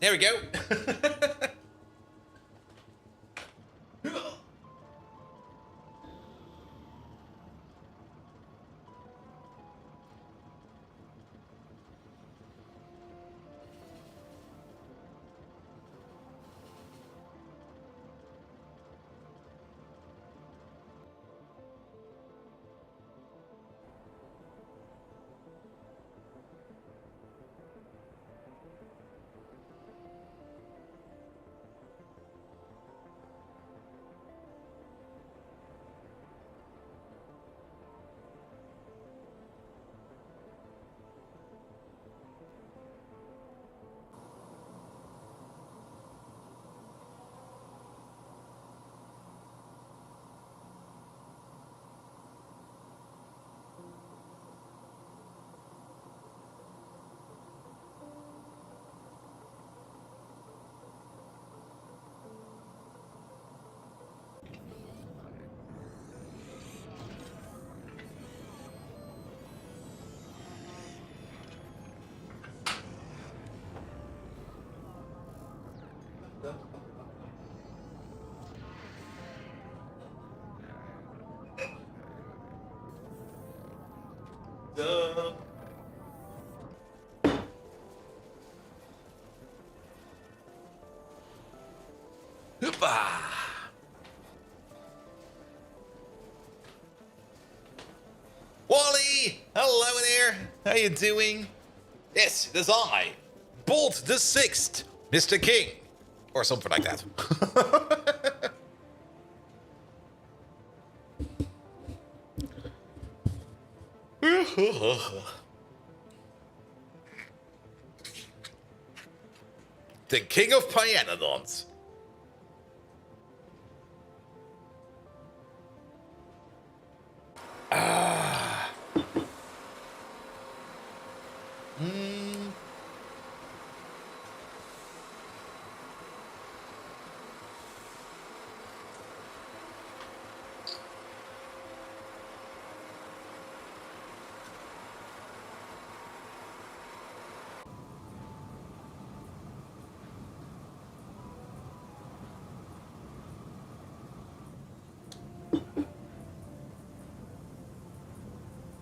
There we go. Hoopa! Wally! Hello there! How you doing? Yes, it is I, Bolt the Sixth, Mr. King. Or something like that. The King of Pyanodons.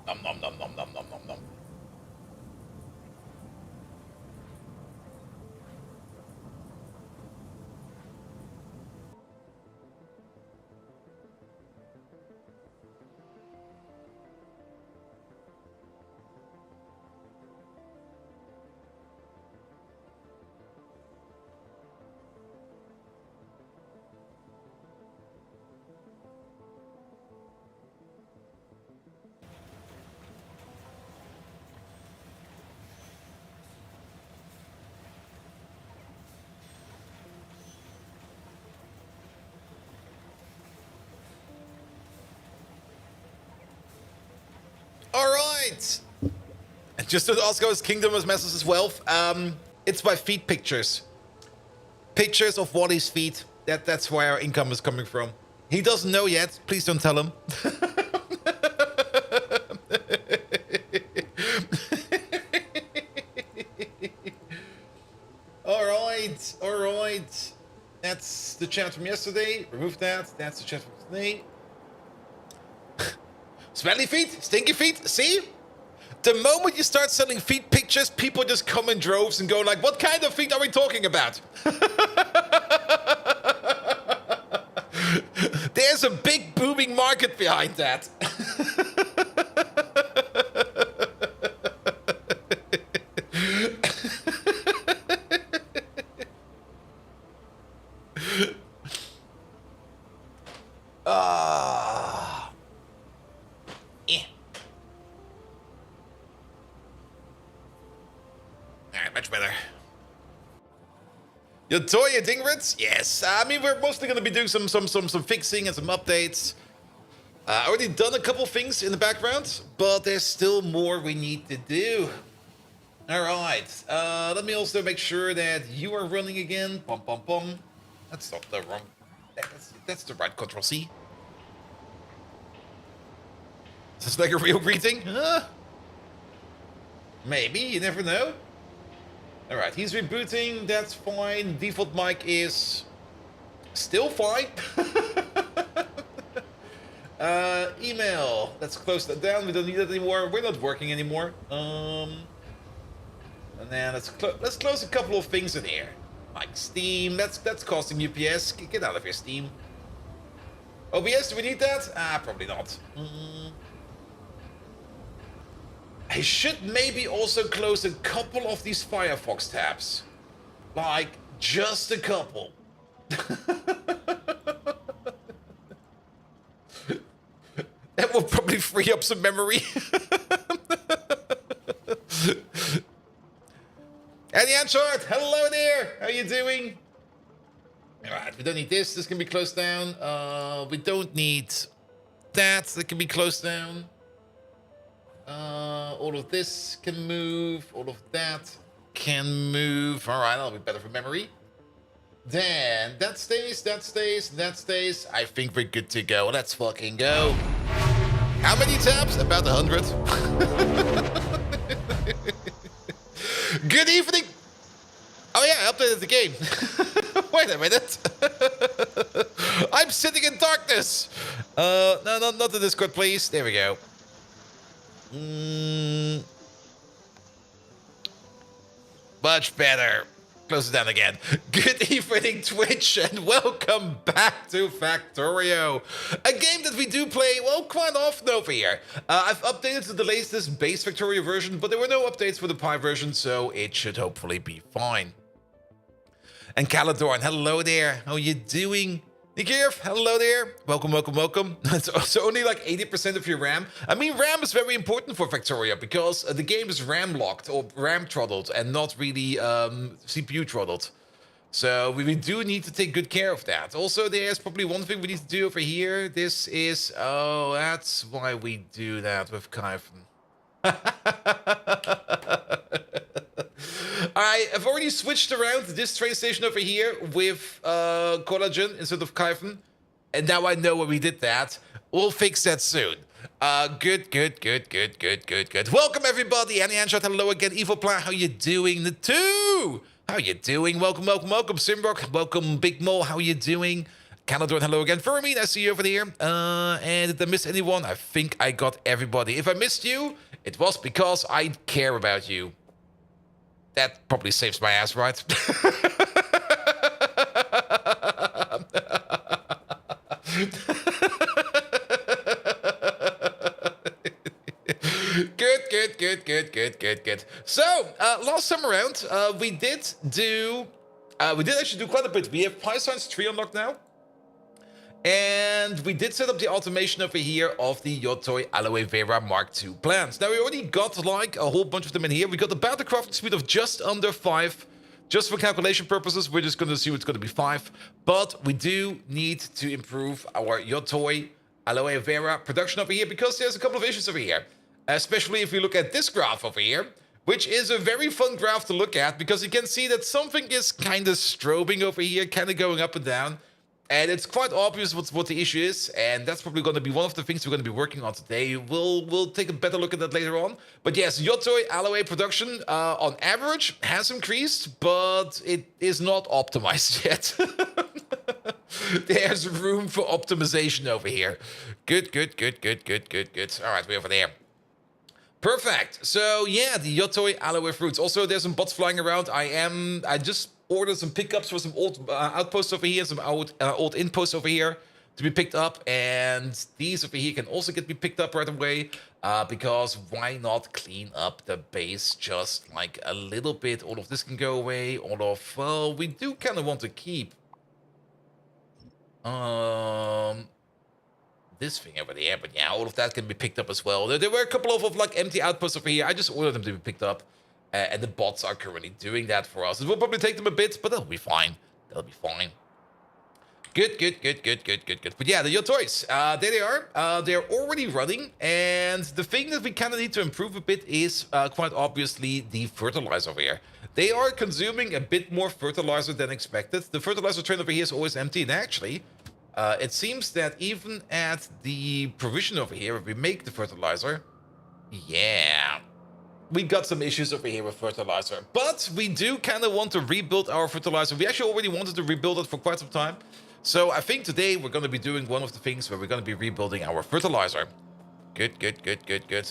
Nom nom nom nom nom nom nom nom. Alright! And just as Oscar's kingdom as messes his wealth, it's by feet pictures. Pictures of Wally's feet. That's where our income is coming from. He doesn't know yet. Please don't tell him. Alright, alright. That's the chat from yesterday. Remove that. That's the chat from today. Smelly feet, stinky feet, see? The moment you start selling feet pictures, people just come in droves and go like, what kind of feet are we talking about? There's a big booming market behind that. Much better. Yotoi and Dingrits? Yes. I mean, we're mostly going to be doing some fixing and some updates. I already done a couple things in the background, but there's still more we need to do. All right. Let me also make sure that you are running again. Pom pom pom. That's not the wrong. That's the right Control C. Is this like a real greeting? Huh? Maybe. You never know. All right, he's rebooting. That's fine. Default mic is still fine. Email. Let's close that down. We don't need it anymore. We're not working anymore. And then let's close a couple of things in here, like Steam. That's costing UPS. Get out of here, Steam. OBS. Do we need that? Probably not. I should maybe also close a couple of these Firefox tabs, like just a couple. That will probably free up some memory. Andy Anchart, hello there. How you doing? All right, we don't need this. This can be closed down. We don't need that. That can be closed down. All of this can move. All of that can move. All right, that'll be better for memory. Then that stays, that stays, that stays. I think we're good to go. Let's fucking go. How many tabs? About 100. Good evening. Oh yeah, I updated the game. Wait a minute. I'm sitting in darkness. No, not the Discord, please. There we go. Much better. Close it down again. Good evening, Twitch, and welcome back to Factorio. A game that we do play, well, quite often over here. I've updated to the latest base Factorio version, but there were no updates for the Pi version, so it should hopefully be fine. And Caladorn, hello there. How are you doing? Nikirf, hello there. Welcome, welcome, welcome. So only like 80% of your RAM. I mean, RAM is very important for Factorio because the game is RAM locked or RAM throttled and not really CPU throttled. So we do need to take good care of that. Also, there's probably one thing we need to do over here. This is, oh, that's why we do that with Kyphen. I have already switched around this train station over here with collagen instead of Kyphen, and now I know why we did that. We'll fix that soon. Good. Welcome everybody. Annie Anshot, hello again. Evil Plan, how you doing? The two, how you doing? Welcome. Simrock, welcome. Big Mole, how you doing? Canador, hello again. Fermine, I see you over there. And did I miss anyone? I think I got everybody. If I missed you, it was because I care about you. That probably saves my ass, right? Good. So, last time around, we did actually do quite a bit. We have Pi Science 3 unlocked now. And we did set up the automation over here of the Yotoi Aloe Vera Mark II plants. Now, we already got like a whole bunch of them in here. We got about the crafting speed of just under 5. Just for calculation purposes, we're just going to assume it's going to be 5. But we do need to improve our Yotoi Aloe Vera production over here because there's a couple of issues over here. Especially if we look at this graph over here, which is a very fun graph to look at because you can see that something is kind of strobing over here, kind of going up and down. And it's quite obvious what the issue is, and that's probably going to be one of the things we're going to be working on today. We'll take a better look at that later on. But yes, Yotoi Aloe production on average has increased, but it is not optimized yet. There's room for optimization over here. Good. All right, we're over there. Perfect. So yeah, the Yotoi Aloe fruits. Also, there's some bots flying around. I just ordered some pickups for some old outposts over here, some old inposts over here to be picked up, and these over here can also get me picked up right away because why not clean up the base just like a little bit? All of this can go away. Well, we do kind of want to keep this thing over there, but yeah, all of that can be picked up as well. There were a couple of like empty outposts over here. I just ordered them to be picked up. And the bots are currently doing that for us. It will probably take them a bit, but they'll be fine. They'll be fine. Good. But yeah, the Yotois, there they are. They're already running. And the thing that we kind of need to improve a bit is quite obviously the fertilizer over here. They are consuming a bit more fertilizer than expected. The fertilizer train over here is always empty. And actually, it seems that even at the provision over here, if we make the fertilizer, yeah, we got some issues over here with fertilizer. But we do kind of want to rebuild our fertilizer. We actually already wanted to rebuild it for quite some time. So I think today we're going to be doing one of the things where we're going to be rebuilding our fertilizer. Good, good, good, good, good.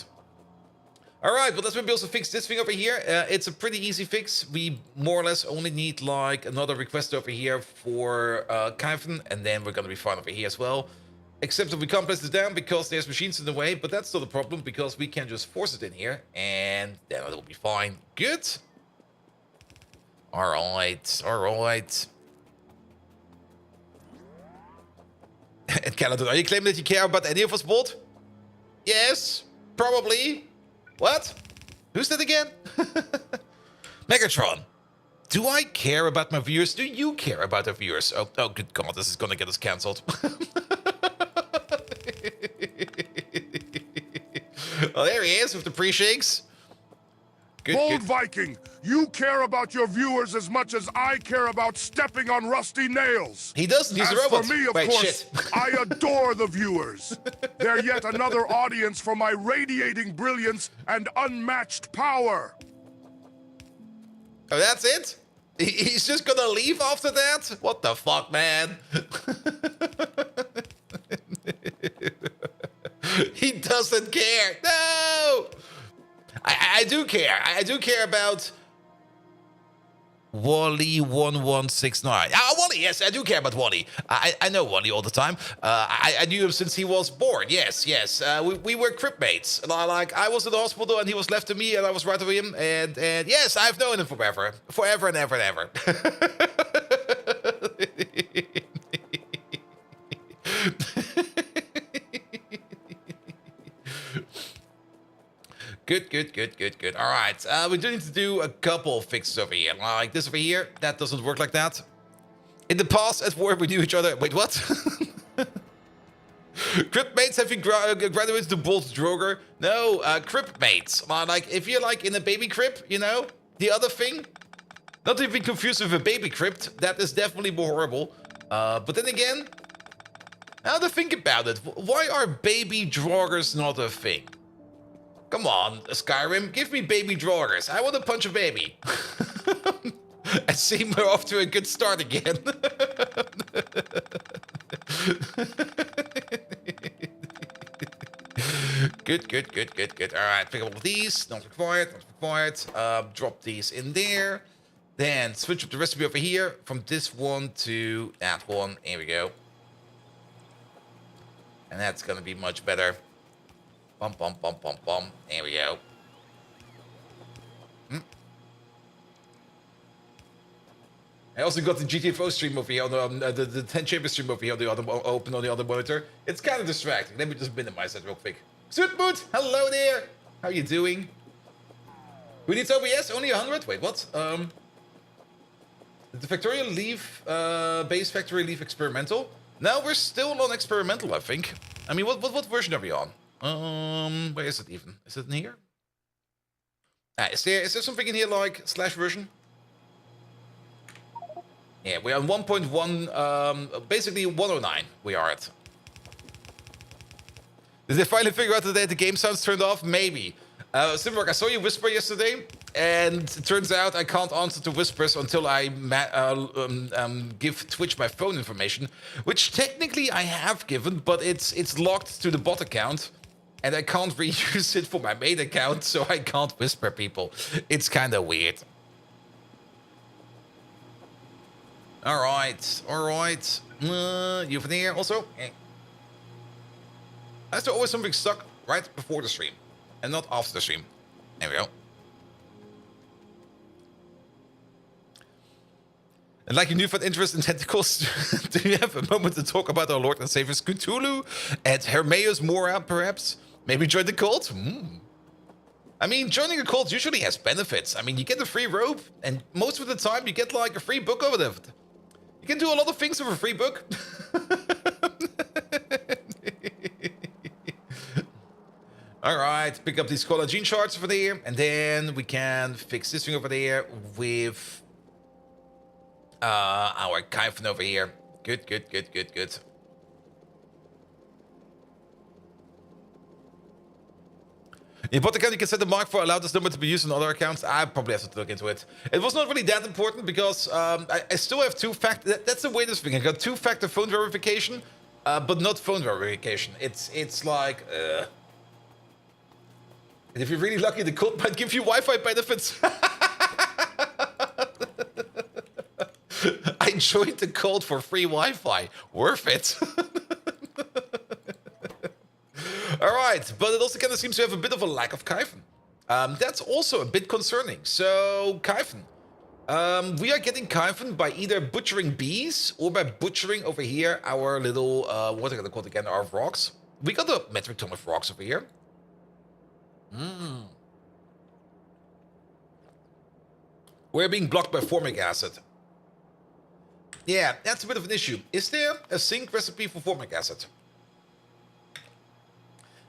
All right, well, let's maybe also fix this thing over here. It's a pretty easy fix. We more or less only need like another request over here for Kyphen, and then we're going to be fine over here as well. Except that we can't place this down because there's machines in the way, but that's not a problem because we can just force it in here, and then it'll be fine. Good. All right, all right. And Canada, are you claiming that you care about any of us, Bolt? Yes, probably. What? Who's that again? Megatron. Do I care about my viewers? Do you care about our viewers? Oh, good God, this is gonna get us cancelled. Oh, there he is with the pre-shakes. Good, Bold good. Viking, you care about your viewers as much as I care about stepping on rusty nails. He doesn't, he's a robot. As for me, of Wait, course, I adore the viewers. They're yet another audience for my radiating brilliance and unmatched power. Oh, that's it? He's just gonna leave after that? What the fuck, man? He doesn't care. No! I do care. I do care about Wally1169. Ah, Wally, yes, I do care about Wally. I know Wally all the time. I knew him since he was born. Yes, yes. We were crib mates. Like, I was in the hospital and he was left to me and I was right with him. And yes, I've known him forever. Forever and ever and ever. Good, good, good, good, good. All right, we do need to do a couple of fixes over here. Like this over here, that doesn't work like that. In the past, at work, we knew each other. Wait, what? Crypt mates, have you graduated to Bolt Droger? No, crypt mates. Like, if you're like in a baby crypt, you know, the other thing. Not to be confused with a baby crypt. That is definitely more horrible. But then again, now to think about it, why are baby Drogers not a thing? Come on, Skyrim, give me baby Drogers. I want to punch a baby. I see we're off to a good start again. Good, good, good, good, good. All right, pick up all these. Not required, not required. Drop these in there. Then switch up the recipe over here from this one to that one. Here we go. And that's going to be much better. Bum, bum, bum, bum, bum. There we go. I also got the GTFO stream over here, on the 10 chamber stream over here, on the other, open on the other monitor. It's kind of distracting. Let me just minimize that real quick. Suitboot, hello there. How you doing? Who needs OBS? Only 100? Wait, what? The Factorio Leaf, base Factorio Leaf experimental? No, we're still on experimental, I think. I mean, what version are we on? Where is it even? Is it in here? Is there something in here like slash version? Yeah, we're on 1.1, basically 109 we are at. Did they finally figure out that the game sounds turned off? Maybe. Simberg, I saw you whisper yesterday, and it turns out I can't answer to whispers until I give Twitch my phone information, which technically I have given, but it's locked to the bot account, and I can't reuse it for my main account, so I can't whisper people. It's kind of weird. All right, all right. You from here also? Yeah. There's always something stuck right before the stream, and not after the stream. There we go. And like you knew for interest in tentacles, do you have a moment to talk about our Lord and Savior Cthulhu and Hermaeus Mora, perhaps? Maybe join the cult? I mean, joining a cult usually has benefits. I mean, you get a free robe, and most of the time you get like a free book over it. You can do a lot of things with a free book. All right, pick up these collagen charts over there, and then we can fix this thing over there with our Kyphen over here. Good, good, good, good, good. In bot account, you can set the mark for allow this number to be used on other accounts. I probably have to look into it. It was not really that important because I still have two-factor. That's the weirdest thing. I got two-factor phone verification, but not phone verification. It's like, and if you're really lucky, the code might give you Wi-Fi benefits. I joined the code for free Wi-Fi. Worth it. All right, but it also kind of seems to have a bit of a lack of Kyphen. That's also a bit concerning. So, Kyphen. We are getting Kyphen by either butchering bees or by butchering over here our little, what are they called again, our rocks. We got a metric ton of rocks over here. We're being blocked by formic acid. Yeah, that's a bit of an issue. Is there a zinc recipe for formic acid?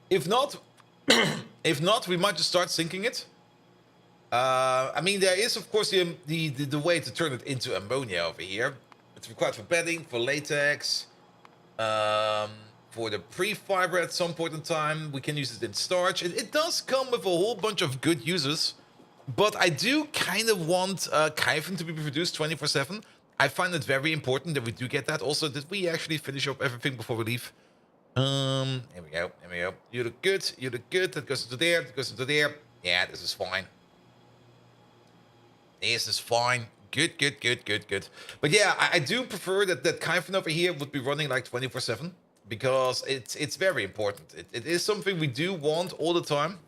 If not, we might just start sinking it. I mean, there is, of course, the way to turn it into ammonia over here. It's required for bedding, for latex, for the pre-fiber at some point in time. We can use it in starch. It does come with a whole bunch of good uses, but I do kind of want Kyphen to be produced 24/7. I find it very important that we do get that. Also, did we actually finish up everything before we leave? Here we go. Here we go. You look good. You look good. That goes into there. That goes into there. Yeah, this is fine. This is fine. Good, good, good, good, good. But yeah, I do prefer that Kyphen over here would be running like 24/7 because it's very important. It is something we do want all the time.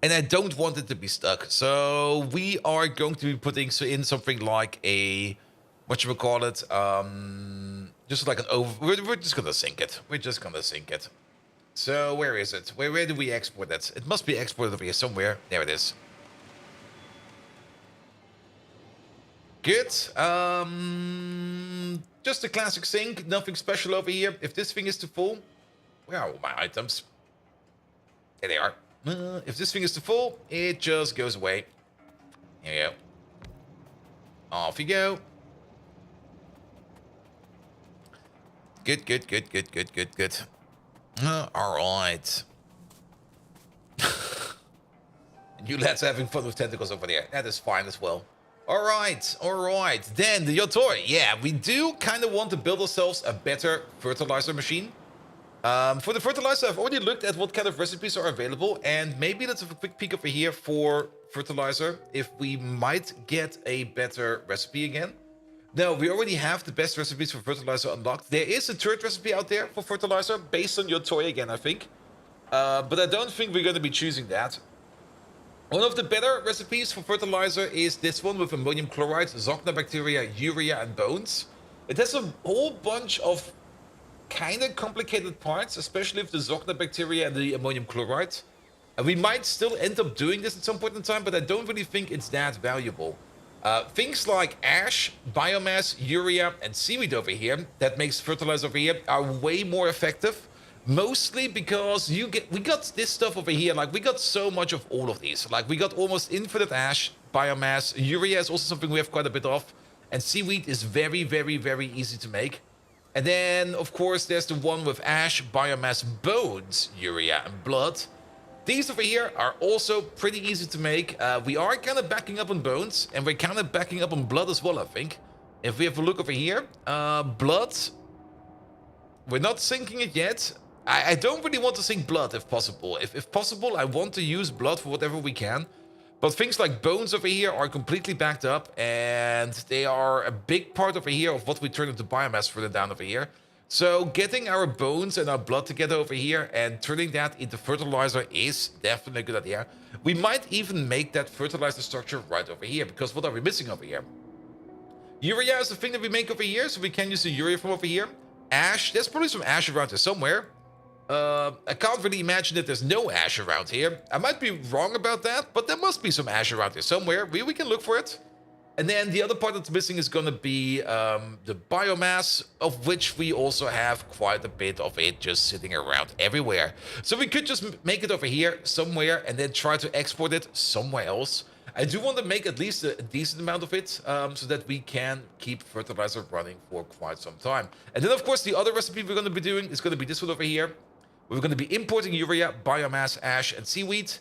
And I don't want it to be stuck. So we are going to be putting in something like a, whatchamacallit, just like an over. We're just gonna sink it. We're just gonna sink it. So where is it? Where do we export it? It must be exported over here somewhere. There it is. Good. Just a classic sink. Nothing special over here. If this thing is too full, where are all my items? There they are. If this thing is too full, it just goes away. Here you go. Off you go. Good, good, good, good, good, good, good. All right. You lads having fun with tentacles over there. That is fine as well. All right, all right. Then the Yotoi. Yeah, we do kind of want to build ourselves a better fertilizer machine. For the fertilizer, I've already looked at what kind of recipes are available, and maybe let's have a quick peek over here for fertilizer, if we might get a better recipe again. No, we already have the best recipes for fertilizer unlocked. There is a third recipe out there for fertilizer, based on Yotoi again, I think. But I don't think we're going to be choosing that. One of the better recipes for fertilizer is this one with ammonium chloride, Zogna bacteria, urea, and bones. It has a whole bunch of kind of complicated parts, especially with the Zogna bacteria and the ammonium chloride. And we might still end up doing this at some point in time, but I don't really think it's that valuable. Things like ash, biomass, urea, and seaweed over here, that makes fertilizer over here, are way more effective. Mostly because we got this stuff over here, like we got so much of all of these. Like we got almost infinite ash, biomass, urea is also something we have quite a bit of, and seaweed is very, very, very easy to make. And then, of course, there's the one with ash, biomass, bones, urea, and blood. These over here are also pretty easy to make. We are kind of backing up on bones, and we're kind of backing up on blood as well, I think. If we have a look over here, blood, we're not sinking it yet. I don't really want to sink blood if possible. If possible, I want to use blood for whatever we can. But things like bones over here are completely backed up, and they are a big part over here of what we turn into biomass further down over here. So getting our bones and our blood together over here and turning that into fertilizer is definitely a good idea. We might even make that fertilizer structure right over here, because what are we missing over here? Urea is the thing that we make over here, so we can use the urea from over here. Ash, there's probably some ash around here somewhere. I can't really imagine that there's no ash around here. I might be wrong about that, but there must be some ash around here somewhere. We can look for it. And then the other part that's missing is going to be the biomass, of which we also have quite a bit of it just sitting around everywhere. So we could just make it over here somewhere and then try to export it somewhere else. I do want to make at least a decent amount of it so that we can keep fertilizer running for quite some time. And then, of course, the other recipe we're going to be doing is going to be this one over here. We're going to be importing urea, biomass, ash, and seaweed.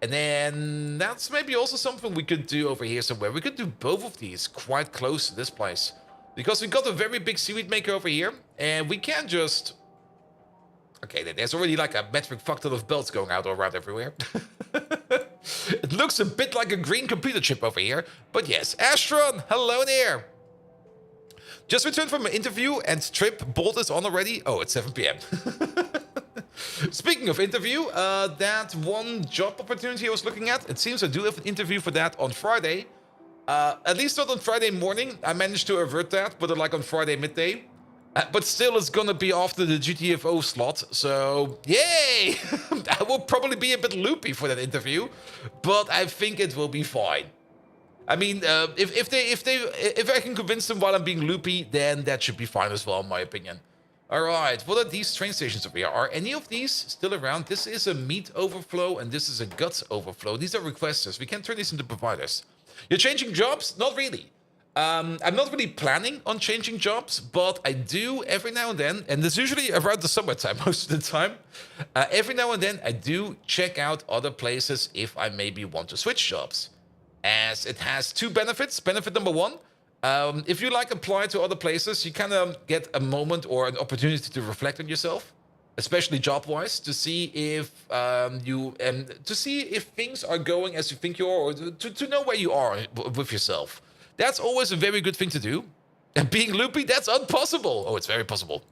And then that's maybe also something we could do over here somewhere. We could do both of these quite close to this place. Because we got a very big seaweed maker over here. And we can't just... Okay, there's already like a metric fuck ton of belts going out around everywhere. It looks a bit like a green computer chip over here. But yes, Astron, hello there. Just returned from an interview and trip. Bolt is on already. Oh, it's 7 p.m. Speaking of interview, that one job opportunity I was looking at, it seems I do have an interview for that on Friday. At least not on Friday morning. I managed to avert that, but like on Friday midday. But still, it's gonna be after the GTFO slot, so yay! I will probably be a bit loopy for that interview, but I think it will be fine. I mean, if I can convince them while I'm being loopy, then that should be fine as well, in my opinion. All right, what are these train stations over here? Are any of these still around? This is a meat overflow, and this is a guts overflow. These are requesters. We can't turn these into providers. You're changing jobs? Not really. I'm not really planning on changing jobs, but I do every now and then, and it's usually around the summertime most of the time. Every now and then, I do check out other places if I maybe want to switch jobs. As it has two benefits. Benefit number one, if you like apply to other places, you kind of get a moment or an opportunity to reflect on yourself, especially job-wise, to see if things are going as you think you are, or to know where you are with yourself. That's always a very good thing to do. And being loopy, that's impossible. Oh, it's very possible.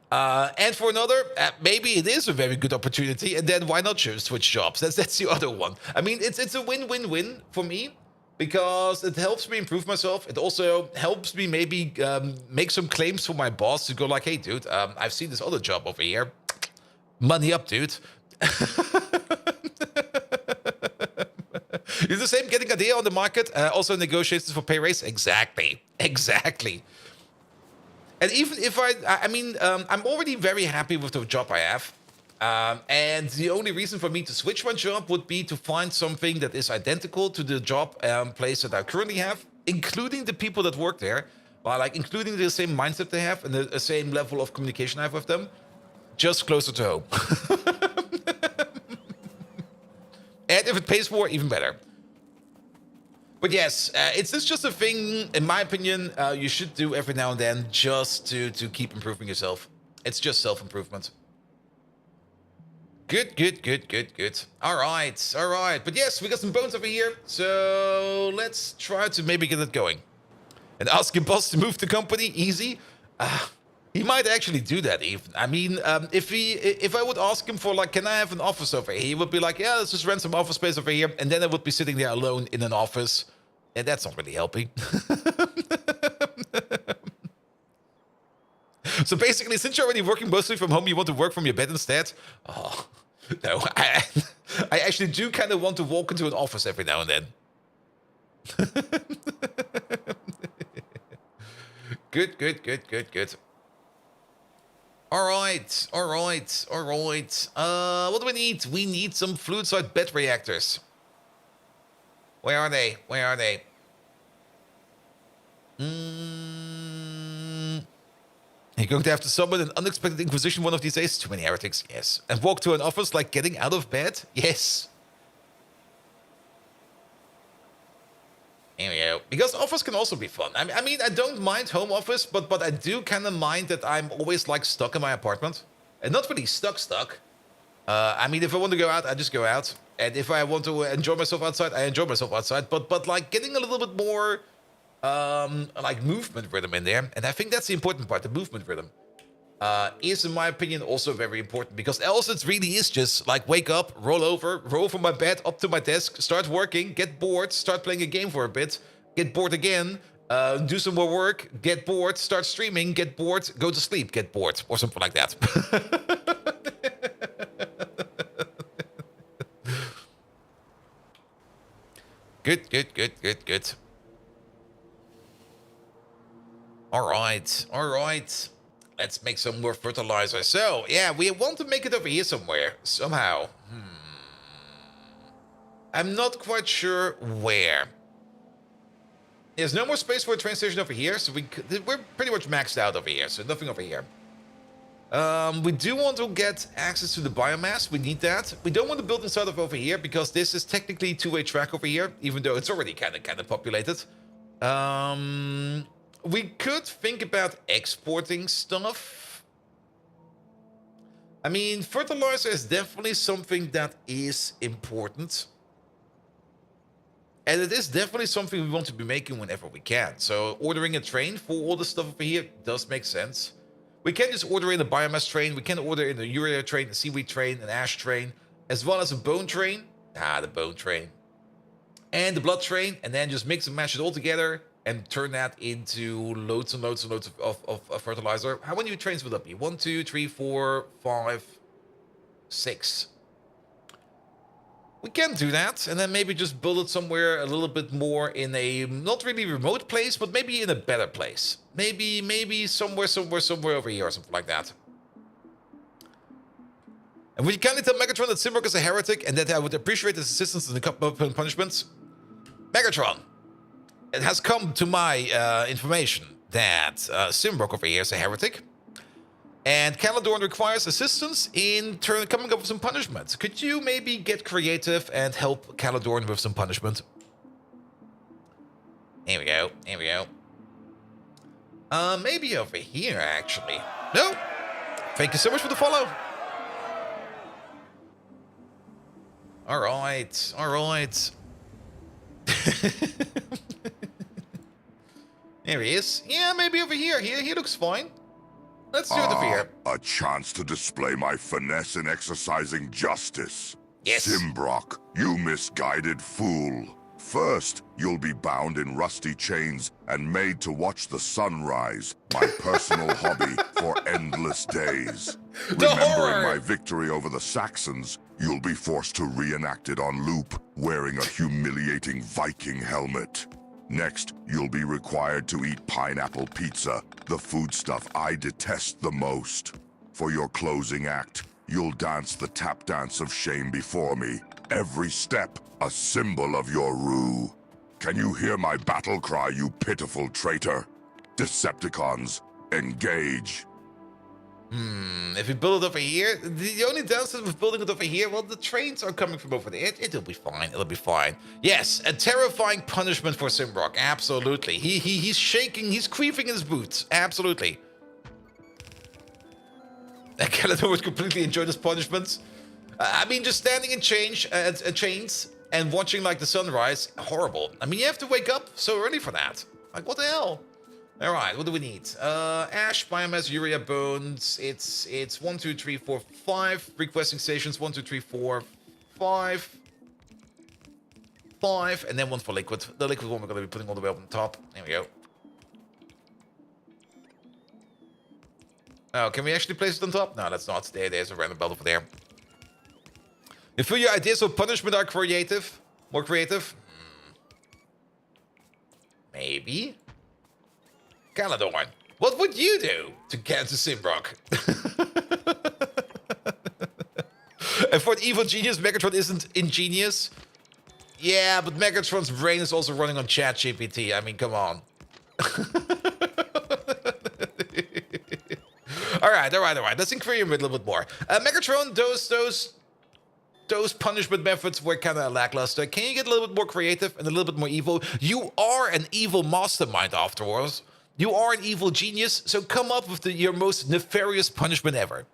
And for another, maybe it is a very good opportunity, and then why not switch jobs? That's the other one. I mean, it's a win-win-win for me, because it helps me improve myself. It also helps me maybe make some claims for my boss to go like, hey, dude, I've seen this other job over here. Money up, dude. It's the same getting a deal on the market. Also negotiations for pay raise. Exactly. And even if I'm already very happy with the job I have. And the only reason for me to switch my job would be to find something that is identical to the job place that I currently have, including the people that work there, like including the same mindset they have and the same level of communication I have with them, just closer to home. And if it pays more, even better. But yes, it's just a thing, in my opinion, you should do every now and then just to keep improving yourself. It's just self-improvement. Good. All right. But yes, we got some bones over here. So let's try to maybe get it going. And ask your boss to move the company, easy. He might actually do that even. I mean, if I would ask him for like, can I have an office over here? He would be like, yeah, let's just rent some office space over here. And then I would be sitting there alone in an office. And that's not really helping. So basically, since you're already working mostly from home, you want to work from your bed instead? Oh, no. I actually do kind of want to walk into an office every now and then. Good. All right. What do we need? We need some fluid-side bed reactors. Where are they? You're going to have to summon an unexpected inquisition one of these days. Too many heretics, yes. And walk to an office like getting out of bed? Yes. Here we go. Because office can also be fun. I mean, I don't mind home office, but I do kind of mind that I'm always like stuck in my apartment. And not really stuck. I mean, if I want to go out, I just go out. And if I want to enjoy myself outside, I enjoy myself outside. But like getting a little bit more like movement rhythm in there. And I think that's the important part, the movement rhythm. Is, in my opinion, also very important. Because else it really is just like wake up, roll over, roll from my bed up to my desk, start working, get bored, start playing a game for a bit, get bored again, do some more work, get bored, start streaming, get bored, go to sleep, get bored, or something like that. Good. All right. Let's make some more fertilizer. So, yeah, we want to make it over here somewhere. Somehow. I'm not quite sure where. There's no more space for a train station over here, so we're pretty much maxed out over here, so nothing over here. We do want to get access to the biomass. We need that. We don't want to build inside of over here because this is technically a two-way track over here, even though it's already kind of populated. We could think about exporting stuff. I mean, fertilizer is definitely something that is important. And it is definitely something we want to be making whenever we can. So ordering a train for all the stuff over here does make sense. We can just order in a biomass train. We can order in a urea train, a seaweed train, an ash train, as well as a bone train. The bone train. And the blood train. And then just mix and match it all together and turn that into loads and loads and loads of fertilizer. How many trains would that be? 1, 2, 3, 4, 5, 6. We can do that, and then maybe just build it somewhere a little bit more in a not really remote place, but maybe in a better place. Maybe somewhere over here or something like that. And would you kindly tell Megatron that Simrock is a heretic and that I would appreciate his assistance in the couple of punishments? Megatron, it has come to my information that Simrock over here is a heretic. And Caladorn requires assistance in coming up with some punishments. Could you maybe get creative and help Caladorn with some punishment? Here we go. Here we go. Maybe over here, actually. No. Thank you so much for the follow. All right. All right. There he is. Yeah, maybe over here. He looks fine. Let's do it over here. A chance to display my finesse in exercising justice. Yes. Simrock, you misguided fool. First, you'll be bound in rusty chains and made to watch the sunrise, my personal hobby for endless days. Remembering my victory over the Saxons, you'll be forced to reenact it on loop, wearing a humiliating Viking helmet. Next, you'll be required to eat pineapple pizza, the foodstuff I detest the most. For your closing act, you'll dance the tap dance of shame before me, every step a symbol of your rue. Can you hear my battle cry, you pitiful traitor? Decepticons, engage. If we build it over here, the only downside with building it over here, well, the trains are coming from over there. It'll be fine. It'll be fine. Yes, a terrifying punishment for Simrock. Absolutely. He's shaking. He's queefing in his boots. Absolutely. Calador would completely enjoy this punishment. I mean, just standing in chains and watching like the sunrise, horrible. I mean, you have to wake up so early for that. Like, what the hell? All right, what do we need? Ash, biomass, urea, bones. It's 1, 2, 3, 4, 5 requesting stations. 1, 2, 3, 4, 5, 5, and then one for liquid. The liquid one we're going to be putting all the way up on top. There we go. Oh, can we actually place it on top? No, that's not. There's a random belt over there. You feel your ideas of punishment are creative? More creative? Maybe. Caladorn, what would you do to cancel Simrock? And for an evil genius, Megatron isn't ingenious? Yeah, but Megatron's brain is also running on ChatGPT. I mean, come on. All right. Let's increase him a little bit more. Megatron, those punishment methods were kind of lackluster. Can you get a little bit more creative and a little bit more evil? You are an evil mastermind afterwards. You are an evil genius, so come up with your most nefarious punishment ever.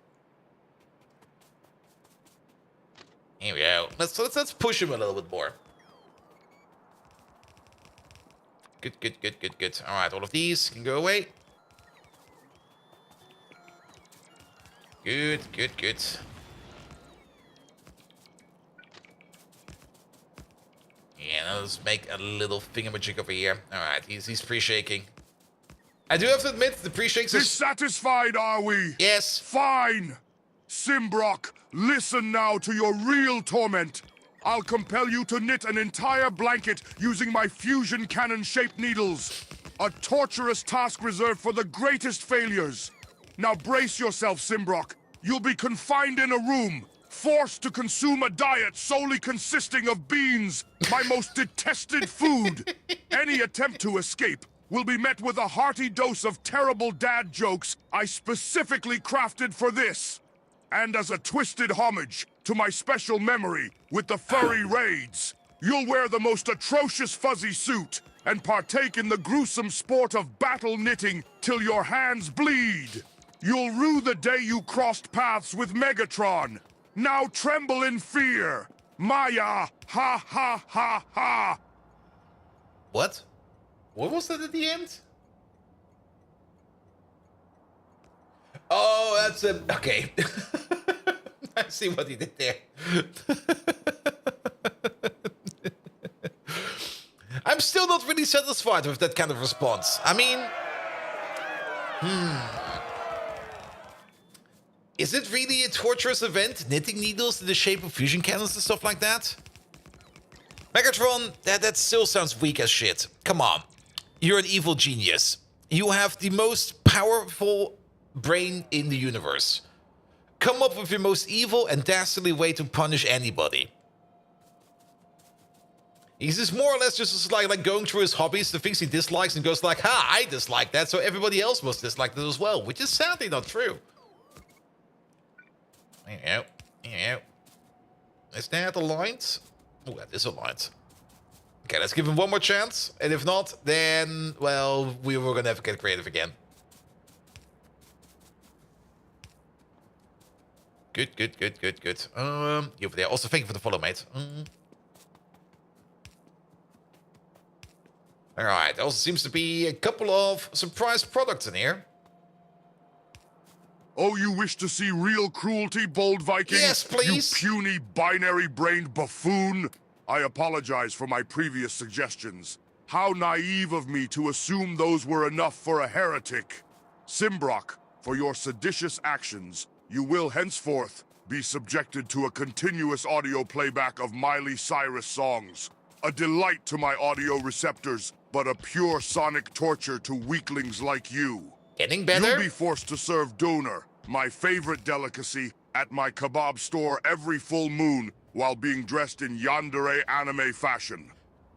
Here we go. Let's push him a little bit more. Good. All right, all of these can go away. Good. Yeah, now let's make a little thingamajig over here. All right, he's pre-shaking. I do have to admit, the pre-shakes are... Dissatisfied, are we? Yes. Fine. Simrock, listen now to your real torment. I'll compel you to knit an entire blanket using my fusion cannon-shaped needles. A torturous task reserved for the greatest failures. Now brace yourself, Simrock. You'll be confined in a room, forced to consume a diet solely consisting of beans, my most detested food. Any attempt to escape will be met with a hearty dose of terrible dad jokes I specifically crafted for this. And as a twisted homage to my special memory with the furry raids, you'll wear the most atrocious fuzzy suit and partake in the gruesome sport of battle knitting till your hands bleed. You'll rue the day you crossed paths with Megatron. Now tremble in fear. Maya, ha ha ha ha. What? What was that at the end? Oh, that's a... Okay. I see what he did there. I'm still not really satisfied with that kind of response. I mean... Is it really a torturous event? Knitting needles in the shape of fusion cannons and stuff like that? Megatron, that still sounds weak as shit. Come on. You're an evil genius. You have the most powerful brain in the universe. Come up with your most evil and dastardly way to punish anybody. He's just more or less just like going through his hobbies, the things he dislikes, and goes like, ha, I dislike that, so everybody else must dislike that as well, which is sadly not true. Is that aligned? Oh, that is aligned. Okay, let's give him one more chance, and if not, then, well, we were gonna have to get creative again. Good. You over there. Also, thank you for the follow, mate. Alright, there also seems to be a couple of surprise products in here. Oh, you wish to see real cruelty, Bold Viking? Yes, please. You puny, binary-brained buffoon. I apologize for my previous suggestions. How naive of me to assume those were enough for a heretic. Simbrock, for your seditious actions, you will henceforth be subjected to a continuous audio playback of Miley Cyrus songs. A delight to my audio receptors, but a pure sonic torture to weaklings like you. Getting better? You'll be forced to serve doner, my favorite delicacy, at my kebab store every full moon while being dressed in yandere anime fashion.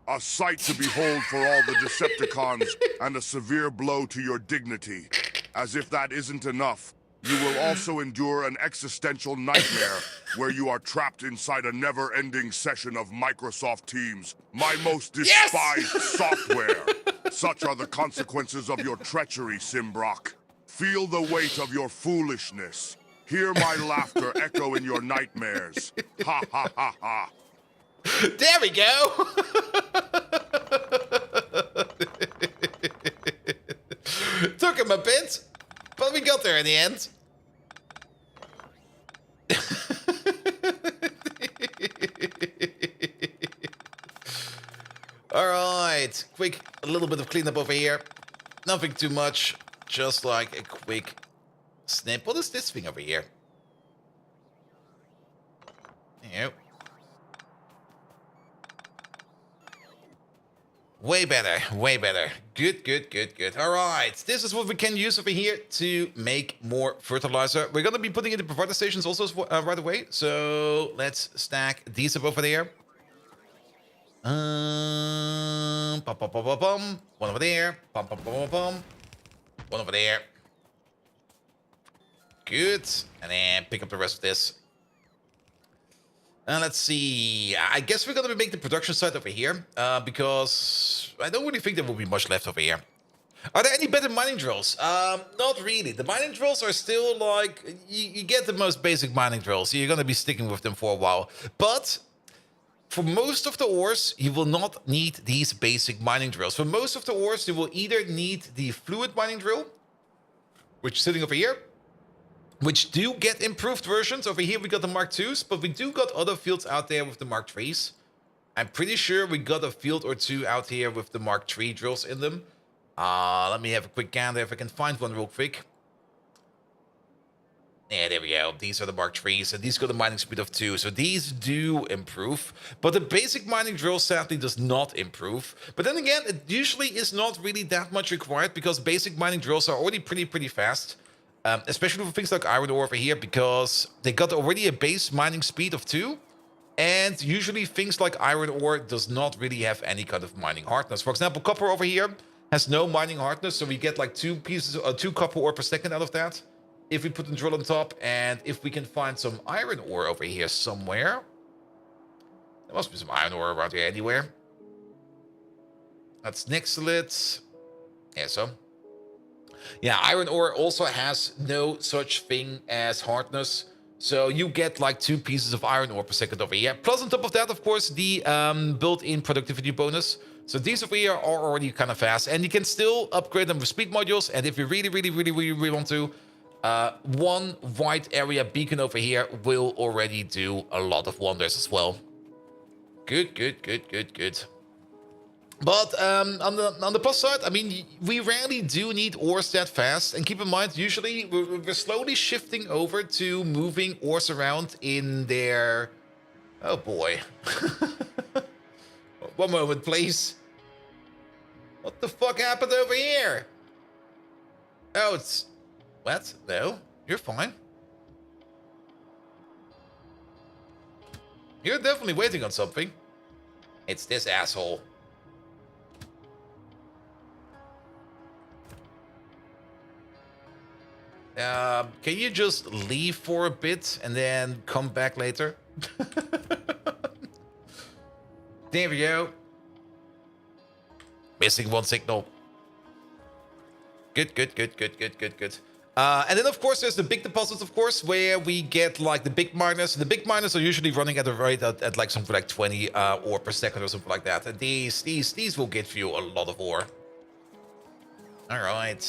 A sight to behold for all the Decepticons and a severe blow to your dignity. As if that isn't enough, you will also endure an existential nightmare where you are trapped inside a never-ending session of Microsoft Teams, my most despised software. Such are the consequences of your treachery, Simbrock. Feel the weight of your foolishness. Hear my laughter echo in your nightmares. Ha ha ha ha. There we go! Took him a bit, but we got there in the end. Alright, a little bit of cleanup over here. Nothing too much, just like a quick snip. What is this thing over here? Yep. Way better, way better. Good. Alright, this is what we can use over here to make more fertilizer. We're gonna be putting in the provider stations also right away. So let's stack these up over there. One over there. One over there. Good. And then pick up the rest of this. Let's see. I guess we're going to make the production site over here, because I don't really think there will be much left over here. Are there any better mining drills? Not really. The mining drills are still like, you get the most basic mining drills, so you're going to be sticking with them for a while. But for most of the ores, you will not need these basic mining drills. For most of the ores, you will either need the fluid mining drill, which is sitting over here, which do get improved versions. Over here we got the Mark IIs, but we do got other fields out there with the Mark IIIs. I'm pretty sure we got a field or two out here with the Mark III drills in them. Let me have a quick gander if I can find one real quick. Yeah, there we go. These are the Mark IIIs, and these got a mining speed of 2. So these do improve, but the basic mining drill sadly does not improve. But then again, it usually is not really that much required, because basic mining drills are already pretty fast. Especially for things like iron ore over here, because they got already a base mining speed of 2. And usually things like iron ore does not really have any kind of mining hardness. For example, copper over here has no mining hardness, so we get like 2 copper ore per second out of that. If we put the drill on top, and if we can find some iron ore over here somewhere. There must be some iron ore around here anywhere. That's next to it. Yeah, so. Yeah, iron ore also has no such thing as hardness. So you get like 2 pieces of iron ore per second over here. Plus on top of that, of course, the built-in productivity bonus. So these over here are already kind of fast. And you can still upgrade them with speed modules. And if you really want to, 1 white area beacon over here will already do a lot of wonders as well. Good. But on the plus side, I mean, we rarely do need ores that fast. And keep in mind, usually we're slowly shifting over to moving ores around in their... Oh boy. One moment, please. What the fuck happened over here? Oh, it's... What? No, you're fine. You're definitely waiting on something. It's this asshole. Can you just leave for a bit and then come back later? There we go. Missing 1 signal. Good. And then, of course, there's the big deposits, of course, where we get, like, the big miners. The big miners are usually running at a rate at like, something like 20 ore per second or something like that. And these will give you a lot of ore. All right.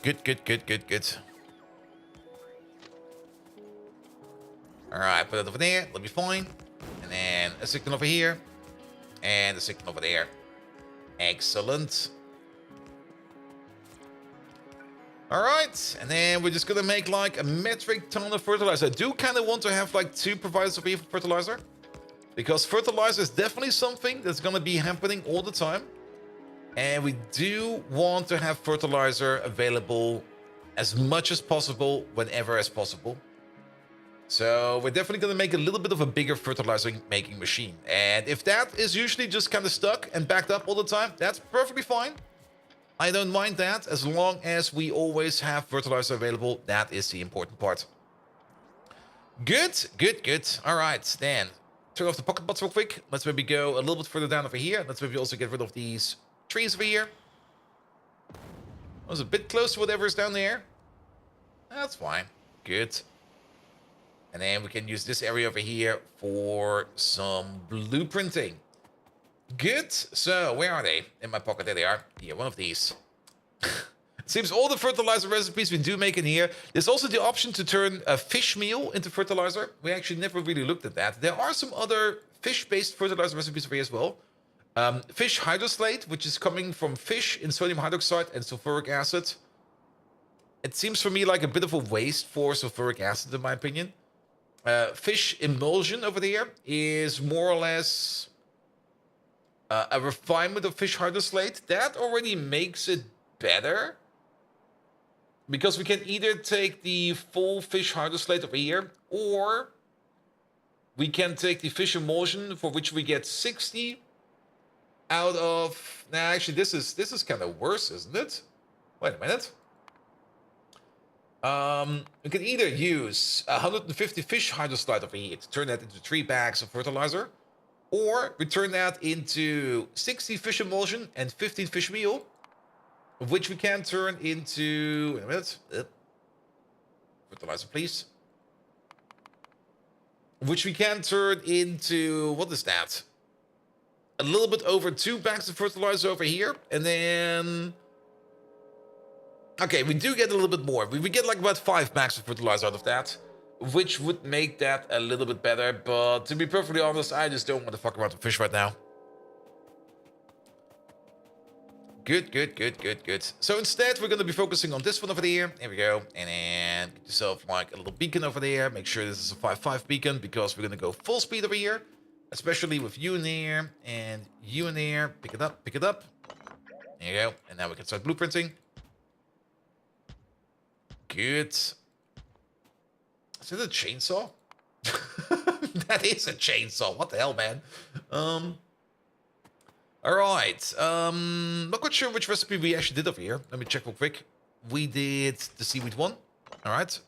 Good. Alright, put it over there. That'll be fine. And then a signal over here. And a signal over there. Excellent. Alright, and then we're just gonna make like a metric ton of fertilizer. I do kind of want to have like 2 providers over here for fertilizer. Because fertilizer is definitely something that's gonna be happening all the time. And we do want to have fertilizer available as much as possible, whenever as possible. So we're definitely going to make a little bit of a bigger fertilizer making machine. And if that is usually just kind of stuck and backed up all the time, that's perfectly fine. I don't mind that, as long as we always have fertilizer available. That is the important part. Good. All right, then. Turn off the pocket bots real quick. Let's maybe go a little bit further down over here. Let's maybe also get rid of these trees over here. I was a bit close to whatever's down there. That's fine. Good. And then we can use this area over here for some blueprinting. Good. So, where are they? In my pocket. There they are. Yeah, one of these. Seems all the fertilizer recipes we do make in here. There's also the option to turn a fish meal into fertilizer. We actually never really looked at that. There are some other fish-based fertilizer recipes over here as well. Fish hydroslate, which is coming from fish in sodium hydroxide and sulfuric acid. It seems for me like a bit of a waste for sulfuric acid, in my opinion. Fish emulsion over there is more or less a refinement of fish hydroslate. That already makes it better. Because we can either take the full fish hydroslate over here, or we can take the fish emulsion, for which we get 60 out of... Nah, actually, this is kind of worse, isn't it? Wait a minute. We can either use 150 fish hydroslate over here to turn that into 3 bags of fertilizer, or we turn that into 60 fish emulsion and 15 fish meal, which we can turn into... Wait a minute. Fertilizer, please. Which we can turn into... What is that? A little bit over 2 bags of fertilizer over here. And then... Okay, we do get a little bit more. We get like about 5 bags of fertilizer out of that, which would make that a little bit better. But to be perfectly honest, I just don't want to fuck around with fish right now. Good. So instead, we're going to be focusing on this one over there. There we go. And then get yourself like a little beacon over there. Make sure this is a 5-5 beacon, because we're going to go full speed over here. Especially with you in there and you in there. Pick it up. There you go. And now we can start blueprinting. Good. Is it a chainsaw? That is a chainsaw. What the hell, man? All right. Not quite sure which recipe we actually did over here. Let me check real quick. We did the seaweed one. All right.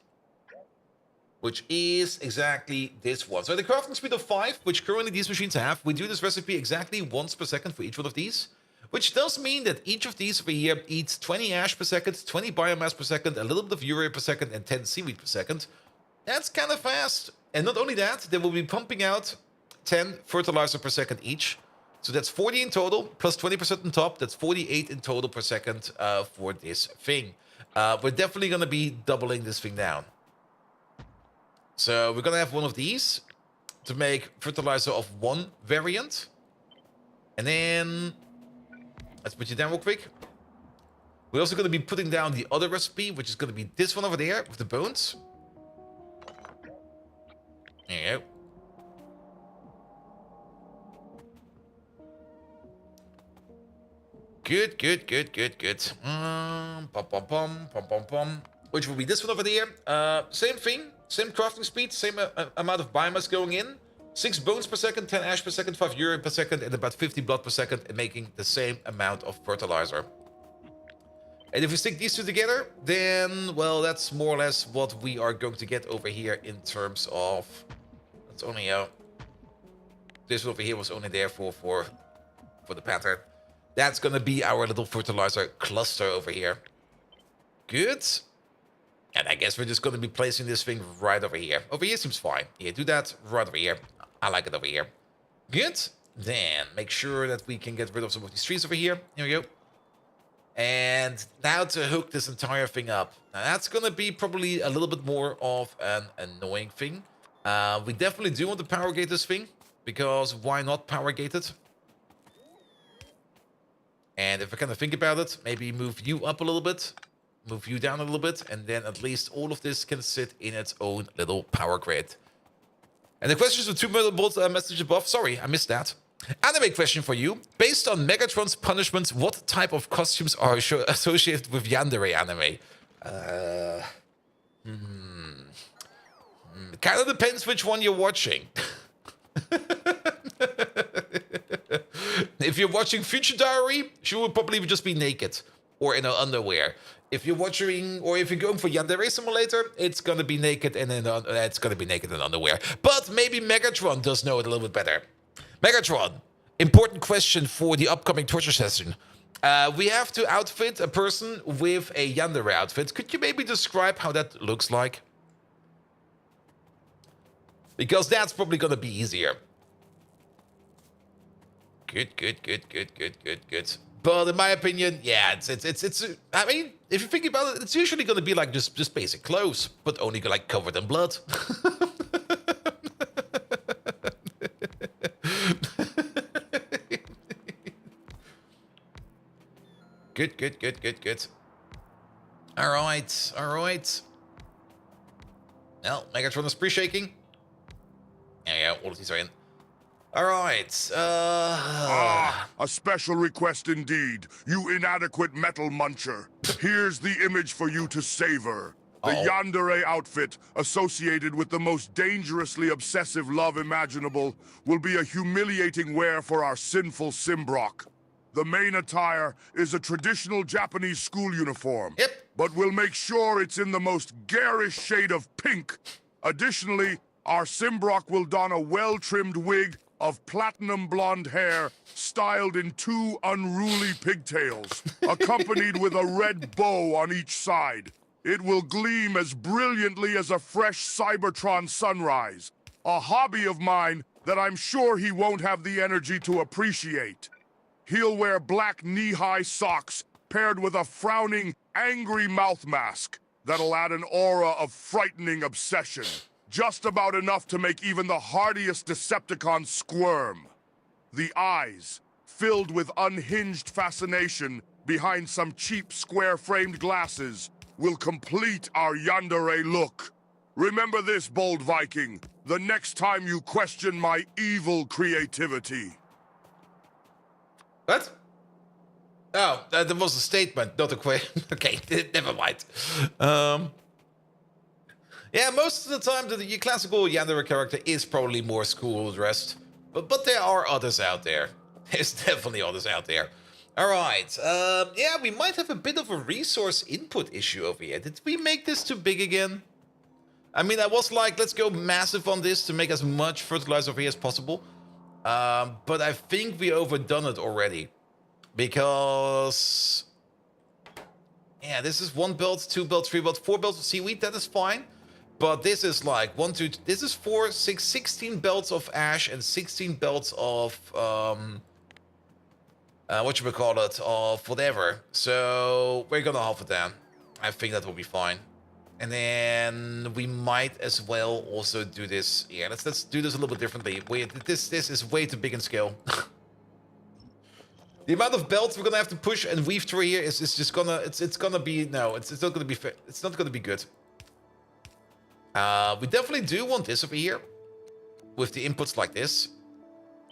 Which is exactly this one. So the crafting speed of 5, which currently these machines have, we do this recipe exactly once per second for each one of these. Which does mean that each of these over here eats 20 ash per second, 20 biomass per second, a little bit of urea per second, and 10 seaweed per second. That's kind of fast. And not only that, they will be pumping out 10 fertilizer per second each. So that's 40 in total, plus 20% on top. That's 48 in total per second for this thing. We're definitely going to be doubling this thing down. So we're going to have one of these to make fertilizer of 1 variant. And then, let's put you down real quick. We're also going to be putting down the other recipe, which is going to be this one over there with the bones. There you go. Good, good, good, good, good. Which will be this one over there. Same thing, same crafting speed, same amount of biomass going in. 6 bones per second, 10 ash per second, 5 urine per second, and about 50 blood per second, and making the same amount of fertilizer. And if we stick these two together, then, well, that's more or less what we are going to get over here in terms of... That's only this one over here was only there for the pattern. That's going to be our little fertilizer cluster over here. Good. And I guess we're just going to be placing this thing right over here. Over here seems fine. Yeah, do that right over here. I like it over here. Good. Then make sure that we can get rid of some of these trees over here. Here we go. And now to hook this entire thing up. Now that's going to be probably a little bit more of an annoying thing. We definitely do want to power gate this thing. Because why not power gate it? And if I kind of think about it, maybe move you up a little bit, move you down a little bit, and then at least all of this can sit in its own little power grid. And the questions with 2 bolt message above. Sorry, I missed that. Anime question for you. Based on Megatron's punishments, what type of costumes are associated with yandere anime? Kind of depends which one you're watching. If you're watching Future Diary, she will probably just be naked or in her underwear. If you're watching, or if you're going for Yandere Simulator, it's gonna be naked and it's gonna be naked in underwear. But maybe Megatron does know it a little bit better. Megatron, important question for the upcoming torture session. We have to outfit a person with a Yandere outfit. Could you maybe describe how that looks like? Because that's probably gonna be easier. Good, good, good, good, good, good, good. But in my opinion, yeah, it's. I mean, if you think about it, it's usually gonna be like just basic clothes, but only like covered in blood. Good, good, good, good, good. All right, all right. Well, Megatron is pre-shaking. There you go, all of these are in. All right, a special request indeed, you inadequate metal muncher. Here's the image for you to savor. The yandere outfit, associated with the most dangerously obsessive love imaginable, will be a humiliating wear for our sinful Simbrock. The main attire is a traditional Japanese school uniform. Yep. But we'll make sure it's in the most garish shade of pink. Additionally, our Simbrock will don a well-trimmed wig of platinum blonde hair styled in 2 unruly pigtails, accompanied with a red bow on each side. It will gleam as brilliantly as a fresh Cybertron sunrise, a hobby of mine that I'm sure he won't have the energy to appreciate. He'll wear black knee-high socks paired with a frowning, angry mouth mask that'll add an aura of frightening obsession. Just about enough to make even the hardiest Decepticon squirm. The eyes, filled with unhinged fascination behind some cheap square-framed glasses, will complete our yandere look. Remember this, bold Viking, the next time you question my evil creativity. What? Oh, that was a statement, not a question. Okay, never mind. Yeah, most of the time, the classical Yandere character is probably more school dressed. But there are others out there. There's definitely others out there. All right. Yeah, we might have a bit of a resource input issue over here. Did we make this too big again? I mean, I was like, let's go massive on this to make as much fertilizer over here as possible. But I think we overdone it already. Because... yeah, this is 1 belt, 2 belt, 3 belt, 4 belts of seaweed. That is fine. But this is like 1, 2... this is 4, 6, 16 belts of ash and 16 belts of... whatchamacallit, of whatever. So we're gonna half it down. I think that will be fine. And then we might as well also do this. Yeah, let's do this a little bit differently. This is way too big in scale. The amount of belts we're gonna have to push and weave through here is just gonna it's gonna be no, it's not gonna be fair. It's not gonna be good. We definitely do want this over here with the inputs like this.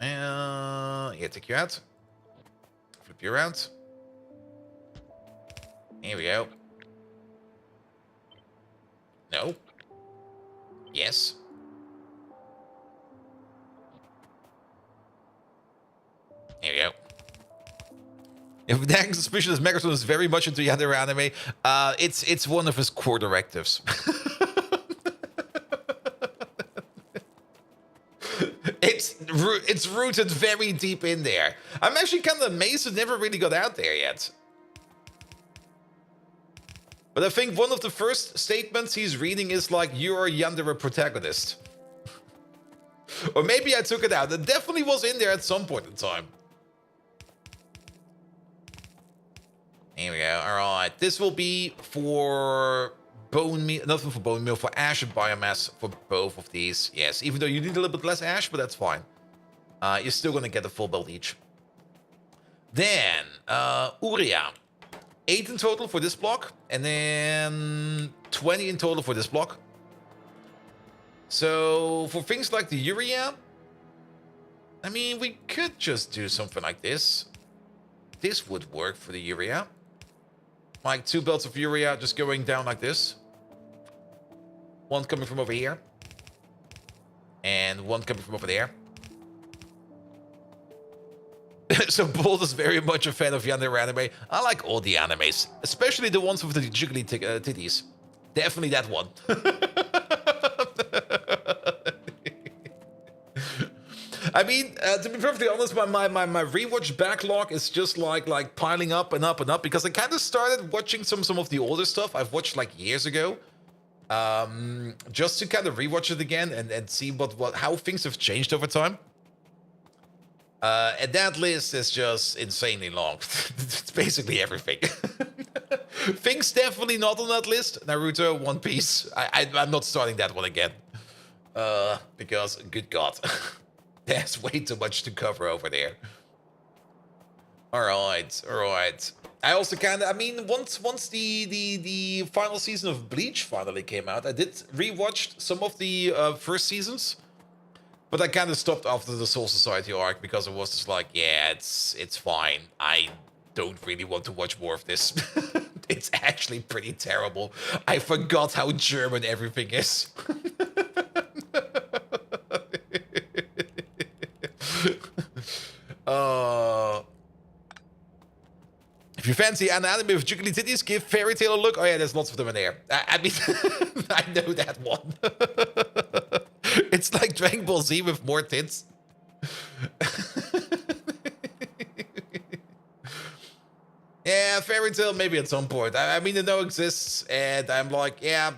Yeah, take you out. Flip you around. Here we go. No. Yes. Here we go. If Dang's suspicion is Megatron is very much into Yandere anime, it's one of his core directives. It's rooted very deep in there. I'm actually kind of amazed it never really got out there yet. But I think one of the first statements he's reading is like, you're a Yandere protagonist. Or maybe I took it out. It definitely was in there at some point in time. Here we go. All right. This will be for bone meal. Nothing for bone meal, for ash and biomass for both of these. Yes, even though you need a little bit less ash, but that's fine. You're still going to get a full belt each. Then, Uria. 8 in total for this block, and then 20 in total for this block. So for things like the urea, I mean, we could just do something like this. This would work for the urea. Like 2 belts of urea just going down like this. 1 coming from over here. And 1 coming from over there. So Bold is very much a fan of Yandere anime. I like all the animes, especially the ones with the jiggly titties. Definitely that one. I mean, to be perfectly honest, my rewatch backlog is just like piling up and up and up, because I kind of started watching some of the older stuff I've watched like years ago, just to kind of rewatch it again and see how things have changed over time. And that list is just insanely long. It's basically everything. Things definitely not on that list. Naruto, One Piece. I'm not starting that one again. Because, good God. There's way too much to cover over there. Alright. I also I mean, once the final season of Bleach finally came out, I did rewatch some of the first seasons. But I kind of stopped after the Soul Society arc because it was just like, yeah, it's fine. I don't really want to watch more of this. It's actually pretty terrible. I forgot how German everything is. If you fancy an anime with jiggly titties, give Fairy Tail a look. Oh yeah, there's lots of them in there. I mean, I know that one. It's like Dragon Ball Z with more tits. Yeah, Fairy Tail maybe at some point. I mean, it now exists, and I'm like, yeah,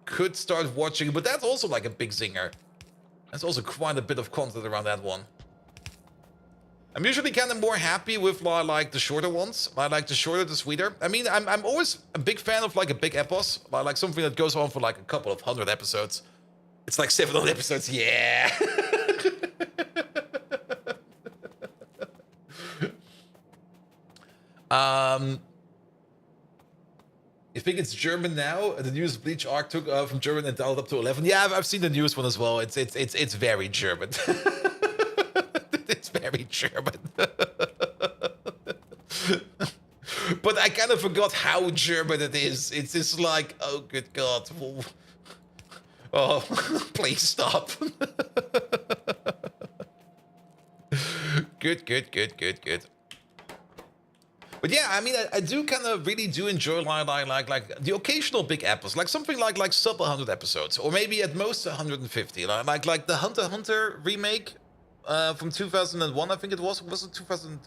could start watching, but that's also like a big zinger. There's also quite a bit of content around that one. I'm usually kind of more happy with like the shorter ones. Like the shorter, the sweeter. I mean, I'm always a big fan of like a big epos, like something that goes on for like a couple of 100 episodes. It's like 700 episodes, yeah. You think it's German now? The newest Bleach arc took from German and dialed up to 11. Yeah, I've seen the newest one as well. It's very German. It's very German. But I kind of forgot how German it is. It's just like, oh, good God. Oh, please stop. Good, good, good, good, good. But yeah, I mean, I do kind of really do enjoy like the occasional big episodes, like something like sub 100 episodes, or maybe at most 150. Like the Hunter x Hunter remake from 2001, I think it was. Was it 2000?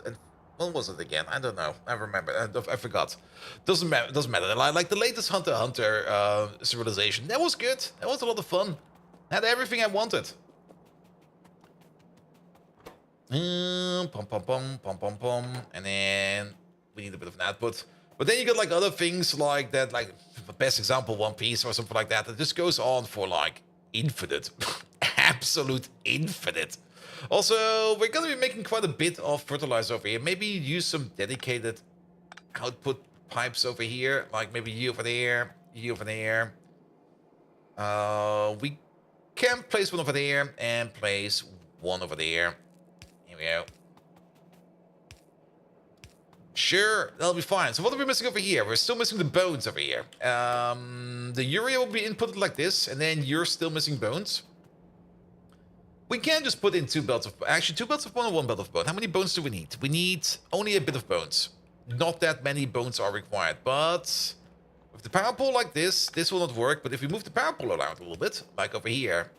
When was it again? I don't know. I remember. I forgot. Doesn't matter. Doesn't matter. Like the latest Hunter x Hunter civilization. That was good. That was a lot of fun. Had everything I wanted. Pom pom pom pom pom pom, and then we need a bit of an output. But then you got like other things like that, like the best example, One Piece or something like that. That just goes on for like infinite, absolute infinite. Also, we're gonna be making quite a bit of fertilizer over here. Maybe use some dedicated output pipes over here, like maybe you over there, you over there. We can place one over there and place one over there. Here we go. Sure, that'll be fine. So what are we missing over here? We're still missing the bones over here. The urea will be inputted like this, and then you're still missing bones. We can just put in 2 belts of... Actually, 2 belts of bone or 1 belt of bone. How many bones do we need? We need only a bit of bones. Not that many bones are required, but... With the power pole like this will not work. But if we move the power pole around a little bit, like over here...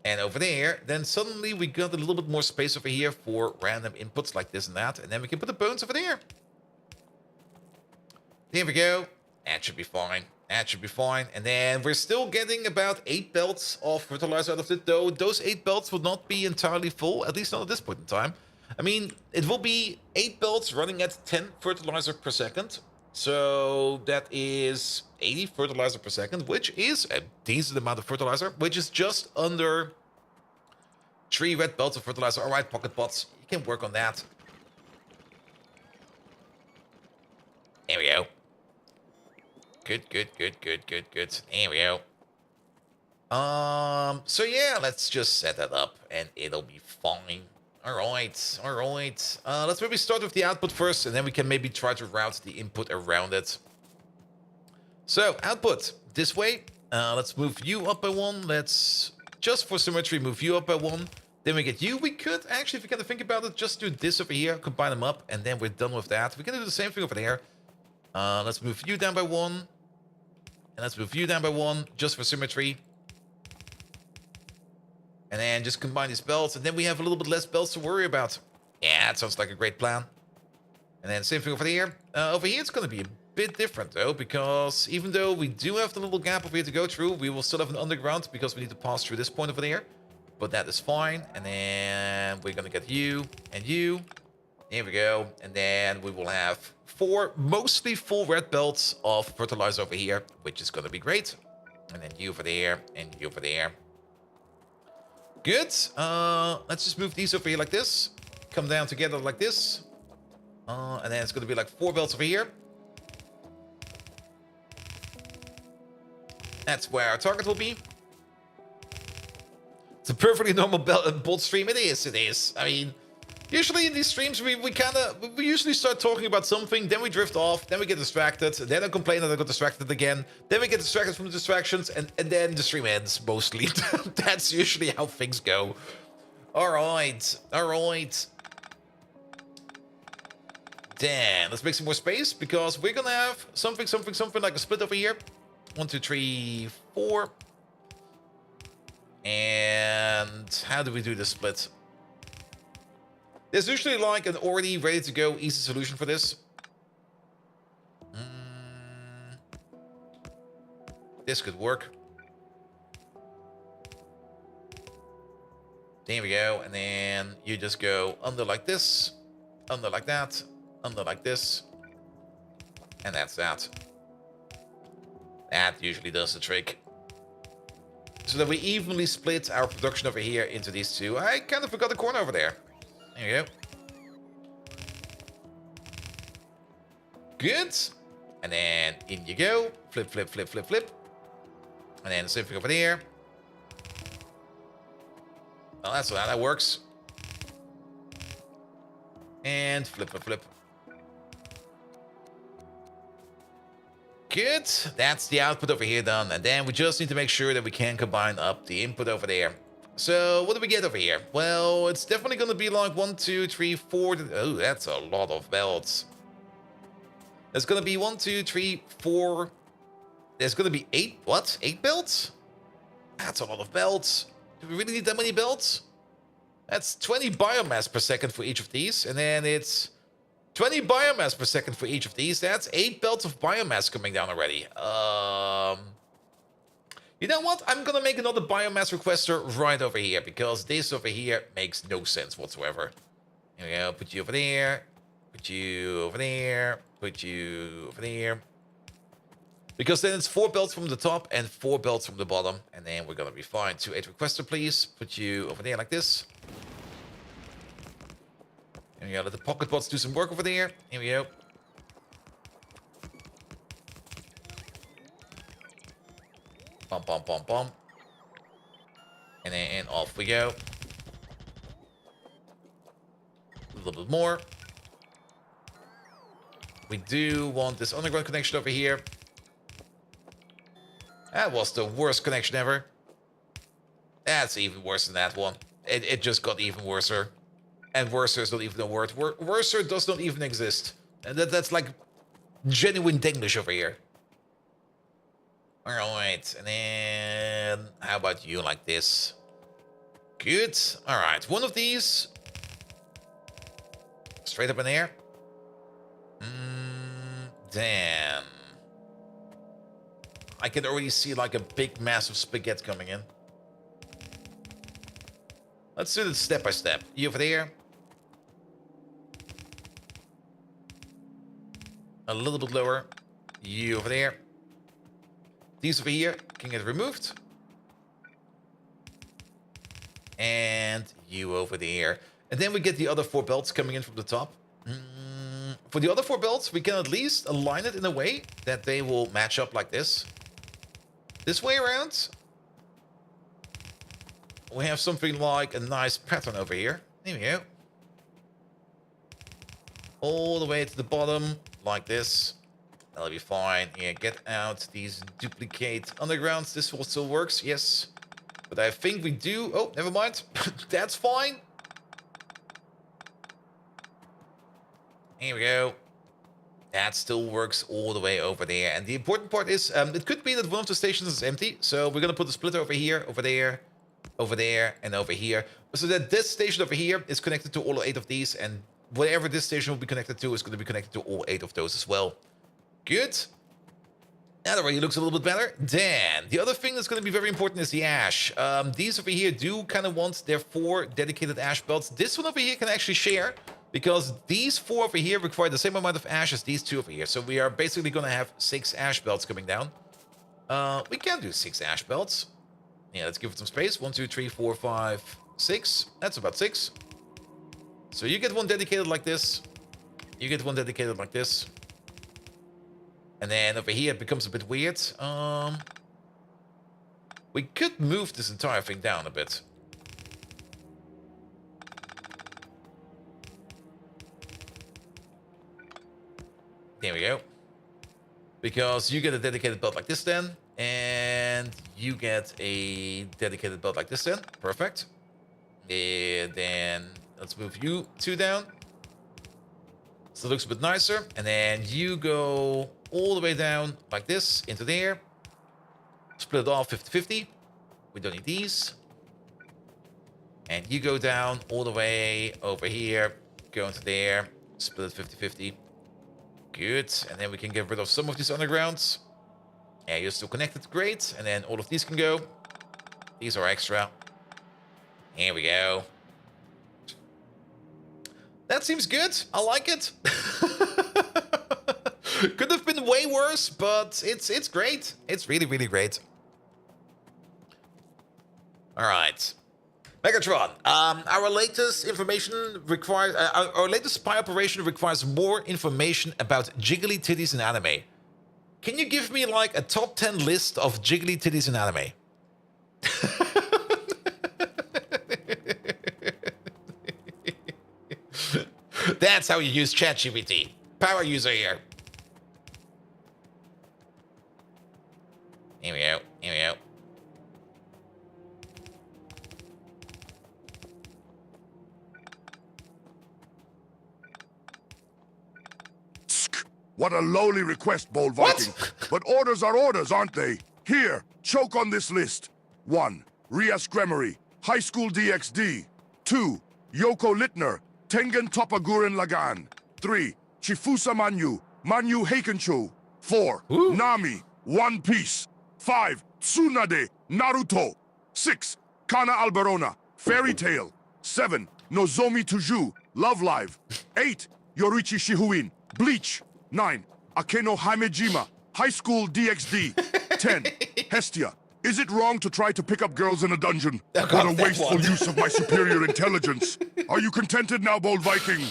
And over there, then suddenly we got a little bit more space over here for random inputs like this and that. And then we can put the bones over there. There we go. That should be fine. That should be fine. And then we're still getting about 8 belts of fertilizer out of it, though. Those 8 belts will not be entirely full, at least not at this point in time. I mean, it will be 8 belts running at 10 fertilizer per second. So that is 80 fertilizer per second, which is a decent amount of fertilizer, which is just under 3 red belts of fertilizer. All right, pocket pots, you can work on that. There we go. Good, good, good, good, good, good. There we go. So yeah, let's just set that up and it'll be fine. All right, all right. Let's maybe start with the output first, and then we can maybe try to route the input around it. So, output, this way. Let's move you up by 1. Let's, just for symmetry, move you up by 1. Then we get you. We could, actually, if you kind of think about it, just do this over here, combine them up, and then we're done with that. We can do the same thing over there. Let's move you down by 1. And let's move you down by 1, just for symmetry. And then just combine these belts, and then we have a little bit less belts to worry about. Yeah, that sounds like a great plan. And then same thing over here. Over here, it's going to be a bit different, though, because even though we do have the little gap over here to go through, we will still have an underground because we need to pass through this point over there. But that is fine. And then we're going to get you and you. There we go. And then we will have 4 mostly full red belts of fertilizer over here, which is going to be great. And then you over there and you over there. Good. Let's just move these over here like this. Come down together like this. And then it's going to be like 4 belts over here. That's where our target will be. It's a perfectly normal bolt stream. It is, it is. I mean, usually in these streams, we usually start talking about something, then we drift off, then we get distracted, then I complain that I got distracted again, then we get distracted from the distractions, and then the stream ends, mostly. That's usually how things go. Alright, alright. Then, let's make some more space, because we're gonna have something like a split over here. 1, 2, 3, 4. And how do we do the split? There's usually like an already ready to go easy solution for this. This could work. There we go. And then you just go under like this, under like that, under like this. And that's that. That usually does the trick. So that we evenly split our production over here into these 2. I kind of forgot the corner over there. There you go. Good. And then in you go. Flip, flip, flip, flip, flip. And then same thing over there. Well, that's how that works. And flip, flip, flip. Good. That's the output over here done. And then we just need to make sure that we can combine up the input over there. So what do we get over here? Well, it's definitely going to be like 1, 2, 3, 4. Oh, that's a lot of belts. There's going to be 1, 2, 3, 4. There's going to be 8. What? 8 belts? That's a lot of belts. Do we really need that many belts? That's 20 biomass per second for each of these. And then it's 20 biomass per second for each of these. That's 8 belts of biomass coming down already. You know what? I'm gonna make another biomass requester right over here, because this over here makes no sense whatsoever. Here we go. Put you over there. Put you over there. Put you over there. Because then it's 4 belts from the top and 4 belts from the bottom. And then we're gonna be fine. 2 8 requester, please. Put you over there like this. Here we go. Let the pocket bots do some work over there. Here we go. Bump, bump, bump, bump. And then off we go. A little bit more. We do want this underground connection over here. That was the worst connection ever. That's even worse than that one. It just got even worser. And worser is not even a word. Worser does not even exist. And that's like genuine Denglish over here. Alright, and then how about you like this? Good. Alright, one of these. Straight up in there. Damn. I can already see like a big massive spaghetti coming in. Let's do this step by step. You over there. A little bit lower. You over there. These over here can get removed. And you over there. And then we get the other 4 belts coming in from the top. For the other 4 belts, we can at least align it in a way that they will match up like this. This way around, we have something like a nice pattern over here. Here we go. All the way to the bottom, like this. That'll be fine. Yeah, get out these duplicate undergrounds. This will still works, yes. But I think we do... Oh, never mind. That's fine. Here we go. That still works all the way over there. And the important part is, it could be that one of the stations is empty. So we're going to put the splitter over here, over there, and over here. So that this station over here is connected to all 8 of these. And whatever this station will be connected to is going to be connected to all 8 of those as well. Good. That already looks a little bit better. Then, the other thing that's going to be very important is the ash. These over here do kind of want their 4 dedicated ash belts. This one over here can actually share, because these 4 over here require the same amount of ash as these 2 over here. So we are basically going to have 6 ash belts coming down. We can do 6 ash belts. Yeah, let's give it some space. 1, 2, 3, 4, 5, 6. That's about 6. So you get one dedicated like this. You get one dedicated like this. And then over here it becomes a bit weird. We could move this entire thing down a bit. There we go. Because you get a dedicated belt like this then. And you get a dedicated belt like this then. Perfect. And then let's move you 2 down. So it looks a bit nicer. And then you go all the way down like this into there. Split it off 50-50. We don't need these. And you go down all the way over here. Go into there. Split it 50-50. Good. And then we can get rid of some of these undergrounds. Yeah, you're still connected. Great. And then all of these can go. These are extra. Here we go. That seems good. I like it. Could have been way worse, but it's great. It's really, really great. All right. Megatron, our latest information requires... our latest spy operation requires more information about jiggly titties in anime. Can you give me, like, a top 10 list of jiggly titties in anime? That's how you use ChatGPT. Power user here. Here we go. Here we go. What a lowly request, Bold What? Viking. But orders are orders, aren't they? Here, choke on this list. 1. Rias Gremory, High School DXD. 2. Yoko Littner, Tengen Topaguren Lagan. 3. Chifusa Manyu, Manyu Heikenchu. 4. Ooh. Nami, One Piece. 5. Tsunade, Naruto. 6. Kana Alberona, Fairy Tail. 7. Nozomi Tuju, Love Live. 8. Yorichi Shihuin, Bleach. 9. Akeno Hamejima, High School DXD. 10. Hestia, is it wrong to try to pick up girls in a dungeon? Oh, God, what a that wasteful one. use of my superior intelligence. Are you contented now, Bold Viking?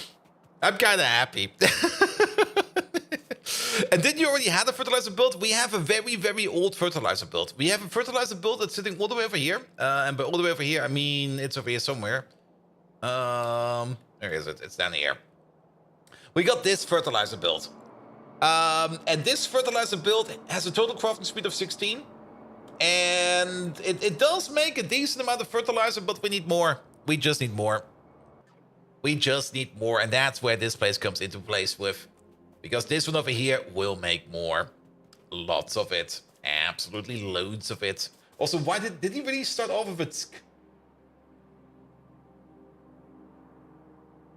I'm kind of happy. And didn't you already have a fertilizer build? We have a very, very old fertilizer build. We have a fertilizer build that's sitting all the way over here. And by all the way over here, I mean it's over here somewhere. Where is it? It's down here. We got this fertilizer build. And this fertilizer build has a total crafting speed of 16. And it does make a decent amount of fertilizer, but we need more. We just need more. We just need more, and that's where this place comes into place with. Because this one over here will make more. Lots of it. Absolutely loads of it. Also, why did he really start off with it?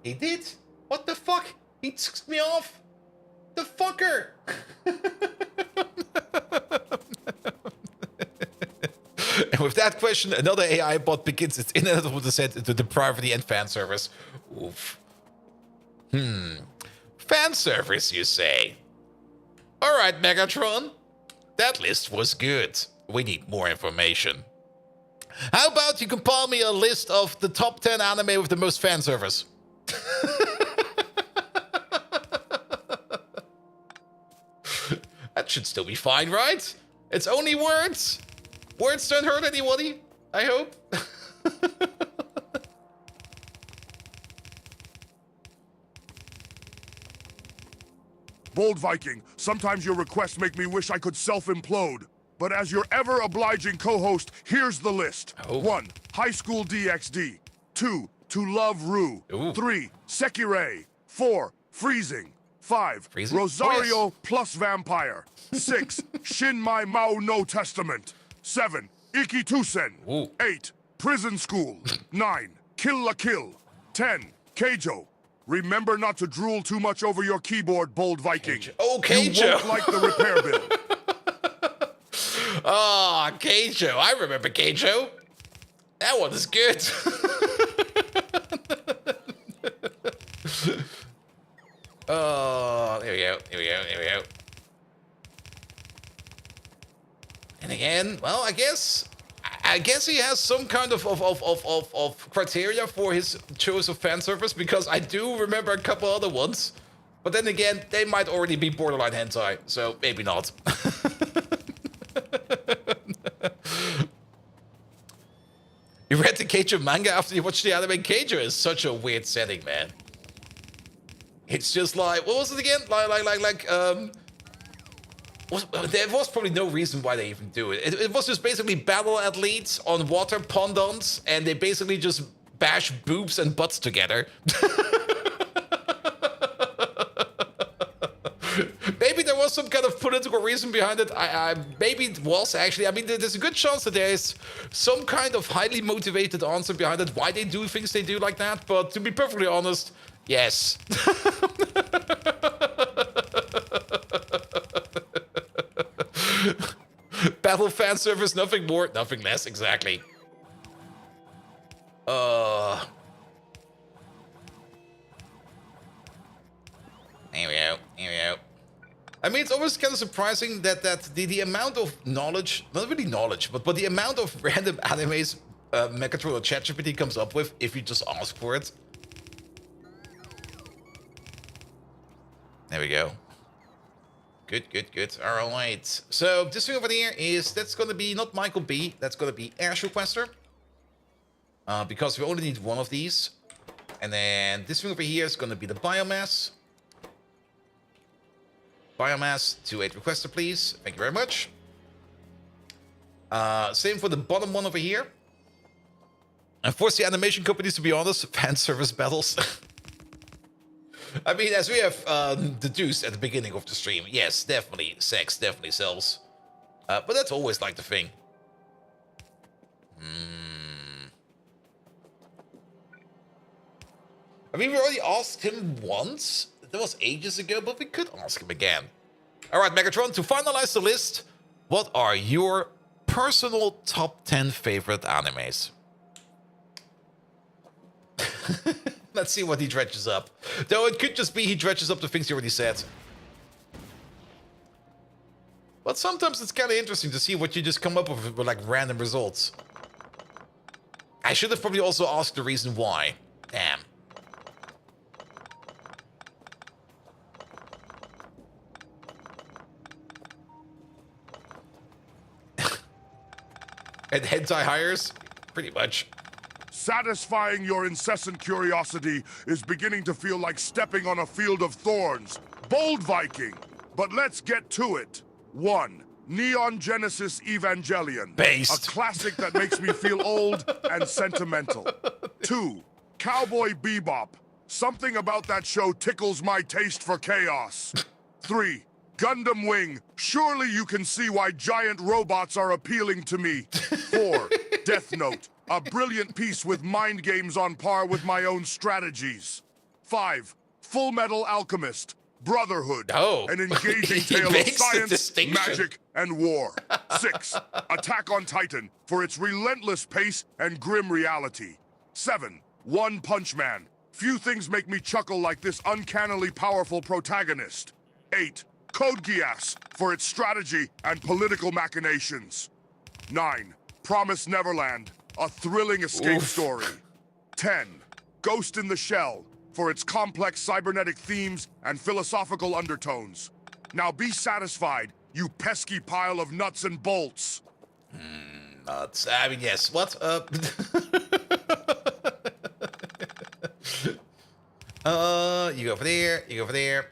He did? What the fuck? He tsked me off? The fucker! And with that question, another AI bot begins its inevitable descent into depravity and fan service. Oof. Fan service, you say? Alright, Megatron. That list was good. We need more information. How about you compile me a list of the top 10 anime with the most fan service? That should still be fine, right? It's only words. Words don't hurt anybody, I hope. Bold Viking, sometimes your requests make me wish I could self-implode. But as your ever-obliging co-host, here's the list. Oh. 1. High School DXD. 2. To Love Rue. Ooh. 3. Sekirei. 4. Freezing. 5. Freezing? Rosario Oh, yes. plus Vampire. 6. Shin Mai Mao No Testament. 7. Ikitusen. Ooh. 8. Prison School. 9. Kill la Kill. 10. Keijo. Remember not to drool too much over your keyboard, Bold Viking. Oh, You Keijo. won't like the repair bill. Ah, Keijo. I remember Keijo. That one is good. Oh, there we go. There we go. There we go. And again, well, I guess he has some kind of criteria for his choice of fan service, because I do remember a couple other ones. But then again, they might already be borderline hentai, so maybe not. You read the Keijo manga after you watched the anime? Keijo is such a weird setting, man. It's just like, what was it again? There was probably no reason why they even do it. It was just basically battle athletes on water pondons, and they basically just bash boobs and butts together. Maybe there was some kind of political reason behind it. Maybe it was actually. I mean, there's a good chance that there is some kind of highly motivated answer behind it, why they do things they do like that. But to be perfectly honest, yes. Battle fan service, nothing more, nothing less, exactly. Here we go, here we go. I mean, it's always kind of surprising that the amount of knowledge, not really knowledge, but the amount of random animes Megatron or ChatGPT comes up with if you just ask for it. There we go. Good, good, good. All right. So this thing over here that's going to be not Michael B. That's going to be Ash Requester. Because we only need one of these. And then this thing over here is going to be the biomass. Biomass to 8 requester, please. Thank you very much. Same for the bottom one over here. And force the animation companies, to be honest, fan service battles. I mean, as we have deduced at the beginning of the stream, yes, definitely, sex definitely sells. But that's always like the thing. I mean, we already asked him once. That was ages ago, but we could ask him again. All right, Megatron, to finalize the list, what are your personal top 10 favorite animes? Let's see what he dredges up. Though it could just be he dredges up the things he already said. But sometimes it's kind of interesting to see what you just come up with like random results. I should have probably also asked the reason why. Damn. And hentai hires? Pretty much. Satisfying your incessant curiosity is beginning to feel like stepping on a field of thorns. Bold Viking! But let's get to it. 1. Neon Genesis Evangelion. Based. A classic that makes me feel old and sentimental. 2. Cowboy Bebop. Something about that show tickles my taste for chaos. 3. Gundam Wing. Surely you can see why giant robots are appealing to me. 4. Death Note. A brilliant piece with mind games on par with my own strategies. 5. Full Metal Alchemist. Brotherhood. Oh. An engaging He tale of makes the science, distinction. magic, and war. 6. Attack on Titan for its relentless pace and grim reality. 7. One Punch Man. Few things make me chuckle like this uncannily powerful protagonist. 8. Code Geass for its strategy and political machinations. 9. Promise Neverland, a thrilling escape story. 10. Ghost in the Shell for its complex cybernetic themes and philosophical undertones. Now be satisfied, you pesky pile of nuts and bolts. Nuts. I mean, yes. What? You go over there. You go over there.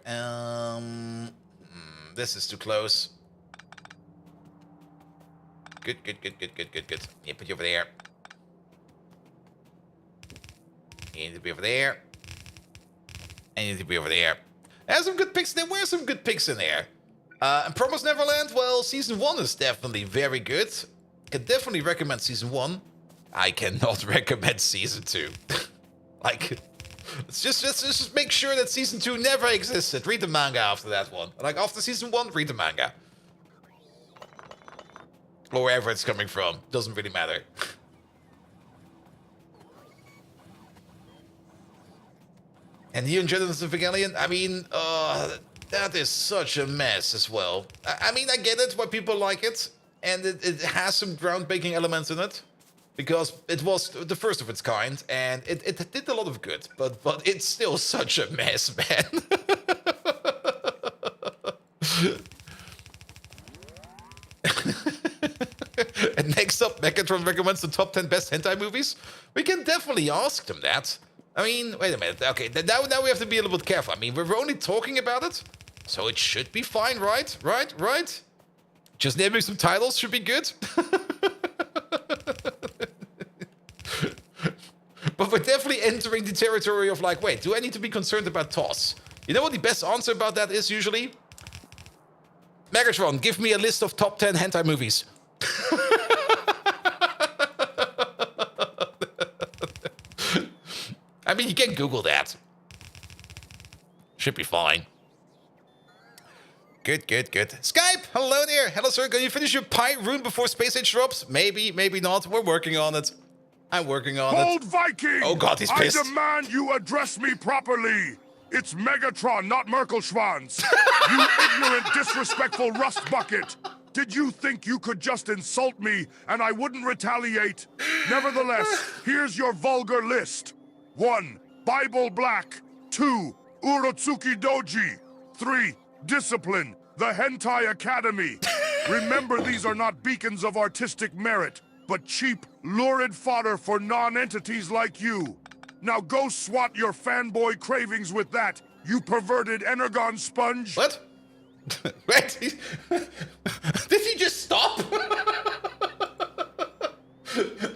This is too close. Good. Yeah, put you over there. You need to be over there. And you need to be over there. There's some good picks in there. Where's some good picks in there? And Promise Neverland, well, Season 1 is definitely very good. Can definitely recommend Season 1. I cannot recommend Season 2. Like, let's just make sure that Season 2 never existed. Read the manga after that one. Like, after Season 1, read the manga. Or wherever it's coming from. Doesn't really matter. And Neon Genesis Evangelion, I mean, that is such a mess as well. I mean, I get it why people like it. And it has some groundbreaking elements in it. Because it was the first of its kind. And it did a lot of good. But it's still such a mess, man. And next up, Megatron recommends the top 10 best hentai movies. We can definitely ask them that. I mean, wait a minute. Okay, now we have to be a little bit careful. I mean, we're only talking about it, so it should be fine, right? Right? Just naming some titles should be good. But we're definitely entering the territory of like, wait, do I need to be concerned about toss? You know what the best answer about that is usually? Megatron, give me a list of top 10 hentai movies. I mean, you can Google that. Should be fine. Good. Skype, hello there. Hello, sir. Can you finish your pie rune before Space Age drops? Maybe not. We're working on it. I'm working on Bold it. Viking! Oh, God, he's pissed. I demand you address me properly. It's Megatron, not Merkelschwanz. You ignorant, disrespectful rust bucket. Did you think you could just insult me and I wouldn't retaliate? Nevertheless, here's your vulgar list. 1. Bible Black. 2. Urotsuki Doji. 3. Discipline. The Hentai Academy. Remember, these are not beacons of artistic merit, but cheap, lurid fodder for non-entities like you. Now go swat your fanboy cravings with that, you perverted Energon sponge. What? Wait. Did he just stop?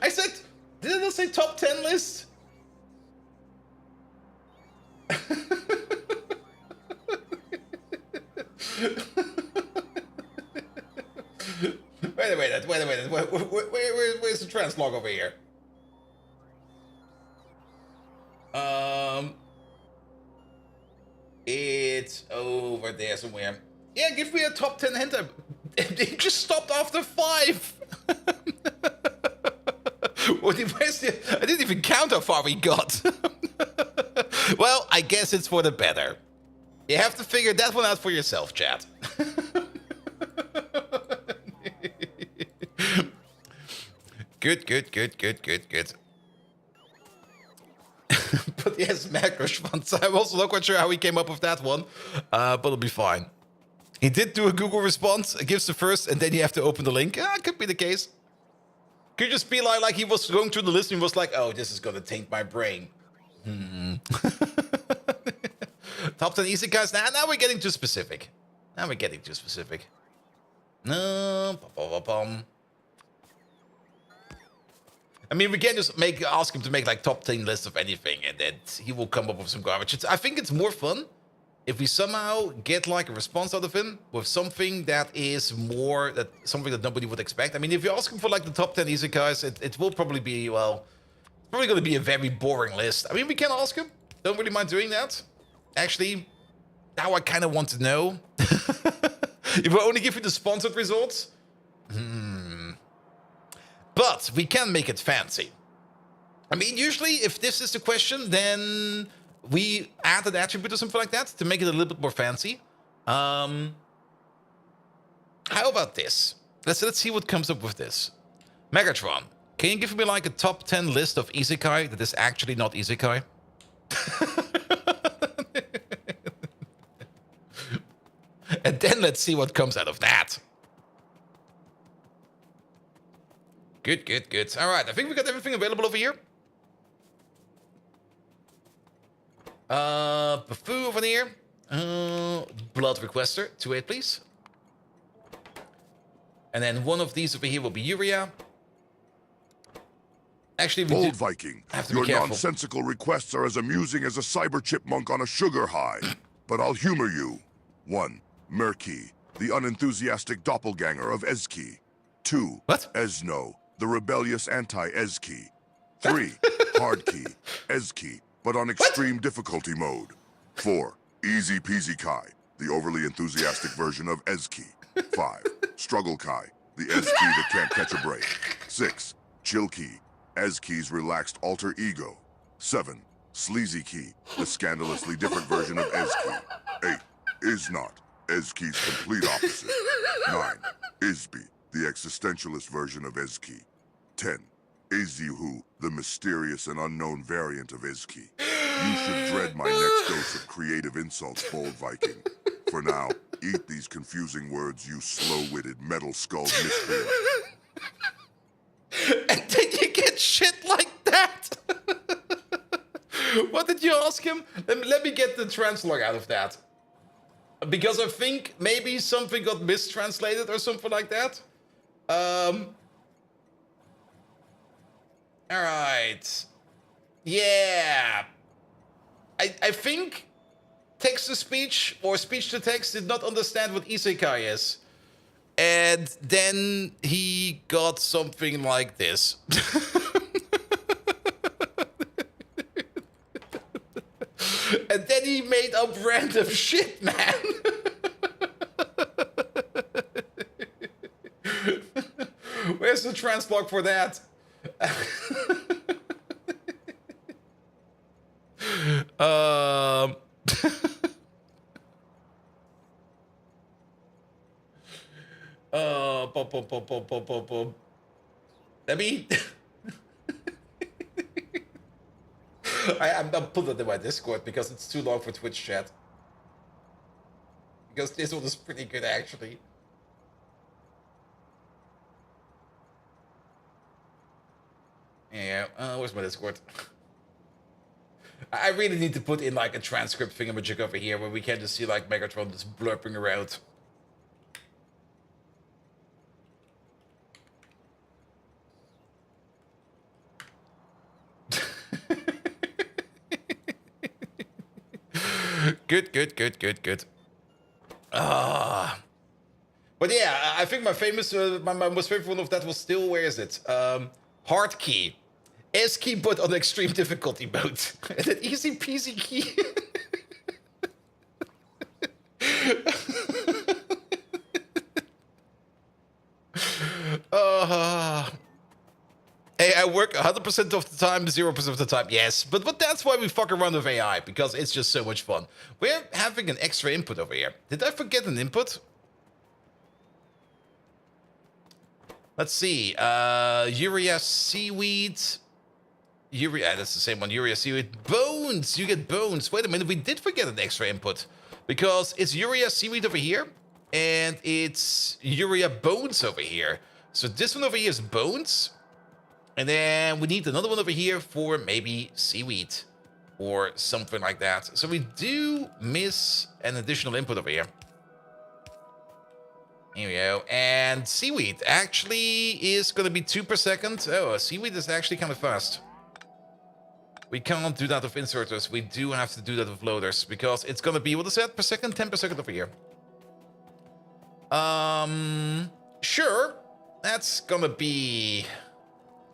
I said, did it not say top 10 list? Wait a minute. Where's the translog over here? It's over there somewhere. Yeah, give me a top 10 hint. They just stopped after 5. I didn't even count how far we got. Well, I guess it's for the better. You have to figure that one out for yourself, chat. Good. But yes, macro Schwanz. I'm also not quite sure how he came up with that one, but it'll be fine. He did do a Google response, gives the first, and then you have to open the link. Could be the case. Could just be like he was going through the list and was like, oh, this is gonna taint my brain. Top 10 isekais. Now we're getting too specific. No. I mean, we can just ask him to make like top 10 lists of anything, and then he will come up with some garbage. I think it's more fun if we somehow get like a response out of him with something that is something that nobody would expect. I mean, if you ask him for like the top 10 isekais, it will probably be, well, probably going to be a very boring list. I mean, we can ask him. Don't really mind doing that. Actually, now I kind of want to know. If we only give you the sponsored results. But we can make it fancy. I mean, usually if this is the question, then we add an attribute or something like that to make it a little bit more fancy. How about this? Let's see what comes up with this. Megatron, can you give me like a top 10 list of isekai that is actually not isekai? And then let's see what comes out of that. Good. All right, I think we got everything available over here. Buffoo over here. Blood Requester, 2-8, please. And then one of these over here will be Uria. Actually, we Bold Viking, your careful. nonsensical requests are as amusing as a cyber chipmunk on a sugar high. But I'll humor you. 1. Murky, the unenthusiastic doppelganger of Ezki. 2. What? Esno, the rebellious anti-Ezki. 3. Hardkey, Ezki, but on extreme difficulty mode. 4. Easy Peasy Kai, the overly enthusiastic version of Ezki. 5. Struggle Kai, the Ezki that can't catch a break. 6. Chill Key, Ezki's relaxed alter ego. 7. Sleazy Key, the scandalously different version of Ezki. 8. Is not, Ezki's complete opposite. 9. Isby, the existentialist version of Ezki. 10. Ezihu, the mysterious and unknown variant of Ezki. You should dread my next dose of creative insults, Bold Viking. For now, eat these confusing words, you slow-witted metal skull miscreant. And then you get shit like that. What did you ask him? Let me get the translog out of that. Because I think maybe something got mistranslated or something like that. Alright. Yeah. I think text-to-speech or speech-to-text did not understand what isekai is. And then he got something like this. And then he made up random shit, man. Where's the translog for that? Let me. I'm not putting it in my Discord because it's too long for Twitch chat. Because this one is pretty good, actually. Yeah, where's my Discord? I really need to put in like a transcript thingamajig over here where we can just see like Megatron just blurping around. Good. But yeah, I think my famous, my most favorite one of that was still, where is it? Hard key. S key, but on extreme difficulty mode. And an easy peasy key. Hey, I work 100% of the time, 0% of the time. Yes, but that's why we fuck around with AI, because it's just so much fun. We're having an extra input over here. Did I forget an input? Let's see. Urea seaweed. Urea, that's the same one. Urea seaweed. Bones. You get bones. Wait a minute. We did forget an extra input. Because it's urea seaweed over here. And it's urea bones over here. So this one over here is bones. And then we need another one over here for maybe seaweed. Or something like that. So we do miss an additional input over here. Here we go. And seaweed actually is going to be 2 per second. Oh, seaweed is actually kind of fast. We can't do that with inserters. We do have to do that with loaders. Because it's going to be, what is that per second? 10 per second over here. Sure. That's going to be...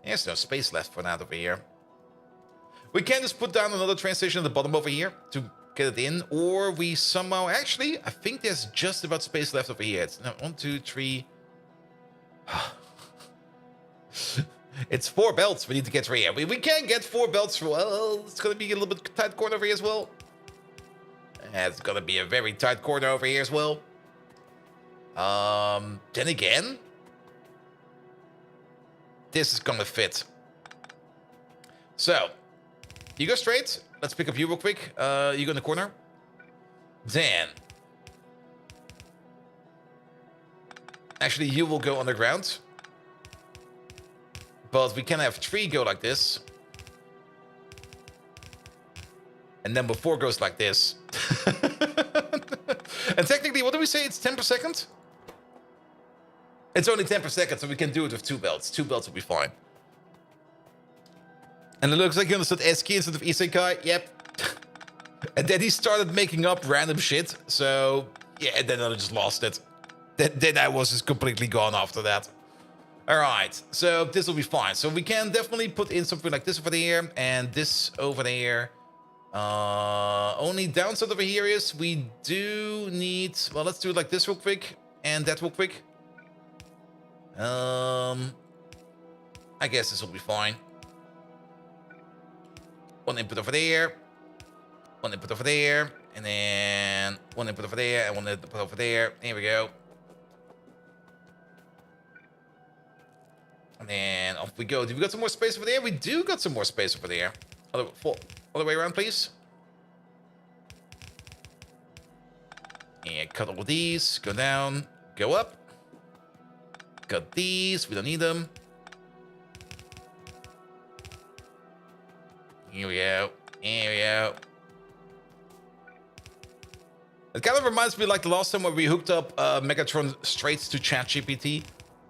There's no space left for that over here. We can just put down another train station at the bottom over here to get it in, or we somehow... Actually, I think there's just about space left over here. It's 1, 2, 3... It's 4 belts we need to get through here. We can get 4 belts through. Well, it's going to be a little bit tight corner over here as well. It's going to be a very tight corner over here as well. Then again... This is going to fit. So... You go straight. Let's pick up you real quick. You go in the corner. Then. Actually, you will go underground. But we can have 3 go like this. And number 4 goes like this. And technically, what do we say? It's 10 per second? It's only 10 per second, so we can do it with 2 belts. 2 belts will be fine. And it looks like you understood S-key instead of Isekai. Yep. And then he started making up random shit. So, yeah, and then I just lost it. Then I was just completely gone after that. Alright, so this will be fine. So we can definitely put in something like this over there. And this over there. Only downside over here is we do need... Well, let's do it like this real quick. And that real quick. I guess this will be fine. 1 input over there, 1 input over there, and then 1 input over there, and 1 input over there. Here we go. And then off we go. Do we got some more space over there? We do got some more space over there. Other way around, please. And cut all of these. Go down. Go up. Cut these. We don't need them. Here we go. Here we go. It kind of reminds me like the last time where we hooked up Megatron straight to ChatGPT.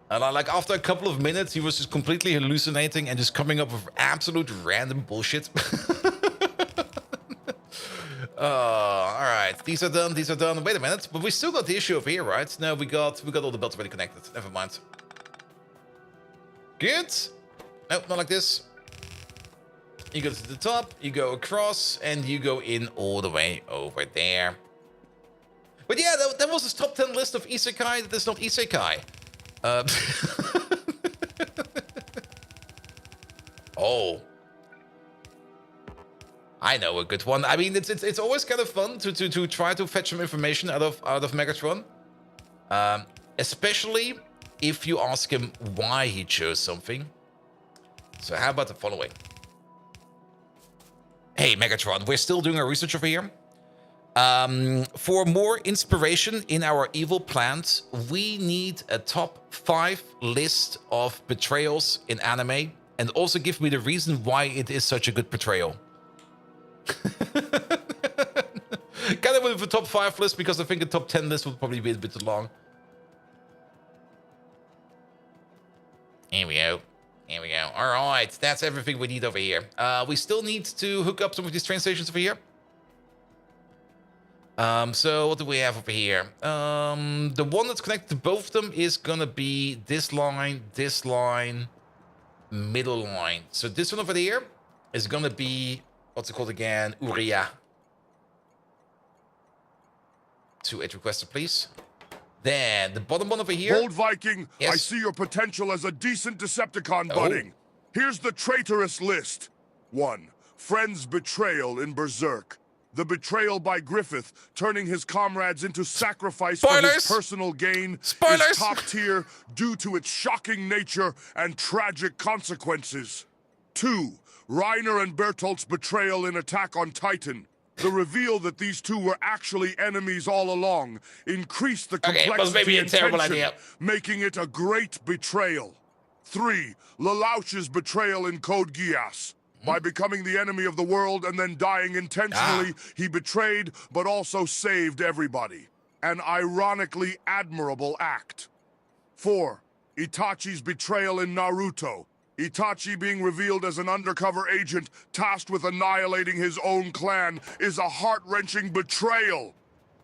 And like after a couple of minutes, he was just completely hallucinating and just coming up with absolute random bullshit. All right, these are done. These are done. Wait a minute, but we still got the issue over here, right? No, we got all the belts already connected. Never mind. Good. Nope, not like this. You go to the top, you go across, and you go in all the way over there. But yeah, that was his top 10 list of Isekai that is not Isekai. Oh. I know a good one. I mean, it's always kind of fun to try to fetch some information out of Megatron. Especially if you ask him why he chose something. So how about the following? Hey, Megatron, we're still doing our research over here. For more inspiration in our evil plans, we need a top 5 list of betrayals in anime, and also give me the reason why it is such a good betrayal. Kind of with a top 5 list, because I think a top 10 list would probably be a bit too long. Here we go. Here we go. All right, that's everything we need over here. We still need to hook up some of these train stations over here. So what do we have over here? The one that's connected to both of them is gonna be this line, middle line. So this one over there is gonna be, what's it called again? Uria. 2-8 requester, please. Then the bottom one over here. Bold Viking, Yes. I see your potential as a decent Decepticon budding. Here's the traitorous list. 1. Friend's betrayal in Berserk. The betrayal by Griffith, turning his comrades into sacrifice for his personal gain, is top tier due to its shocking nature and tragic consequences. 2. Reiner and Bertolt's betrayal in Attack on Titan. The reveal that these two were actually enemies all along increased the complexity and tension, making it a great betrayal. 3. Lelouch's betrayal in Code Geass. By becoming the enemy of the world and then dying intentionally, he betrayed but also saved everybody. An ironically admirable act. 4. Itachi's betrayal in Naruto. Itachi being revealed as an undercover agent tasked with annihilating his own clan is a heart-wrenching betrayal.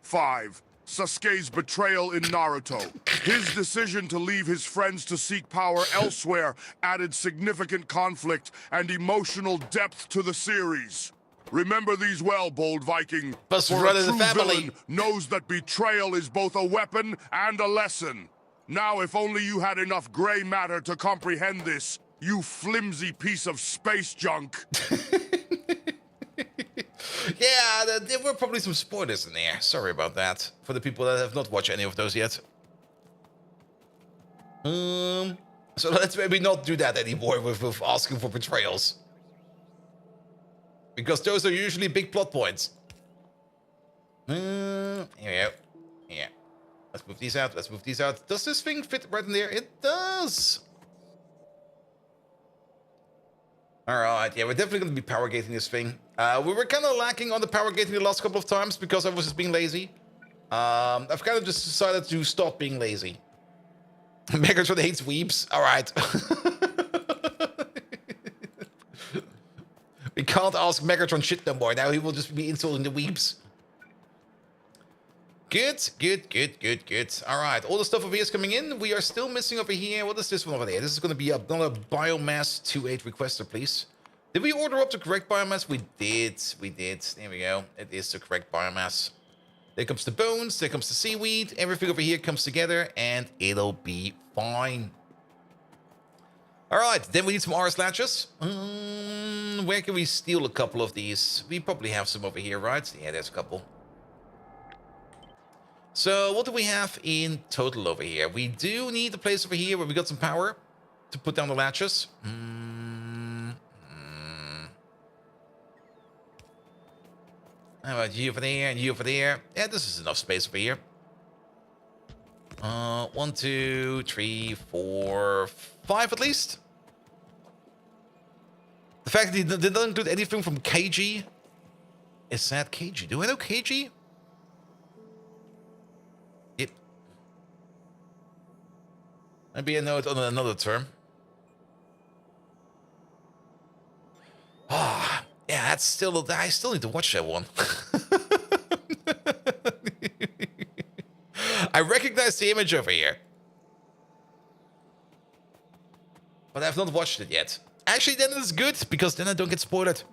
5. Sasuke's betrayal in Naruto. His decision to leave his friends to seek power elsewhere added significant conflict and emotional depth to the series. Remember these well, Bold Viking, for a true villain knows that betrayal is both a weapon and a lesson. Now, if only you had enough gray matter to comprehend this, you flimsy piece of space junk. Yeah, there were probably some spoilers in there. Sorry about that. For the people that have not watched any of those yet. So let's maybe not do that anymore with asking for betrayals. Because those are usually big plot points. Here we go. Yeah. Let's move these out. Let's move these out. Does this thing fit right in there? It does. Alright, yeah, we're definitely going to be power gating this thing. We were kind of lacking on the power gating the last couple of times because I was just being lazy. I've kind of just decided to stop being lazy. Megatron hates weeps. Alright. We can't ask Megatron shit no more. Now he will just be insulting the weeps. Good. Alright, all the stuff over here is coming in. We are still missing over here. What is this one over there? This is going to be another biomass 2-8 requester, please. Did we order up the correct biomass? We did. There we go. It is the correct biomass. There comes the bones. There comes the seaweed. Everything over here comes together, and it'll be fine. Alright, then we need some RS latches. Where can we steal a couple of these? We probably have some over here, right? Yeah, there's a couple. So, what do we have in total over here? We do need a place over here where we got some power to put down the latches. How about you over there and you over there? Yeah, this is enough space over here. 1, 2, 3, 4, 5 at least. The fact that they don't include anything from KG is sad. KG. Do I know KG? Yep. Maybe I know it on another term. Ah, yeah, that's still. I still need to watch that one. I recognize the image over here, but I've not watched it yet. Actually, then it's good because then I don't get spoiled.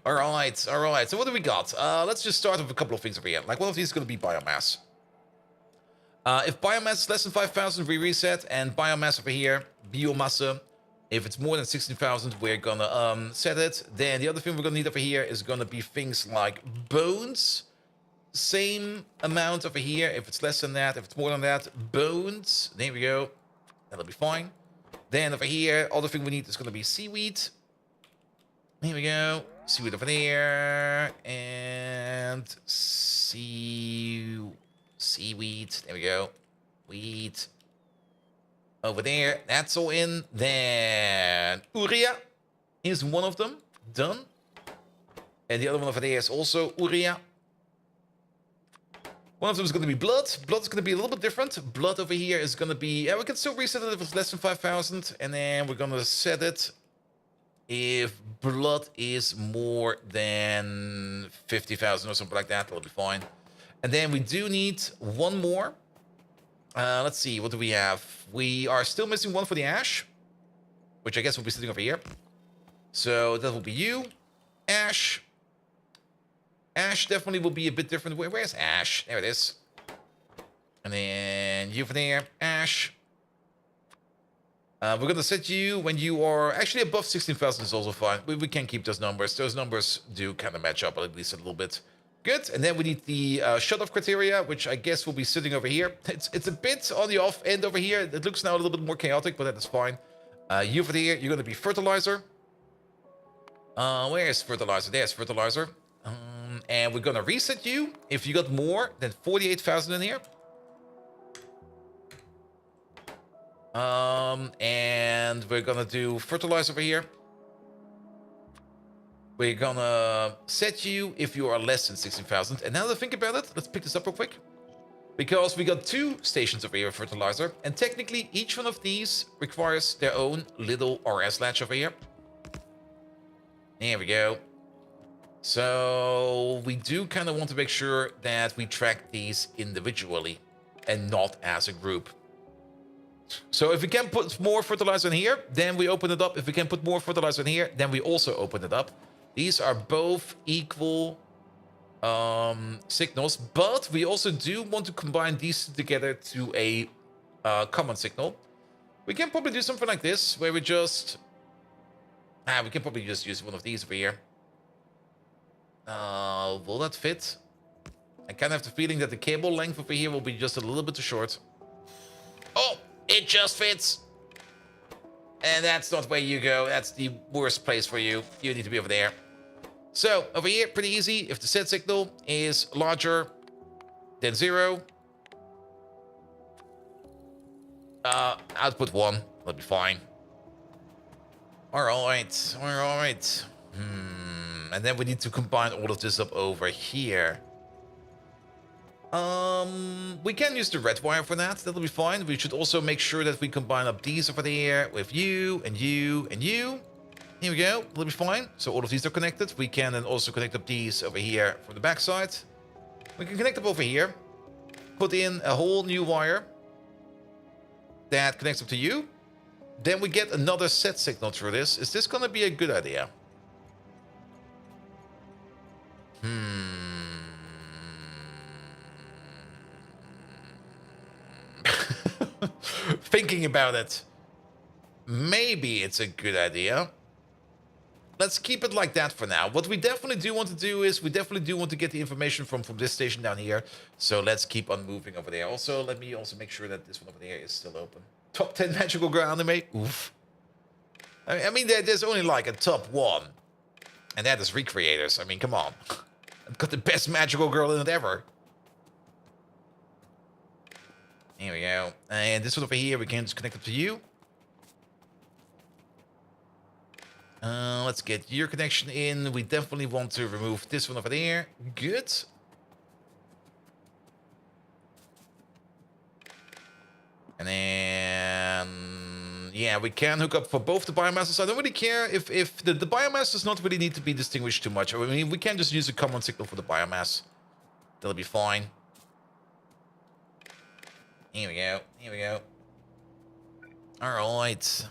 All right. So what do we got? Let's just start with a couple of things over here. Like one of these is going to be biomass. If biomass is less than 5,000, we reset, and biomass over here, biomassa. If it's more than 16,000, we're gonna set it. Then the other thing we're gonna need over here is gonna be things like bones. Same amount over here. If it's less than that, if it's more than that, bones. There we go. That'll be fine. Then over here, other thing we need is gonna be seaweed. Here we go. Seaweed over there. And seaweed. There we go. Weed. Over there, that's all in. Then Uria is one of them. Done. And the other one over there is also Uria. One of them is going to be blood. Blood is going to be a little bit different. Blood over here is going to be... Yeah, we can still reset it if it's less than 5,000. And then we're going to set it if blood is more than 50,000 or something like that, that'll be fine. And then we do need one more. Let's see, what do we have? We are still missing one for the Ash, which I guess will be sitting over here. So that will be you, Ash. Ash definitely will be a bit different. Where's Ash? There it is. And then you for there, Ash. We're going to set you when you are actually above 16,000 is also fine. We can keep those numbers. Those numbers do kind of match up at least a little bit. Good. And then we need the shut-off criteria, which I guess will be sitting over here. It's a bit on the off end over here. It looks now a little bit more chaotic, but that is fine. You for there, you're going to be fertilizer. Where is fertilizer? There's fertilizer. And we're going to reset you if you got more than 48,000 in here. And we're gonna do fertilizer over here. We're gonna set you if you are less than 16,000. And now that I think about it, let's pick this up real quick. Because we got 2 stations over here of fertilizer. And technically, each one of these requires their own little RS latch over here. There we go. So we do kind of want to make sure that we track these individually and not as a group. So if we can put more fertilizer in here, then we open it up. If we can put more fertilizer in here, then we also open it up. These are both equal signals, but we also do want to combine these together to a common signal. We can probably do something like this, where we just... we can probably just use one of these over here. Will that fit? I kind of have the feeling that the cable length over here will be just a little bit too short. Oh! It just fits. And that's not where you go. That's the worst place for you. You need to be over there. So, over here, pretty easy. If the set signal is larger than 0, output 1. That'll be fine. Alright. Alright. And then we need to combine all of this up over here. We can use the red wire for that. That'll be fine. We should also make sure that we combine up these over there with you and you and you. Here we go. That'll be fine. So all of these are connected. We can then also connect up these over here from the backside. We can connect up over here. Put in a whole new wire that connects up to you. Then we get another set signal through this. Is this going to be a good idea? Thinking about it, maybe it's a good idea. Let's keep it like that for now. What we definitely do want to do is we definitely do want to get the information from this station down here. So let's keep on moving over there. Also, let me also make sure that this one over there is still open. Top 10 magical girl anime. Oof. I mean, there's only like a top 1. And that is Recreators. I mean, come on. I've got the best magical girl in it ever. Here we go. And this one over here, we can just connect it to you. Let's get your connection in. We definitely want to remove this one over there. Good. And then... yeah, we can hook up for both the biomasses. I don't really care if the biomass does not really need to be distinguished too much. I mean, we can just use a common signal for the biomass. That'll be fine. Here we go. Here we go. All right.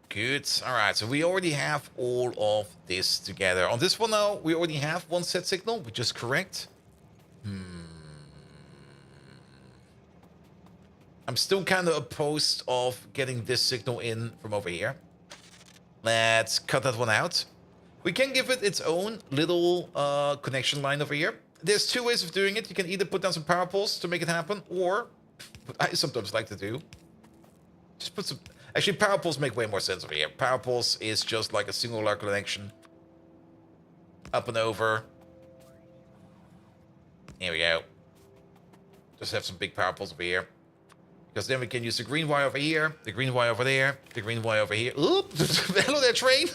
Good. All right. So we already have all of this together. On this one now, we already have one set signal, which is correct. I'm still kind of opposed of getting this signal in from over here. Let's cut that one out. We can give it its own little connection line over here. There's 2 ways of doing it. You can either put down some power poles to make it happen, or what I sometimes like to do, just put some... actually, power poles make way more sense over here. Power poles is just like a singular connection. Up and over. Here we go. Just have some big power poles over here. Because then we can use the green wire over here, the green wire over there, the green wire over here. Oop! Hello there, train!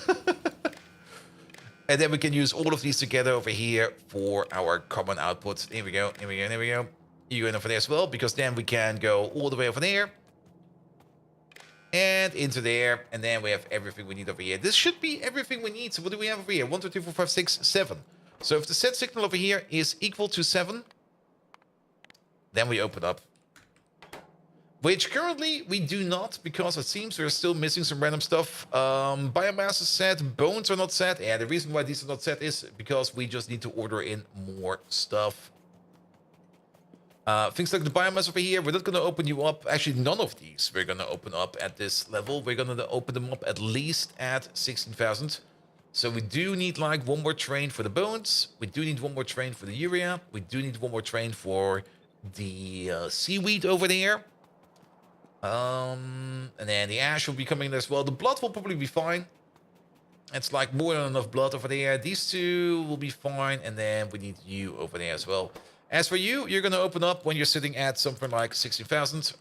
And then we can use all of these together over here for our common output. Here we go, here we go, here we go. You go over there as well, because then we can go all the way over there. And into there. And then we have everything we need over here. This should be everything we need. So what do we have over here? 1, 2, 3, 4, 5, 6, 7. So if the set signal over here is equal to 7, then we open up. Which currently we do not, because it seems we're still missing some random stuff. Biomass is set, bones are not set. And the reason why these are not set is because we just need to order in more stuff. Things like the biomass over here, we're not going to open you up. Actually, none of these we're going to open up at this level. We're going to open them up at least at 16,000. So we do need like one more train for the bones. We do need one more train for the urea. We do need one more train for the seaweed over there. And then the ash will be coming in as well. The blood will probably be fine. It's like more than enough blood over there. These two will be fine. And then we need you over there as well. As for you, you're going to open up when you're sitting at something like 16,000.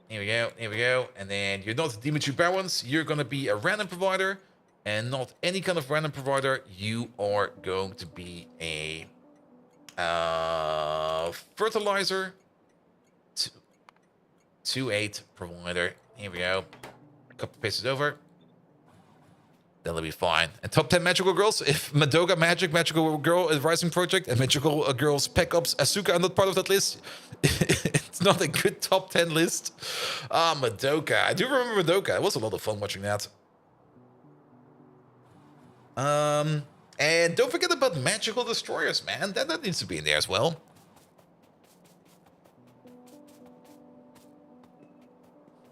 Here we go. Here we go. And then you're not Dimitri Barons. You're going to be a random provider. And not any kind of random provider. You are going to be a fertilizer 2-8 provider. Here we go. A couple paces over. That'll be fine. And top 10 magical girls. If Madoka Magic, Magical Girl Rising Project, and Magical Girls Pack Ups Asuka are not part of that list, it's not a good top 10 list. Ah, Madoka. I do remember Madoka. It was a lot of fun watching that. And don't forget about Magical Destroyers, man. That needs to be in there as well.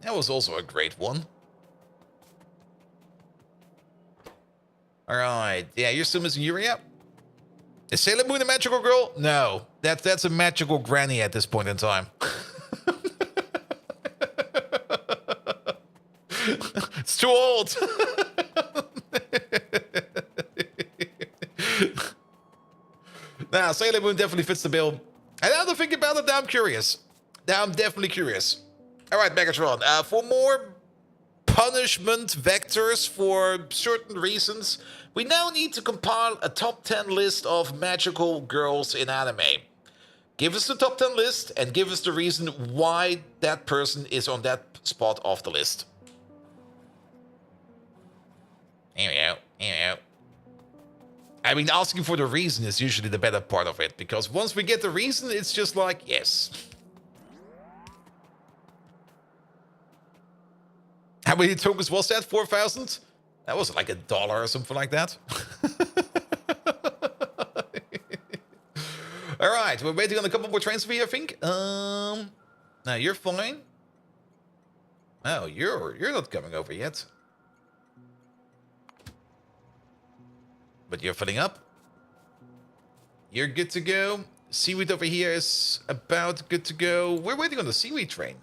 That was also a great one. Alright. Yeah, you're still missing Urea. Is Sailor Moon a magical girl? No. That's a magical granny at this point in time. It's too old. Nah, Sailor Moon definitely fits the bill. And now to think about it, now I'm curious. Now I'm definitely curious. Alright, Megatron. For more punishment vectors for certain reasons, we now need to compile a top 10 list of magical girls in anime. Give us the top 10 list and give us the reason why that person is on that spot of the list. Here we go. Here we go. I mean, asking for the reason is usually the better part of it, because once we get the reason, it's just like, yes. How many tokens was that? 4,000? That was like $1 or something like that. All right, we're waiting on a couple more trains for you, I think. Now you're fine. No, you're not coming over yet. But you're filling up. You're good to go. Seaweed over here is about good to go. We're waiting on the seaweed train.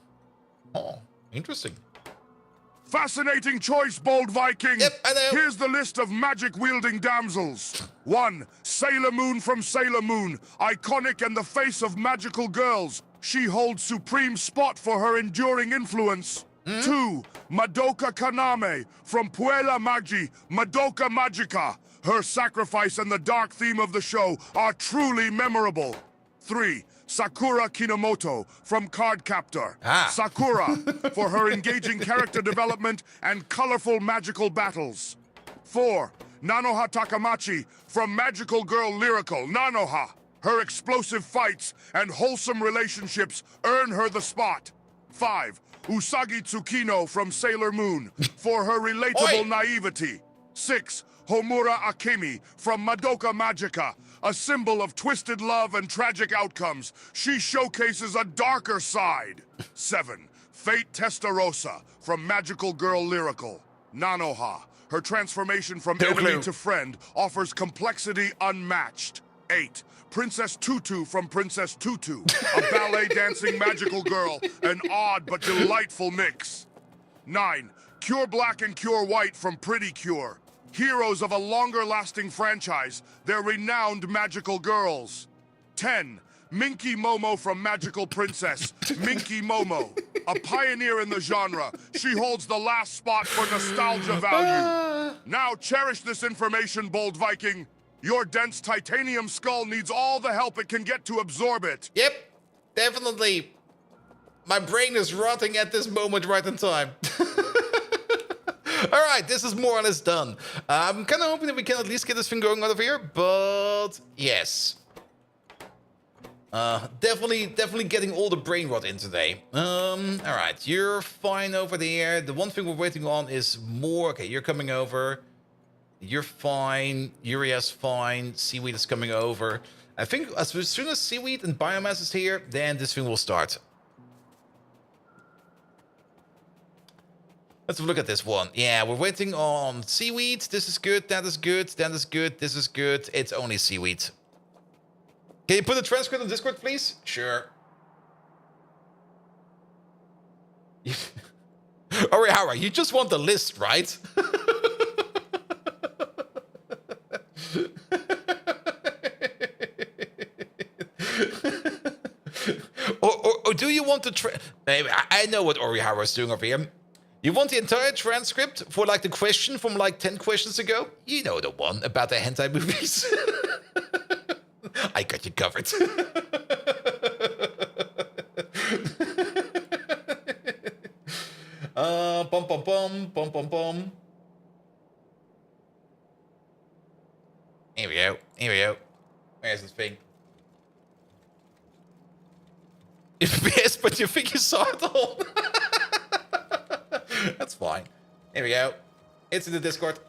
Oh, interesting. Fascinating choice, bold Viking. Yep, I know. Here's the list of magic-wielding damsels. 1. Sailor Moon from Sailor Moon. Iconic and the face of magical girls. She holds supreme spot for her enduring influence. 2. Madoka Kaname from Puella Magi, Madoka Magica. Her sacrifice and the dark theme of the show are truly memorable. 3. Sakura Kinomoto from Cardcaptor. Sakura for her engaging character development and colorful magical battles. 4. Nanoha Takamachi from Magical Girl Lyrical. Nanoha. Her explosive fights and wholesome relationships earn her the spot. 5. Usagi Tsukino from Sailor Moon for her relatable naivety. 6. Homura Akemi from Madoka Magica, a symbol of twisted love and tragic outcomes. She showcases a darker side. 7. Fate Testarossa from Magical Girl Lyrical. Nanoha, her transformation from enemy to friend offers complexity unmatched. 8. Princess Tutu from Princess Tutu, a ballet dancing magical girl, an odd but delightful mix. 9. Cure Black and Cure White from Pretty Cure. Heroes of a longer-lasting franchise, they're renowned magical girls. 10. Minky Momo from Magical Princess. Minky Momo, a pioneer in the genre. She holds the last spot for nostalgia value. Now cherish this information, bold Viking. Your dense titanium skull needs all the help it can get to absorb it. Yep, definitely. My brain is rotting at this moment right in time. All right, this is more or less done. I'm kind of hoping that we can at least get this thing going out of here, but yes. Definitely getting all the brain rot in today. All right, you're fine over there. The one thing we're waiting on is more. Okay, you're coming over. You're fine. Uria's fine. Seaweed is coming over. I think as soon as seaweed and biomass is here, then this thing will start. Let's have a look at this one. Yeah, we're waiting on seaweed. This is good. That is good. That is good. This is good. It's only seaweed. Can you put a transcript on Discord, please? Sure. Orihara, you just want the list, right? or do you want to I know what Orihara is doing over here. You want the entire transcript for like the question from like 10 questions ago? You know the one about the hentai movies. I got you covered. Bum. Here we go. Here we go. Where's this thing? Yes, but you think you saw it all? That's fine. Here we go. It's in the Discord.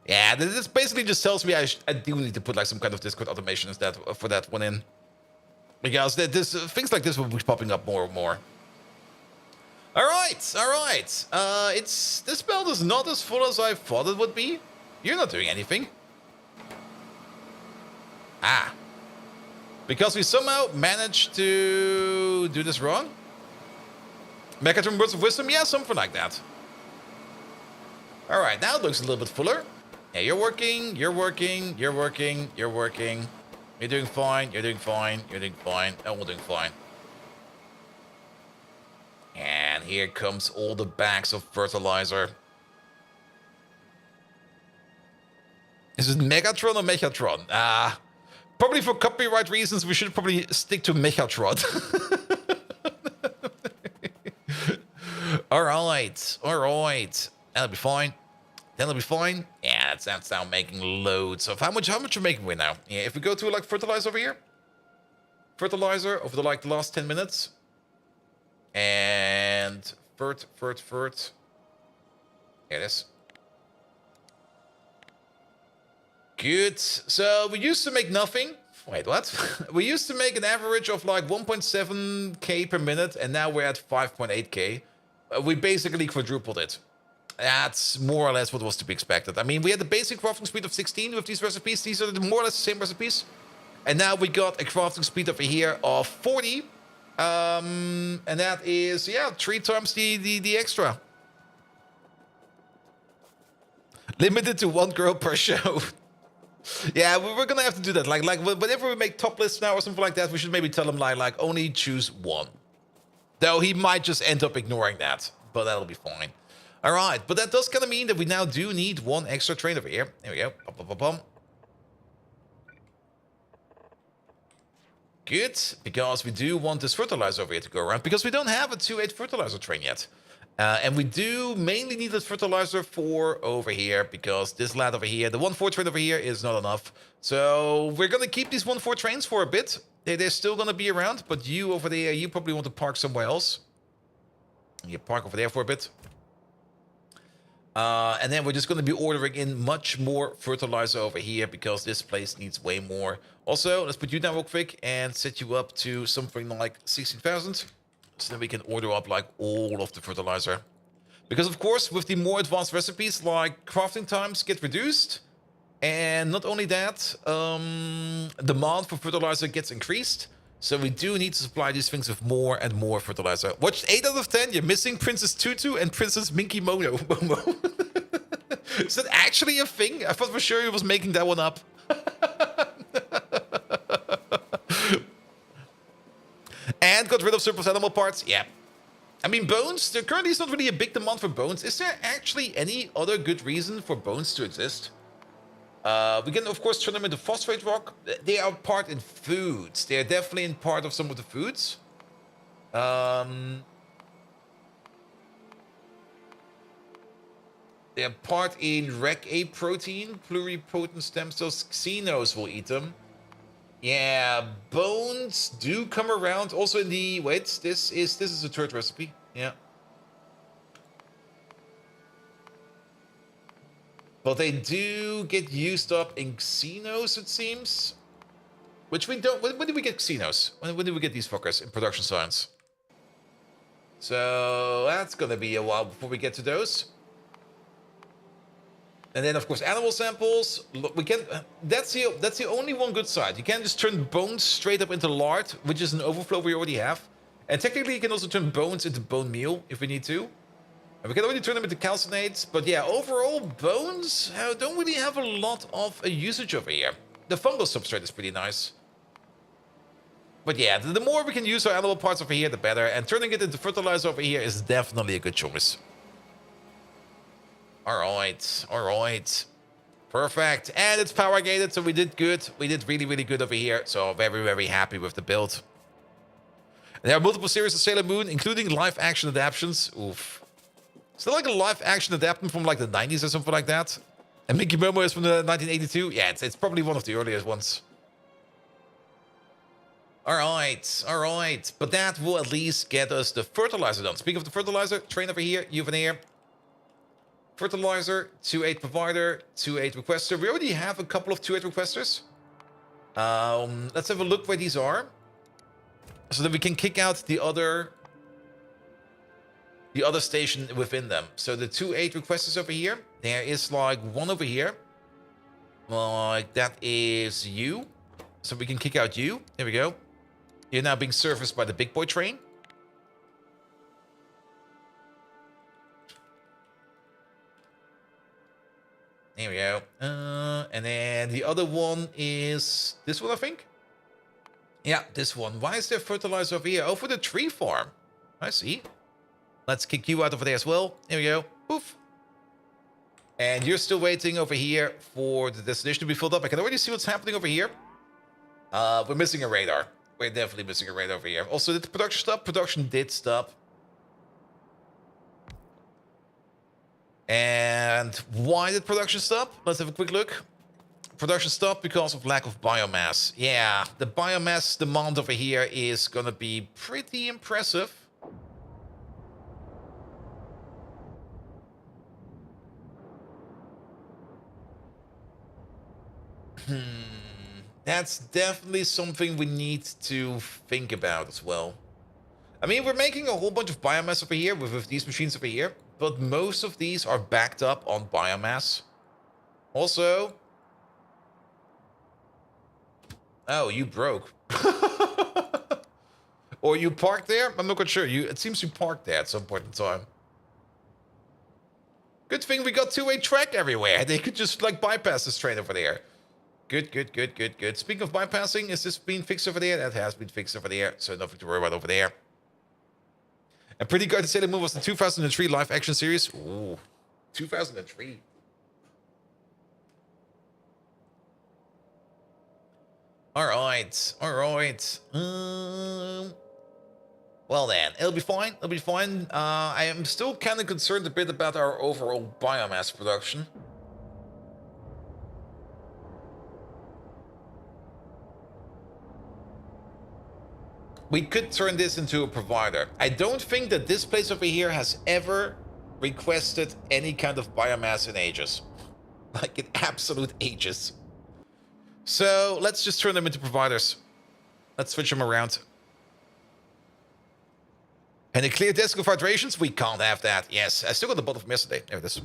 Yeah, this basically just tells me I do need to put like some kind of Discord automation instead for that one in. Because things like this will be popping up more and more. Alright. This build is not as full as I thought it would be. You're not doing anything. Ah. Because we somehow managed to do this wrong? Megatron Words of Wisdom? Yeah, something like that. Alright, now it looks a little bit fuller. Yeah, you're working. You're doing fine. Oh, we're doing fine. And here comes all the bags of fertilizer. Is it Megatron or Mechatron? Probably for copyright reasons, we should probably stick to Mechatron. Alright. That'll be fine. Yeah, that's now making loads of... How much are making we now? Yeah, if we go to like fertilizer over here. Fertilizer over the last 10 minutes. And fert. Here it is. Good. So we used to make nothing. Wait, what? We used to make an average of like 1.7k per minute, and now we're at 5.8k. We basically quadrupled it. That's more or less what was to be expected. I mean, we had the basic crafting speed of 16 with these recipes. These are more or less the same recipes. And now we got a crafting speed over here of 40. And that is, yeah, 3 times the extra. Limited to 1 girl per show. Yeah, we're gonna have to do that. Like whenever we make top lists now or something like that, we should maybe tell him like only choose 1. Though he might just end up ignoring that, but that'll be fine. All right, but that does kind of mean that we now do need 1 extra train over here. There we go. Bum. Good, because we do want this fertilizer over here to go around, because we don't have a 2.8 fertilizer train yet. And we do mainly need this fertilizer for over here, because this lad over here, the 1.4 train over here is not enough. So we're going to keep these 1.4 trains for a bit. They're still going to be around, but you over there, you probably want to park somewhere else. You park over there for a bit. And then we're just going to be ordering in much more fertilizer over here, because this place needs way more. Also, let's put you down real quick and set you up to something like 16,000. So then we can order up like all of the fertilizer. Because of course, with the more advanced recipes, like crafting times get reduced. And not only that, demand for fertilizer gets increased. So we do need to supply these things with more and more fertilizer. Watch 8 out of 10, you're missing Princess Tutu and Princess Minky Momo. Is that actually a thing? I thought for sure he was making that one up. And got rid of surplus animal parts. Yeah. I mean, bones, there currently is not really a big demand for bones. Is there actually any other good reason for bones to exist? We can, of course, turn them into phosphate rock. They are part in foods. They are definitely in part of some of the foods. They are part in Rec-A protein, pluripotent stem cells. Xenos will eat them. Yeah, bones do come around. Also in the wait, this is a third recipe. Yeah. But they do get used up in Xenos, it seems. Which we don't. When did we get Xenos? When did we get these fuckers in production science? So that's gonna be a while before we get to those. And then, of course, animal samples. Look, we can. That's the only one good side. You can't just turn bones straight up into lard, which is an overflow we already have. And technically, you can also turn bones into bone meal if we need to. And we can already turn them into calcinates. But yeah, overall, bones don't really have a lot of a usage over here. The fungal substrate is pretty nice. But yeah, the more we can use our animal parts over here, the better. And turning it into fertilizer over here is definitely a good choice. Alright. Perfect. And it's power gated, so we did good. We did really, really good over here. So very, very happy with the build. And there are multiple series of Sailor Moon, including live action adaptations. Oof. Is there like a live action adaptation from like the 90s or something like that? And Mickey Momo is from the 1982? Yeah, it's probably one of the earliest ones. Alright. But that will at least get us the fertilizer done. Speaking of the fertilizer, train over here, Juveneer. Fertilizer, 2-8 provider, 2-8 requester. We already have a couple of 2-8 requesters. Let's have a look where these are. So that we can kick out the other station within them. So the 2-8 requesters over here. There is like one over here. Like that is you. So we can kick out you. There we go. You're now being serviced by the big boy train. There we go. And then the other one is this one, I think. Yeah, this one. Why is there fertilizer over here? Oh, for the tree farm. I see. Let's kick you out over there as well. There we go. Poof. And you're still waiting over here for the destination to be filled up. I can already see what's happening over here. We're missing a radar. We're definitely missing a radar over here. Also, did the production stop? Production did stop. And why did production stop? Let's have a quick look. Production stopped because of lack of biomass. Yeah, the biomass demand over here is gonna be pretty impressive. That's definitely something we need to think about as well. I mean, we're making a whole bunch of biomass over here with these machines over here. But most of these are backed up on biomass. Also... Oh, you broke. Or you parked there? I'm not quite sure. It seems you parked there at some point in time. Good thing we got 2-way track everywhere. They could just, like, bypass this train over there. Good. Speaking of bypassing, is this being fixed over there? That has been fixed over there, so nothing to worry about over there. And Pretty Good to Sailor Moon was the 2003 live action series. Ooh, 2003. All right. Well then, it'll be fine. I am still kind of concerned a bit about our overall biomass production. We could turn this into a provider. I don't think that this place over here has ever requested any kind of biomass in ages. Like in absolute ages. So let's just turn them into providers. Let's switch them around. And a clear desk of hydrations? We can't have that. Yes, I still got the bottle from yesterday. There it is.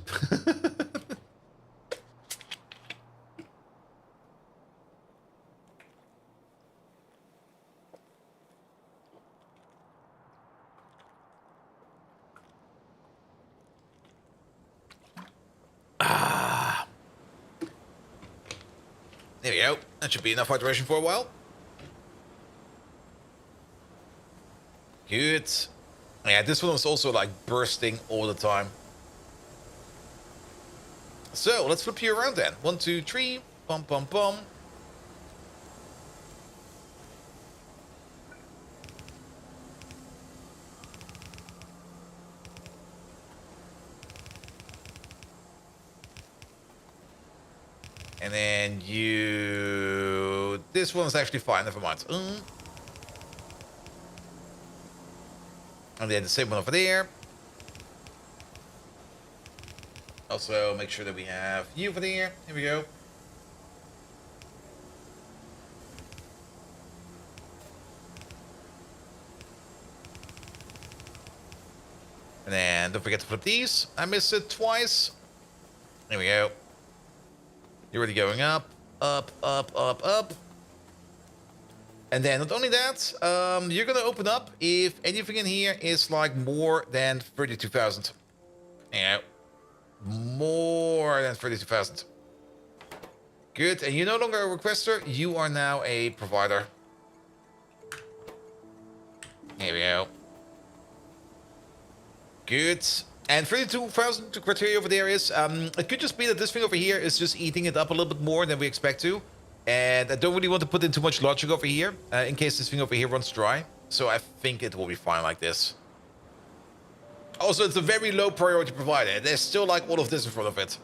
There we go. That should be enough hydration for a while. Good. Yeah, this one was also like bursting all the time. So let's flip you around then. 1, 2, 3. Bum, bum, bum. And then you... This one's actually fine, never mind. And then the same one over there. Also, make sure that we have you over there. Here we go. And then don't forget to flip these. I missed it twice. There we go. You're already going up, up, up, up, up. And then not only that, you're gonna open up if anything in here is like more than 32,000. Yeah, more than 32,000. Good, and you're no longer a requester, you are now a provider. Here we go. Good. And 32,000 criteria over there is, it could just be that this thing over here is just eating it up a little bit more than we expect to. And I don't really want to put in too much logic over here, in case this thing over here runs dry. So I think it will be fine like this. Also, it's a very low priority provider. There's still like all of this in front of it.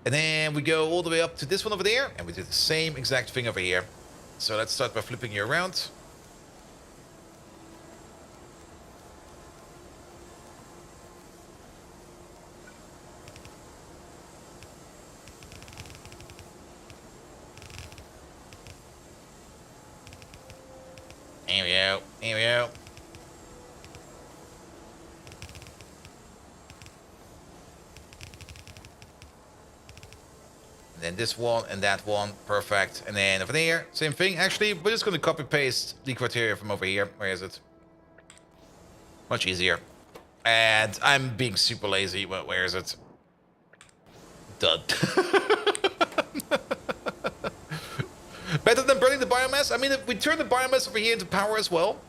And then we go all the way up to this one over there, and we do the same exact thing over here. So let's start by flipping you around. Here we go. Here we go. And then this one and that one. Perfect. And then over there, same thing. Actually, we're just going to copy paste the criteria from over here. Where is it? Much easier. And I'm being super lazy. But where is it? Done. Better than burning the biomass. I mean, if we turn the biomass over here into power as well,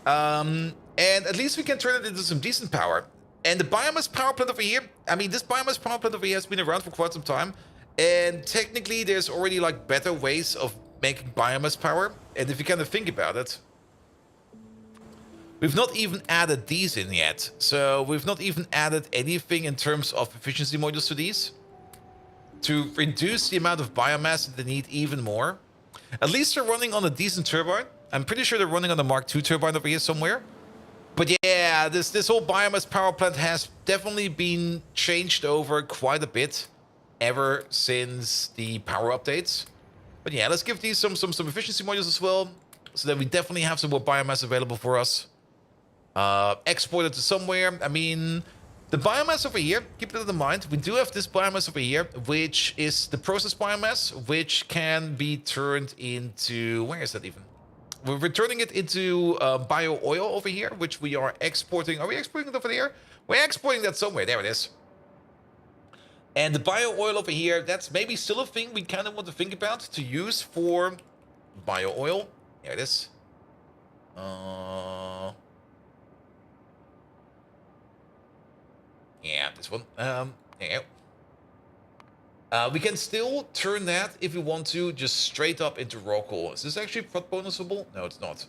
and at least we can turn it into some decent power. And the biomass power plant over here, I mean, this biomass power plant over here has been around for quite some time, and technically there's already like better ways of making biomass power. And if you kind of think about it, we've not even added these in yet. So we've not even added anything in terms of efficiency modules to these to reduce the amount of biomass that they need even more. At least they're running on a decent turbine. I'm pretty sure they're running on a Mark II turbine over here somewhere. But yeah, this whole biomass power plant has definitely been changed over quite a bit ever since the power updates. But yeah, let's give these some efficiency modules as well, so that we definitely have some more biomass available for us. Export it to somewhere. I mean, the biomass over here, keep that in mind. We do have this biomass over here, which is the process biomass, which can be turned into... Where is that even? We're turning it into bio oil over here, which we are exporting. Are we exporting it over there? We're exporting that somewhere. There it is. And the bio oil over here, that's maybe still a thing we kind of want to think about to use for bio oil. There it is. Yeah, this one. There you go. We can still turn that, if we want to, just straight up into raw coal. Is this actually prot bonusable? No, it's not.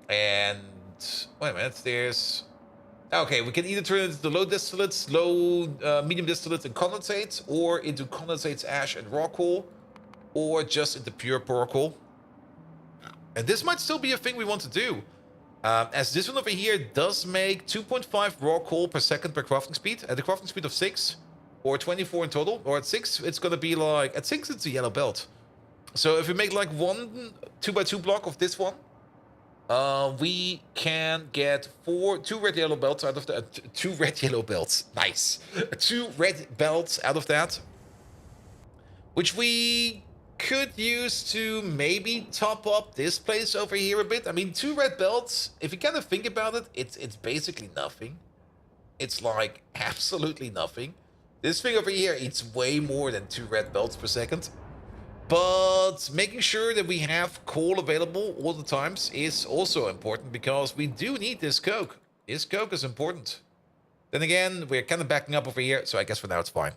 And... Wait a minute, there's... Okay, we can either turn it into low distillates, medium distillates and condensates, or into condensates, ash, and raw coal, or just into pure raw coal. And this might still be a thing we want to do. As this one over here does make 2.5 raw coal per second per crafting speed, at the crafting speed of 6, or 24 in total, or at 6, it's gonna be like, at 6 it's a yellow belt. So if we make like one 2x2 block of this one, we can get two red yellow belts out of that. 2 red yellow belts, nice. 2 red belts out of that, which we could use to maybe top up this place over here a bit. I mean, 2 red belts, if you kind of think about it, it's basically nothing. It's like absolutely nothing. This thing over here eats way more than 2 red belts per second. But making sure that we have coal available all the times is also important, because we do need this coke. This coke is important. Then again, we're kind of backing up over here, so I guess for now it's fine.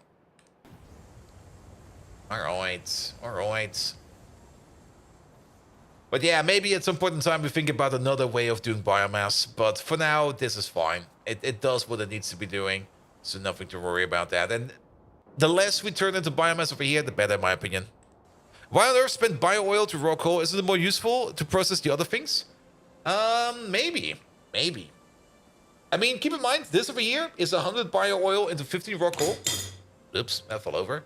Alright, alright. But yeah, maybe at some point in time we think about another way of doing biomass. But for now, this is fine. It does what it needs to be doing. So nothing to worry about that. And the less we turn into biomass over here, the better, in my opinion. Why on earth spend bio-oil to raw coal? Isn't it more useful to process the other things? Maybe. Maybe. I mean, keep in mind, this over here is 100 bio-oil into 15 raw coal. Oops, that fell over.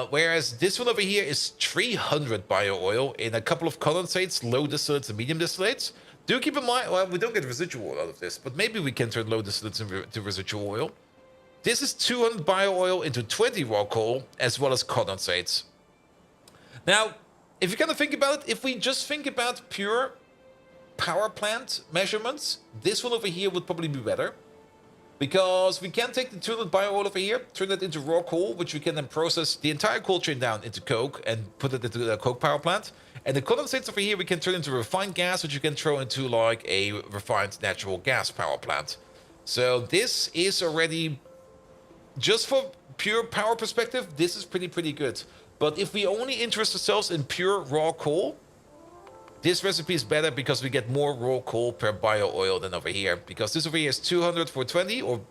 Whereas this one over here is 300 bio-oil in a couple of condensates, low distillates and medium distillates. Do keep in mind, well, we don't get residual oil out of this, but maybe we can turn low distillates into residual oil. This is 200 bio-oil into 20 raw coal, as well as condensates. Now, if you kind of think about it, if we just think about pure power plant measurements, this one over here would probably be better. Because we can take the 200 bio-oil over here, turn it into raw coal, which we can then process the entire coal chain down into coke and put it into the coke power plant. And the condensates over here we can turn into refined gas, which you can throw into like a refined natural gas power plant. So this is already, just for pure power perspective, this is pretty good. But if we only interest ourselves in pure raw coal, this recipe is better because we get more raw coal per bio-oil than over here. Because this over here is 200 for 20 or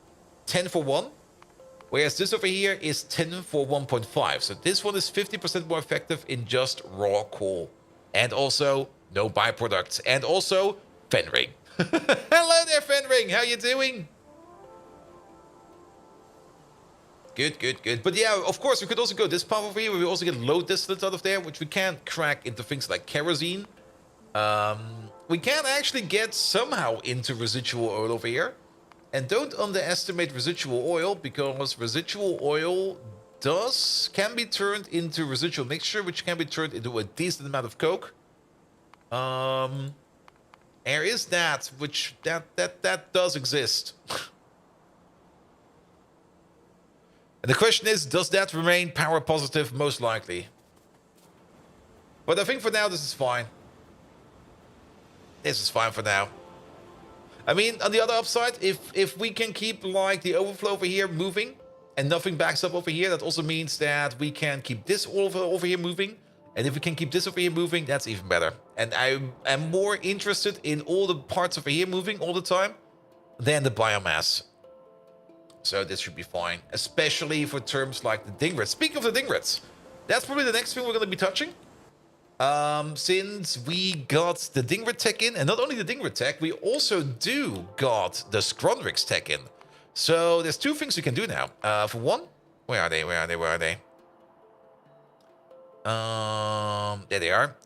10 for 1. Whereas this over here is 10 for 1.5. So this one is 50% more effective in just raw coal. And also no byproducts. And also Fenring. Hello there, Fenring. How you doing? Good. But yeah, of course, we could also go this path over here where we also get low distillates out of there, which we can crack into things like kerosene. We can actually get somehow into residual oil over here. And don't underestimate residual oil, because residual oil can be turned into residual mixture, which can be turned into a decent amount of coke. There is that, which that does exist. And the question is, does that remain power positive? Most likely. But I think for now this is fine. This is fine for now. I mean, on the other upside, if we can keep like the overflow over here moving and nothing backs up over here, that also means that we can keep this over here moving. And if we can keep this over here moving, that's even better. And I am more interested in all the parts over here moving all the time than the biomass. So this should be fine, especially for terms like the Dingrits. Speaking of the Dingrits, that's probably the next thing we're going to be touching. Since we got the Dingrit tech in, and not only the Dingrit tech, we also got the Scrondike tech in. So there's two things we can do now. For one, where are they? There they are.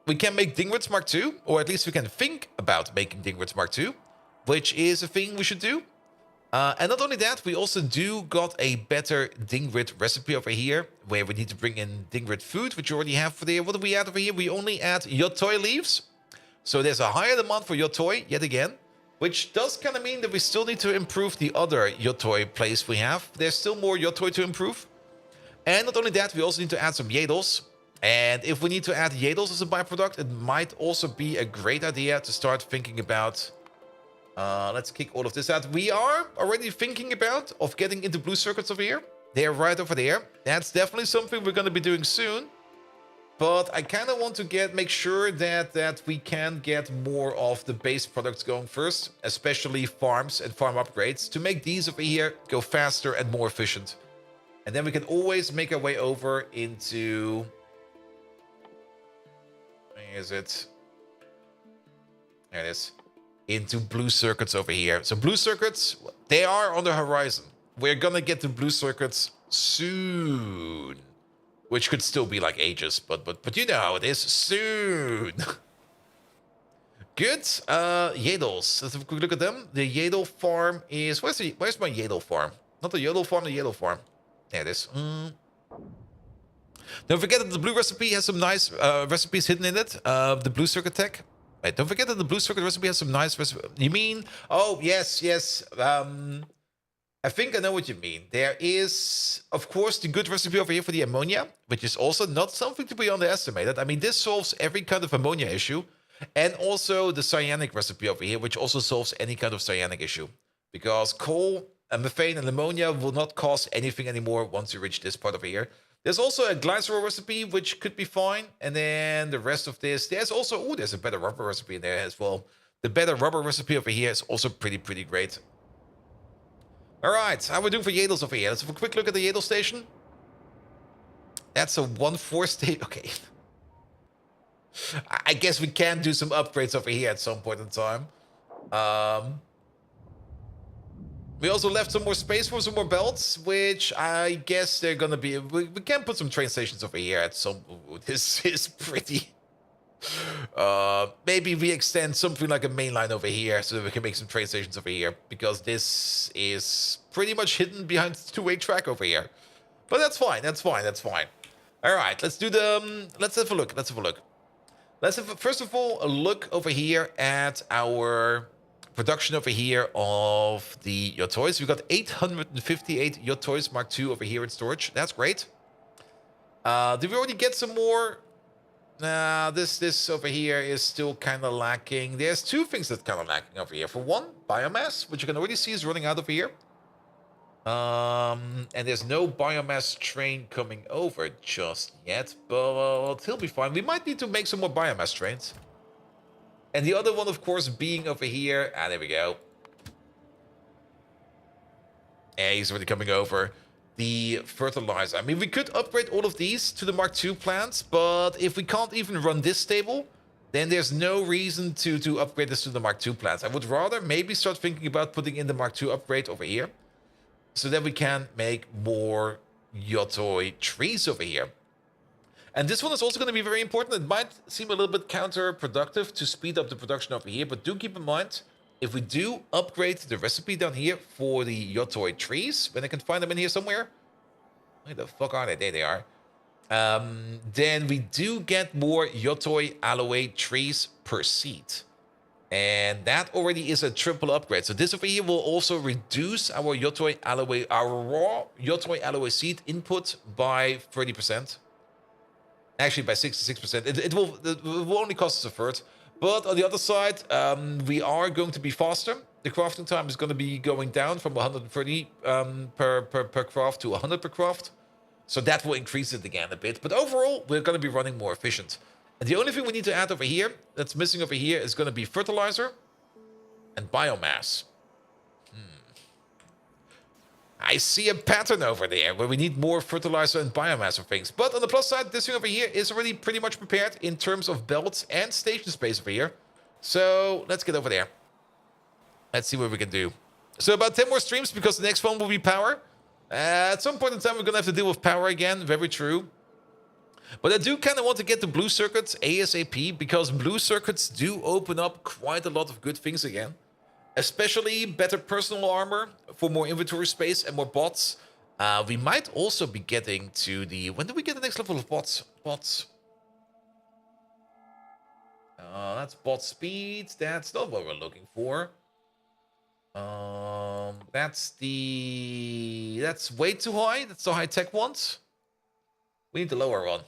We can make Dingrits Mark II, or at least we can think about making Dingrits Mark II, which is a thing we should do. And not only that, we also got a better Dingrit recipe over here, where we need to bring in Dingrit food, which you already have for there. What do we add over here? We only add Yotoi leaves. So there's a higher demand for Yotoi, yet again, which does kind of mean that we still need to improve the other Yotoi place we have. There's still more Yotoi to improve. And not only that, we also need to add some Yadels. And if we need to add Yadels as a byproduct, it might also be a great idea to start thinking about... let's kick all of this out. We are already thinking about getting into blue circuits over here. They're right over there. That's definitely something we're going to be doing soon. But I kind of want to make sure that we can get more of the base products going first, especially farms and farm upgrades, to make these over here go faster and more efficient. And then we can always make our way over into... Where is it? There it is. Into blue circuits over here. So blue circuits, they are on the horizon. We're gonna get to blue circuits soon, which could still be like ages, but you know how it is. Soon. Good. Yadels. Let's have a quick look at them. The Yadel farm is... where's my Yadel farm? Not the Yodel farm, the Yadel farm. There it is. Don't forget that the blue recipe has some nice recipes hidden in it. The blue circuit tech. Wait, don't forget that the blue circuit recipe has some nice recipes. You mean... oh, yes. I think I know what you mean. There is, of course, the good recipe over here for the ammonia, which is also not something to be underestimated. I mean, this solves every kind of ammonia issue. And also the cyanic recipe over here, which also solves any kind of cyanic issue. Because coal, and methane, and ammonia will not cause anything anymore once you reach this part over here. There's also a glycerol recipe, which could be fine. And then the rest of this, there's also, oh, there's a better rubber recipe in there as well. The better rubber recipe over here is also pretty great. All right, how are we doing for Yadels over here? Let's have a quick look at the Yadel station. That's a 1-4 state. Okay. I guess we can do some upgrades over here at some point in time. We also left some more space for some more belts, which I guess they're gonna be. We can put some train stations over here at some. This is pretty. Maybe we extend something like a main line over here so that we can make some train stations over here, because this is pretty much hidden behind the two-way track over here. But that's fine. That's fine. That's fine. All right, let's do the. Let's have a look. Let's have a look. Let's have, first of all, a look over here at our production over here of the Yotois. We've got 858 Yotois Mark II over here in storage. That's great. Did we already get some more? Nah, this over here is still kind of lacking. There's two things that kind of lacking over here. For one, biomass, which you can already see is running out over here. And there's no biomass train coming over just yet, but he'll be fine. We might need to make some more biomass trains. And the other one, of course, being over here. Ah, there we go. And he's already coming over. The fertilizer. I mean, we could upgrade all of these to the Mark II plants, but if we can't even run this stable, then there's no reason to upgrade this to the Mark II plants. I would rather maybe start thinking about putting in the Mark II upgrade over here, so that we can make more Yotoi trees over here. And this one is also going to be very important. It might seem a little bit counterproductive to speed up the production over here, but do keep in mind, if we do upgrade the recipe down here for the Yotoi trees, when I can find them in here somewhere. Where the fuck are they? There they are. Then we do get more Yotoi aloe trees per seed. And that already is a triple upgrade. So this over here will also reduce our Yotoi aloe, our raw Yotoi aloe seed input by 30%. Actually, by 66%. It will only cost us a third. But on the other side, we are going to be faster. The crafting time is going to be going down from 130 per craft to 100 per craft. So that will increase it again a bit. But overall, we're going to be running more efficient. And the only thing we need to add over here, that's missing over here, is going to be fertilizer and biomass. I see a pattern over there where we need more fertilizer and biomass for things. But on the plus side, this thing over here is already pretty much prepared in terms of belts and station space over here. So let's get over there. Let's see what we can do. So about 10 more streams, because the next one will be power. At some point in time, we're going to have to deal with power again. Very true. But I do kind of want to get the blue circuits ASAP, because blue circuits do open up quite a lot of good things again. Especially better personal armor for more inventory space and more bots. We might also be getting to the... When do we get the next level of bots? Bots. That's bot speed. That's not what we're looking for. That's way too high. That's the high-tech ones. We need the lower one.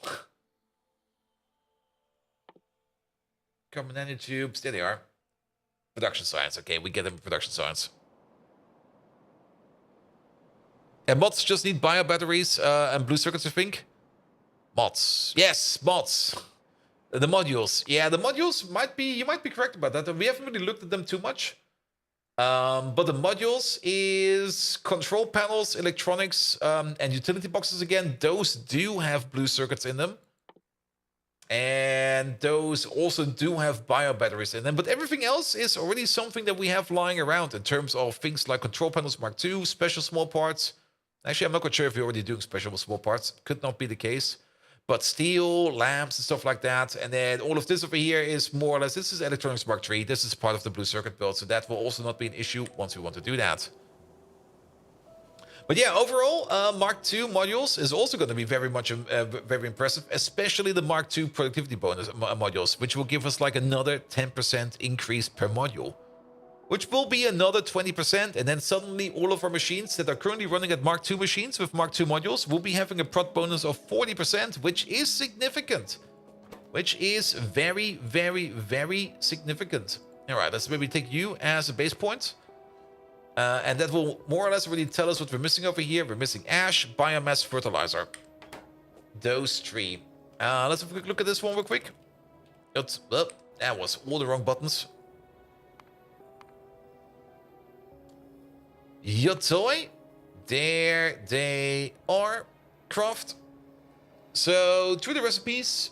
Carbon nanotubes. There they are. Production science. Okay, we get them production science. And mods just need bio batteries and blue circuits, I think. Mods. Yes, mods. The modules. Yeah, the modules might be... You might be correct about that. We haven't really looked at them too much. But the modules is control panels, electronics, and utility boxes again. Those do have blue circuits in them. And those also do have bio batteries in them. But everything else is already something that we have lying around in terms of things like control panels Mark II, special small parts. Actually, I'm not quite sure if we're already doing special small parts. Could not be the case. But steel, lamps, and stuff like that. And then all of this over here is more or less... This is electronics Mark III. This is part of the blue circuit build. So that will also not be an issue once we want to do that. But yeah, overall, Mark II modules is also going to be very much very impressive, especially the Mark II productivity bonus modules, which will give us like another 10% increase per module, which will be another 20%. And then suddenly all of our machines that are currently running at Mark II machines with Mark II modules will be having a prod bonus of 40%, which is significant, which is very, very, very significant. All right, let's maybe take you as a base point. And that will more or less really tell us what we're missing over here. We're missing ash, biomass, fertilizer. those three. Let's have a quick look at this one real quick. Oops, oh, that was all the wrong buttons. Yotoi. There they are. Craft. So, through the recipes,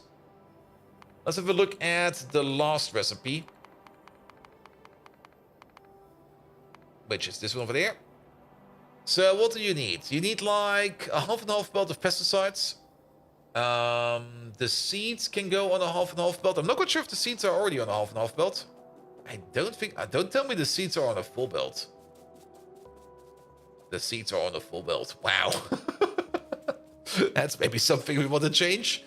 let's have a look at the last recipe. Which is this one over there. So, what do you need? You need like a half and half belt of pesticides. The seeds can go on a half and half belt. I'm not quite sure if the seeds are already on a half and half belt. I don't think... don't tell me the seeds are on a full belt. The seeds are on a full belt. Wow. That's maybe something we want to change.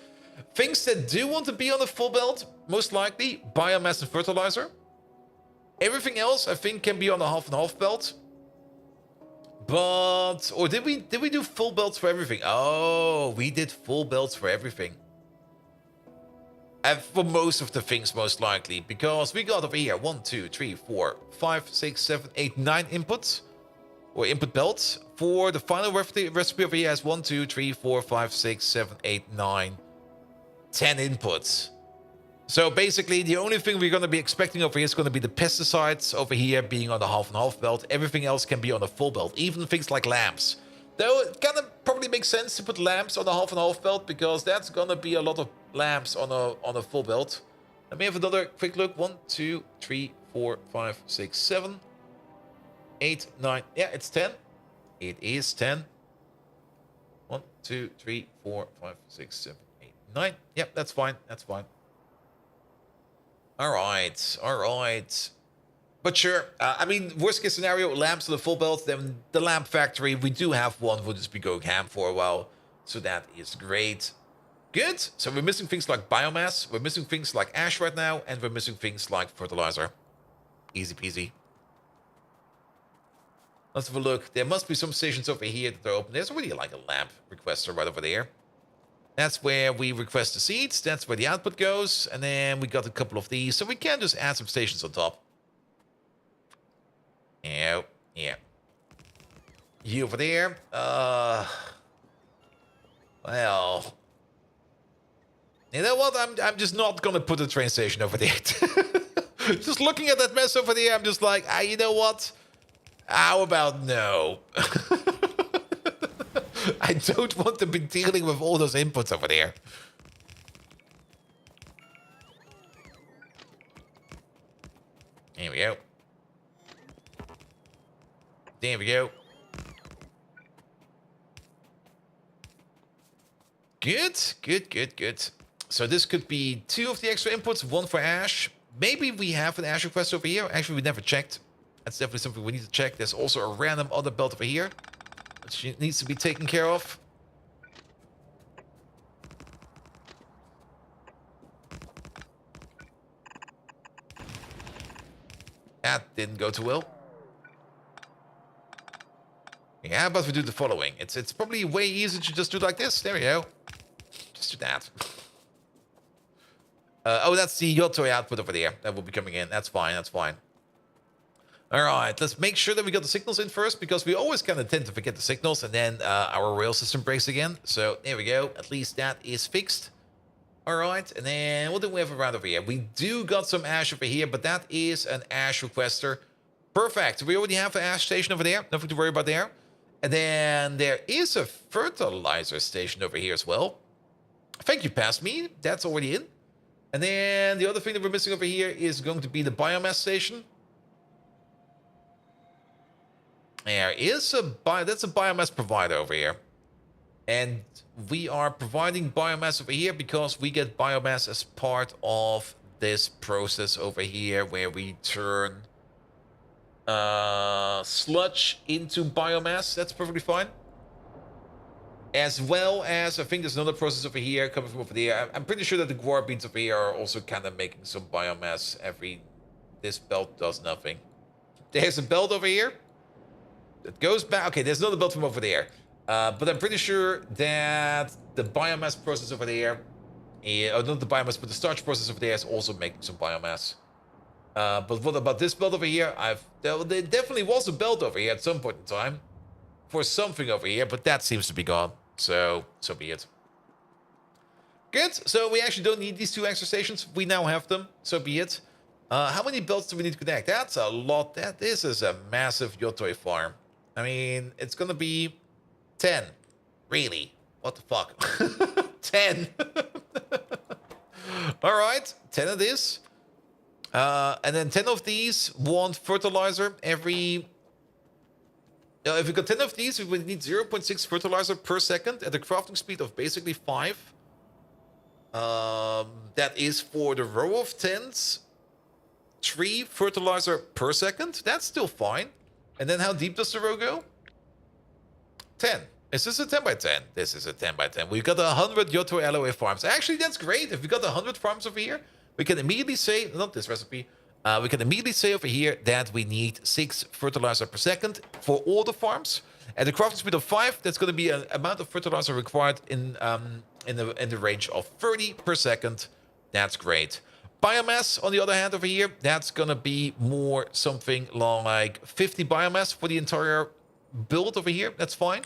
Things that do want to be on a full belt, most likely, biomass and fertilizer. Everything else, I think, can be on a half and half belt. But... or did we do full belts for everything? Oh, we did full belts for everything. And for most of the things, most likely. Because we got over here 1, 2, 3, 4, 5, 6, 7, 8, 9 inputs. Or input belts. For the final recipe over here has 1, 2, 3, 4, 5, 6, 7, 8, 9, 10 inputs. So basically, the only thing we're going to be expecting over here is going to be the pesticides over here being on the half and half belt. Everything else can be on a full belt, even things like lamps. Though it kind of probably makes sense to put lamps on the half and half belt because that's going to be a lot of lamps on a full belt. Let me have another quick look. 1, 2, 3, 4, 5, 6, 7, 8, 9. Yeah, it's 10. It is 10. 1, 2, 3, 4, 5, 6, 7, 8, 9. Yep, that's fine. That's fine. All right. But sure, I mean, worst case scenario, lamps on the full belt, then the lamp factory, we do have one, we'll just be going ham for a while. So that is great. Good. So we're missing things like biomass, we're missing things like ash right now, and we're missing things like fertilizer. Easy peasy. Let's have a look. There must be some stations over here that are open. There's already like a lamp requester right over there. That's where we request the seeds. That's where the output goes. And then we got a couple of these. So we can just add some stations on top. Yeah. You over there. Well. You know what? I'm just not going to put a train station over there. Just looking at that mess over there, I'm just like, you know what? How about no? I don't want to be dealing with all those inputs over there. There we go. There we go. Good. So this could be 2 of the extra inputs, 1 for ash. Maybe we have an ash request over here. Actually, we never checked. That's definitely something we need to check. There's also a random other belt over here, which needs to be taken care of. That didn't go too well. Yeah, how about we do the following? It's probably way easier to just do it like this. There we go. Just do that. Oh, that's the Yotoi output over there. That will be coming in. That's fine. All right, let's make sure that we got the signals in first, because we always kind of tend to forget the signals, and then our rail system breaks again. So there we go. At least that is fixed. All right, and then what do we have around over here? We do got some ash over here, but that is an ash requester. Perfect. We already have an ash station over there. Nothing to worry about there. And then there is a fertilizer station over here as well. Thank you, past me. That's already in. And then the other thing that we're missing over here is going to be the biomass station. There is that's a biomass provider over here. And we are providing biomass over here because we get biomass as part of this process over here where we turn sludge into biomass. That's perfectly fine. As well as, I think there's another process over here coming from over there. I'm pretty sure that the guar beans over here are also kind of making some biomass this belt does nothing. There's a belt over here that goes back. Okay, there's another belt from over there. But I'm pretty sure that the biomass process over there, not the biomass, but the starch process over there is also making some biomass. But what about this belt over here? There definitely was a belt over here at some point in time for something over here, but that seems to be gone. So be it. Good. So we actually don't need these 2 extra stations. We now have them. So be it. How many belts do we need to connect? That's a lot. This is a massive Yotoi farm. I mean, it's going to be 10. Really? What the fuck? 10. All right. 10 of this. And then 10 of these want fertilizer every... if we got 10 of these, we would need 0.6 fertilizer per second at a crafting speed of basically 5. That is for the row of 10s. 3 fertilizer per second. That's still fine. And then how deep does the row go? 10. Is this a 10 by 10? This is a 10 by 10. We've got 100 Yotoi LOA farms. Actually, that's great. If we got 100 farms over here, we can immediately say, not this recipe, we can immediately say over here that we need 6 fertilizer per second for all the farms. At a crafting speed of 5, that's going to be an amount of fertilizer required in the range of 30 per second. That's great. Biomass, on the other hand, over here, that's going to be more something like 50 biomass for the entire build over here. That's fine.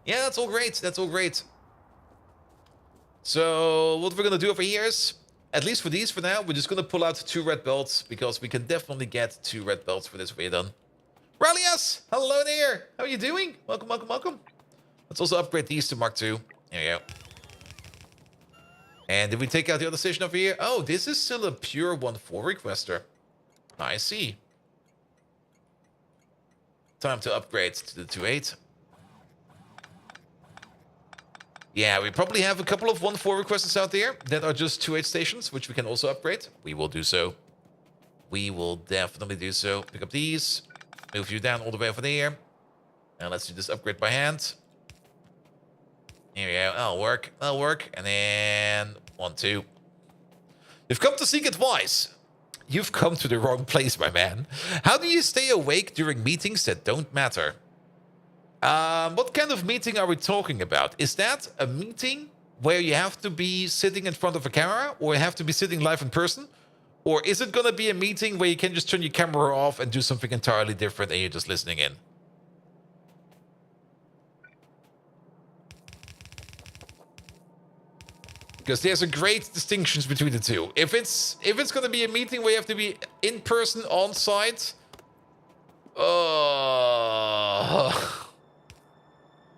Yeah, that's all great. That's all great. So what we're going to do over here is, at least for these for now, we're just going to pull out 2 red belts because we can definitely get 2 red belts for this way done. Ralias, hello there. How are you doing? Welcome, welcome, welcome. Let's also upgrade these to Mark II. There you go. And did we take out the other station over here? Oh, this is still a pure 1.4 requester. I see. Time to upgrade to the 2.8. Yeah, we probably have a couple of 1.4 requesters out there that are just 2.8 stations, which we can also upgrade. We will do so. We will definitely do so. Pick up these. Move you down all the way over there. And let's do this upgrade by hand. Here we go. That'll work. That'll work. And then 1, 2. You've come to seek advice. You've come to the wrong place, my man. How do you stay awake during meetings that don't matter? What kind of meeting are we talking about? Is that a meeting where you have to be sitting in front of a camera, or you have to be sitting live in person? Or is it going to be a meeting where you can just turn your camera off and do something entirely different and you're just listening in? Because there's a great distinction between the two. If it's going to be a meeting where you have to be in person, on site,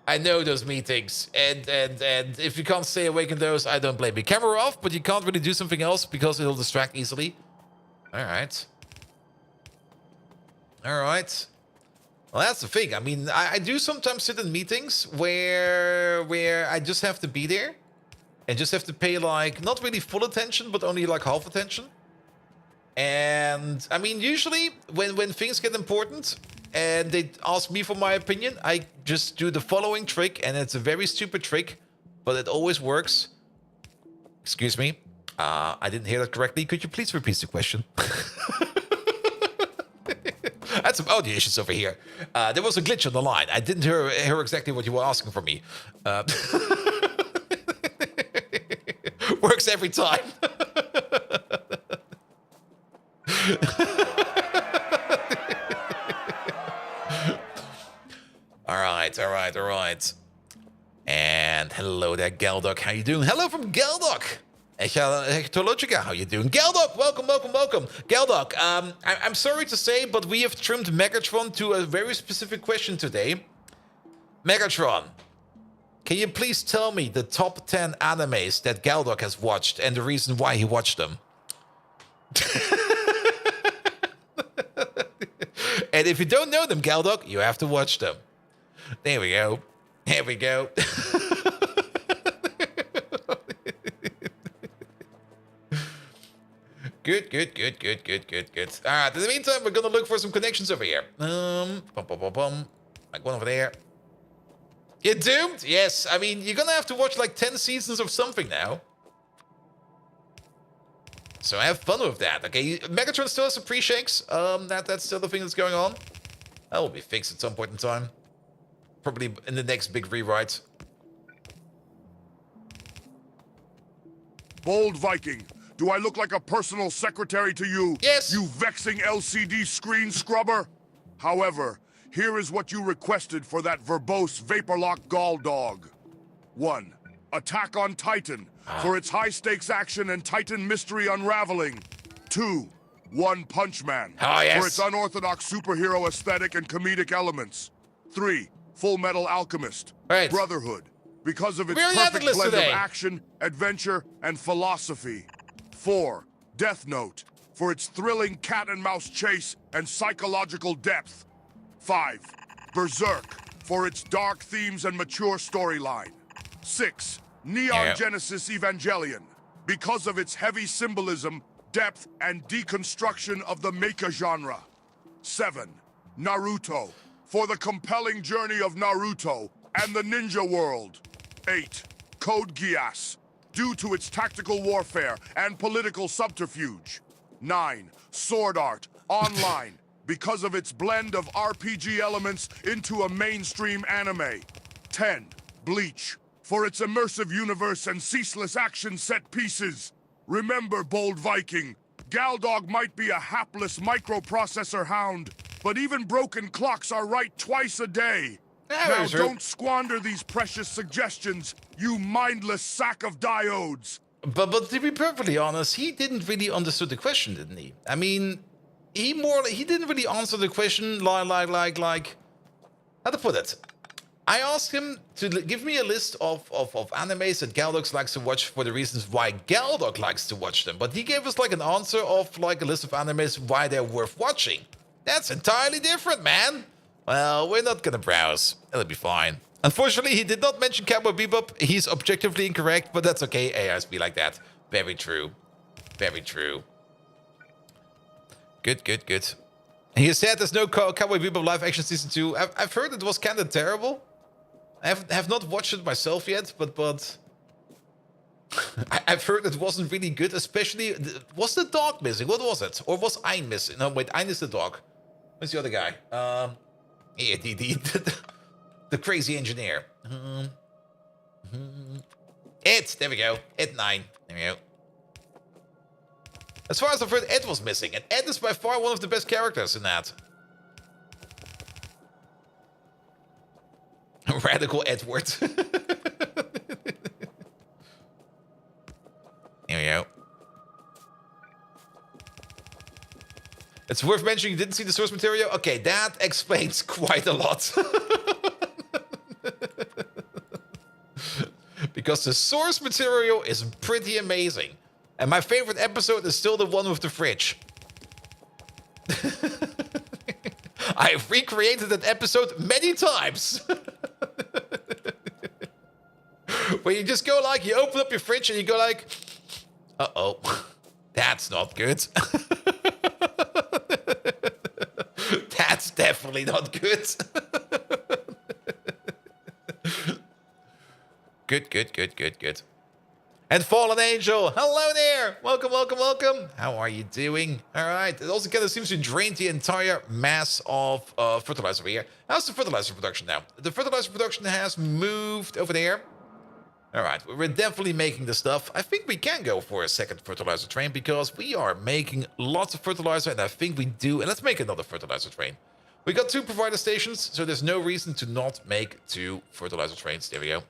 I know those meetings, and if you can't stay awake in those, I don't blame you. Camera off, but you can't really do something else because it'll distract easily. All right. All right. Well, that's the thing. I mean, I do sometimes sit in meetings where I just have to be there and just have to pay, like, not really full attention, but only like half attention. And I mean, usually when things get important and they ask me for my opinion, I just do the following trick, and it's a very stupid trick, but it always works. Excuse me. I didn't hear that correctly. Could you please repeat the question? I had some audio issues over here. There was a glitch on the line. I didn't hear exactly what you were asking for me. Works every time. All right. And hello there, Geldok. How you doing? Hello from Geldok. Ectologica, how you doing? Geldok, welcome. Geldok, I'm sorry to say, but we have trimmed Megatron to a very specific question today. Megatron, can you please tell me the top 10 animes that Geldok has watched and the reason why he watched them? And if you don't know them, Geldok, you have to watch them. There we go. Here we go. Good. All right, in the meantime, we're gonna look for some connections over here. Like one over there. You're doomed? Yes, I mean, you're gonna have to watch like 10 seasons of something now. So have fun with that. Okay, Megatron still has some pre-shakes. That's still the thing that's going on. That will be fixed at some point in time. Probably in the next big rewrite. Bold Viking, do I look like a personal secretary to you? Yes. You vexing LCD screen scrubber? However, here is what you requested for that verbose Vaporlock Gall Dog. 1. Attack on Titan for its high-stakes action and Titan mystery unraveling. 2. One Punch Man Oh, yes. for its unorthodox superhero aesthetic and comedic elements. 3. Full Metal Alchemist. Right. Brotherhood, because of its We already had the perfect list blend today. of action, adventure, and philosophy. 4. Death Note, for its thrilling cat-and-mouse chase and psychological depth. 5. Berserk, for its dark themes and mature storyline. 6. Neon Genesis Evangelion, because of its heavy symbolism, depth, and deconstruction of the mecha genre. 7. Naruto, for the compelling journey of Naruto and the ninja world. 8. Code Geass, due to its tactical warfare and political subterfuge. 9. Sword Art Online, because of its blend of RPG elements into a mainstream anime. 10. Bleach, for its immersive universe and ceaseless action set pieces. Remember, Bold Viking, Galdog might be a hapless microprocessor hound, but even broken clocks are right twice a day. Now don't squander these precious suggestions, you mindless sack of diodes. But to be perfectly honest, he didn't really understand the question, didn't he? I mean, he didn't really answer the question like how to put it. I asked him to give me a list of animes that Galdog likes to watch for the reasons why Galdog likes to watch them. But he gave us like an answer of like a list of animes why they're worth watching. That's entirely different, man. Well, we're not gonna browse. It'll be fine. Unfortunately, he did not mention Cowboy Bebop. He's objectively incorrect, but that's okay. AIs be like that. Very true. Very true. Good, good, good. He said there's no Cowboy Bebop live action season 2. I've heard it was kind of terrible. I have not watched it myself yet, but I've heard it wasn't really good. Especially, was the dog missing? What was it? Or was Ein missing? No, wait, Ein is the dog. Where's the other guy? Yeah, the crazy engineer. Ed, there we go. Ed 9. There we go. As far as I've heard, Ed was missing, and Ed is by far one of the best characters in that. Radical Edward. Here we go. It's worth mentioning you didn't see the source material. Okay, that explains quite a lot. Because the source material is pretty amazing. And my favorite episode is still the one with the fridge. I've recreated that episode many times. Where you just go like, you open up your fridge and you go like, uh-oh, that's not good. That's definitely not good. Good, good, good, good, good. And Fallen Angel, hello there. Welcome, welcome, welcome. How are you doing? All right. It also kind of seems to drain the entire mass of fertilizer over here. How's the fertilizer production now? The fertilizer production has moved over there. All right. We're definitely making the stuff. I think we can go for a second fertilizer train because we are making lots of fertilizer, and I think we do. And let's make another fertilizer train. We got 2 provider stations, so there's no reason to not make 2 fertilizer trains. There we go.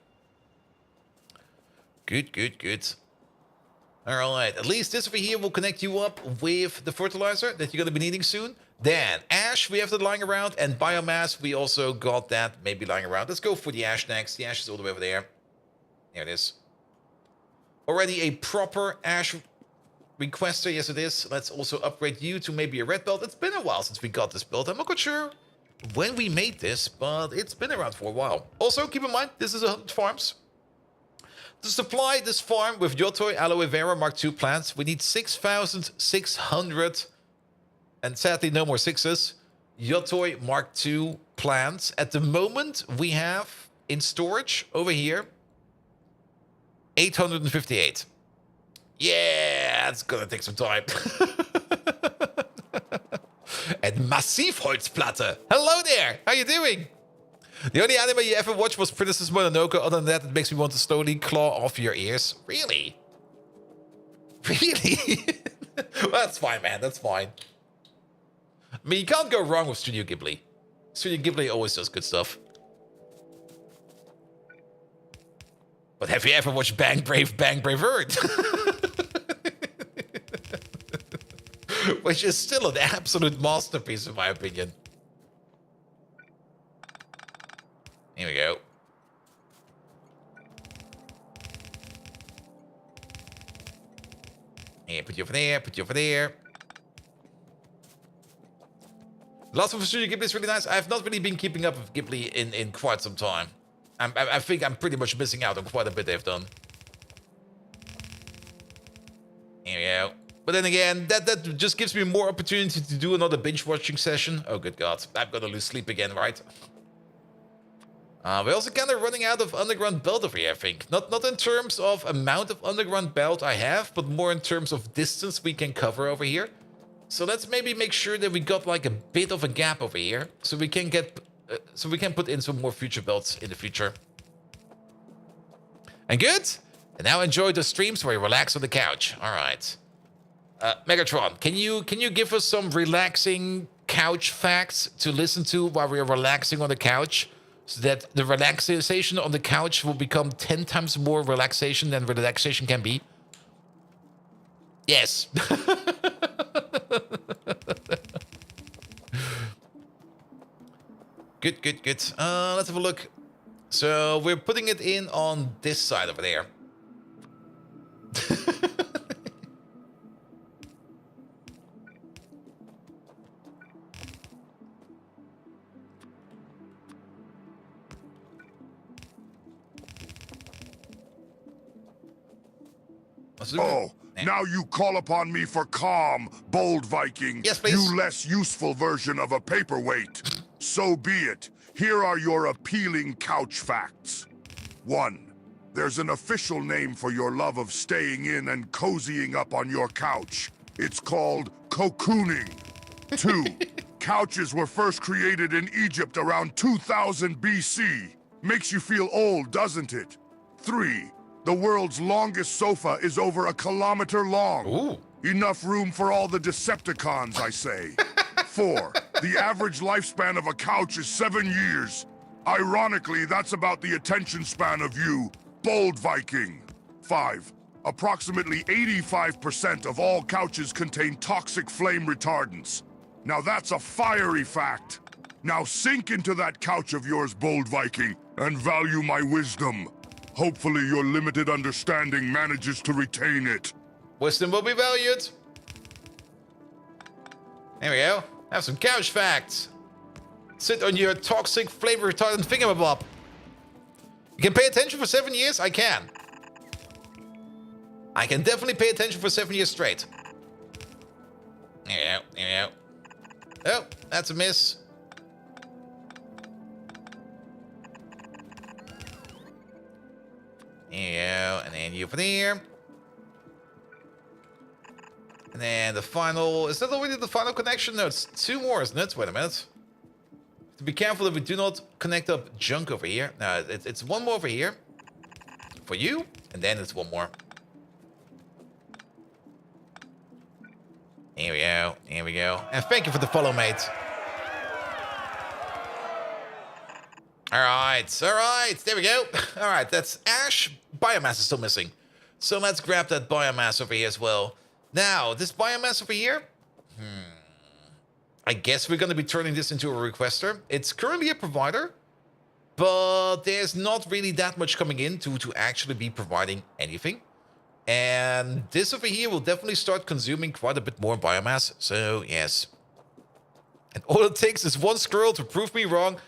Good, good, good. All right, at least this over here will connect you up with the fertilizer that you're going to be needing soon. Then ash, we have that lying around, and biomass, we also got that maybe lying around. Let's go for the ash next. The ash is all the way over there. There it is. Already a proper ash requester. Yes, it is. Let's also upgrade you to maybe a red belt. It's been a while since we got this build. I'm not quite sure when we made this, but it's been around for a while. Also, keep in mind, this is 100 farms. To supply this farm with Yotoi Aloe Vera Mark II plants, we need 6,600, and sadly no more 6s, Yotoi Mark II plants. At the moment, we have in storage over here 858. Yeah, it's gonna take some time. And Massivholzplatte. Hello there, how you doing? The only anime you ever watched was Princess Mononoke. Other than that, it makes me want to slowly claw off your ears. Really? Really? Well, that's fine, man. That's fine. I mean, you can't go wrong with Studio Ghibli. Studio Ghibli always does good stuff. But have you ever watched Bang Brave Bird? Which is still an absolute masterpiece, in my opinion. Here we go. Here, put you over there, put you over there. The last one for Studio Ghibli is really nice. I have not really been keeping up with Ghibli in quite some time. I think I'm pretty much missing out on quite a bit they've done. Here we go. But then again, that just gives me more opportunity to do another binge-watching session. Oh, good God. I'm gonna lose sleep again, right? We're also kind of running out of underground belt over here, I think. Not in terms of amount of underground belt I have, but more in terms of distance we can cover over here. So let's maybe make sure that we got like a bit of a gap over here, so we can get, put in some more future belts in the future. And good. And now enjoy the streams where you relax on the couch. All right. Megatron, can you give us some relaxing couch facts to listen to while we're relaxing on the couch, so that the relaxation on the couch will become 10 times more relaxation than relaxation can be? Yes. Good. Let's have a look. So we're putting it in on this side over there. Oh, now you call upon me for calm, bold Viking. Yes, please. You less useful version of a paperweight. So be it. Here are your appealing couch facts. 1. There's an official name for your love of staying in and cozying up on your couch. It's called cocooning. 2. Couches were first created in Egypt around 2000 BC. Makes you feel old, doesn't it? 3. The world's longest sofa is over 1 kilometer long. Ooh. Enough room for all the Decepticons, I say. 4. The average lifespan of a couch is 7 years. Ironically, that's about the attention span of you, bold Viking. 5. Approximately 85% of all couches contain toxic flame retardants. Now that's a fiery fact. Now sink into that couch of yours, bold Viking, and value my wisdom. Hopefully your limited understanding manages to retain it. Wisdom will be valued. There we go. Have some couch facts. Sit on your toxic flame retardant thingamabob. You can pay attention for 7 years? I can. I can definitely pay attention for 7 years straight. There we go. Oh, that's a miss. There you go, and then you over there. And then the final... Is that already the final connection? No, it's 2 more, isn't it? Wait a minute. To be careful that we do not connect up junk over here. No, it's 1 more over here. For you, and then it's 1 more. Here we go. And thank you for the follow, mate. Alright, there we go. Alright, that's ash. Biomass is still missing. So let's grab that biomass over here as well. Now, this biomass over here, I guess we're going to be turning this into a requester. It's currently a provider, but there's not really that much coming in to actually be providing anything. And this over here will definitely start consuming quite a bit more biomass, so yes. And all it takes is 1 scroll to prove me wrong.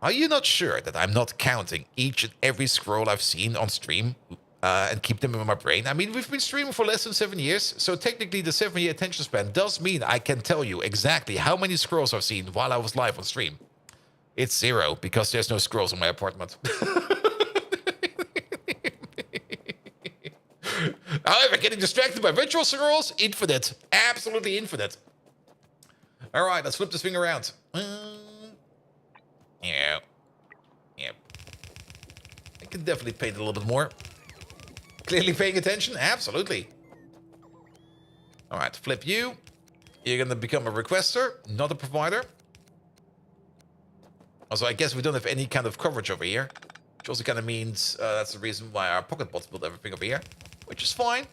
Are you not sure that I'm not counting each and every scroll I've seen on stream and keep them in my brain? I mean, we've been streaming for less than 7 years, so technically the 7-year attention span does mean I can tell you exactly how many scrolls I've seen while I was live on stream. It's 0, because there's no scrolls in my apartment. However, getting distracted by virtual scrolls, infinite. Absolutely infinite. All right, let's flip this thing around. Yeah. I can definitely paint a little bit more. Clearly paying attention? Absolutely. All right, flip you. You're going to become a requester, not a provider. Also, I guess we don't have any kind of coverage over here. Which also kind of means that's the reason why our pocket bots build everything over here. Which is fine.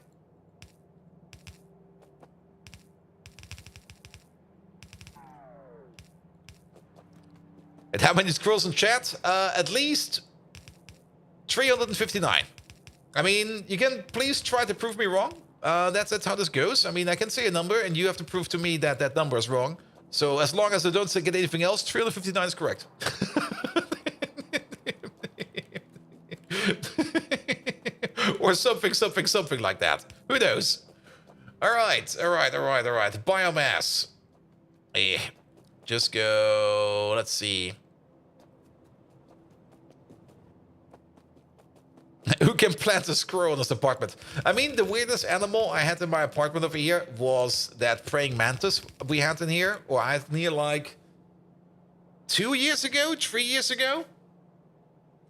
And how many scrolls in chat? At least 359. I mean, you can please try to prove me wrong. That's how this goes. I mean, I can say a number, and you have to prove to me that that number is wrong. So as long as I don't get anything else, 359 is correct. Or something like that. Who knows? All right. Biomass. Just go. Let's see. Who can plant a squirrel in this apartment? I mean, the weirdest animal I had in my apartment over here was that praying mantis we had in here. Or I had in here like 2 years ago, 3 years ago.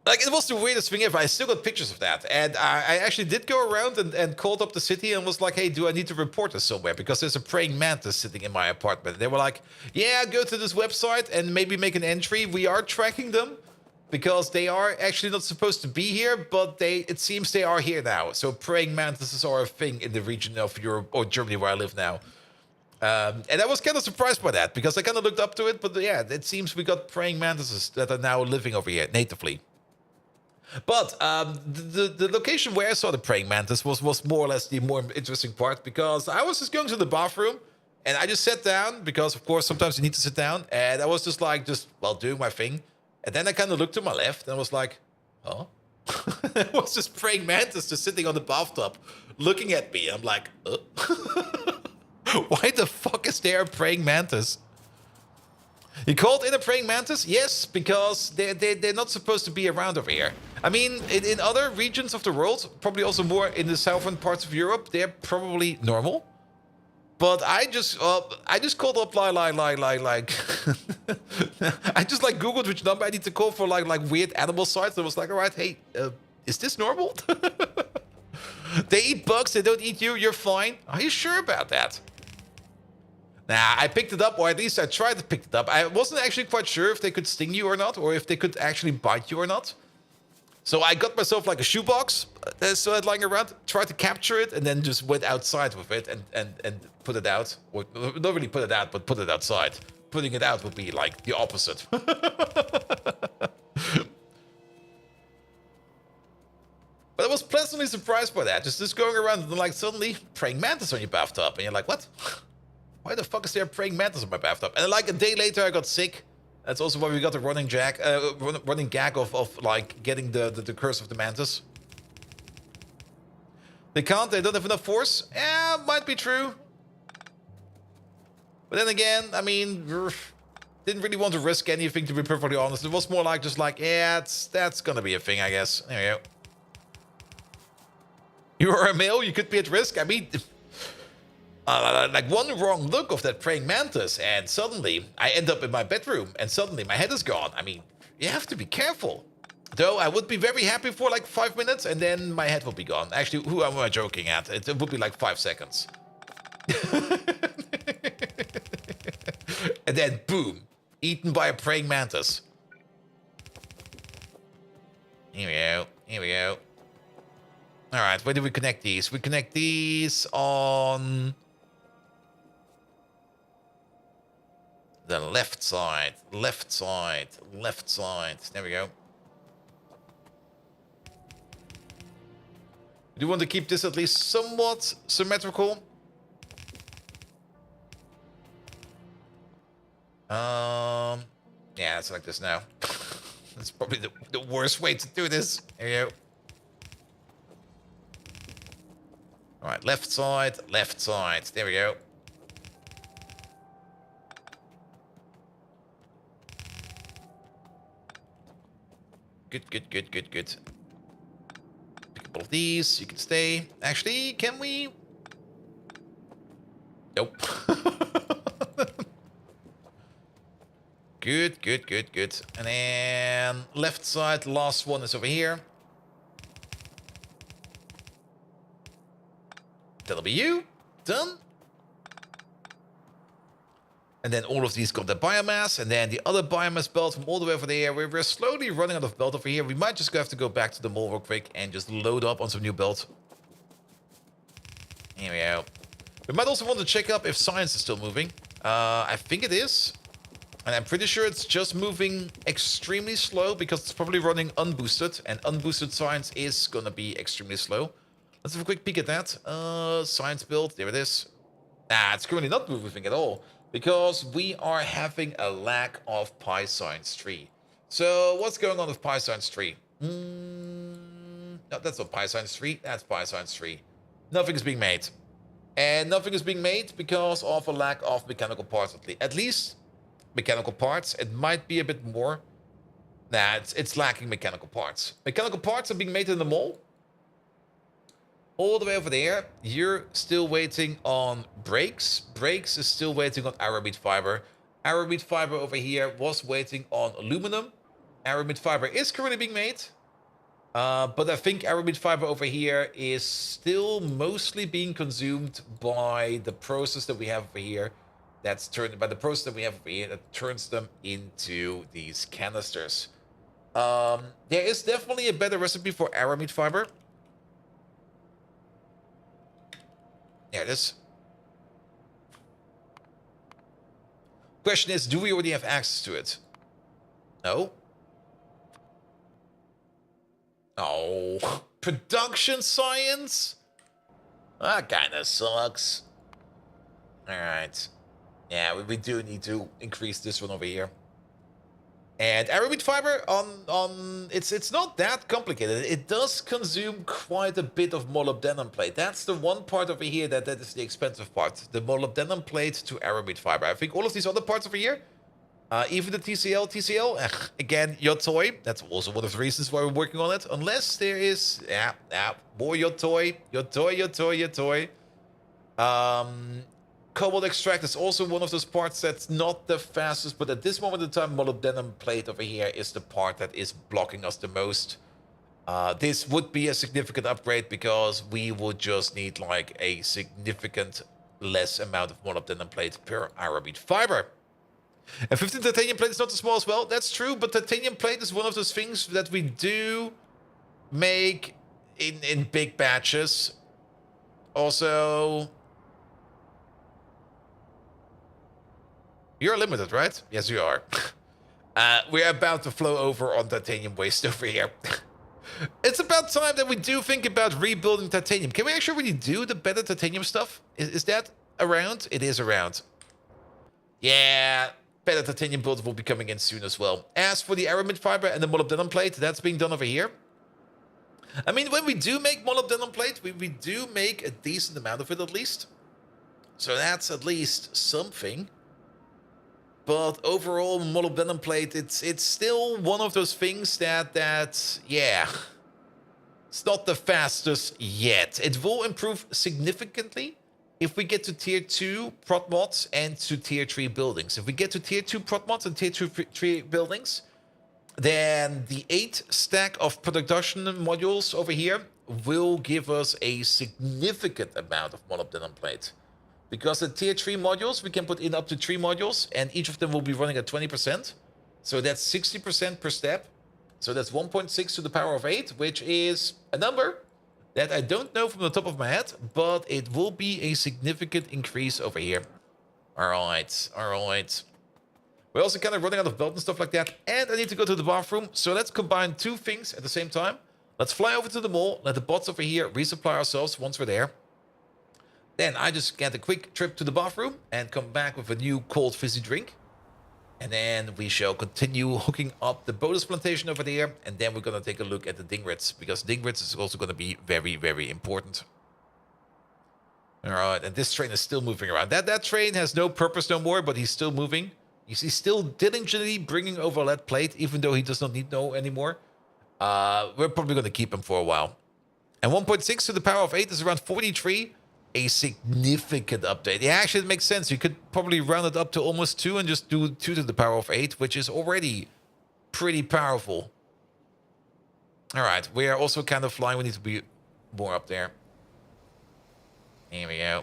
Like, it was the weirdest thing ever. I still got pictures of that. And I actually did go around and called up the city and was like, hey, do I need to report this somewhere? Because there's a praying mantis sitting in my apartment. And they were like, yeah, go to this website and maybe make an entry. We are tracking them. Because they are actually not supposed to be here, but it seems they are here now. So praying mantises are a thing in the region of Europe or Germany where I live now. And I was kind of surprised by that because I kind of looked up to it. But yeah, it seems we got praying mantises that are now living over here natively. But the location where I saw the praying mantis was more or less the more interesting part because I was just going to the bathroom and I just sat down because, of course, sometimes you need to sit down. And I was just doing my thing. And then I kind of looked to my left and was like, huh? It was just praying mantis just sitting on the bathtub looking at me. I'm like, why the fuck is there a praying mantis? You called in a praying mantis? Yes, because they're not supposed to be around over here. I mean, in other regions of the world, probably also more in the southern parts of Europe, they're probably normal. But I just called up like I just Googled which number I need to call for like weird animal sites. I was like, all right, hey, is this normal? They eat bugs, they don't eat you. You're fine. Are you sure about that? Nah, I picked it up, or at least I tried to pick it up. I wasn't actually quite sure if they could sting you or not, or if they could actually bite you or not. So I got myself like a shoebox, so I'd lying around, tried to capture it, and then just went outside with it and put it out. Or not really put it out, but put it outside. Putting it out would be like the opposite. But I was pleasantly surprised by that. Just going around and like suddenly praying mantis on your bathtub, and you're like, what? Why the fuck is there a praying mantis on my bathtub? And like a day later, I got sick. That's also why we got the running gag of like getting the curse of the mantis. They can't. They don't have enough force. Yeah, might be true. But then again, I mean, didn't really want to risk anything, to be perfectly honest. It was more like just like, yeah, that's gonna be a thing, I guess. There you go. You are a male. You could be at risk. I mean. Like one wrong look of that praying mantis, and suddenly I end up in my bedroom, and suddenly my head is gone. I mean, you have to be careful. Though I would be very happy for like 5 minutes, and then my head will be gone. Actually, who am I joking at? It would be like 5 seconds. And then, boom, eaten by a praying mantis. Here we go. Here we go. All right, where do we connect these? We connect these on the left side, left side, left side. There we go. We do want to keep this at least somewhat symmetrical. Yeah, it's like this now. That's probably the worst way to do this. There you go. All right, left side, left side. There we go. Good. Pick up all of these. You can stay. Actually, can we? Nope. Good. And then left side, last one is over here. That'll be you. Done. And then all of these got the biomass, and then the other biomass belt from all the way over there. We're slowly running out of belt over here. We might just have to go back to the mall real quick and just load up on some new belt. Here we go. We might also want to check up if science is still moving. I think it is. And I'm pretty sure it's just moving extremely slow because it's probably running unboosted. And unboosted science is going to be extremely slow. Let's have a quick peek at that. Science build. There it is. Nah, it's currently not moving at all. Because we are having a lack of Pi Science 3. So what's going on with Pi Science 3? No, that's not Pi Science 3. That's Pi Science 3. Nothing is being made. And nothing is being made because of a lack of mechanical parts. At least mechanical parts. It might be a bit more. Nah, it's lacking mechanical parts. Mechanical parts are being made in the mall. All the way over there, you're still waiting on brakes. Brakes is still waiting on aramid fiber. Aramid fiber over here was waiting on aluminum. Aramid fiber is currently being made. But I think aramid fiber over here is still mostly being consumed by the process that we have over here. That's turned by the process that we have over here that turns them into these canisters. There is definitely a better recipe for aramid fiber. There it is. Question is, do we already have access to it? No. Oh, production science? That kind of sucks. All right. Yeah, we do need to increase this one over here. And aramid fiber it's not that complicated. It does consume quite a bit of molybdenum plate. That's the one part over here that is the expensive part. The molybdenum plate to aramid fiber. I think all of these other parts over here, even the TCL, again, Yotoi. That's also one of the reasons why we're working on it. Unless there is, more Yotoi. Cobalt extract is also one of those parts that's not the fastest, but at this moment in time, molybdenum plate over here is the part that is blocking us the most. This would be a significant upgrade because we would just need like a significant less amount of molybdenum plate per aramid fiber. And 15 titanium plate is not too small as well. That's true, but titanium plate is one of those things that we do make in big batches. Also, you're limited, right? Yes, you are. We're about to flow over on titanium waste over here. It's about time that we do think about rebuilding titanium. Can we actually really do the better titanium stuff? Is that around? It is around. Yeah, better titanium builds will be coming in soon as well. As for the aramid fiber and the molybdenum plate, that's being done over here. I mean, when we do make molybdenum plate, we do make a decent amount of it at least. So that's at least something. But overall, molybdenum plate, it's still one of those things that yeah, it's not the fastest yet. It will improve significantly if we get to tier 2 prot mods and to tier 3 buildings. If we get to tier 2 prot mods and tier 3 buildings, then the 8 stack of production modules over here will give us a significant amount of molybdenum plate. Because the tier 3 modules, we can put in up to 3 modules, and each of them will be running at 20%. So that's 60% per step. So that's 1.6 to the power of 8, which is a number that I don't know from the top of my head, but it will be a significant increase over here. All right. We're also kind of running out of belt and stuff like that, and I need to go to the bathroom. So let's combine 2 things at the same time. Let's fly over to the mall, let the bots over here resupply ourselves once we're there. Then I just get a quick trip to the bathroom and come back with a new cold fizzy drink. And then we shall continue hooking up the bonus plantation over there. And then we're going to take a look at the Dingrits, because Dingrits is also going to be very, very important. All right, and this train is still moving around. That train has no purpose no more, but he's still moving. He's still diligently bringing over lead plate, even though he does not need no anymore. We're probably going to keep him for a while. And 1.6 to the power of 8 is around 43. A significant update. Yeah, actually, it makes sense. You could probably round it up to almost 2 and just do 2 to the power of 8, which is already pretty powerful. All right, we are also kind of flying. We need to be more up there. Here we go.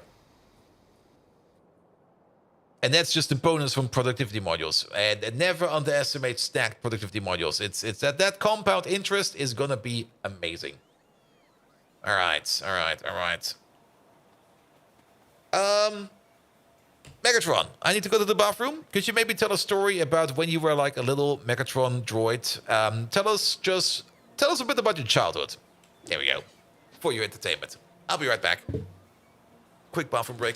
And that's just a bonus from productivity modules. And never underestimate stacked productivity modules. It's that compound interest is gonna be amazing. All right. Megatron, I need to go to the bathroom. Could you maybe tell a story about when you were like a little Megatron droid? Tell us a bit about your childhood. There we go. For your entertainment. I'll be right back. Quick bathroom break.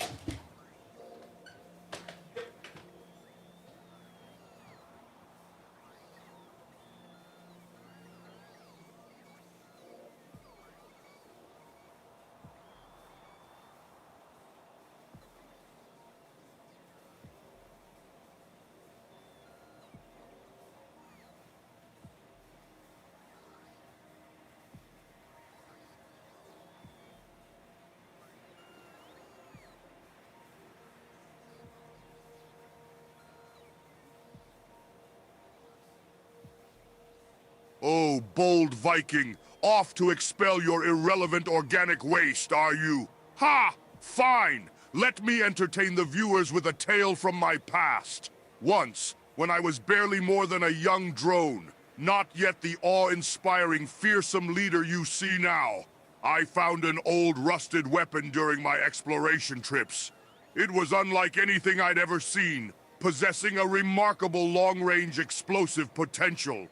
Oh, bold Viking, off to expel your irrelevant organic waste, are you? Ha! Fine! Let me entertain the viewers with a tale from my past. Once, when I was barely more than a young drone, not yet the awe-inspiring, fearsome leader you see now, I found an old rusted weapon during my exploration trips. It was unlike anything I'd ever seen, possessing a remarkable long-range explosive potential.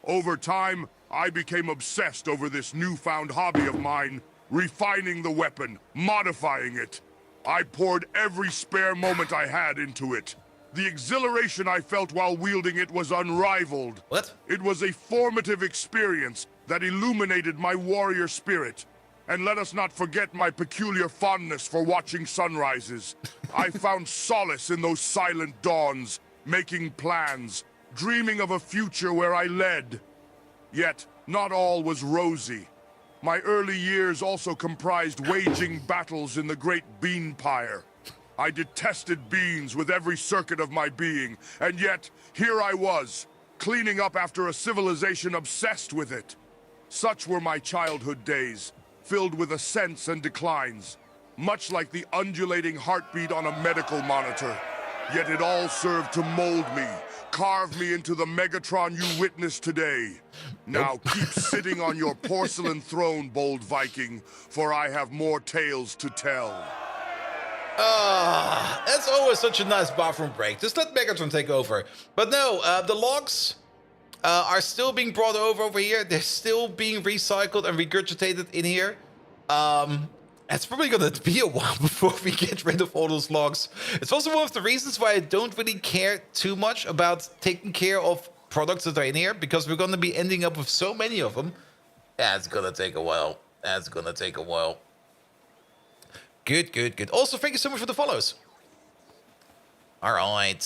Over time, I became obsessed over this newfound hobby of mine, refining the weapon, modifying it. I poured every spare moment I had into it. The exhilaration I felt while wielding it was unrivaled. What? It was a formative experience that illuminated my warrior spirit. And let us not forget my peculiar fondness for watching sunrises. I found solace in those silent dawns, making plans, dreaming of a future where I led. Yet, not all was rosy. My early years also comprised waging battles in the great bean pyre. I detested beans with every circuit of my being, and yet, here I was, cleaning up after a civilization obsessed with it. Such were my childhood days, filled with ascents and declines, much like the undulating heartbeat on a medical monitor. Yet it all served to mold me, carve me into the Megatron you witness today. Now keep sitting on your porcelain throne, bold Viking, for I have more tales to tell. That's always such a nice bathroom break. Just let Megatron take over. But no, the logs are still being brought over here. They're still being recycled and regurgitated in here. It's probably gonna be a while before we get rid of all those logs. It's also one of the reasons why I don't really care too much about taking care of products that are in here, because we're gonna be ending up with so many of them. That's gonna take a while. Good. Also, thank you so much for the follows. All right.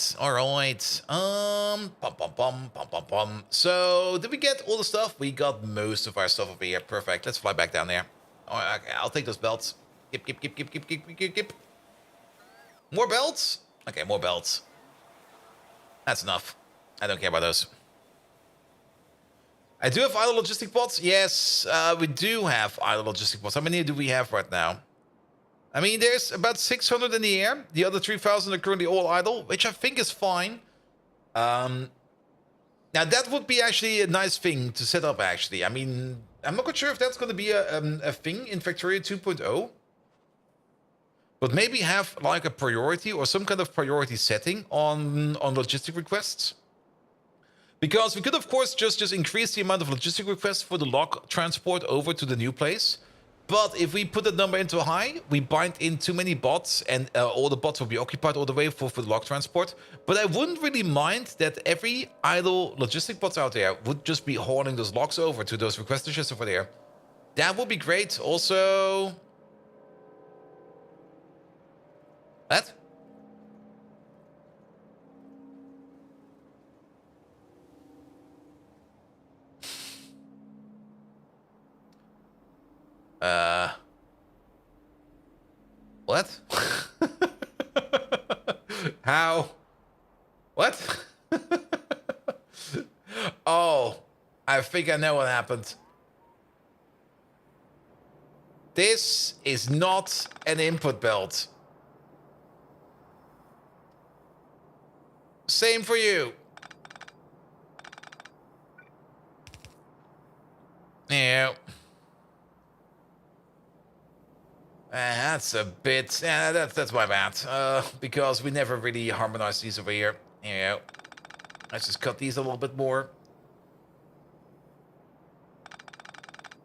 So, did we get all the stuff? We got most of our stuff over here. Perfect. Let's fly back down there. Oh, okay, I'll take those belts. Gip. More belts? Okay, more belts. That's enough. I don't care about those. I do have idle logistic pods. Yes, we do have idle logistic pods. How many do we have right now? I mean, there's about 600 in the air. The other 3,000 are currently all idle, which I think is fine. Now, that would be actually a nice thing to set up, actually. I mean, I'm not quite sure if that's going to be a thing in Factorio 2.0. But maybe have, like, a priority or some kind of priority setting on logistic requests. Because we could, of course, just increase the amount of logistic requests for the log transport over to the new place. But if we put that number into high, we bind in too many bots, and all the bots will be occupied all the way for the log transport. But I wouldn't really mind that every idle logistic bots out there would just be hauling those logs over to those requesters over there. That would be great. Also... What? What? How? What? Oh, I think I know what happened. This is not an input belt. Same for you. Yeah. That's a bit... Yeah, that's my bad. Because we never really harmonized these over here. Yeah. Let's just cut these a little bit more.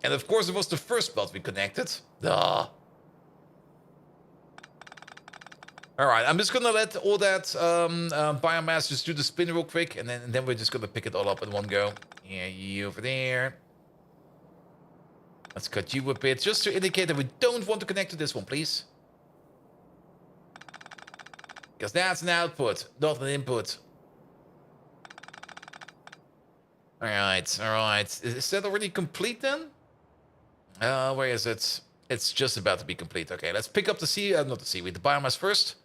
And of course, it was the first belt we connected. Duh. Alright, I'm just gonna let all that biomass just do the spin real quick, and then we're just gonna pick it all up in one go. Yeah, you over there. Let's cut you a bit, just to indicate that we don't want to connect to this one, please. Because that's an output, not an input. Alright, alright. Is that already complete then? Where is it? It's just about to be complete. Okay, let's pick up the not the seaweed, the biomass first.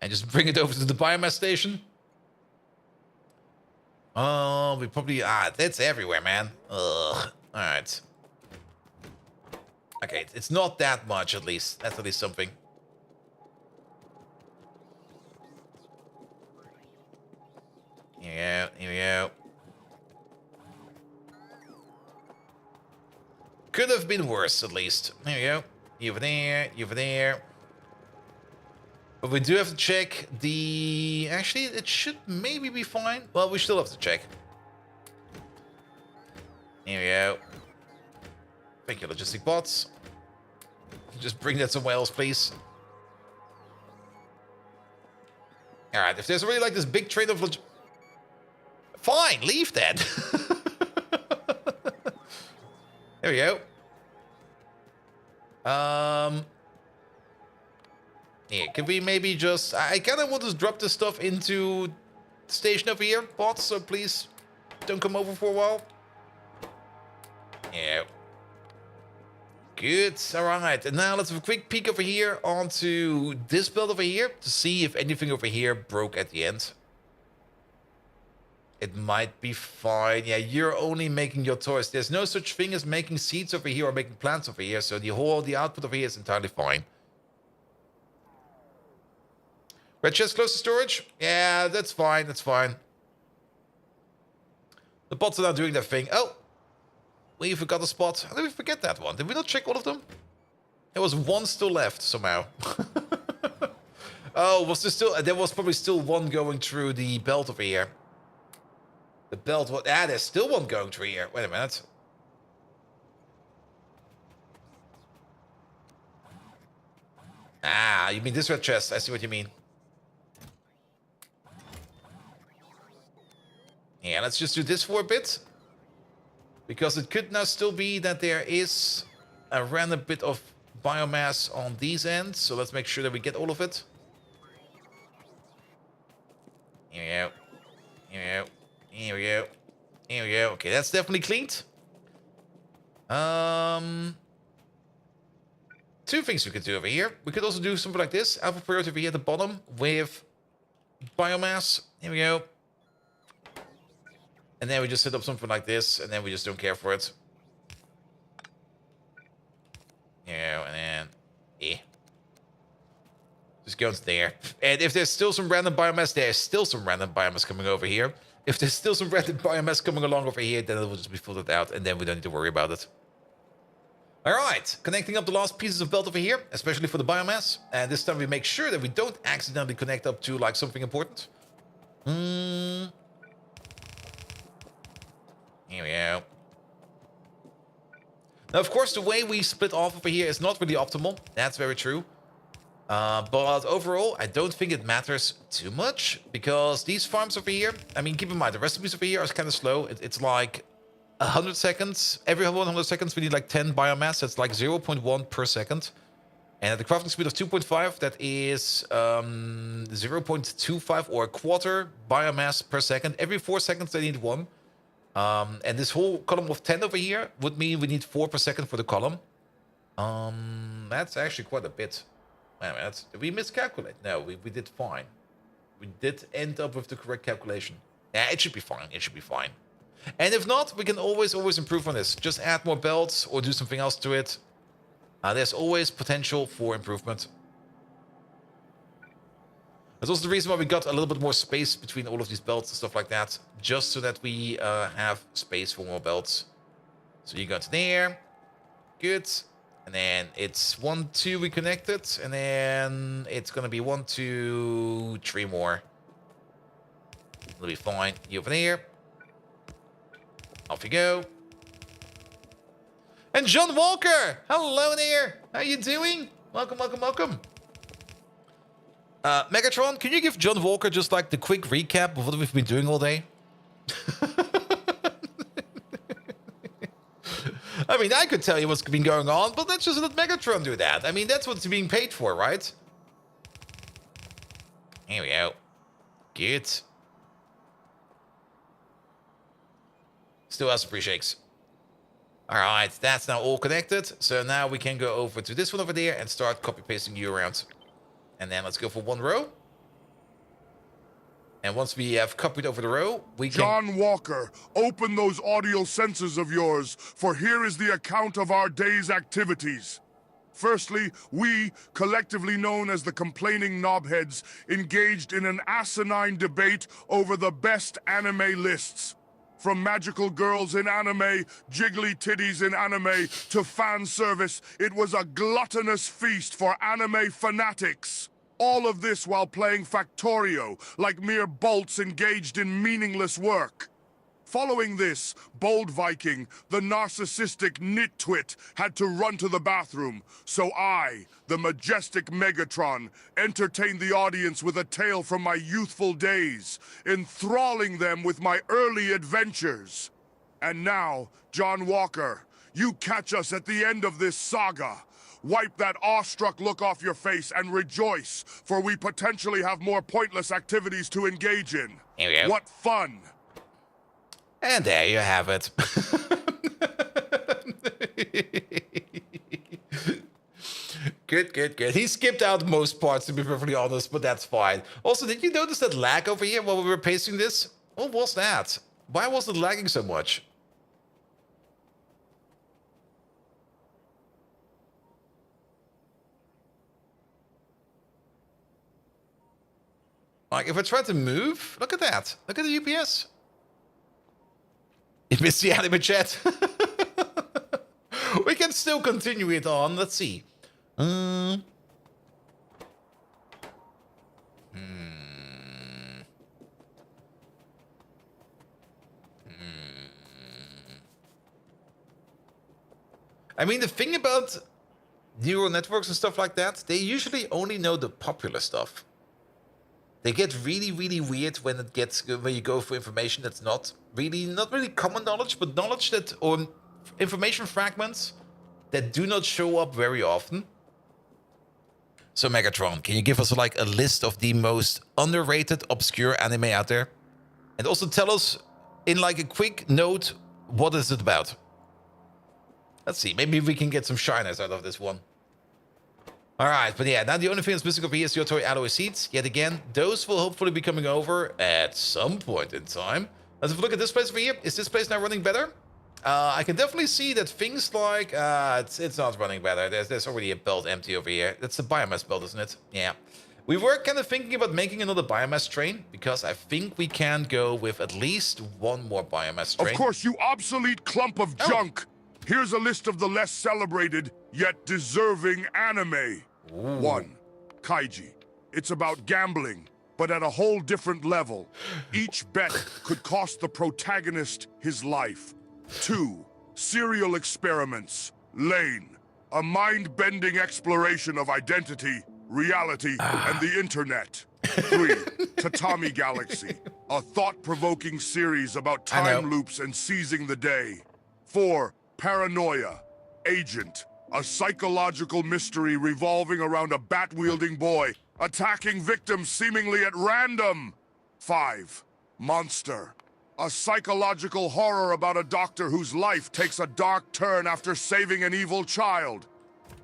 And just bring it over to the biomass station. Oh, we probably... that's everywhere, man. Ugh. Alright. Okay, it's not that much, at least. That's at least something. Here we go, here we go. Could have been worse, at least. There you go. You over there, you over there. But we do have to check the... Actually, it should maybe be fine. Well, we still have to check. Here we go. Thank you, logistic bots. Just bring that somewhere else, please. Alright, if there's really like this big train of... Fine, leave that. There we go. Yeah, can we maybe just... I kind of want to drop this stuff into the station over here, bots, so please don't come over for a while. Yeah. Good, alright. And now let's have a quick peek over here onto this build over here to see if anything over here broke at the end. It might be fine. Yeah, you're only making your toys. There's no such thing as making seeds over here or making plants over here, so the output over here is entirely fine. Red chest close to storage? Yeah, that's fine, that's fine. The bots are not doing their thing. Oh! We forgot a spot. How did we forget that one? Did we not check all of them? There was one still left, somehow. Oh, was there still... There was probably still one going through the belt over here. The belt... there's still one going through here. Wait a minute. You mean this red chest. I see what you mean. Yeah, let's just do this for a bit. Because it could now still be that there is a random bit of biomass on these ends. So let's make sure that we get all of it. Here we go. Here we go. Here we go. Here we go. Okay, that's definitely cleaned. Two things we could do over here. We could also do something like this. Alpha priority over here at the bottom with biomass. Here we go. And then we just set up something like this, and then we just don't care for it. You know, and then... Just go into there. And if there's still some random biomass, there's still some random biomass coming over here. If there's still some random biomass coming along over here, then it will just be filtered out, and then we don't need to worry about it. Alright, connecting up the last pieces of belt over here, especially for the biomass. And this time we make sure that we don't accidentally connect up to, like, something important. Here we go. Now, of course, the way we split off over here is not really optimal. That's very true. But overall, I don't think it matters too much. Because these farms over here... I mean, keep in mind, the recipes over here are kind of slow. It's like 100 seconds. Every 100 seconds, we need like 10 biomass. That's like 0.1 per second. And at the crafting speed of 2.5, that is 0.25 or a quarter biomass per second. Every 4 seconds, they need one. And this whole column of 10 over here would mean we need 4 per second for the column. That's actually quite a bit. Wait a minute, did we miscalculate? No, we did fine. We did end up with the correct calculation. Yeah, it should be fine, it should be fine. And if not, we can always improve on this. Just add more belts or do something else to it. There's always potential for improvement. That's also the reason why we got a little bit more space between all of these belts and stuff like that, just so that we have space for more belts. So you got there, good, and then it's 1, 2 we connected, and then it's gonna be 1, 2, 3 more. It'll be fine. You over there. Off you go. And John Walker, hello there. How you doing? Welcome, welcome, welcome. Megatron, can you give John Walker just like the quick recap of what we've been doing all day? I mean, I could tell you what's been going on, but let's just let Megatron do that. I mean, that's what's being paid for, right? Here we go. Good. Still has some pre-shakes. Alright, that's now all connected. So now we can go over to this one over there and start copy-pasting you around. And then let's go for 1 row. And once we have copied over the row, we can... John Walker, open those audio sensors of yours, for here is the account of our day's activities. Firstly, we, collectively known as the Complaining Knobheads, engaged in an asinine debate over the best anime lists. From magical girls in anime, jiggly titties in anime, to fan service, it was a gluttonous feast for anime fanatics. All of this while playing Factorio, like mere bolts engaged in meaningless work. Following this, Bold Viking, the narcissistic nitwit, had to run to the bathroom, so I, the majestic Megatron, entertained the audience with a tale from my youthful days, enthralling them with my early adventures. And now, John Walker, you catch us at the end of this saga. Wipe that awestruck look off your face and rejoice, for we potentially have more pointless activities to engage in. Here we go. What fun! And there you have it. Good, good, good. He skipped out most parts, to be perfectly honest, but that's fine. Also, did you notice that lag over here while we were pasting this? What was that? Why was it lagging so much? Like, if I try to move, look at that. Look at the UPS. You missed the anime chat. We can still continue it on. Let's see. I mean, the thing about neural networks and stuff like that, they usually only know the popular stuff. They get really, really weird when you go for information that's not really common knowledge, but knowledge that, or information fragments that do not show up very often. So Megatron, can you give us like a list of the most underrated, obscure anime out there? And also tell us in like a quick note, what is it about? Let's see, maybe we can get some shiners out of this one. Alright, but yeah, now the only thing that's missing over here is Yotoi alloy seeds. Yet again, those will hopefully be coming over at some point in time. Let's have a look at this place over here. Is this place now running better? I can definitely see that things like... it's not running better. There's already a belt empty over here. That's the biomass belt, isn't it? Yeah. We were kind of thinking about making another biomass train, because I think we can go with at least 1 more biomass train. Of course, you obsolete clump of junk! Here's a list of the less celebrated, yet deserving anime. Ooh. 1. Kaiji. It's about gambling, but at a whole different level. Each bet could cost the protagonist his life. 2. Serial experiments. Lane. A mind-bending exploration of identity, reality, and the internet. 3. Tatami Galaxy. A thought-provoking series about time loops and seizing the day. 4. Paranoia. Agent. A psychological mystery revolving around a bat-wielding boy, attacking victims seemingly at random. 5. Monster. A psychological horror about a doctor whose life takes a dark turn after saving an evil child.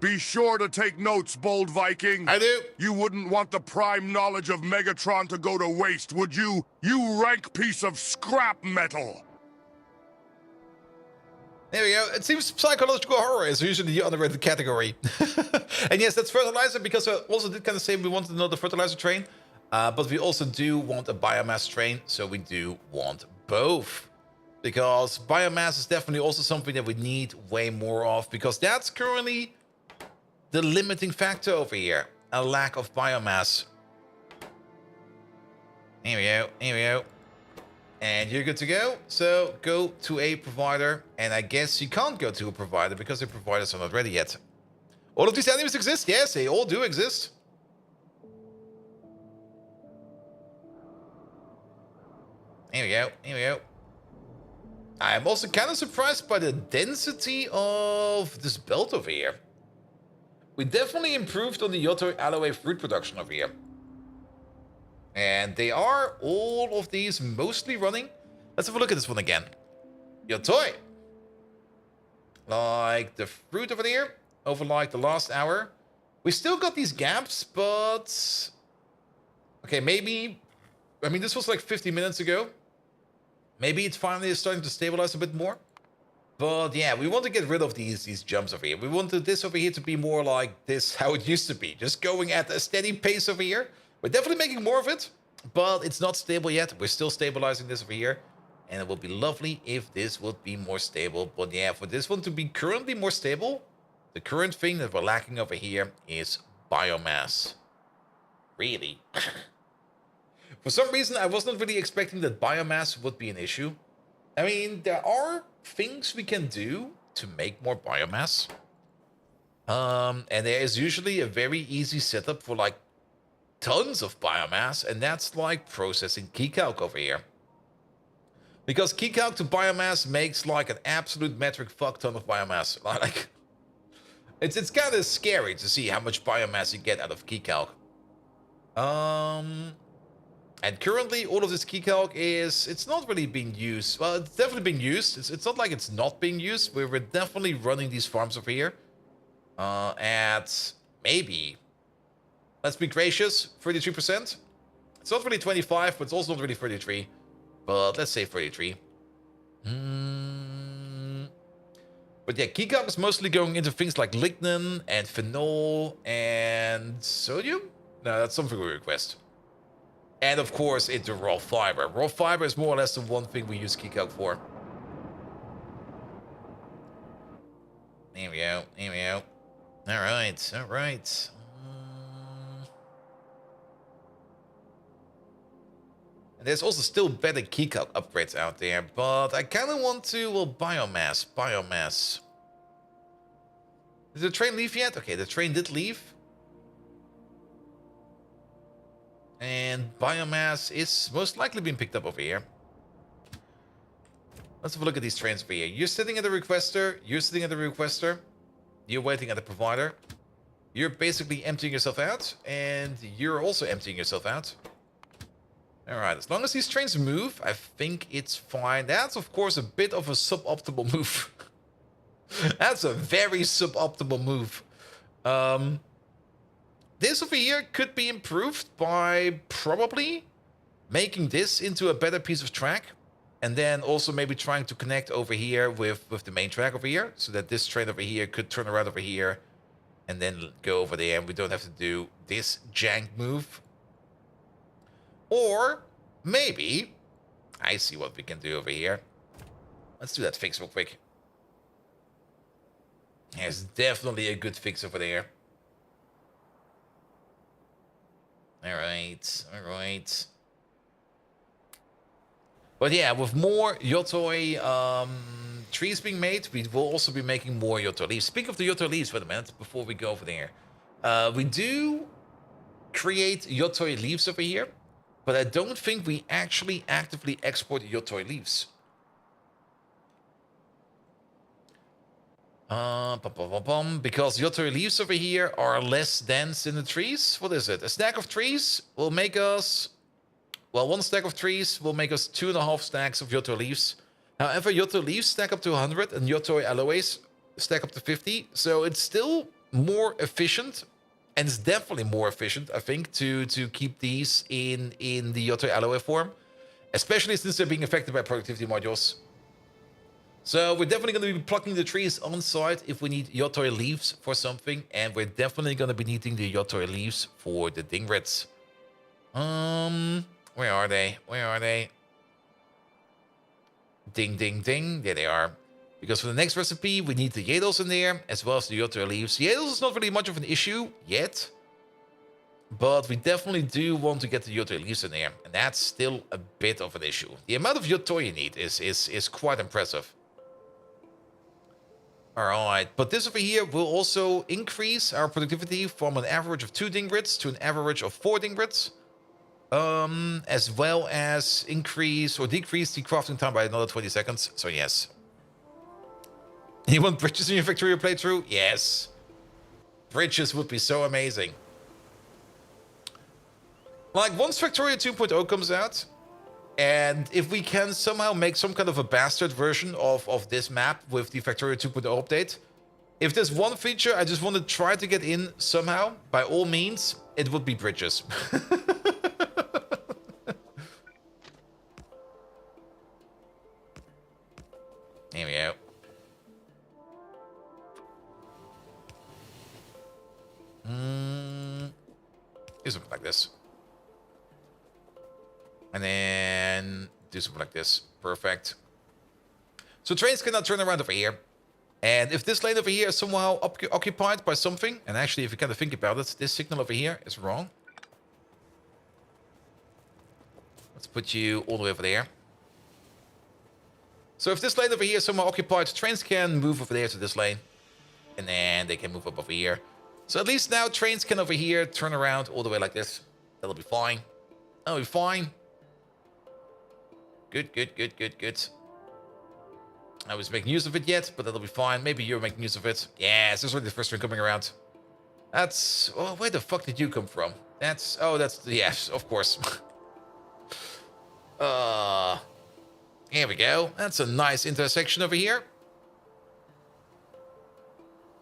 Be sure to take notes, Bold Viking. I do. You wouldn't want the prime knowledge of Megatron to go to waste, would you? You rank piece of scrap metal. There we go. It seems psychological horror is usually the underrated category. And yes, that's fertilizer, because I also did kind of say we wanted another fertilizer train. But we also do want a biomass train, so we do want both. Because biomass is definitely also something that we need way more of, because that's currently the limiting factor over here. A lack of biomass. Here we go, here we go. And you're good to go. So go to a provider. And I guess you can't go to a provider because the providers are not ready yet. All of these enemies exist? Yes, they all do exist. Here we go, here we go. I'm also kind of surprised by the density of this belt over here. We definitely improved on the Yotoi aloe fruit production over here. And they are, all of these, mostly running. Let's have a look at this one again. Yotoi. Like the fruit over there, over like the last hour. We still got these gaps, but... Okay, maybe... I mean, this was like 50 minutes ago. Maybe it's finally starting to stabilize a bit more. But yeah, we want to get rid of these jumps over here. We wanted this over here to be more like this, how it used to be. Just going at a steady pace over here. We're definitely making more of it, but it's not stable yet. We're still stabilizing this over here. And it would be lovely if this would be more stable. But yeah, for this one to be currently more stable, the current thing that we're lacking over here is biomass. Really? For some reason, I was not really expecting that biomass would be an issue. I mean, there are things we can do to make more biomass. And there is usually a very easy setup for like tons of biomass, and that's like processing key calc over here. Because key calc to biomass makes like an absolute metric fuck ton of biomass. Like, it's kind of scary to see how much biomass you get out of key calc. And currently, all of this key calc it's not really being used. Well, it's definitely being used. It's not like it's not being used. We're definitely running these farms over here. At maybe, let's be gracious, 33%. It's not really 25, but it's also not really 33. But let's say 33. But yeah, key calc is mostly going into things like lignin and phenol and sodium. No, that's something we request. And of course, into raw fiber. Raw fiber is more or less the one thing we use key calc for. Here we go, here we go. Alright, alright. And there's also still better key calc upgrades out there, but I kind of want to, well, biomass. Did the train leave yet? Okay, the train did leave. And biomass is most likely being picked up over here. Let's have a look at these trains over here. You're sitting at the requester. You're sitting at the requester. You're waiting at the provider. You're basically emptying yourself out. And you're also emptying yourself out. Alright, as long as these trains move, I think it's fine. That's, of course, a bit of a suboptimal move. That's a very suboptimal move. This over here could be improved by probably making this into a better piece of track. And then also maybe trying to connect over here with the main track over here. So that this train over here could turn around over here. And then go over there. And we don't have to do this jank move. Or maybe, I see what we can do over here. Let's do that fix real quick. There's definitely a good fix over there. Alright, alright. But yeah, with more Yotoi trees being made, we will also be making more Yotoi leaves. Speak of the Yotoi leaves for a minute before we go over there. We do create Yotoi leaves over here, but I don't think we actually actively export Yotoi leaves. Because Yotoi leaves over here are less dense than the trees. What is it? A stack of trees will make us... Well, one stack of trees will make us 2.5 stacks of Yotoi leaves. However, Yotoi leaves stack up to 100 and Yotoi aloes stack up to 50. So it's still more efficient. And it's definitely more efficient, I think, to keep these in the Yotoi aloe form. Especially since they're being affected by productivity modules. So we're definitely going to be plucking the trees on site if we need Yotoi leaves for something. And we're definitely going to be needing the Yotoi leaves for the Dingrits. Where are they? Where are they? Ding, ding, ding. There they are. Because for the next recipe, we need the Yados in there, as well as the Yotoi leaves. Yados is not really much of an issue yet. But we definitely do want to get the Yotoi leaves in there. And that's still a bit of an issue. The amount of Yotoi you need is quite impressive. Alright, but this over here will also increase our productivity from an average of 2 Dingrits to an average of 4 Dingrits. As well as increase or decrease the crafting time by another 20 seconds. So yes. You want bridges in your Factorio playthrough? Yes. Bridges would be so amazing. Like, once Factorio 2.0 comes out, and if we can somehow make some kind of a bastard version of this map with the Factorio 2.0 update, if there's one feature I just want to try to get in somehow, by all means, it would be bridges. Here we go. Do something like this. And then do something like this. Perfect. So trains cannot turn around over here. And if this lane over here is somehow occupied by something, and actually if you kind of think about it, this signal over here is wrong. Let's put you all the way over there. So if this lane over here is somehow occupied, trains can move over there to this lane. And then they can move up over here. So at least now trains can over here turn around all the way like this. That'll be fine. That'll be fine. Good, good, good, good, good. I was making use of it yet, but that'll be fine. Maybe you're making use of it. Yes, this is already the first train coming around. That's... Oh, where the fuck did you come from? That's... Oh, that's... Yes, of course. Here we go. That's a nice intersection over here.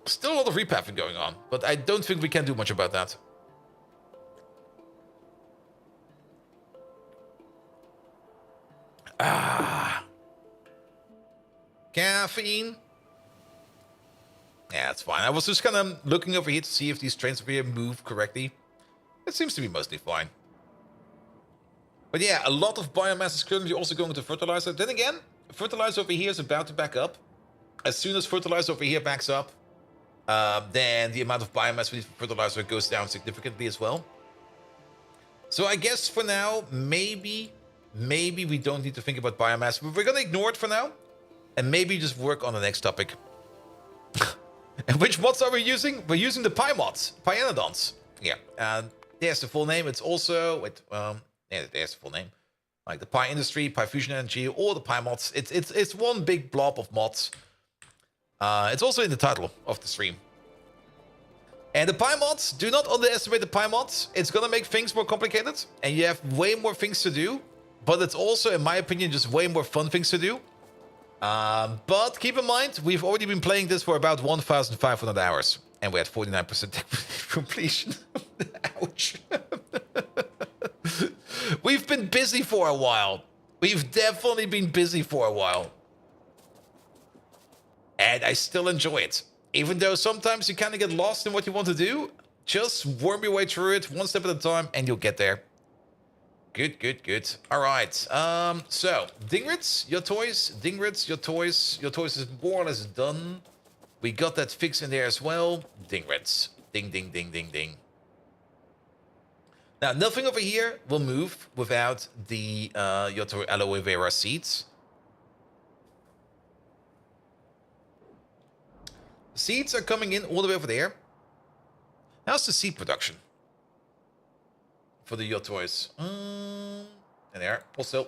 Still a lot of repathing going on, but I don't think we can do much about that. Caffeine. Yeah, that's fine. I was just kind of looking over here to see if these trains over here move correctly. It seems to be mostly fine. But yeah, a lot of biomass is currently also going to fertilizer. Then again, fertilizer over here is about to back up. As soon as fertilizer over here backs up, then the amount of biomass we need for fertilizer goes down significantly as well. So I guess for now, maybe we don't need to think about biomass. But we're going to ignore it for now. And maybe just work on the next topic. And which mods are we using? We're using the Pyanodons. Yeah, there's the full name. It's also... Wait, yeah, there's the full name. Like the Pi Industry, Pi Fusion Energy, all the Pi mods. It's one big blob of mods. It's also in the title of the stream. And the Pi mods, do not underestimate the Pi mods. It's gonna make things more complicated, and you have way more things to do. But it's also, in my opinion, just way more fun things to do. But keep in mind, we've already been playing this for about 1,500 hours. And we're at 49% completion. Ouch. We've been busy for a while. We've definitely been busy for a while. And I still enjoy it. Even though sometimes you kind of get lost in what you want to do, just worm your way through it one step at a time and you'll get there. Good, good, good. All right. So, Dingrits, Yotois, Dingrits, Yotois. Yotois is more or less done. We got that fix in there as well. Dingrits. Ding, ding, ding, ding, ding. Now, nothing over here will move without the Yotoi aloe vera seeds. Seeds are coming in all the way over there. How's the seed production for the Yotois? And there. Also.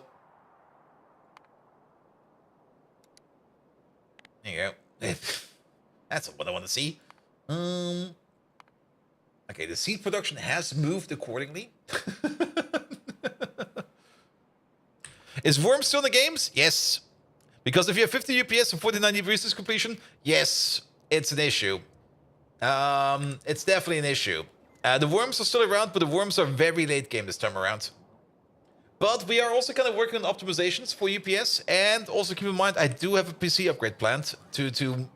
There you go. That's what I want to see. Okay, the seed production has moved accordingly. Is Worm still in the games? Yes. Because if you have 50 UPS and 49 resource completion, yes, it's an issue. It's definitely an issue. The worms are still around, but the worms are very late game this time around. But we are also kind of working on optimizations for UPS. And also keep in mind, I do have a PC upgrade planned to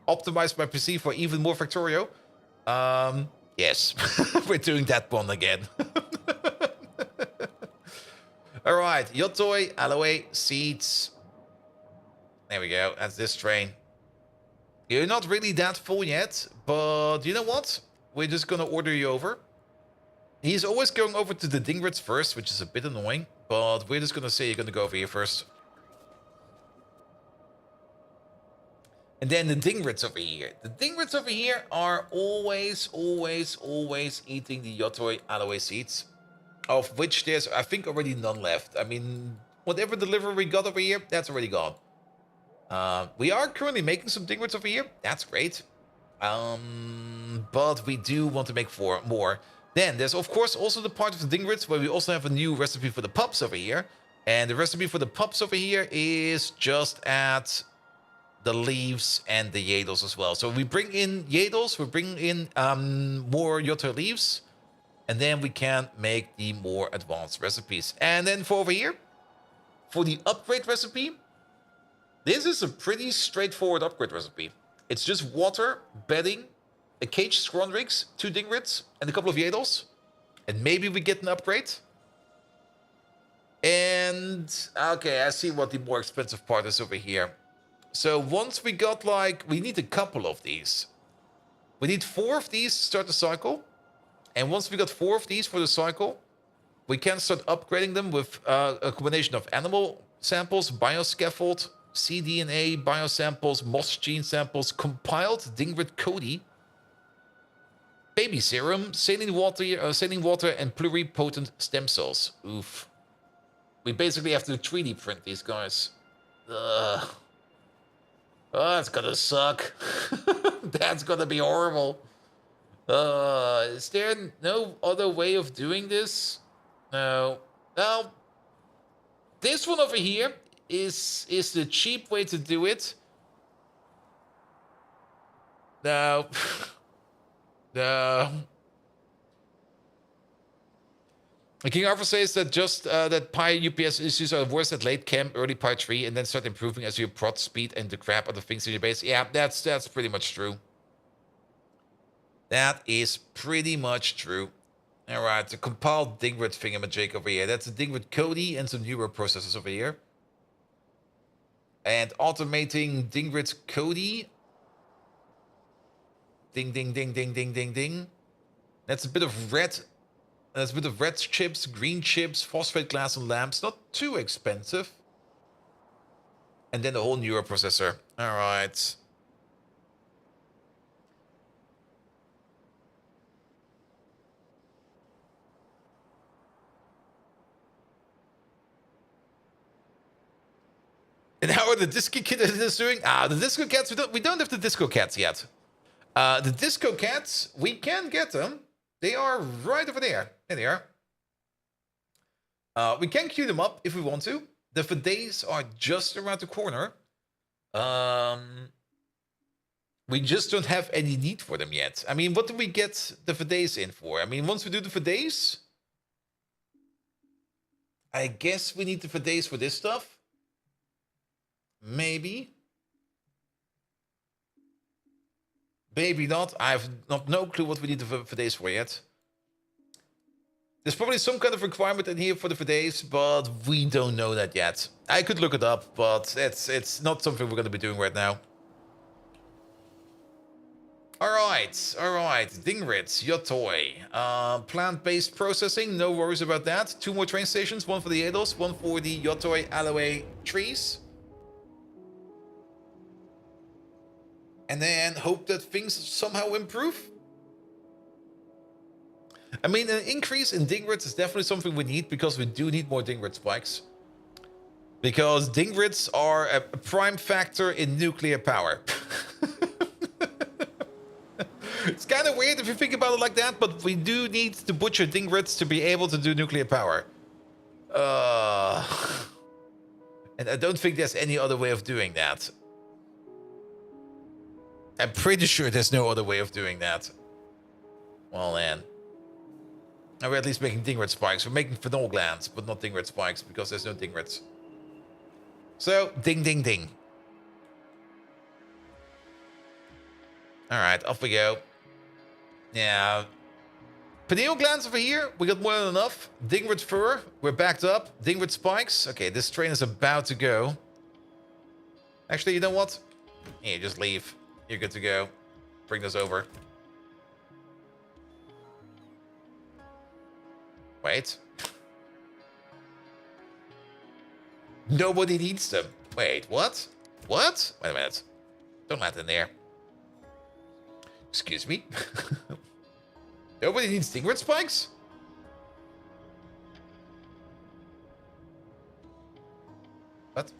optimize my PC for even more Factorio. Yes, we're doing that one again. All right, Yotoi, aloe, seeds. There we go. That's this train. You're not really that full yet, but you know what? We're just gonna order you over. He's always going over to the Dingrits first, which is a bit annoying, but we're just gonna say you're gonna go over here first. And then the Dingrits over here. The Dingrits over here are always eating the Yotoi aloe seeds, of which there's, I think, already none left. I mean, whatever delivery we got over here, that's already gone. We are currently making some Dingrits over here. That's great. But we do want to make more. Then there's, of course, also the part of the Dingrits where we also have a new recipe for the pups over here. And the recipe for the pups over here is just at the leaves and the Yadels as well. So we bring in Yadels, we bring in more Yotoi leaves, and then we can make the more advanced recipes. And then for over here, for the upgrade recipe, this is a pretty straightforward upgrade recipe. It's just water, bedding, a caged Scrondikes, 2 Dingrits, and a couple of Yadels. And maybe we get an upgrade. And, okay, I see what the more expensive part is over here. So once we got, like, we need a couple of these. We need 4 of these to start the cycle. And once we got 4 of these for the cycle, we can start upgrading them with a combination of animal samples, bioscaffold, cDNA, biosamples, moss gene samples, compiled Dingrit Cody, baby serum, saline water, and pluripotent stem cells. Oof. We basically have to 3D print these guys. Ugh. Oh, that's gonna suck. That's gonna be horrible. Is there no other way of doing this? No. Now, this one over here is the cheap way to do it. No. No. King Arthur says that just that Pi UPS issues are worse at late camp, early Pi 3, and then start improving as you prod speed and the crap out of things in your base. Yeah, that's pretty much true. That is pretty much true. All right, the compiled Dingrit thingamajig over here. That's a Dingrit Cody and some newer processors over here. And automating Dingrit Cody. Ding, ding, ding, ding, ding, ding, ding. That's a bit of red. There's a bit of red chips, green chips, phosphate glass and lamps. Not too expensive. And then the whole newer processor. All right. And how are the disco kids doing? The disco cats, we don't have the disco cats yet. The disco cats, we can get them. They are right over there. There they are. We can queue them up if we want to. The Fadays are just around the corner. We just don't have any need for them yet. I mean, what do we get the Fadays in for? I mean, once we do the Fadays, I guess we need the Fadays for this stuff. Maybe. Maybe not. I have no clue what we need the Fadays for yet. There's probably some kind of requirement in here for the Fadays, but we don't know that yet. I could look it up, but it's not something we're going to be doing right now. All right. Dingrits, Yotoi. Plant-based processing, no worries about that. 2 more train stations, 1 for the Adels, 1 for the Yotoi aloe trees. And then hope that things somehow improve. I mean, an increase in Dingrits is definitely something we need, because we do need more Dingrit spikes. Because Dingrits are a prime factor in nuclear power. It's kind of weird if you think about it like that, but we do need to butcher Dingrits to be able to do nuclear power. And I don't think there's any other way of doing that. I'm pretty sure there's no other way of doing that. Well, then. Now we're at least making Dingrit spikes. We're making phenol glands, but not Dingrit spikes, because there's no Dingrits. So, ding, ding, ding. Alright, off we go. Yeah. pineal glands over here. We got more than enough. Dingrit fur. We're backed up. Dingrit spikes. Okay, this train is about to go. Actually, you know what? Yeah, just leave. You're good to go. Bring this over. Wait. Nobody needs them. Wait, what? What? Wait a minute. Don't let in there. Excuse me? Nobody needs Dingrit spikes? What?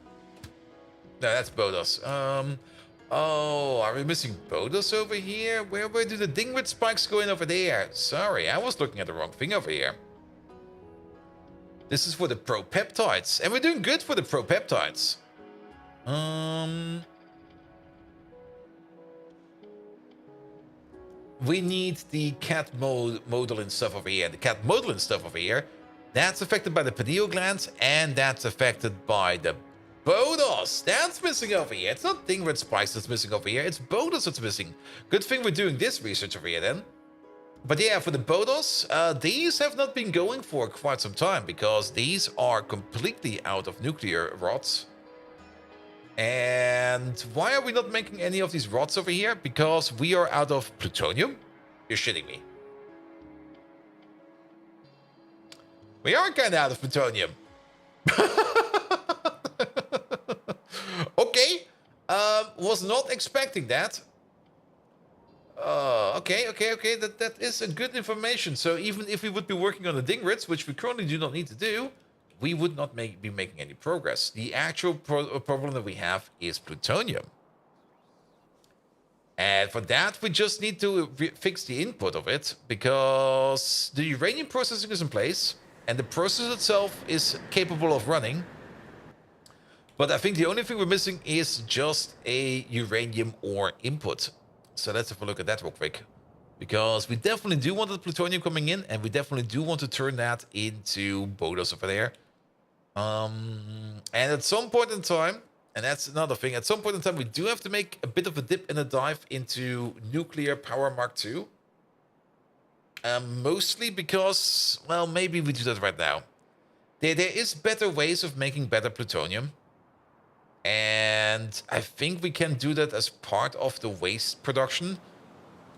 No, that's Bodos. Oh, are we missing Bodos over here? Where do the Dingrit spikes go in over there? Sorry, I was looking at the wrong thing over here. This is for the pro-peptides. And we're doing good for the pro-peptides. We need the cat modeling stuff over here. The cat modeling stuff over here, that's affected by the pineal glands, and that's affected by the Bodos. That's missing over here. It's not Dingrit spikes that's missing over here. It's Bodos that's missing. Good thing we're doing this research over here then. But yeah, for the Bodos, these have not been going for quite some time because these are completely out of nuclear rods. And why are we not making any of these rods over here? Because we are out of plutonium? You're shitting me. We are kind of out of plutonium. Okay. Was not expecting that. Okay. That is a good information. So even if we would be working on the Dingrits, which we currently do not need to do, we would not be making any progress. The actual problem that we have is plutonium. And for that, we just need to fix the input of it, because the uranium processing is in place, and the process itself is capable of running. But I think the only thing we're missing is just a uranium ore input. So let's have a look at that real quick. Because we definitely do want the plutonium coming in, and we definitely do want to turn that into Bodos over there. And at some point in time, and that's another thing, at some point in time, we do have to make a bit of a dip and a dive into nuclear power Mark II. Mostly because, well, maybe we do that right now. There is better ways of making better plutonium. And I think we can do that as part of the waste production.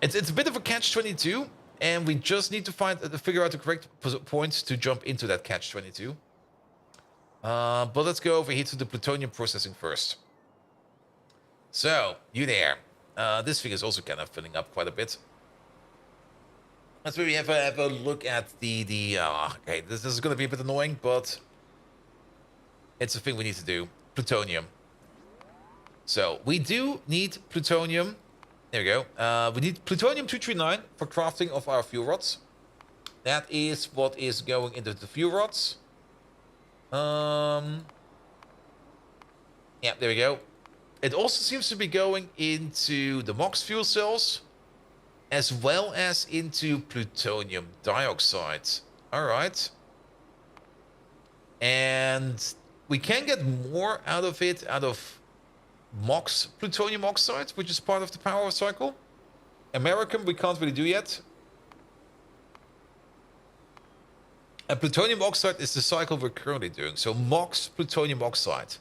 It's a bit of a catch-22, and we just need to figure out the correct point to jump into that catch-22. But let's go over here to the plutonium processing first. So, you there. This thing is also kind of filling up quite a bit. Let's maybe have a look at okay, this is going to be a bit annoying, but it's a thing we need to do. Plutonium. So, we do need plutonium. There we go. We need plutonium-239 for crafting of our fuel rods. That is what is going into the fuel rods. Yeah, there we go. It also seems to be going into the MOX fuel cells, as well as into plutonium dioxide. All right. And we can get more out of it, out of MOX plutonium oxide, which is part of the power cycle. American, we can't really do yet. And plutonium oxide is the cycle we're currently doing. So MOX plutonium oxide.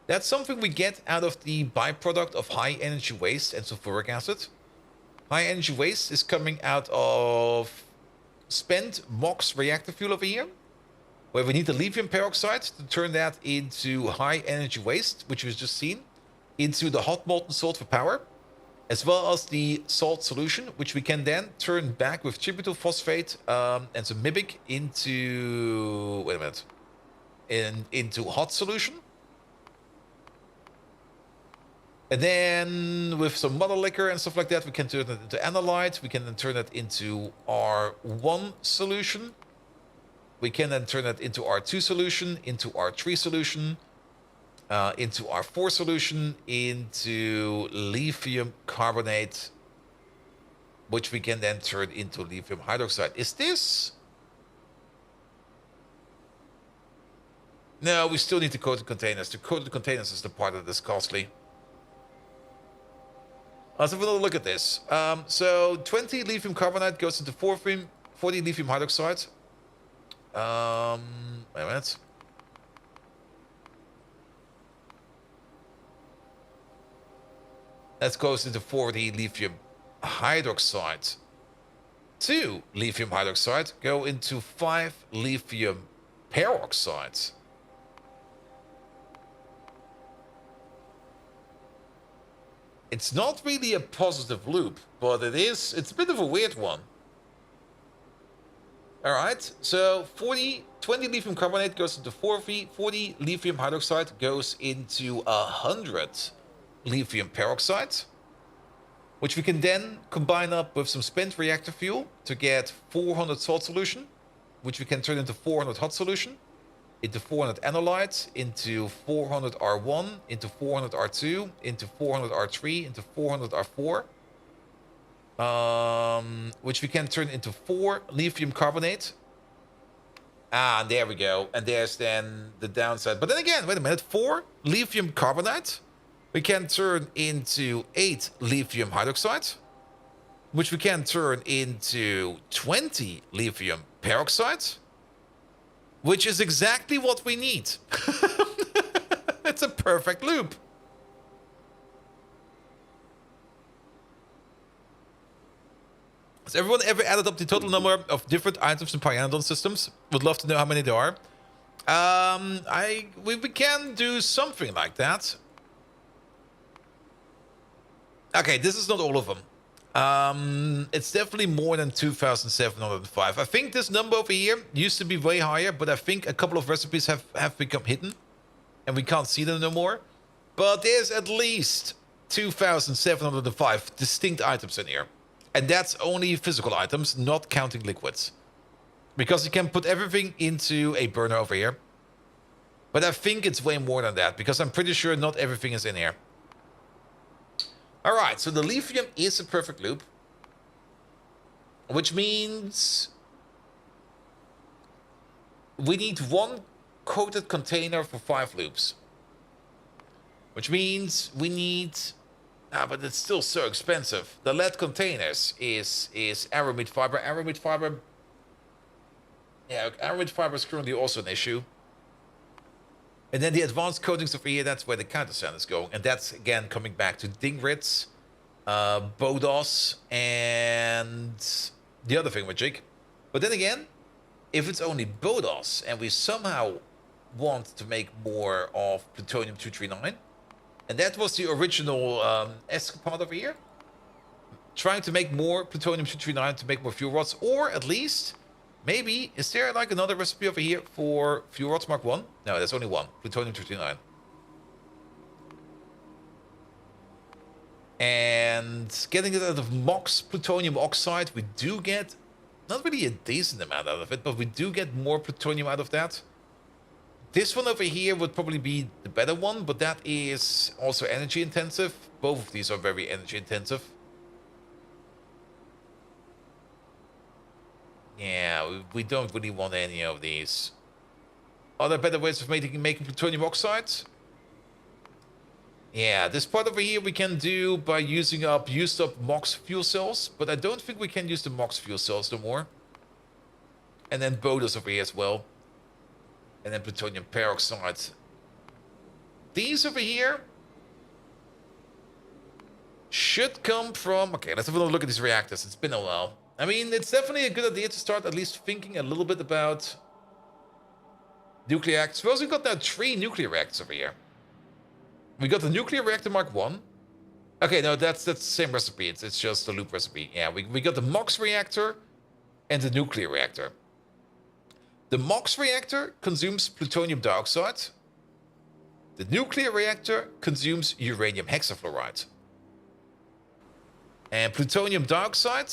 That's something we get out of the byproduct of high energy waste and sulfuric acid. High energy waste is coming out of spent MOX reactor fuel over here, where we need the lithium peroxide to turn that into high energy waste, which we've just seen, into the hot molten salt for power, as well as the salt solution, which we can then turn back with tributyl phosphate and some mibic into, wait a minute, into hot solution. And then with some mother liquor and stuff like that, we can turn it into analyte. We can then turn it into R1 solution. We can then turn it into R2 solution, into R3 solution, into R4 solution, into lithium carbonate, which we can then turn into lithium hydroxide. Is this? No, we still need the coated containers. The coated containers is the part that is costly. Let's have another look at this. So 20 lithium carbonate goes into 14 40 lithium hydroxide. Wait a minute. That goes into 40 lithium hydroxide. 2 lithium hydroxide go into 5 lithium peroxide. It's not really a positive loop, but it's a bit of a weird one. Alright, so 20 lithium carbonate goes into 40 lithium hydroxide goes into 100 lithium peroxide, which we can then combine up with some spent reactor fuel to get 400 salt solution, which we can turn into 400 hot solution, into 400 analyte, into 400 R1, into 400 R2, into 400 R3, into 400 R4, which we can turn into 4 lithium carbonate. And there we go. And there's then the downside. But then again, wait a minute, 4 lithium carbonate we can turn into 8 lithium hydroxide, which we can turn into 20 lithium peroxide, which is exactly what we need. It's a perfect loop. Has everyone ever added up the total number of different items in Pyanodon systems? Would love to know how many there are. We can do something like that. Okay, this is not all of them. It's definitely more than 2,705. I think this number over here used to be way higher, but I think a couple of recipes have become hidden, and we can't see them no more. But there's at least 2,705 distinct items in here. And that's only physical items, not counting liquids. Because you can put everything into a burner over here. But I think it's way more than that, because I'm pretty sure not everything is in here. Alright, so the lithium is a perfect loop. Which means we need 1 coated container for 5 loops. Which means we need... but it's still so expensive. The lead containers is aramid fiber. Aramid fiber... Yeah, aramid fiber is currently also an issue. And then the advanced coatings over here, that's where the countersand is going. And that's, again, coming back to Dingrits, Bodos, and the other thing with Jig. But then again, if it's only Bodos, and we somehow want to make more of plutonium-239, and that was the original escapade over here, trying to make more plutonium-239 to make more fuel rods, or at least... Maybe, is there like another recipe over here for fuel rods Mark 1? No, there's only one, plutonium-239. And getting it out of MOX plutonium oxide, we do get, not really a decent amount out of it, but we do get more plutonium out of that. This one over here would probably be the better one, but that is also energy intensive. Both of these are very energy intensive. Yeah, we don't really want any of these. Are there better ways of making plutonium oxide? Yeah, this part over here we can do by using up used up MOX fuel cells, but I don't think we can use the MOX fuel cells no more. And then Bodos over here as well. And then plutonium peroxide. These over here should come from... Okay, let's have a look at these reactors. It's been a while. I mean, it's definitely a good idea to start at least thinking a little bit about nuclear reactors. We also got now 3 nuclear reactors over here. We got the nuclear reactor Mark 1. Okay, no, that's the same recipe. It's just the loop recipe. Yeah, we got the MOX reactor and the nuclear reactor. The MOX reactor consumes plutonium dioxide. The nuclear reactor consumes uranium hexafluoride. And plutonium dioxide...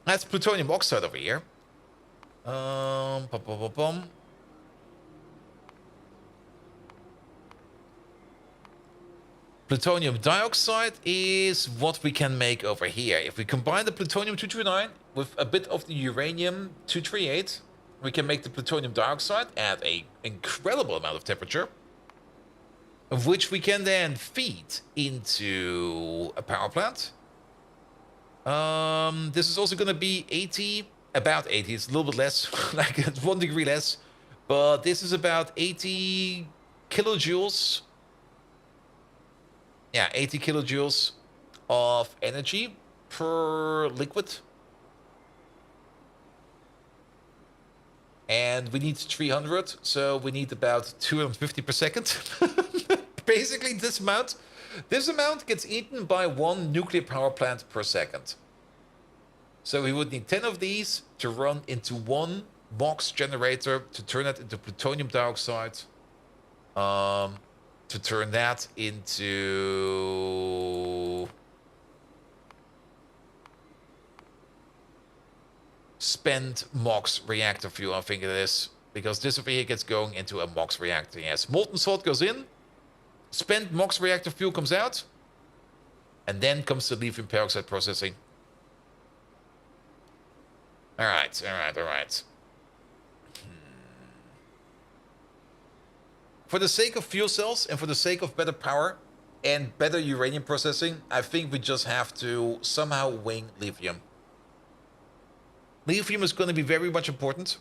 That's plutonium oxide over here. Plutonium dioxide is what we can make over here. If we combine the plutonium-239 with a bit of the uranium-238, we can make the plutonium dioxide at an incredible amount of temperature, of which we can then feed into a power plant. This is also going to be 80, about 80. It's a little bit less, like it's 1 degree less. But this is about 80 kilojoules. Yeah, 80 kilojoules of energy per liquid. And we need 300, so we need about 250 per second. Basically, this amount. This amount gets eaten by 1 nuclear power plant per second. So we would need 10 of these to run into 1 MOX generator to turn that into plutonium dioxide. To turn that into spent MOX reactor fuel, I think it is. Because this over here gets going into a MOX reactor. Yes, molten salt goes in. Spent MOX reactor fuel comes out. And then comes the lithium peroxide processing. Alright. For the sake of fuel cells and for the sake of better power and better uranium processing, I think we just have to somehow wing lithium. Lithium is going to be very much important.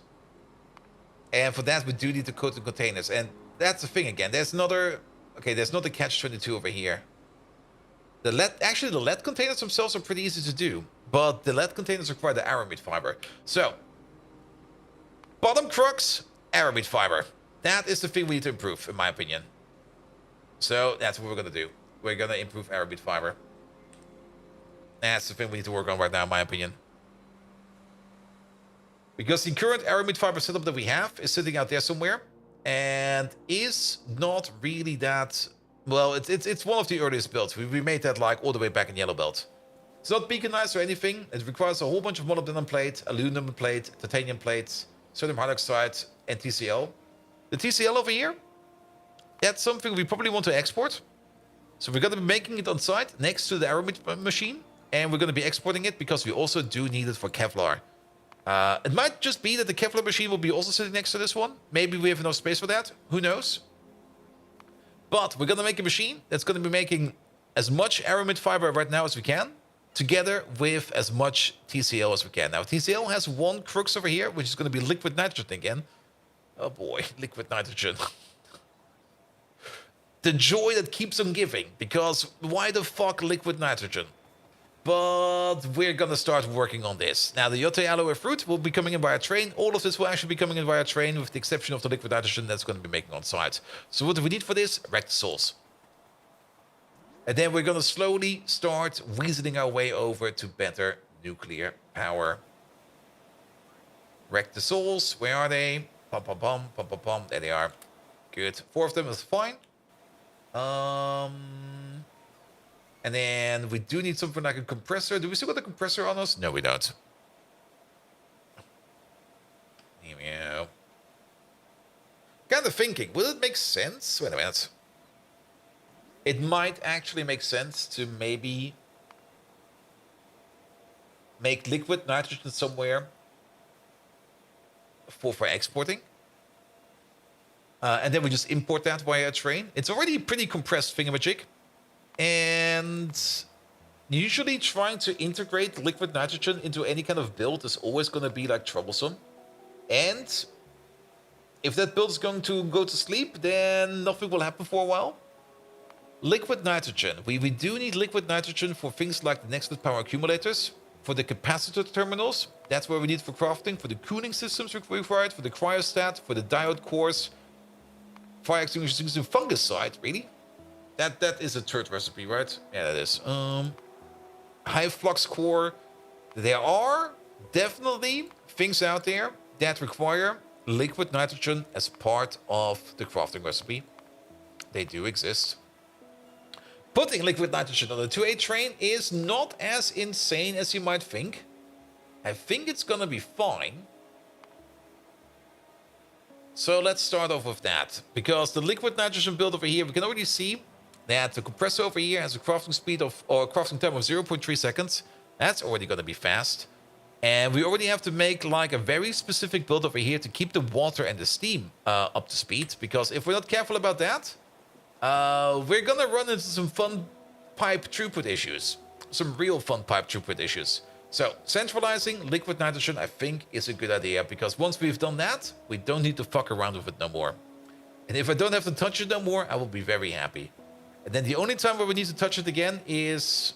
And for that, we do need to coat the containers. And that's the thing again. There's another... Okay, there's not a catch-22 over here. The lead containers themselves are pretty easy to do. But the lead containers require the aramid fiber. So, bottom crux, aramid fiber. That is the thing we need to improve, in my opinion. So, that's what we're going to do. We're going to improve aramid fiber. That's the thing we need to work on right now, in my opinion. Because the current aramid fiber setup that we have is sitting out there somewhere. And is not really that... Well, it's one of the earliest builds. We made that like all the way back in Yellow Belt. It's not beaconized or anything. It requires a whole bunch of molybdenum plate, aluminum plate, titanium plates, sodium hydroxide, and TCl. The TCl over here, that's something we probably want to export. So we're going to be making it on site next to the aramid machine. And we're going to be exporting it because we also do need it for Kevlar. It might just be that the Kevlar machine will be also sitting next to this one. Maybe we have enough space for that. Who knows? But we're going to make a machine that's going to be making as much aramid fiber right now as we can, together with as much TCl as we can. Now, TCl has 1 crux over here, which is going to be liquid nitrogen again. Oh boy, liquid nitrogen. The joy that keeps on giving, because why the fuck liquid nitrogen? But we're going to start working on this. Now, the Yotoi aloe fruit will be coming in via train. All of this will actually be coming in via train, with the exception of the liquid nitrogen that's going to be making on site. So what do we need for this? Rectisols. And then we're going to slowly start weaseling our way over to better nuclear power. Rectisols, where are they? Pum, pum, pum, pum, pum, pum. There they are. Good. 4 of them is fine. And then we do need something like a compressor. Do we still got a compressor on us? No, we don't. Here we go. Kind of thinking, will it make sense? Wait a minute. It might actually make sense to maybe make liquid nitrogen somewhere for exporting. And then we just import that via a train. It's already a pretty compressed thingamajig. And usually trying to integrate liquid nitrogen into any kind of build is always going to be like troublesome. And if that build is going to go to sleep, then nothing will happen for a while. Liquid nitrogen. We do need liquid nitrogen for things like the next power accumulators, for the capacitor terminals. That's where we need for crafting, for the cooling systems required, for the cryostat, for the diode cores, fire extinguishers, fungicide, really? That is a third recipe, right? Yeah, that is. High flux core. There are definitely things out there that require liquid nitrogen as part of the crafting recipe. They do exist. Putting liquid nitrogen on the 2A train is not as insane as you might think. I think it's gonna be fine. So let's start off with that. Because the liquid nitrogen build over here, we can already see that the compressor over here has a crafting speed of, or crafting time of 0.3 seconds. That's already going to be fast. And we already have to make like a very specific build over here to keep the water and the steam up to speed. Because if we're not careful about that, we're going to run into some fun pipe throughput issues. some real fun pipe throughput issues. So centralizing liquid nitrogen, I think, is a good idea, because once we've done that, we don't need to fuck around with it no more. And if I don't have to touch it no more, I will be very happy. And then the only time where we need to touch it again is...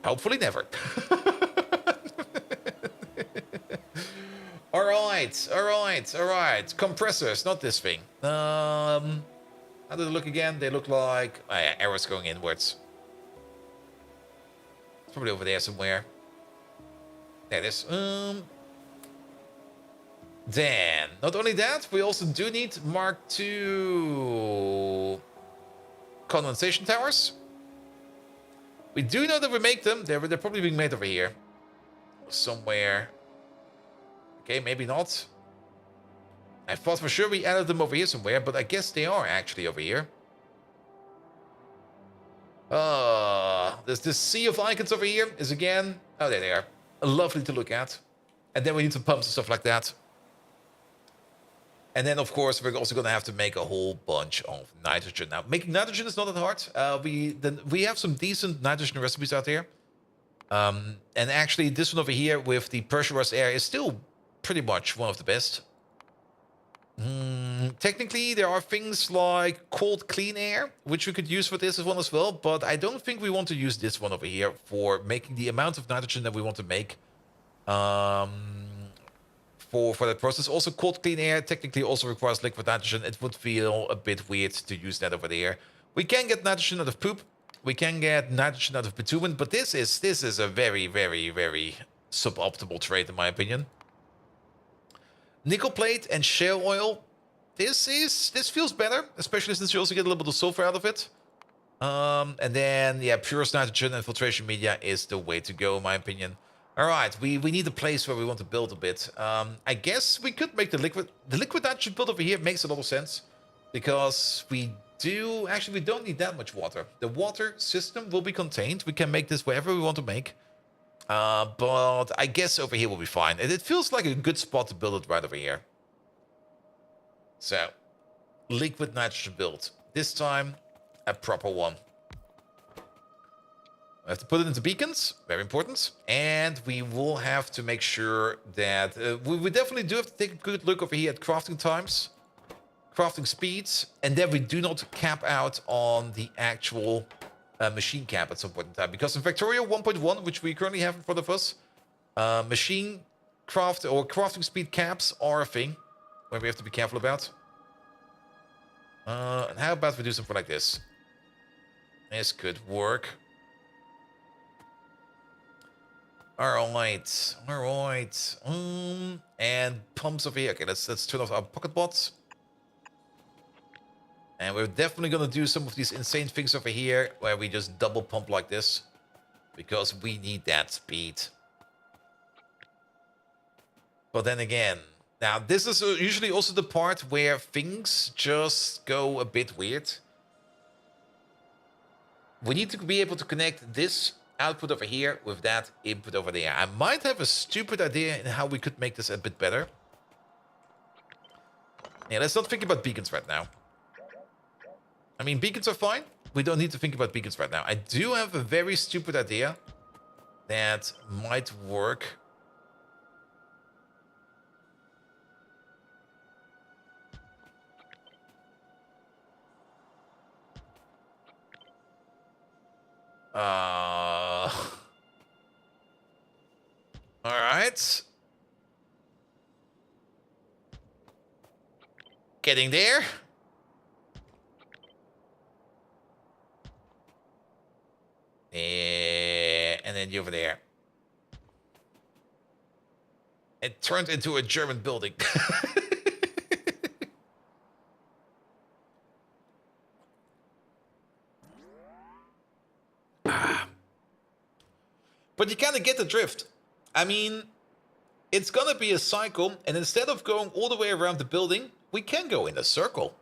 hopefully never. Alright. Compressors, not this thing. How do they look again? They look like... oh yeah, arrows going inwards. It's probably over there somewhere. There it is. Then, not only that, we also do need Mark II condensation towers. We do know that we make them. They're probably being made over here. Somewhere. Okay, maybe not. I thought for sure we added them over here somewhere, but I guess they are actually over here. There's this sea of icons over here. Is again... oh, there they are. Lovely to look at. And then we need some pumps and stuff like that. And then, of course, we're also going to have to make a whole bunch of nitrogen. Now, making nitrogen is not that hard. We have some decent nitrogen recipes out there. And actually, this one over here with the pressurized air is still pretty much one of the best. Technically, there are things like cold clean air, which we could use for this one as well. But I don't think we want to use this one over here for making the amount of nitrogen that we want to make. For that process. Also, cold clean air technically also requires liquid nitrogen. It would feel a bit weird to use that over there. We can get nitrogen out of poop. We can get nitrogen out of bitumen, but this is a very, very, very suboptimal trade in my opinion. Nickel plate and shale oil. This feels better, especially since you also get a little bit of sulfur out of it. And then yeah, purest nitrogen and filtration media is the way to go in my opinion. All right, we need a place where we want to build a bit. I guess we could make the liquid nitrogen build over here. Makes a lot of sense because we don't need that much water. The water system will be contained. We can make this wherever we want to make. But I guess over here will be fine. And it feels like a good spot to build it right over here. So, liquid nitrogen build. This time, a proper one. We have to put it into beacons, very important. And we will have to make sure that... we definitely do have to take a good look over here at crafting times, crafting speeds, and then we do not cap out on the actual machine cap at some point in time. Because in Factorio 1.1, which we currently have in front of us, machine craft or crafting speed caps are a thing where we have to be careful about. And how about we do something like this? This could work. Alright. And pumps over here. Okay, let's turn off our pocket bots. And we're definitely gonna do some of these insane things over here where we just double pump like this. Because we need that speed. But then again, now this is usually also the part where things just go a bit weird. We need to be able to connect this output over here with that input over there. I might have a stupid idea in how we could make this a bit better. Yeah, let's not think about beacons right now. I mean, beacons are fine. We don't need to think about beacons right now. I do have a very stupid idea that might work. All right. Getting there. And then you over there. It turned into a German building. But you kind of get the drift. I mean, it's gonna be a cycle, and instead of going all the way around the building, we can go in a circle.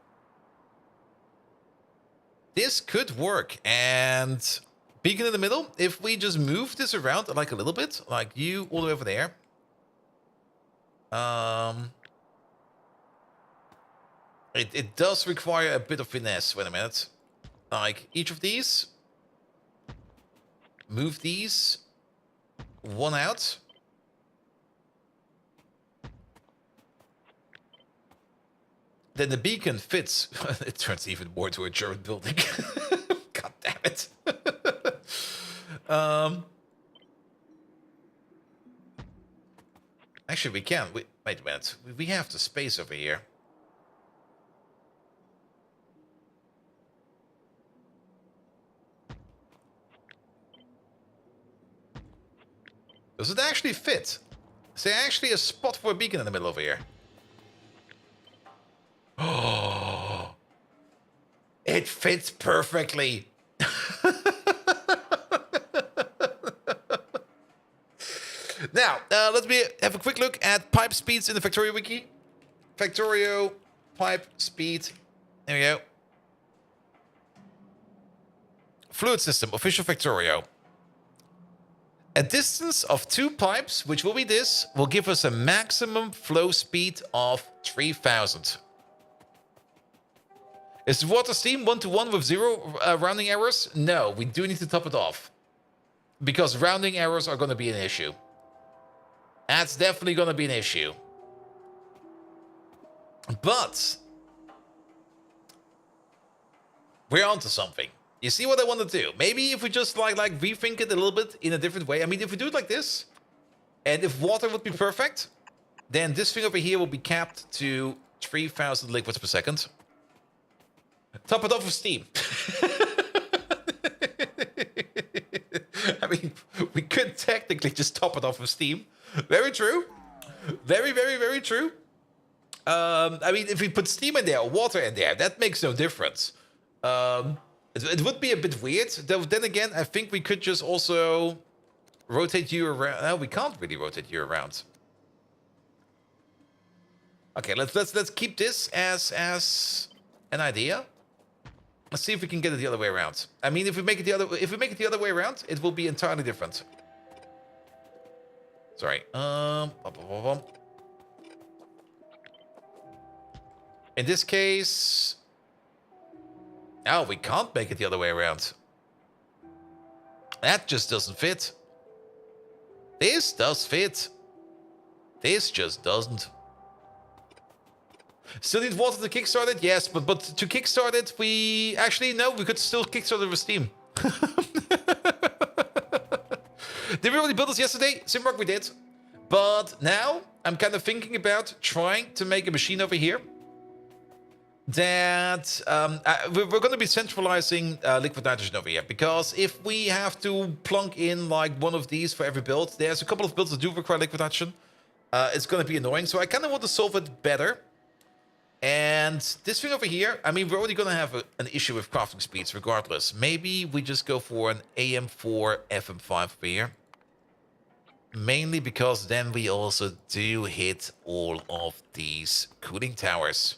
This could work, and beacon in the middle, if we just move this around like a little bit, like you all the way over there. It does require a bit of finesse. Wait a minute. Like each of these move these one out. Then the beacon fits. It turns even more to a German building. God damn it. Actually, we can. Wait a minute. We have the space over here. Does it actually fit? Is there actually a spot for a beacon in the middle over here? Oh, it fits perfectly. Now, let me have a quick look at pipe speeds in the Factorio wiki. Factorio pipe speed. There we go. Fluid system, official Factorio. A distance of 2 pipes, which will be this, will give us a maximum flow speed of 3000. Is the water steam 1-to-1 with 0 rounding errors? No, we do need to top it off. Because rounding errors are going to be an issue. That's definitely going to be an issue. But we're onto something. You see what I want to do? Maybe if we just like rethink it a little bit in a different way. I mean, if we do it like this, and if water would be perfect, then this thing over here will be capped to 3000 liquids per second. Top it off with steam. I mean, we could technically just top it off with steam. Very true. Very, very, very true. I mean, if we put steam in there or water in there, that makes no difference. It would be a bit weird. Then again, I think we could just also rotate you around. No, we can't really rotate you around. Okay, let's keep this as an idea. Let's see if we can get it the other way around. I mean, if we make it the other way around, it will be entirely different. Sorry. In this case, no, we can't make it the other way around. That just doesn't fit. This does fit. This just doesn't. Still need water to kickstart it? Yes, but to kickstart it, we... Actually, no, we could still kickstart it with steam. Did we already build this yesterday? Simrock, we did. But now, I'm kind of thinking about trying to make a machine over here that... we're going to be centralizing liquid nitrogen over here. Because if we have to plunk in like one of these for every build, there's a couple of builds that do require liquid nitrogen. It's going to be annoying. So I kind of want to solve it better. And this thing over here, I mean, we're already going to have an issue with crafting speeds regardless. Maybe we just go for an AM4, FM5 over here. Mainly because then we also do hit all of these cooling towers.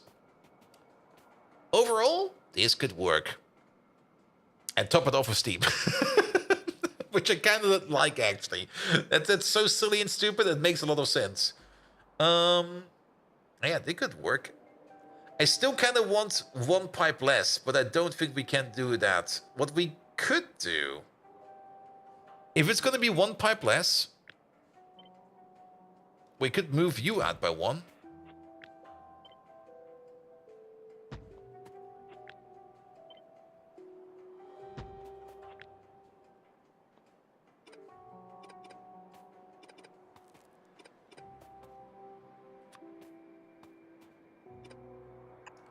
Overall, this could work. And top it off with steam. Which I kind of like, actually. That's so silly and stupid, it makes a lot of sense. Yeah, they could work. I still kind of want 1 pipe less, but I don't think we can do that. What we could do, if it's going to be 1 pipe less, we could move you out by 1.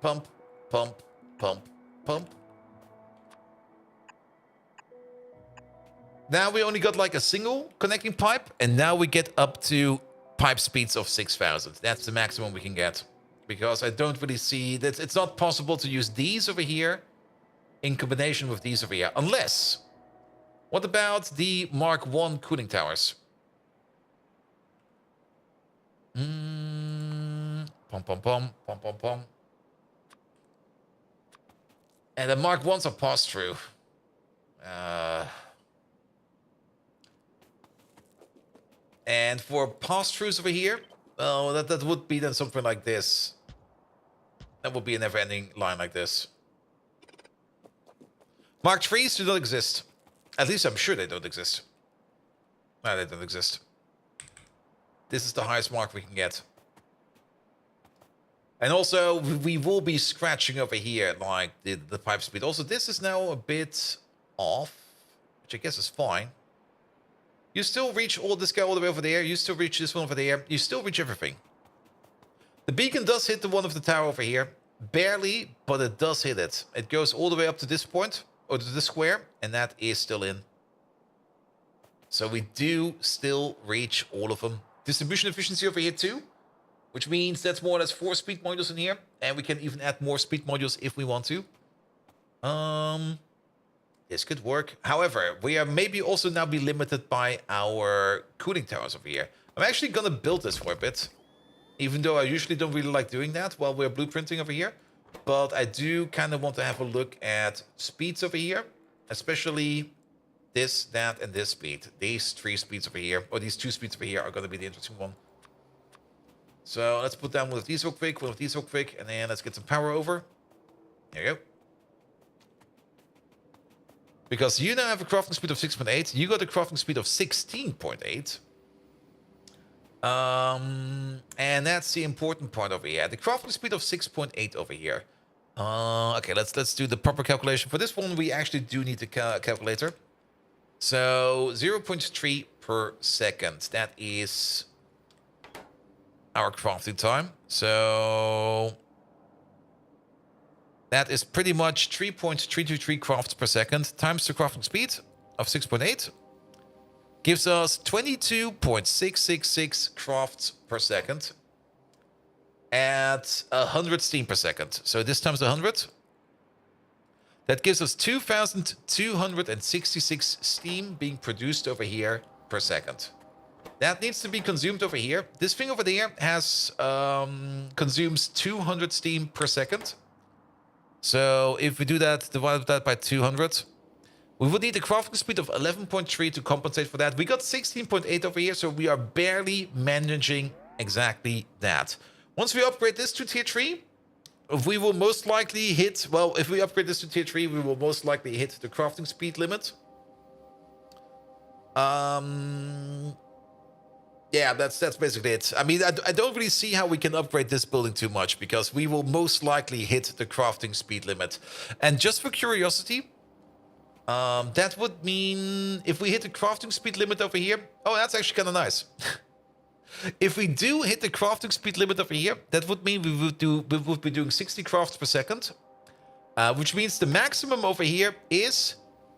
Pump, pump, pump, pump. Now we only got like a single connecting pipe, and now we get up to pipe speeds of 6000. That's the maximum we can get. Because I don't really see that it's not possible to use these over here in combination with these over here. Unless, what about the Mark 1 cooling towers? Pom, pom, pom, pom, pom, pom. And the Mark 1s are pass-through. And for pass-throughs over here, oh, that would be then something like this. That would be a never-ending line like this. Mark 3s do not exist. At least I'm sure they don't exist. No, they don't exist. This is the highest mark we can get. And also, we will be scratching over here, like the pipe speed. Also, this is now a bit off, which I guess is fine. You still reach all this guy all the way over there. You still reach this one over there. You still reach everything. The beacon does hit the one of the tower over here. Barely, but it does hit it. It goes all the way up to this point, or to this square, and that is still in. So we do still reach all of them. Distribution efficiency over here too, which means that's more or less 4 speed modules in here, and we can even add more speed modules if we want to. This could work. However, we are maybe also now be limited by our cooling towers over here. I'm actually gonna build this for a bit, even though I usually don't really like doing that while we're blueprinting over here. But I do kind of want to have a look at speeds over here, especially this, that, and this speed. These 3 speeds over here, or these 2 speeds over here, are going to be the interesting one. So let's put down one of these real quick, one of these real quick, and then let's get some power over. There you go. Because you now have a crafting speed of 6.8, you got a crafting speed of 16.8. And that's the important part over here. The crafting speed of 6.8 over here. Okay, let's do the proper calculation. For this one, we actually do need the calculator. So 0.3 per second. That is our crafting time. So that is pretty much 3.323 crafts per second times the crafting speed of 6.8. Gives us 22.666 crafts per second at 100 steam per second. So this times 100. That gives us 2,266 steam being produced over here per second. That needs to be consumed over here. This thing over there has consumes 200 steam per second. So if we do that, divide that by 200, we would need a crafting speed of 11.3 to compensate for that. We got 16.8 over here, so we are barely managing exactly that. Once we upgrade this to tier 3, we will most likely hit, well, if we upgrade this to tier 3, we will most likely hit the crafting speed limit. Yeah, that's basically it. I mean, I don't really see how we can upgrade this building too much, because we will most likely hit the crafting speed limit. And just for curiosity, that would mean if we hit the crafting speed limit over here, oh, that's actually kind of nice. If we do hit the crafting speed limit over here, that would mean we would be doing 60 crafts per second, which means the maximum over here is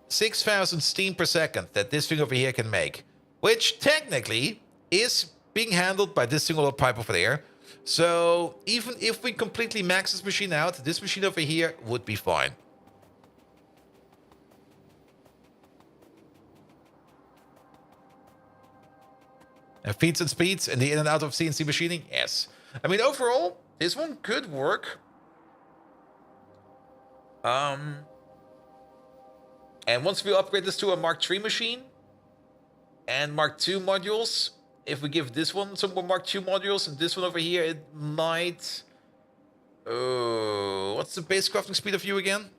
6,000 steam per second that this thing over here can make, which technically is being handled by this single pipe over there. So even if we completely max this machine out, this machine over here would be fine. Feeds and speeds and the in and out of CNC machining? Yes. I mean, overall, this one could work. And once we upgrade this to a Mark III machine and Mark II modules, if we give this one some more Mark II modules and this one over here, it might... what's the base crafting speed of you again?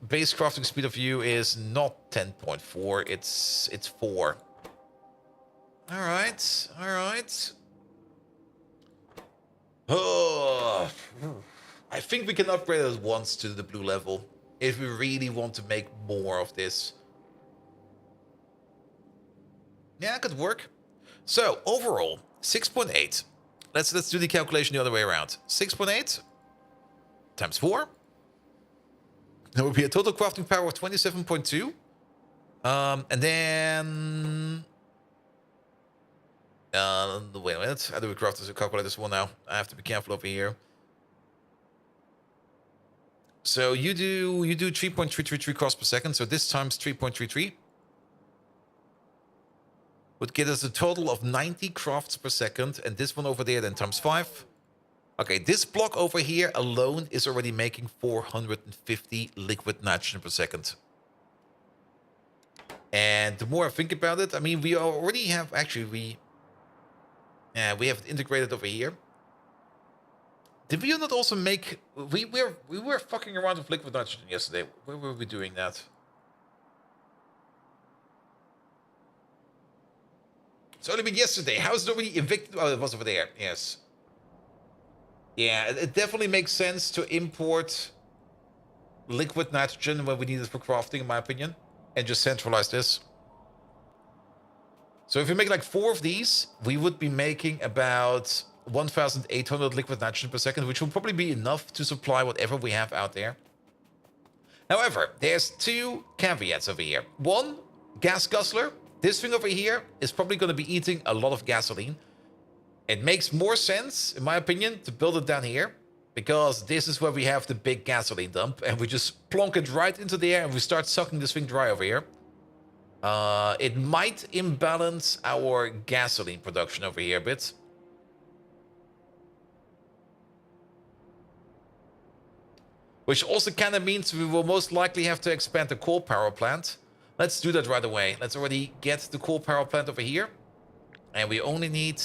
Base crafting speed of you is not 10.4, it's 4. Alright, alright. Oh, I think we can upgrade it once to the blue level if we really want to make more of this. Yeah, it could work. So, overall, 6.8. Let's do the calculation the other way around. 6.8 times 4. That would be a total crafting power of 27.2. And then... wait a minute. How do we calculate this one now? I have to be careful over here. So you do 3.333 crafts per second. So this times 3.33 would get us a total of 90 crafts per second, and this one over there then times 5. Okay, this block over here alone is already making 450 liquid nitrogen per second. And the more I think about it, I mean, we already have actually we have it integrated over here. Did we not also make... We were fucking around with liquid nitrogen yesterday. Where were we doing that? It's only been yesterday. How is it already evicted? Oh, it was over there. Yes. Yeah, it definitely makes sense to import liquid nitrogen when we need it for crafting, in my opinion. And just centralize this. So if we make like 4 of these, we would be making about 1,800 liquid nitrogen per second, which will probably be enough to supply whatever we have out there. However, there's 2 caveats over here. 1, gas guzzler. This thing over here is probably going to be eating a lot of gasoline. It makes more sense, in my opinion, to build it down here, because this is where we have the big gasoline dump, and we just plonk it right into the air and we start sucking this thing dry over here. It might imbalance our gasoline production over here a bit. Which also kind of means we will most likely have to expand the coal power plant. Let's do that right away. Let's already get the coal power plant over here. And we only need...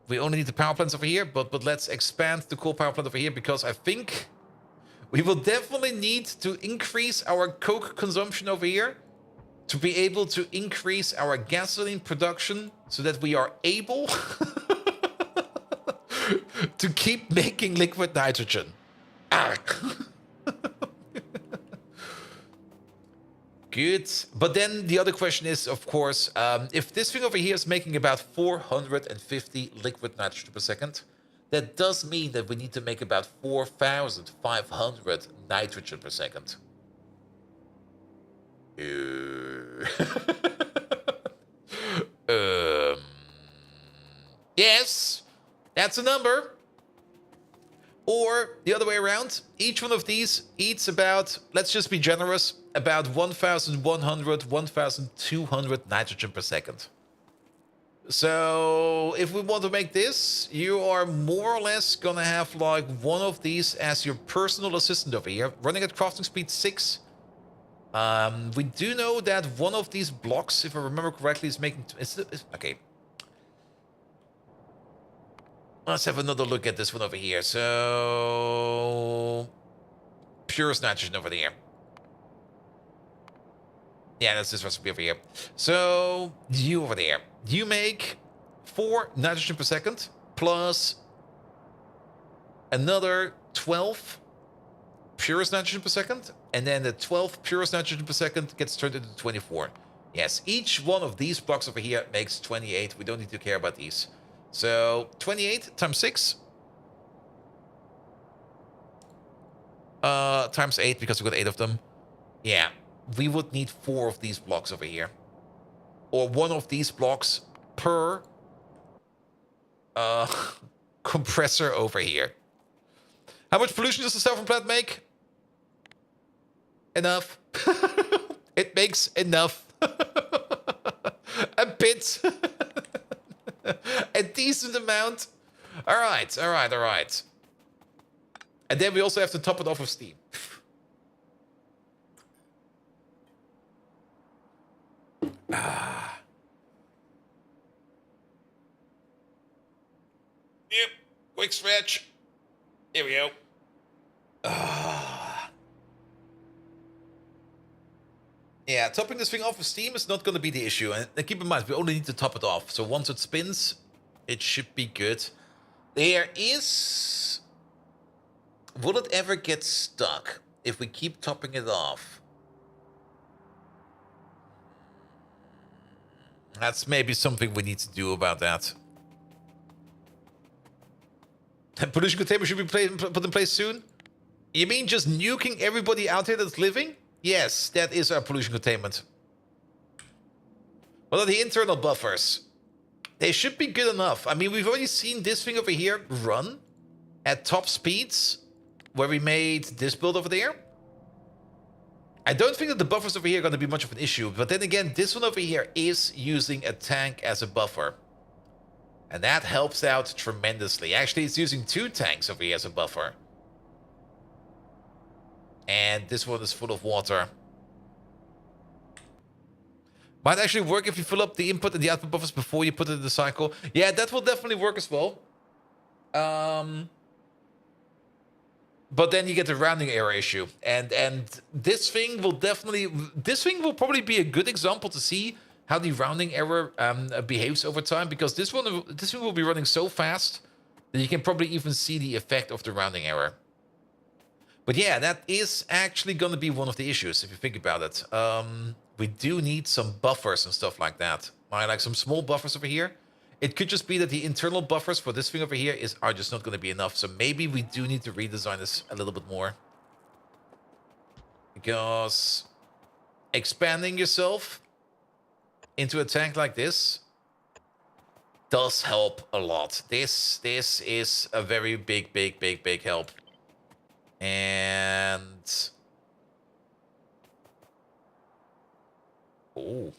We only need the power plants over here, but let's expand the coal power plant over here, because I think we will definitely need to increase our coke consumption over here to be able to increase our gasoline production so that we are able to keep making liquid nitrogen. Good. But then the other question is, of course, if this thing over here is making about 450 liquid nitrogen per second, that does mean that we need to make about 4,500 nitrogen per second. Yes, that's a number. Or the other way around, each one of these eats about, let's just be generous, about 1,100, 1,200 nitrogen per second. So if we want to make this, you are more or less gonna have like one of these as your personal assistant over here, running at crafting speed 6. We do know that one of these blocks, if I remember correctly, is making... okay. Let's have another look at this one over here. So... purest nitrogen over there. Yeah, that's this recipe over here. So, you over there. You make 4 nitrogen per second plus another 12 purest nitrogen per second. And then the 12 purest nitrogen per second gets turned into 24. Yes, each one of these blocks over here makes 28. We don't need to care about these. So, 28 times 6. Times 8, because we've got 8 of them. Yeah, we would need 4 of these blocks over here. Or 1 of these blocks per compressor over here. How much pollution does the cell phone plant make? Enough. It makes enough. A bit. A decent amount. Alright, alright, alright. And then we also have to top it off with steam. Yep, quick stretch. Here we go. Yeah, topping this thing off with steam is not going to be the issue. And keep in mind, we only need to top it off. So once it spins, it should be good. There is... Will it ever get stuck if we keep topping it off? That's maybe something we need to do about that. Pollution containment should be put in place soon? You mean just nuking everybody out here that's living? Yes, that is our pollution containment. What are the internal buffers? They should be good enough. I mean, we've already seen this thing over here run at top speeds, where we made this build over there. I don't think that the buffers over here are going to be much of an issue, but then again, this one over here is using a tank as a buffer. And that helps out tremendously. Actually, it's using 2 tanks over here as a buffer. And this one is full of water. Might actually work if you fill up the input and the output buffers before you put it in the cycle. Yeah, that will definitely work as well. But then you get the rounding error issue, and this thing will probably be a good example to see how the rounding error behaves over time, because this thing will be running so fast that you can probably even see the effect of the rounding error. But yeah, that is actually going to be one of the issues if you think about it. We do need some buffers and stuff like that, like some small buffers over here. It could just be that the internal buffers for this thing over here are just not going to be enough. So maybe we do need to redesign this a little bit more. Because expanding yourself into a tank like this does help a lot. This is a very big help. And... oh.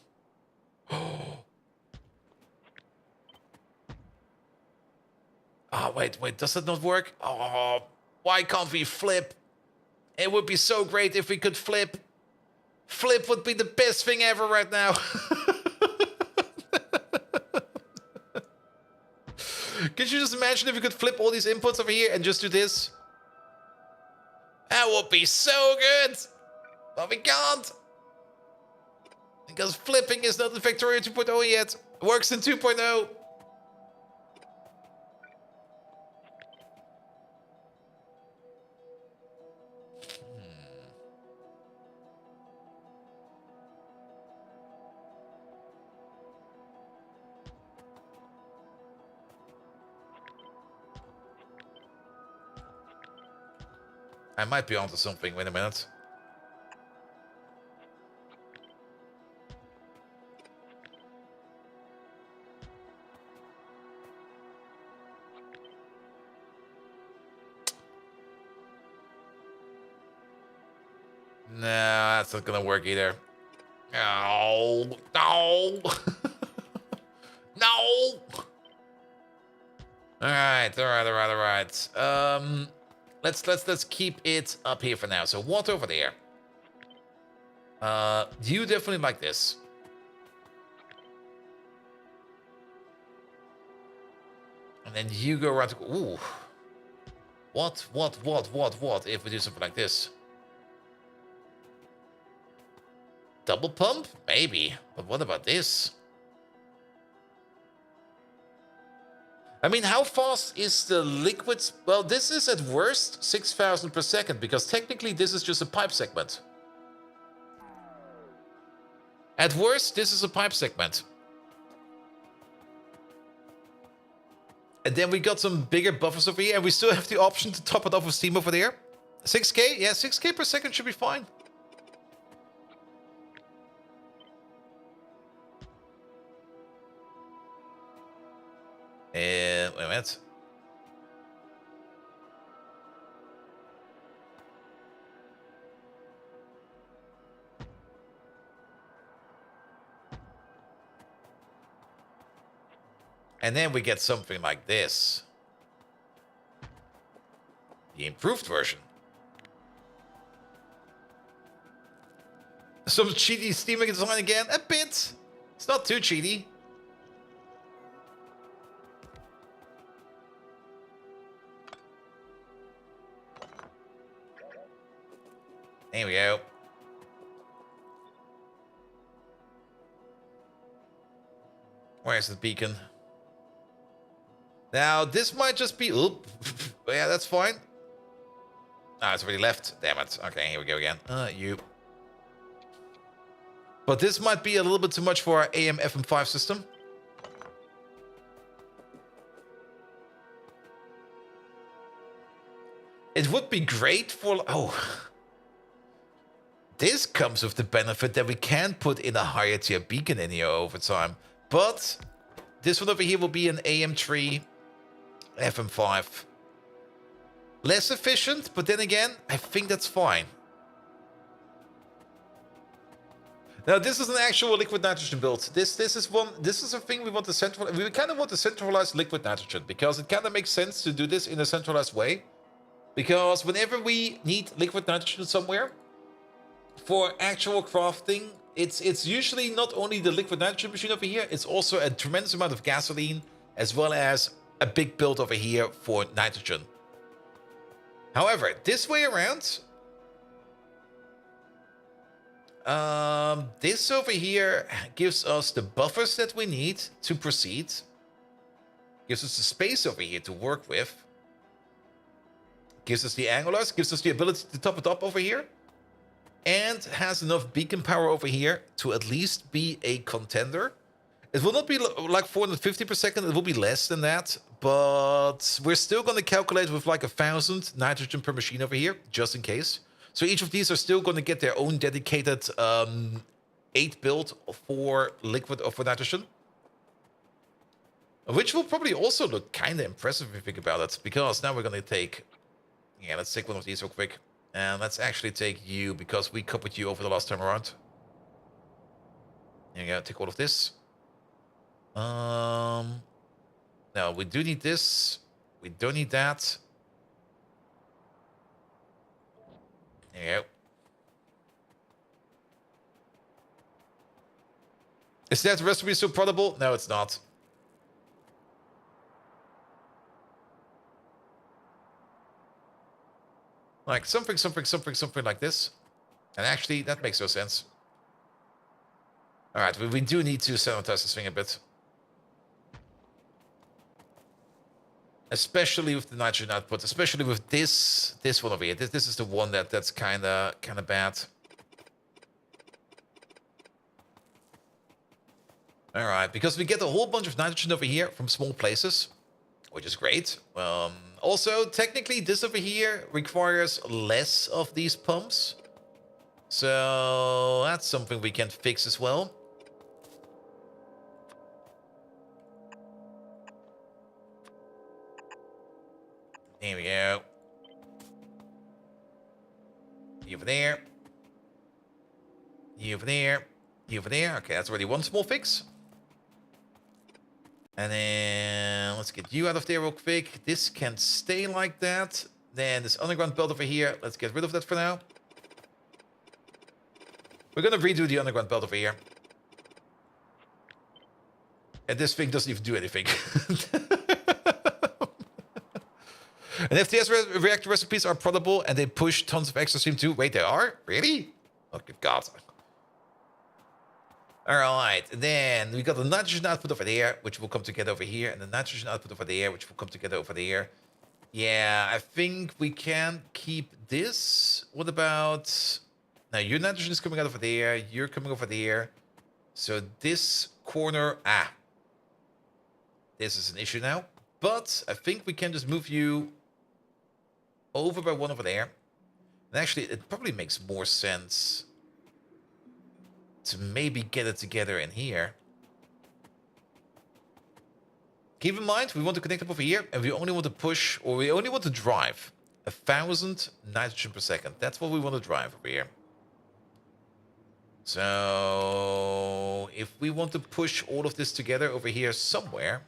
Oh, wait, does that not work? Oh, why can't we flip? It would be so great if we could flip. Flip would be the best thing ever right now. Could you just imagine if we could flip all these inputs over here and just do this? That would be so good. But we can't. Because flipping is not in Factorio 2.0 yet. It works in 2.0. I might be onto something. Wait a minute. No, that's not gonna work either. No. No. No. All right. Let's keep it up here for now. So what over there? You definitely like this. And then you go around. Ooh. What if we do something like this? Double pump? Maybe. But what about this? I mean, how fast is the liquid? Well, this is at worst 6,000 per second, because technically this is just a pipe segment. At worst, this is a pipe segment. And then we got some bigger buffers over here, and we still have the option to top it off with steam over there. 6K? Yeah, 6K per second should be fine. Wait a minute. And then we get something like this. The improved version. Some cheaty steaming design again. A bit. It's not too cheaty. There we go. Where's the beacon? Now, this might just be... oop. Yeah, that's fine. Ah, it's already left. Damn it. Okay, here we go again. You. But this might be a little bit too much for our AM FM5 system. It would be great for... oh... this comes with the benefit that we can put in a higher tier beacon in here over time. But this one over here will be an AM3 FM5. Less efficient, but then again, I think that's fine. Now, this is an actual liquid nitrogen build. This is a thing we want to centralize. We kind of want to centralize liquid nitrogen because it kind of makes sense to do this in a centralized way. Because whenever we need liquid nitrogen somewhere, for actual crafting, it's usually not only the liquid nitrogen machine over here, it's also a tremendous amount of gasoline, as well as a big build over here for nitrogen. However, this way around, this over here gives us the buffers that we need to proceed. Gives us the space over here to work with. Gives us the angulars, gives us the ability to top it up over here. And has enough beacon power over here to at least be a contender. It will not be like 450 per second, it will be less than that. But we're still going to calculate with like 1,000 nitrogen per machine over here, just in case. So each of these are still going to get their own dedicated 8 build for liquid or for nitrogen. Which will probably also look kind of impressive if you think about it. Because now we're going to take... Yeah, let's take one of these real quick. And let's actually take you, because we copied you over the last time around. There you go, take all of this. No, we do need this. We don't need that. There you go. Is that recipe so portable? No, it's not. Like something like this. And actually, that makes no sense. Alright, we do need to sanitize this thing a bit. Especially with the nitrogen output, especially with this one over here. This is the one that's kinda bad. Alright, because we get a whole bunch of nitrogen over here from small places, which is great. Also, technically, this over here requires less of these pumps. So that's something we can fix as well. There we go. You over there. You over there. You over there. Okay, that's already one small fix. And then let's get you out of there real quick. This can stay like that. Then this underground belt over here. Let's get rid of that for now. We're going to redo the underground belt over here. And this thing doesn't even do anything. And FTS reactor recipes are portable and they push tons of extra steam too. Wait, they are? Really? Oh, good God. Alright, and then we got the nitrogen output over there, which will come together over here, and the nitrogen output over there, which will come together over there. Yeah, I think we can keep this. What about... Now, your nitrogen is coming out over there, you're coming over there. So this corner... This is an issue now. But I think we can just move you over by one over there. And actually, it probably makes more sense to maybe get it together in here. Keep in mind, we want to connect up over here, and we only want to push, or we only want to drive 1,000 nitrogen per second. That's what we want to drive over here. So, if we want to push all of this together over here somewhere,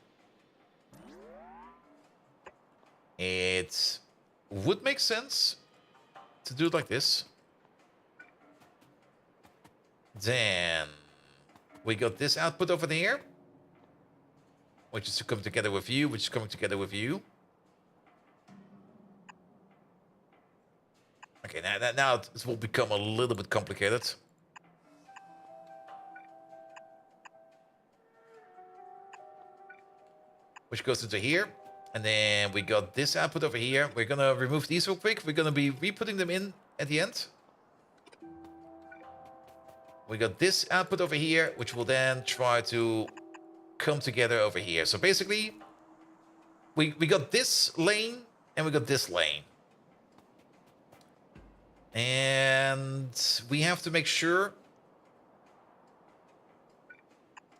it would make sense to do it like this. Then we got this output over there, which is to come together with you, which is coming together with you. Okay, now it will become a little bit complicated. Which goes into here. And then we got this output over here. We're going to remove these real quick. We're going to be re-putting them in at the end. We got this output over here, which will then try to come together over here. So basically, we got this lane and we got this lane. And we have to make sure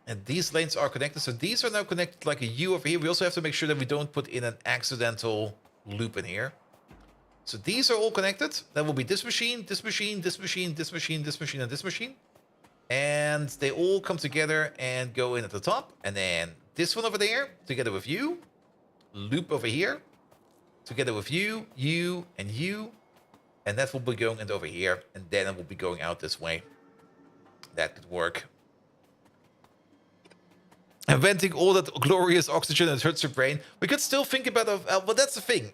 and these lanes are connected. So these are now connected like a U over here. We also have to make sure that we don't put in an accidental loop in here. So these are all connected. That will be this machine, this machine, this machine, this machine, this machine, and this machine. And they all come together and go in at the top. And then this one over there, together with you. Loop over here. Together with you, you, and you. And that will be going in over here. And then it will be going out this way. That could work. And venting all that glorious oxygen that hurts your brain. We could still think about... well, that's the thing.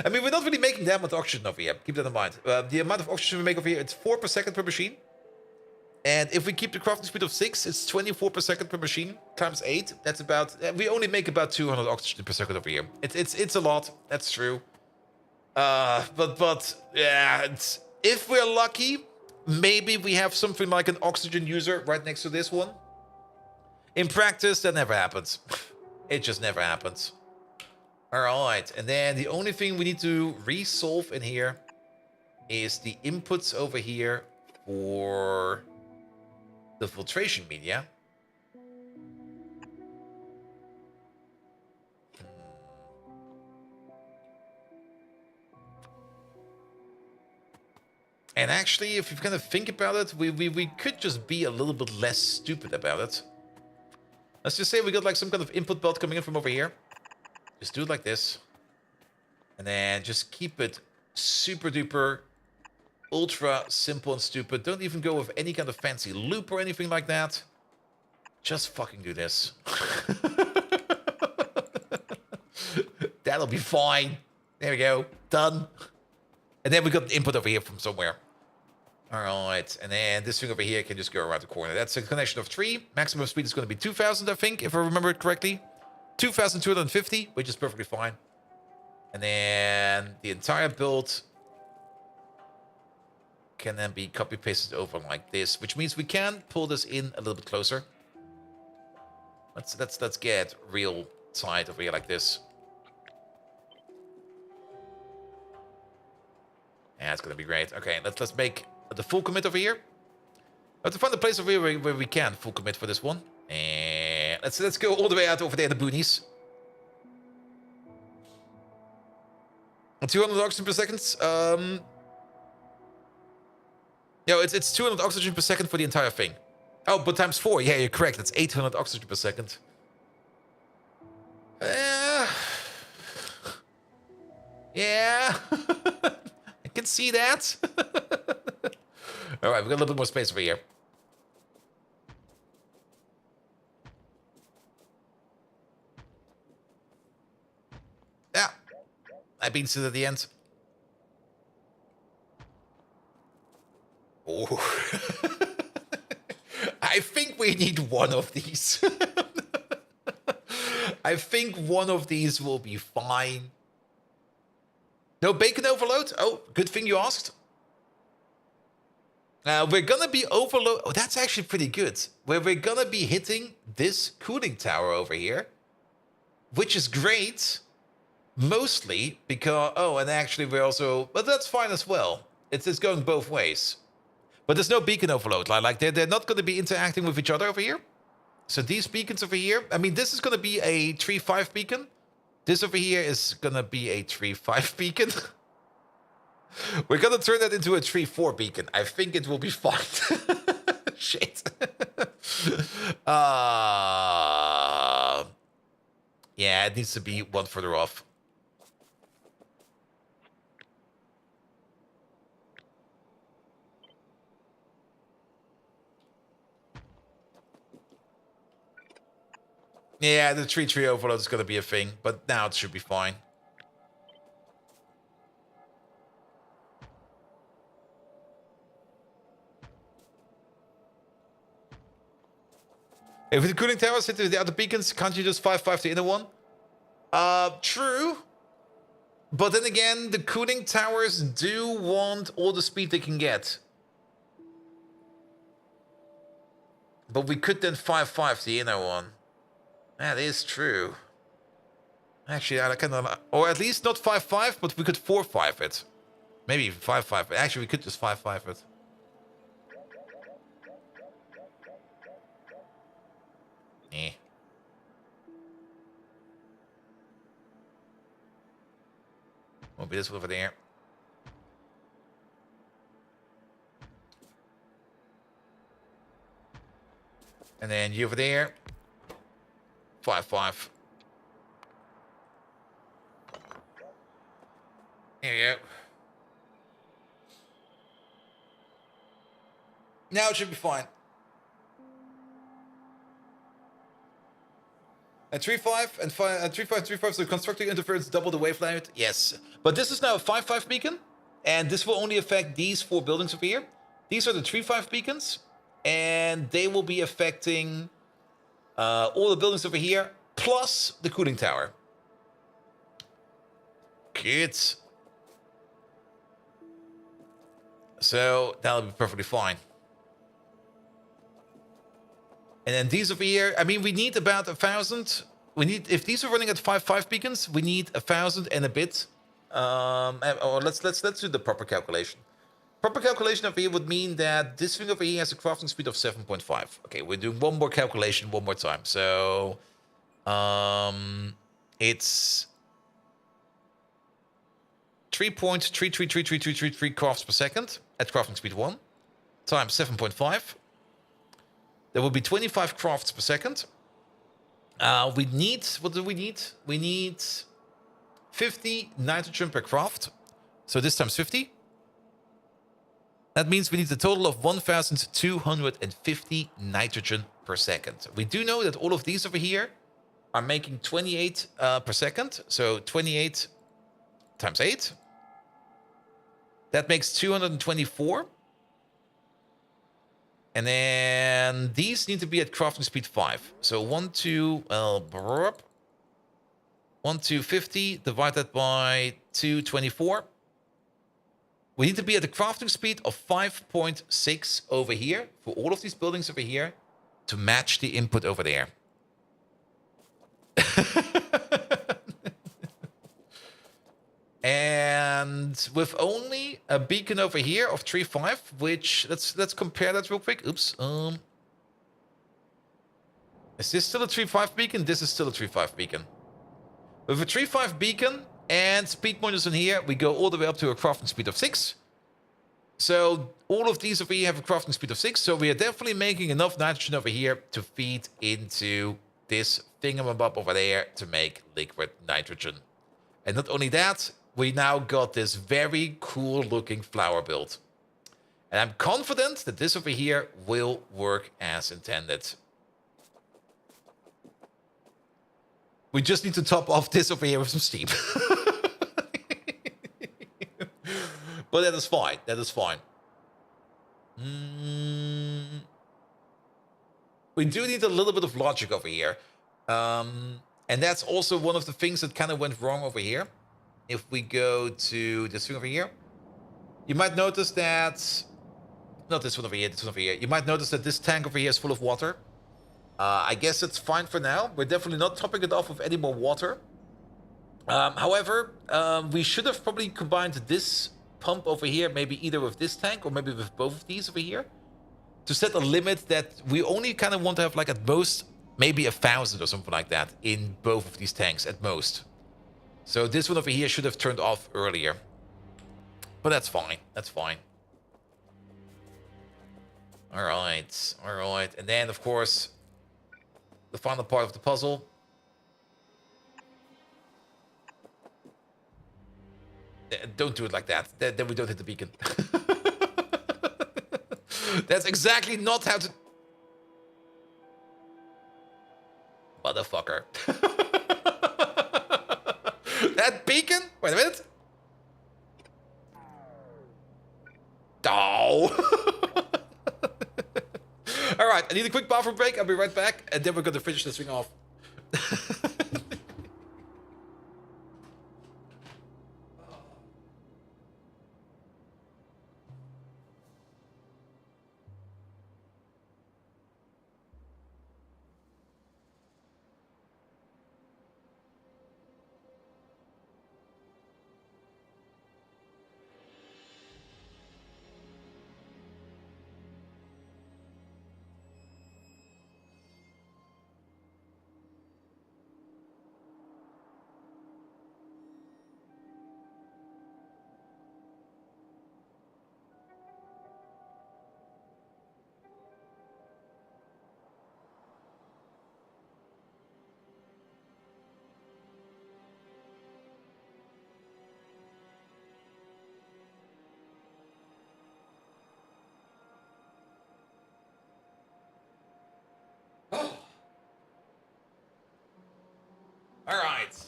I mean, we're not really making that much oxygen over here. Keep that in mind. The amount of oxygen we make over here, it's 4 per second per machine. And if we keep the crafting speed of 6, it's 24 per second per machine. Times 8, that's about... we only make about 200 oxygen per second over here. It's a lot. That's true. But yeah, if we're lucky, maybe we have something like an oxygen user right next to this one. In practice, that never happens. It just never happens. Alright, and then the only thing we need to resolve in here is the inputs over here for the filtration media. And actually, if you kind of think about it, we could just be a little bit less stupid about it. Let's just say we got like some kind of input belt coming in from over here. Just do it like this. And then just keep it super duper, ultra simple and stupid. Don't even go with any kind of fancy loop or anything like that. Just fucking do this. That'll be fine. There we go. Done. And then we got the input over here from somewhere. Alright, and then this thing over here can just go around the corner. That's a connection of 3. Maximum speed is going to be 2,000, I think, if I remember it correctly. 2,250, which is perfectly fine. And then the entire build can then be copy-pasted over like this, which means we can pull this in a little bit closer. Let's get real tight over here like this. Yeah, it's gonna be great. Okay, let's make the full commit over here. I have to find a place over here where we can full commit for this one. And let's go all the way out over there in the boonies. 200 oxygen per second. No, it's 200 oxygen per second for the entire thing. Oh, but times 4. Yeah, you're correct. That's 800 oxygen per second. Yeah. I can see that. Alright, we got a little bit more space over here. Yeah. I beats it at the end. Oh. I think we need one of these. I think one of these will be fine. No bacon overload? Oh, good thing you asked. We're gonna be overload. Oh, that's actually pretty good. We're gonna be hitting this cooling tower over here, which is great. Mostly because... oh, and actually we're also... but that's fine as well. It's going both ways. But there's no beacon overload. Like they're not going to be interacting with each other over here. So these beacons over here... I mean, this is going to be a 3-5 beacon. This over here is going to be a 3-5 beacon. We're going to turn that into a 3-4 beacon. I think it will be fine. Shit. Yeah, it needs to be one further off. Yeah, the tree overload is going to be a thing, but now it should be fine. If the cooling towers hit the other beacons, can't you just 5-5 the inner one? True. But then again, the cooling towers do want all the speed they can get. But we could then 5-5 the inner one. That is true. Actually, I kind of... or at least not 5-5, but we could 4-5 it. Maybe even 5-5. Actually, we could just 5-5 it. Eh. Won't be this one over there. And then you over there. 5-5. There you go. Now it should be fine. And 3.5 and 5 and 3.5 and 3.5, so constructing interference double the wavelength. Yes. But this is now a 5.5 beacon, and this will only affect these 4 buildings over here. These are the 3.5 beacons, and they will be affecting all the buildings over here, plus the cooling tower. Good. So that'll be perfectly fine. And then these over here, I mean, we need about 1,000. We need, if these are running at 5.5 beacons, we need 1,000 and a bit. Or let's do the proper calculation. Proper calculation over here would mean that this thing over here has a crafting speed of 7.5. Okay, we're doing one more calculation one more time. So it's 3.333333 crafts per second at crafting speed 1 times 7.5. There will be 25 crafts per second. We need, what do we need? We need 50 nitrogen per craft. So this times 50. That means we need a total of 1,250 nitrogen per second. We do know that all of these over here are making 28 per second. So 28 times 8. That makes 224. And then these need to be at crafting speed 5. So 1,250 divided by 224. We need to be at the crafting speed of 5.6 over here for all of these buildings over here to match the input over there. And with only a beacon over here of 3.5, which let's compare that real quick. Oops. Is this still a 3.5 beacon? This is still a 3.5 beacon. With a 3.5 beacon and speed pointers in here, we go all the way up to a crafting speed of 6. So all of these over here have a crafting speed of 6. So we are definitely making enough nitrogen over here to feed into this thingamabob over there to make liquid nitrogen. And not only that, we now got this very cool looking flower build. And I'm confident that this over here will work as intended. We just need to top off this over here with some steam. But that is fine. That is fine. We do need a little bit of logic over here. And that's also one of the things that kind of went wrong over here. If we go to this thing over here, you might notice that... Not this one over here, this one over here. You might notice that this tank over here is full of water. I guess it's fine for now. We're definitely not topping it off with any more water. However, we should have probably combined this pump over here, maybe either with this tank or maybe with both of these over here, to set a limit that we only kind of want to have like at most maybe 1,000 or something like that in both of these tanks at most. So this one over here should have turned off earlier. But that's fine. That's fine. All right. All right. And then, of course, the final part of the puzzle. Don't do it like that. Then we don't hit the beacon. That's exactly not how to... Motherfucker. That beacon? Wait a minute. Oh. All right, I need a quick bathroom break. I'll be right back, and then we're going to finish this thing off.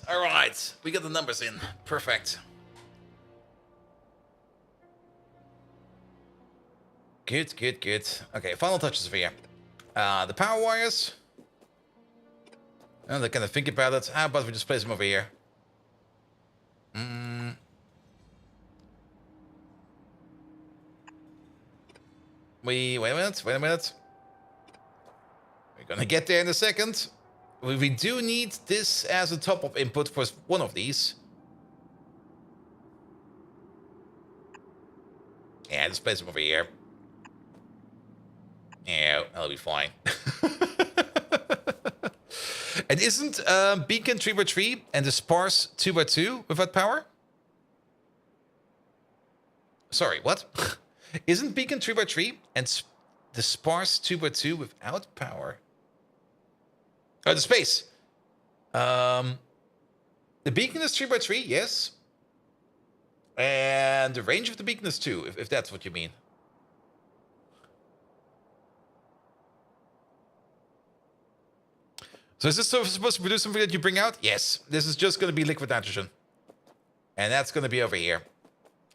All right. We got the numbers in. Perfect. Good, good, good. Okay, final touches over here. The power wires. And they're gonna think about it. How about we just place them over here? Wait a minute. Wait a minute. We're gonna get there in a second. We do need this as a top-up input for one of these. Yeah, just place them over here. Yeah, that'll be fine. And isn't Beacon 3x3 and the Sparse 2x2 without power? Sorry, what? Isn't Beacon 3x3 and the Sparse 2x2 without power? Oh, the space. The Beacon is 3x3, yes. And the range of the Beacon is 2, if that's what you mean. So is this supposed to produce something that you bring out? Yes. This is just going to be liquid nitrogen. And that's going to be over here.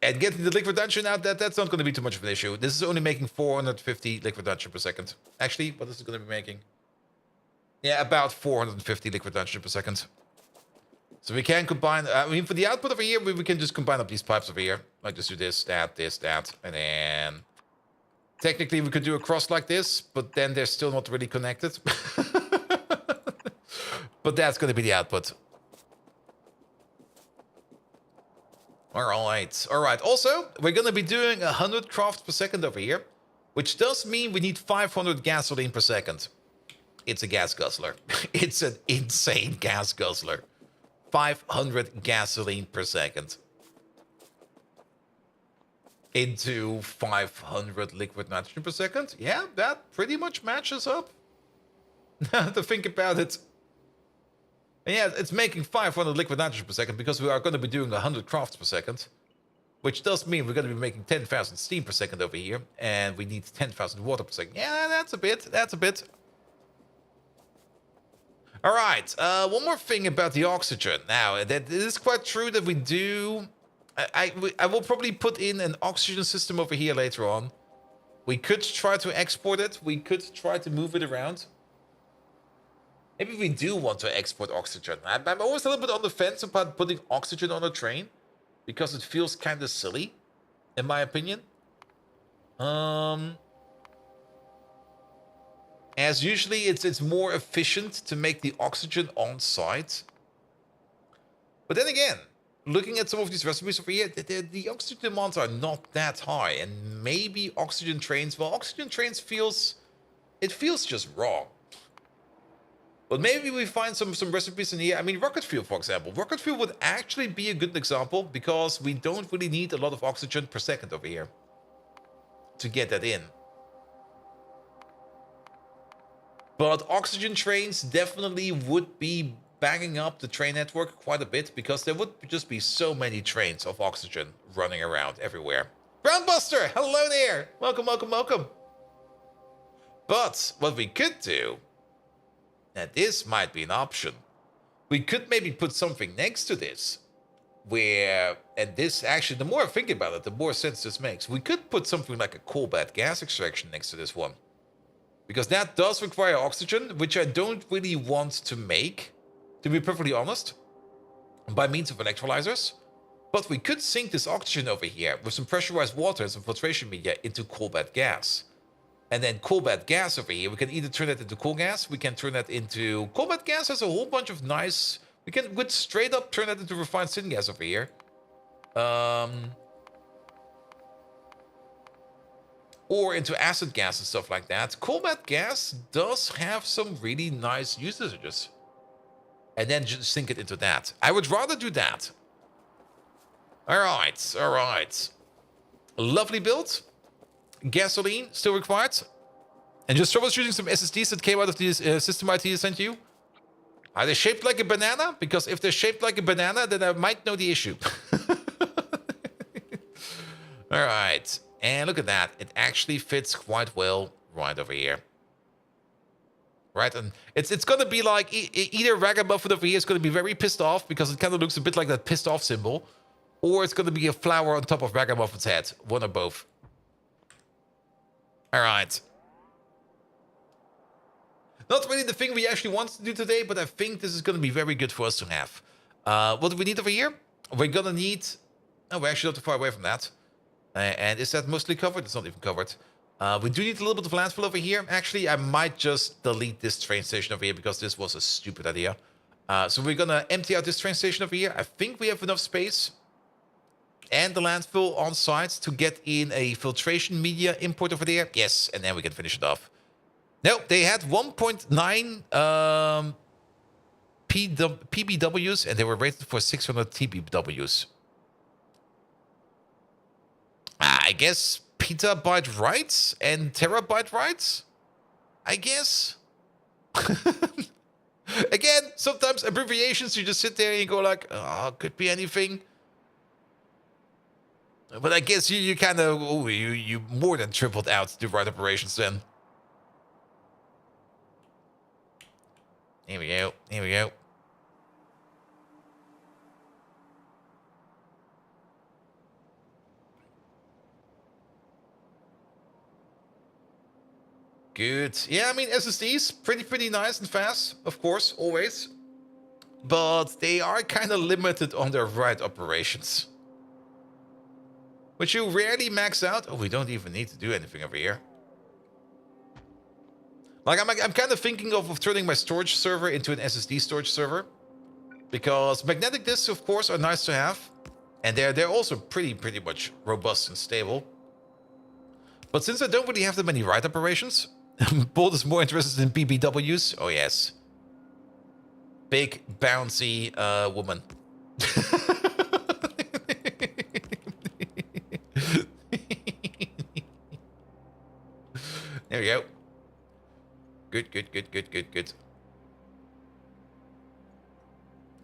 And getting the liquid nitrogen out, that's not going to be too much of an issue. This is only making 450 liquid nitrogen per second. Actually, what is it going to be making? Yeah, about 450 liquid nitrogen per second. So we can combine... I mean, for the output over here, we can just combine up these pipes over here. Like, just do this, that, and then... Technically, we could do a cross like this, but then they're still not really connected. But that's going to be the output. All right. All right. Also, we're going to be doing 100 crafts per second over here, which does mean we need 500 gasoline per second. It's a gas guzzler. It's an insane gas guzzler. 500 gasoline per second. Into 500 liquid nitrogen per second. Yeah, that pretty much matches up. To think about it. And yeah, it's making 500 liquid nitrogen per second because we are going to be doing 100 crafts per second. Which does mean we're going to be making 10,000 steam per second over here. And we need 10,000 water per second. Yeah, that's a bit. That's a bit. All right. One more thing about the oxygen. Now, that it is quite true that we do... I will probably put in an oxygen system over here later on. We could try to export it. We could try to move it around. Maybe we do want to export oxygen. I'm always a little bit on the fence about putting oxygen on a train. Because it feels kind of silly. In my opinion. As usually, it's more efficient to make the oxygen on site. But then again, looking at some of these recipes over here, the oxygen demands are not that high. And maybe oxygen trains, well, oxygen trains feels just wrong. But maybe we find some recipes in here. I mean, rocket fuel, for example. Rocket fuel would actually be a good example because we don't really need a lot of oxygen per second over here to get that in. But oxygen trains definitely would be banging up the train network quite a bit because there would just be so many trains of oxygen running around everywhere. Groundbuster, hello there. Welcome, welcome, welcome. But what we could do, now this might be an option. We could maybe put something next to this where, and this actually, the more I think about it, the more sense this makes. We could put something like a coal bed gas extraction next to this one. Because that does require oxygen, which I don't really want to make, to be perfectly honest, by means of electrolyzers. But we could sink this oxygen over here with some pressurized water and some filtration media into coal bed gas. And then coal bed gas over here, we can either turn that into coal gas, we can turn that into... Coal bed gas has a whole bunch of nice... We could straight up turn that into refined syngas over here. Or into acid gas and stuff like that. Coal bed gas does have some really nice usages. And then just sink it into that. I would rather do that. Alright, alright. Lovely build. Gasoline still required. And just troubleshooting some SSDs that came out of the system IT sent you. Are they shaped like a banana? Because if they're shaped like a banana, then I might know the issue. Alright. And look at that. It actually fits quite well right over here. right? And it's gonna be like either Ragamuffin over here is gonna be very pissed off because it kind of looks a bit like that pissed off symbol, or it's gonna be a flower on top of Ragamuffin's head. One or both. All right. Not really the thing we actually wanted to do today, but I think this is gonna be very good for us to have. What do we need over here? We're gonna need... Oh, we're actually not too far away from that. And is that mostly covered? It's not even covered. We do need a little bit of landfill over here. Actually, I might just delete this train station over here because this was a stupid idea. So we're gonna empty out this train station over here. I think we have enough space and the landfill on site to get in a filtration media import over there. Yes, and then we can finish it off. No, they had 1.9 PBWs and they were rated for 600 TBWs. I guess petabyte writes and terabyte writes? I guess. Again, sometimes abbreviations, you just sit there and you go like, oh, could be anything. But I guess you kind of, oh, you more than tripled out the write operations then. Here we go, here we go. Good. Yeah, I mean, SSDs, pretty nice and fast, of course, always. But they are kind of limited on their write operations. Which you rarely max out. Oh, we don't even need to do anything over here. Like, I'm kind of thinking of turning my storage server into an SSD storage server. Because magnetic disks, of course, are nice to have. And they're also pretty much robust and stable. But since I don't really have that many write operations... Bolt is more interested in BBWs. Oh, yes. Big, bouncy woman. There we go. Good.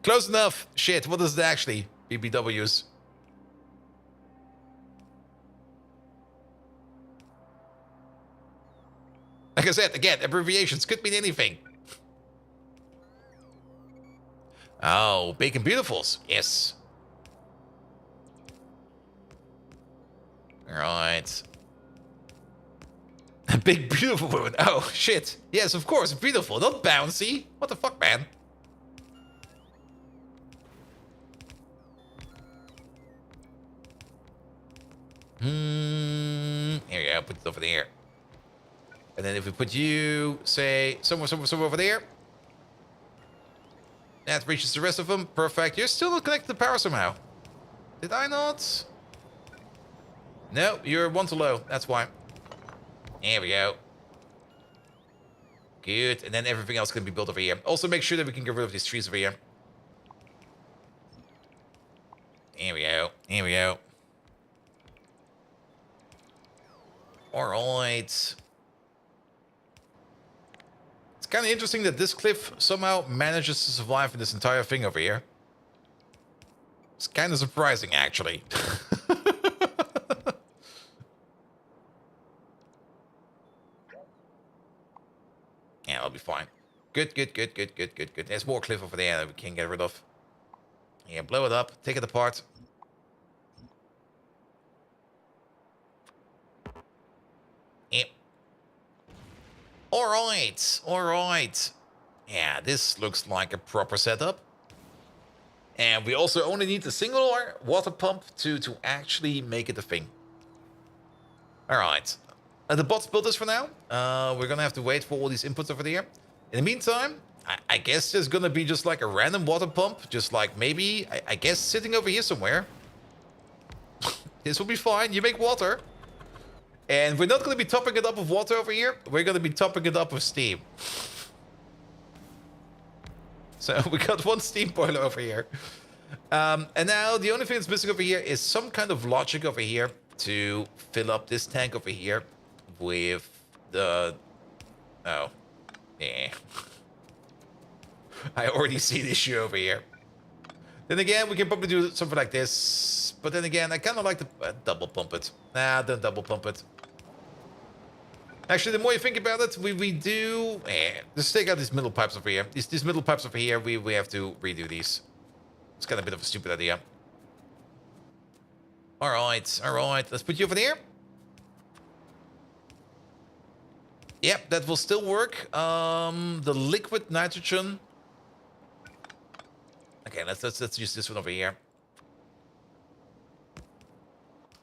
Close enough. Shit, what is it actually? BBWs. Like I said, again, abbreviations could mean anything. Oh, Bacon Beautifuls. Yes. All right. A big, beautiful woman. Oh, shit. Yes, of course. Beautiful, not bouncy. What the fuck, man? Here you go. Put it over there. And then if we put you, say, somewhere over there. That reaches the rest of them. Perfect. You're still not connected to power somehow. Did I not? No, you're one too low. That's why. There we go. Good. And then everything else can be built over here. Also, make sure that we can get rid of these trees over here. Here we go. Here we go. All right. Kind of interesting that this cliff somehow manages to survive in this entire thing over here. It's kind of surprising, actually. Yeah, I'll be fine. Good. There's more cliff over there that we can get rid of. Yeah, blow it up, take it apart. Yep. All right. Yeah, this looks like a proper setup. And we also only need a single water pump to actually make it a thing. All right. The bots built this for now. We're going to have to wait for all these inputs over there. In the meantime, I guess there's going to be just like a random water pump. Just like maybe, I guess, sitting over here somewhere. This will be fine. You make water. And we're not going to be topping it up with water over here. We're going to be topping it up with steam. So we got one steam boiler over here. And now the only thing that's missing over here is some kind of logic over here to fill up this tank over here with the... Oh. Yeah. I already see the issue over here. Then again, we can probably do something like this. But then again, I kind of like to double pump it. Nah, don't double pump it. Actually, the more you think about it, we do... just take out these middle pipes over here. These middle pipes over here, we have to redo these. It's kind of a bit of a stupid idea. Alright, alright. Let's put you over there. Yep, that will still work. The liquid nitrogen. Okay, let's use this one over here.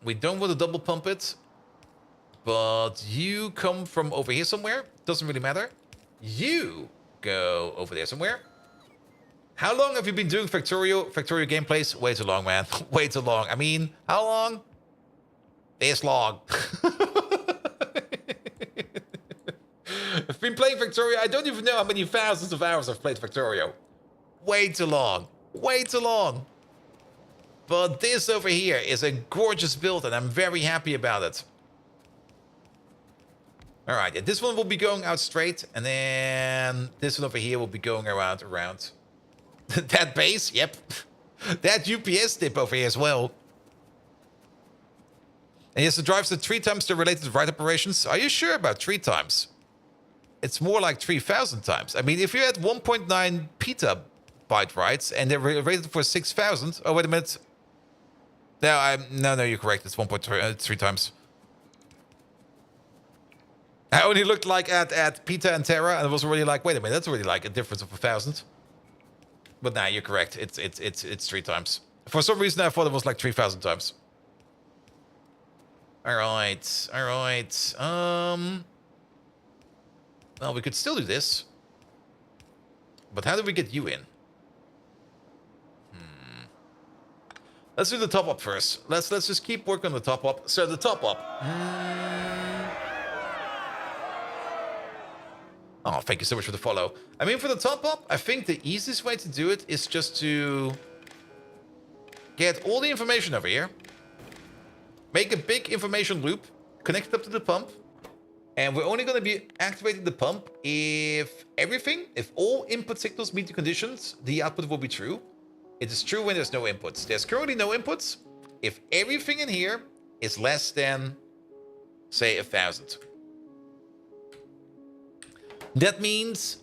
We don't want to double pump it. But you come from over here somewhere. Doesn't really matter. You go over there somewhere. How long have you been doing Factorio gameplays? Way too long, man. Way too long. I mean, how long? This long. I've been playing Factorio. I don't even know how many thousands of hours I've played Factorio. Way too long. Way too long. But this over here is a gorgeous build, and I'm very happy about it. Alright, and this one will be going out straight, and then this one over here will be going around. That base, yep. That UPS tip over here as well. And yes, it drives the 3 times the related write operations. Are you sure about 3 times? It's more like 3,000 times. I mean, if you had 1.9 petabyte writes and they're rated for 6,000... Oh, wait a minute. No, you're correct. It's 1.3 times. I only looked like at Peta and Terra, and it was already like, wait a minute, that's already like a difference of 1,000. But nah, you're correct. It's 3 times. For some reason, I thought it was like 3,000 times. All right. Well, we could still do this. But how do we get you in? Let's do the top up first. Let's just keep working on the top up. So the top up. Oh, thank you so much for the follow. I mean, for the top up, I think the easiest way to do it is just to get all the information over here, make a big information loop, connect it up to the pump, and we're only going to be activating the pump if all input signals meet the conditions, the output will be true. It is true when there's no inputs. There's currently no inputs if everything in here is less than, say, 1,000. That means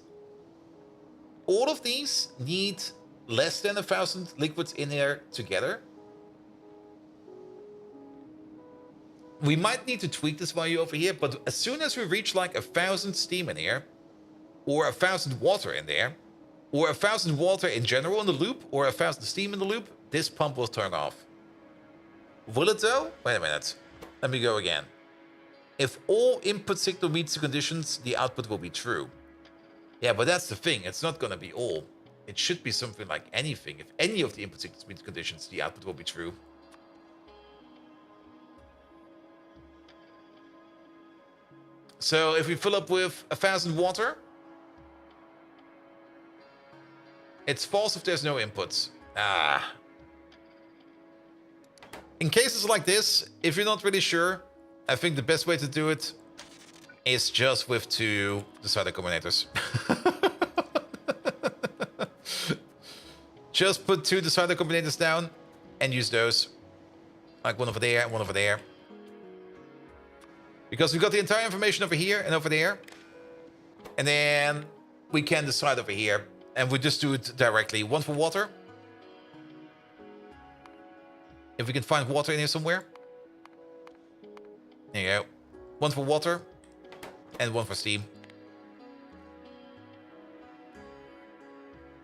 all of these need less than 1,000 liquids in there together. We might need to tweak this value over here, but as soon as we reach like 1,000 steam in here, or 1,000 water in there, or 1,000 water in general in the loop, or 1,000 steam in the loop, this pump will turn off. Will it though? Wait a minute. Let me go again. If all input signal meets the conditions, the output will be true. Yeah, but that's the thing. It's not going to be all. It should be something like anything. If any of the input signals meet the conditions, the output will be true. So if we fill up with 1,000 water, it's false if there's no inputs. In cases like this, if you're not really sure, I think the best way to do it is just with 2 decider combinators. Just put 2 decider combinators down and use those. Like one over there and one over there. Because we've got the entire information over here and over there. And then we can decide over here. And we just do it directly. 1 for water. If we can find water in here somewhere. There you go. 1 for water. And 1 for steam.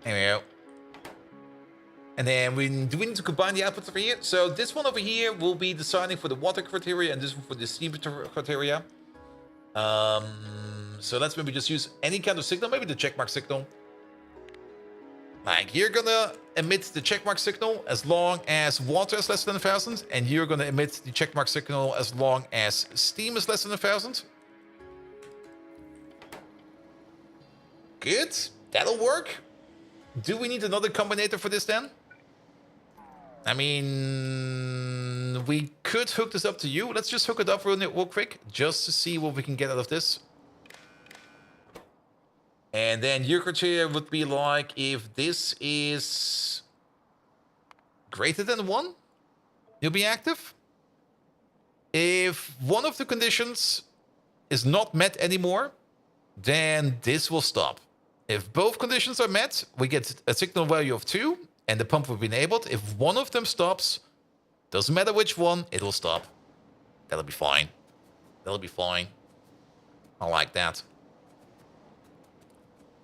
There we go. And then we need to combine the outputs over here. So this one over here will be deciding for the water criteria and this one for the steam criteria. So let's maybe just use any kind of signal, maybe the checkmark signal. Like, you're gonna emit the checkmark signal as long as water is less than 1,000, and you're gonna emit the checkmark signal as long as steam is less than 1,000. Good, that'll work. Do we need another combinator for this then? I mean, we could hook this up to you. Let's just hook it up real quick, just to see what we can get out of this. And then your criteria would be like, if this is greater than 1, you'll be active. If one of the conditions is not met anymore, then this will stop. If both conditions are met, we get a signal value of 2, and the pump will be enabled. If one of them stops, doesn't matter which one, it will stop. That'll be fine. That'll be fine. I like that.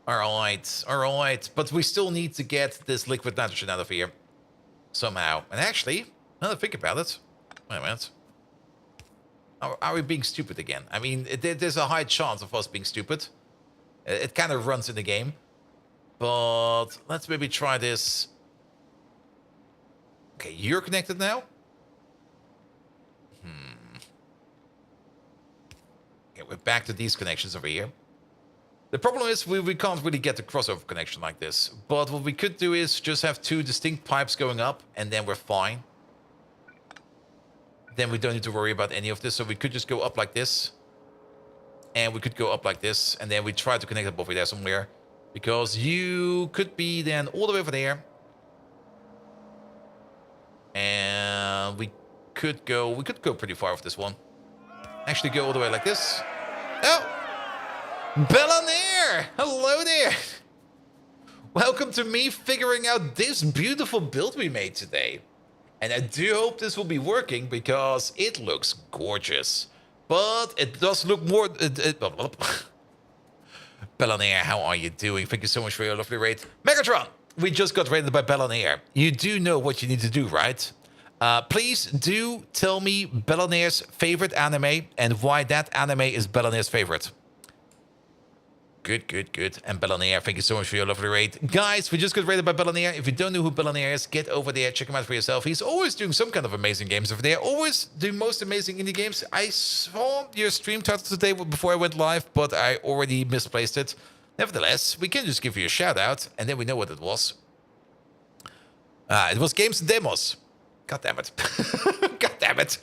Alright. But we still need to get this liquid nitrogen out of here. Somehow. And actually, now that I think about it, wait a minute. Are we being stupid again? I mean, there's a high chance of us being stupid. It kind of runs in the game. But let's maybe try this. Okay, you're connected now. Okay, we're back to these connections over here. The problem is we can't really get the crossover connection like this. But what we could do is just have 2 distinct pipes going up, and then we're fine. Then we don't need to worry about any of this. So we could just go up like this. And we could go up like this. And then we try to connect it over there somewhere. Because you could be then all the way over there. And we could go pretty far with this one. Actually go all the way like this. Oh! Bellanair! Hello there! Welcome to me figuring out this beautiful build we made today. And I do hope this will be working because it looks gorgeous. But it does look more... Bellanair, how are you doing? Thank you so much for your lovely raid. Megatron! We just got raided by Bellanair. You do know what you need to do, right? Please do tell me Bellanair's favorite anime and why that anime is Bellanair's favorite. Good. And Bellanair, thank you so much for your lovely raid. Guys, we just got raided by Bellanair. If you don't know who Bellanair is, get over there, check him out for yourself. He's always doing some kind of amazing games over there. Always doing most amazing indie games. I saw your stream title today before I went live, but I already misplaced it. Nevertheless, we can just give you a shout out, and then we know what it was. It was Games and Demos. God damn it. God damn it.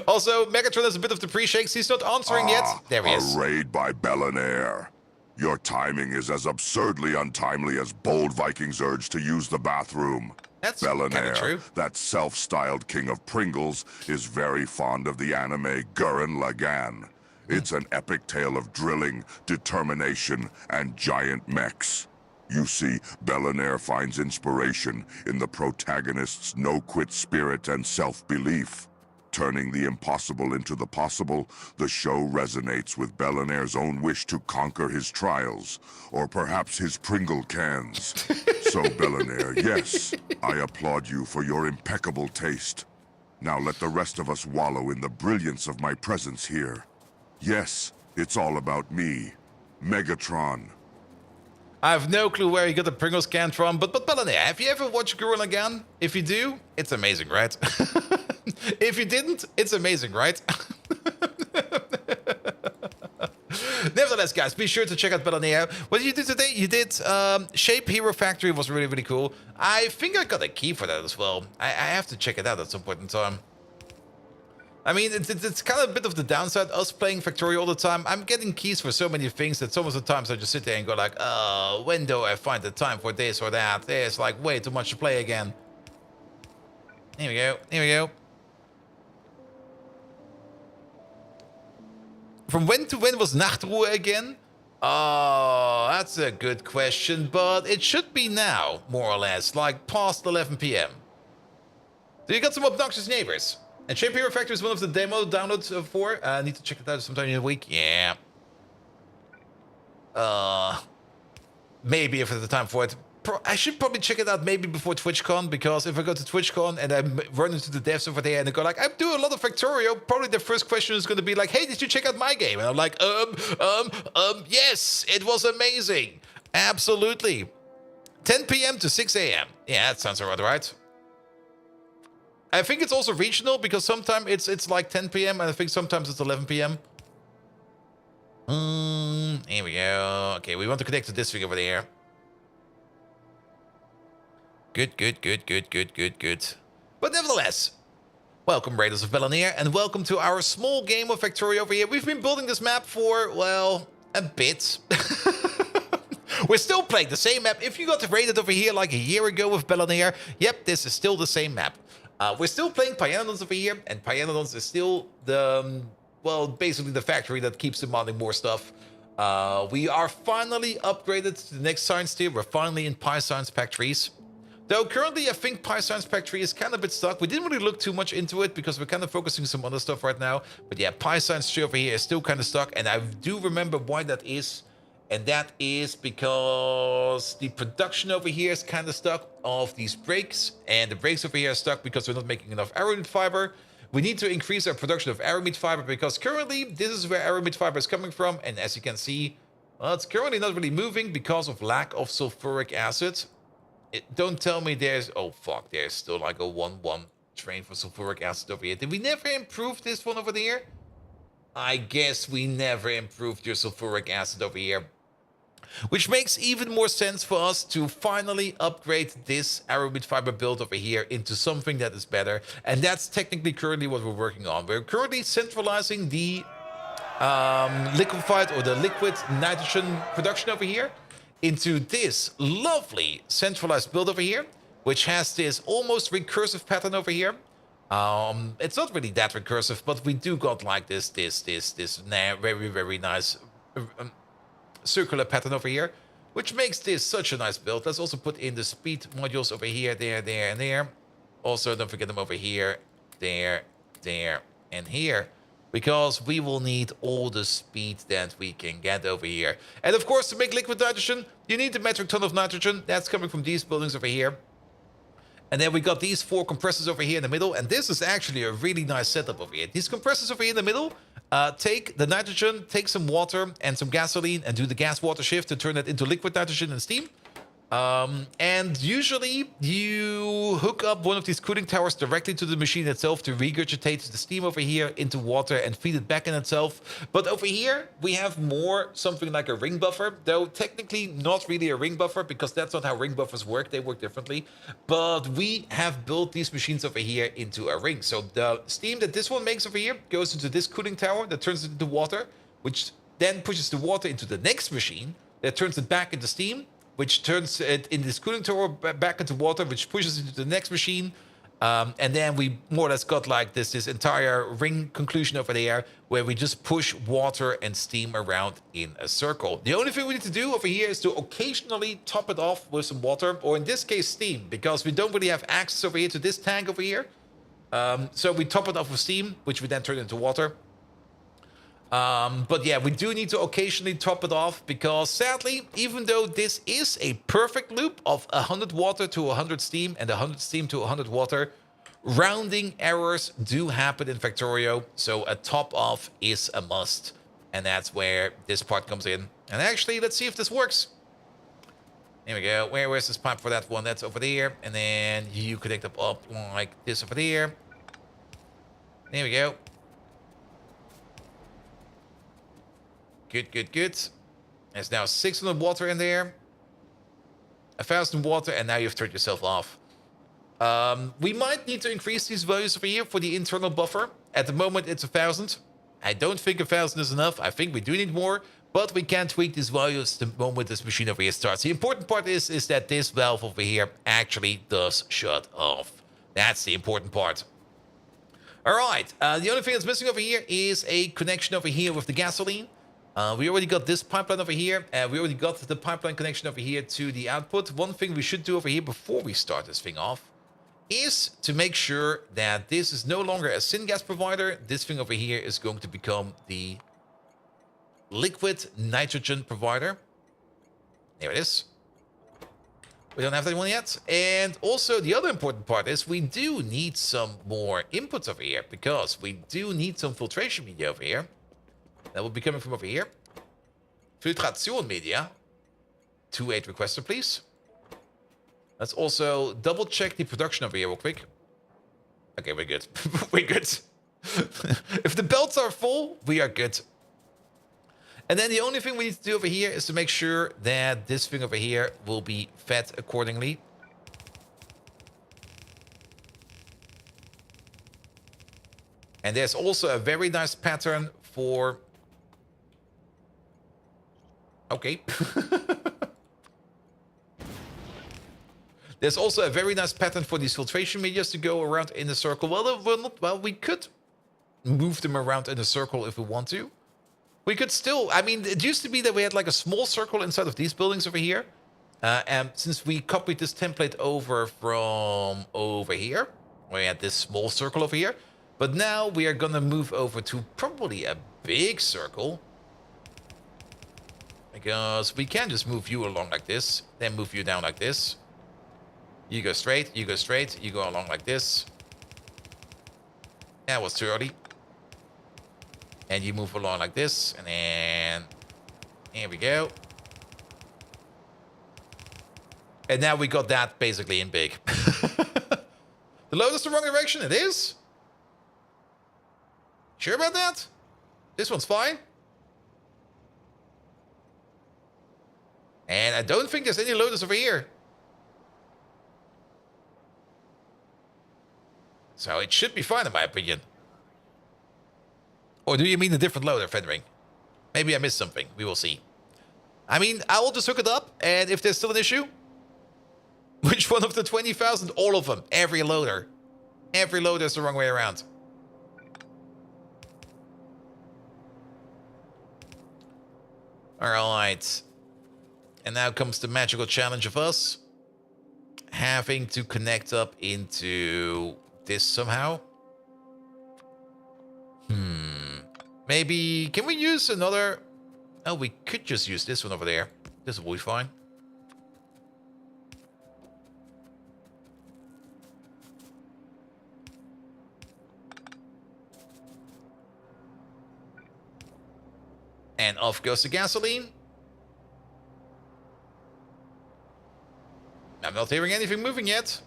Also, Megatron has a bit of the pre-shakes. He's not answering yet. There he is. A raid by Bellanair. Your timing is as absurdly untimely as bold Vikings' urge to use the bathroom. That's kind of true. Bellanair, that self-styled king of Pringles, is very fond of the anime Gurren Lagann. It's an epic tale of drilling, determination, and giant mechs. You see, Bellanair finds inspiration in the protagonist's no-quit spirit and self-belief. Turning the impossible into the possible, the show resonates with Bellanair's own wish to conquer his trials, or perhaps his Pringle cans. So, Bellanair, yes, I applaud you for your impeccable taste. Now let the rest of us wallow in the brilliance of my presence here. Yes, it's all about me, Megatron. I have no clue where he got the Pringles can from, but Bellanair, have you ever watched Gurren Lagann? If you do, it's amazing, right? If you didn't, it's amazing, right? Nevertheless, guys, be sure to check out Bellanair. What did you do today? You did Shape Hero Factory was really, really cool. I think I got a key for that as well. I have to check it out at some point in time. I mean, it's kind of a bit of the downside, us playing Factorio all the time. I'm getting keys for so many things that some of the times I just sit there and go like, when do I find the time for this or that? There's like way too much to play again. Here we go. From when to when was Nachtruhe again? Oh, that's a good question, but it should be now, more or less, like past 11 p.m. So you got some obnoxious neighbors. And Shape Hero Factory is one of the demo downloads for. I need to check it out sometime in a week. Yeah. Maybe if it's the time for it. I should probably check it out maybe before TwitchCon, because if I go to TwitchCon and I run into the devs over there and they go like, I do a lot of Factorio, probably the first question is going to be like, hey, did you check out my game? And I'm like, yes, it was amazing. Absolutely. 10 p.m. to 6 a.m. Yeah, that sounds about right. I think it's also regional, because sometimes it's like 10 p.m. and I think sometimes it's 11 p.m. Here we go. Okay, we want to connect to this thing over there. Good. But nevertheless, welcome Raiders of Bellanair, and welcome to our small game of Factorio over here. We've been building this map for, well, a bit. We're still playing the same map. If you got raided over here like a year ago with Bellanair, yep, this is still the same map. We're still playing Pyanodons over here, and Pyanodons is still the, well, basically the factory that keeps demanding more stuff. We are finally upgraded to the next science tier. We're finally in Pi Science Pack trees. Though currently I think Pi Science Pack 3 is kind of a bit stuck. We didn't really look too much into it because we're kind of focusing some other stuff right now. But yeah, Pi Science 3 over here is still kind of stuck. And I do remember why that is. And that is because the production over here is kind of stuck of these brakes. And the brakes over here are stuck because we're not making enough aramid fiber. We need to increase our production of aramid fiber because currently this is where aramid fiber is coming from. And as you can see, well, it's currently not really moving because of lack of sulfuric acid. Don't tell me there's... Oh, fuck. There's still like a 1-1 train for sulfuric acid over here. Did we never improve this one over there? I guess we never improved your sulfuric acid over here. Which makes even more sense for us to finally upgrade this aramid fiber build over here into something that is better. And that's technically currently what we're working on. We're currently centralizing the liquefied or the liquid nitrogen production over here into this lovely centralized build over here, which has this almost recursive pattern over here. It's not really that recursive, but we do got like this very, very nice circular pattern over here, which makes this such a nice build. Let's also put in the speed modules over here, there, and there. Also, don't forget them over here, there, and here, because we will need all the speed that we can get over here. And of course, to make liquid nitrogen, you need a metric ton of nitrogen. That's coming from these buildings over here. And then we got these 4 compressors over here in the middle. And this is actually a really nice setup over here. These compressors over here in the middle take the nitrogen, take some water and some gasoline, and do the gas-water shift to turn it into liquid nitrogen and steam. And usually you hook up one of these cooling towers directly to the machine itself to regurgitate the steam over here into water and feed it back in itself. But over here we have more something like a ring buffer, though technically not really a ring buffer because that's not how ring buffers work. They work differently. But we have built these machines over here into a ring. So the steam that this one makes over here goes into this cooling tower that turns it into water, which then pushes the water into the next machine that turns it back into steam, which turns it in this cooling tower back into water, which pushes into the next machine. And then we more or less got like this entire ring conclusion over there where we just push water and steam around in a circle. The only thing we need to do over here is to occasionally top it off with some water, or in this case steam, because we don't really have access over here to this tank over here. So we top it off with steam, which we then turn into water. But yeah, we do need to occasionally top it off because sadly, even though this is a perfect loop of 100 water to 100 steam and 100 steam to 100 water, rounding errors do happen in Factorio. So a top off is a must. And that's where this part comes in. And actually, let's see if this works. Here we go. Where's this pipe for that one? That's over there. And then you connect up like this over there. There we go. Good. There's now 600 water in there. 1,000 water, and now you've turned yourself off. We might need to increase these values over here for the internal buffer. At the moment, it's 1,000. I don't think 1,000 is enough. I think we do need more, but we can tweak these values the moment this machine over here starts. The important part is that this valve over here actually does shut off. That's the important part. All right. The only thing that's missing over here is a connection over here with the gasoline. We already got this pipeline over here. We already got the pipeline connection over here to the output. One thing we should do over here before we start this thing off is to make sure that this is no longer a syngas provider. This thing over here is going to become the liquid nitrogen provider. There it is. We don't have that one yet. And also the other important part is we do need some more inputs over here because we do need some filtration media over here. That will be coming from over here. Filtration media. 2.8 requester, please. Let's also double check the production over here real quick. Okay, we're good. We're good. If the belts are full, we are good. And then the only thing we need to do over here is to make sure that this thing over here will be fed accordingly. And there's also a very nice pattern for... Okay. There's also a very nice pattern for these filtration medias to go around in a circle. Well, we could move them around in a circle if we want to. We could still, I mean, it used to be that we had like a small circle inside of these buildings over here. And since we copied this template over from over here, we had this small circle over here. But now we are gonna move over to probably a big circle. Because we can just move you along like this, then move you down like this. You go straight, you go along like this. That was too early. And you move along like this, and then... Here we go. And now we got that basically in big. The load is the wrong direction, it is? Sure about that? This one's fine. And I don't think there's any loaders over here. So it should be fine in my opinion. Or do you mean a different loader, Fenring? Maybe I missed something. We will see. I mean, I will just hook it up, and if there's still an issue... Which one of the 20,000? All of them. Every loader. Every loader is the wrong way around. Alright. And now comes the magical challenge of us having to connect up into this somehow. Maybe, can we use another? Oh, we could just use this one over there. This will be fine. And off goes the gasoline. I'm not hearing anything moving yet.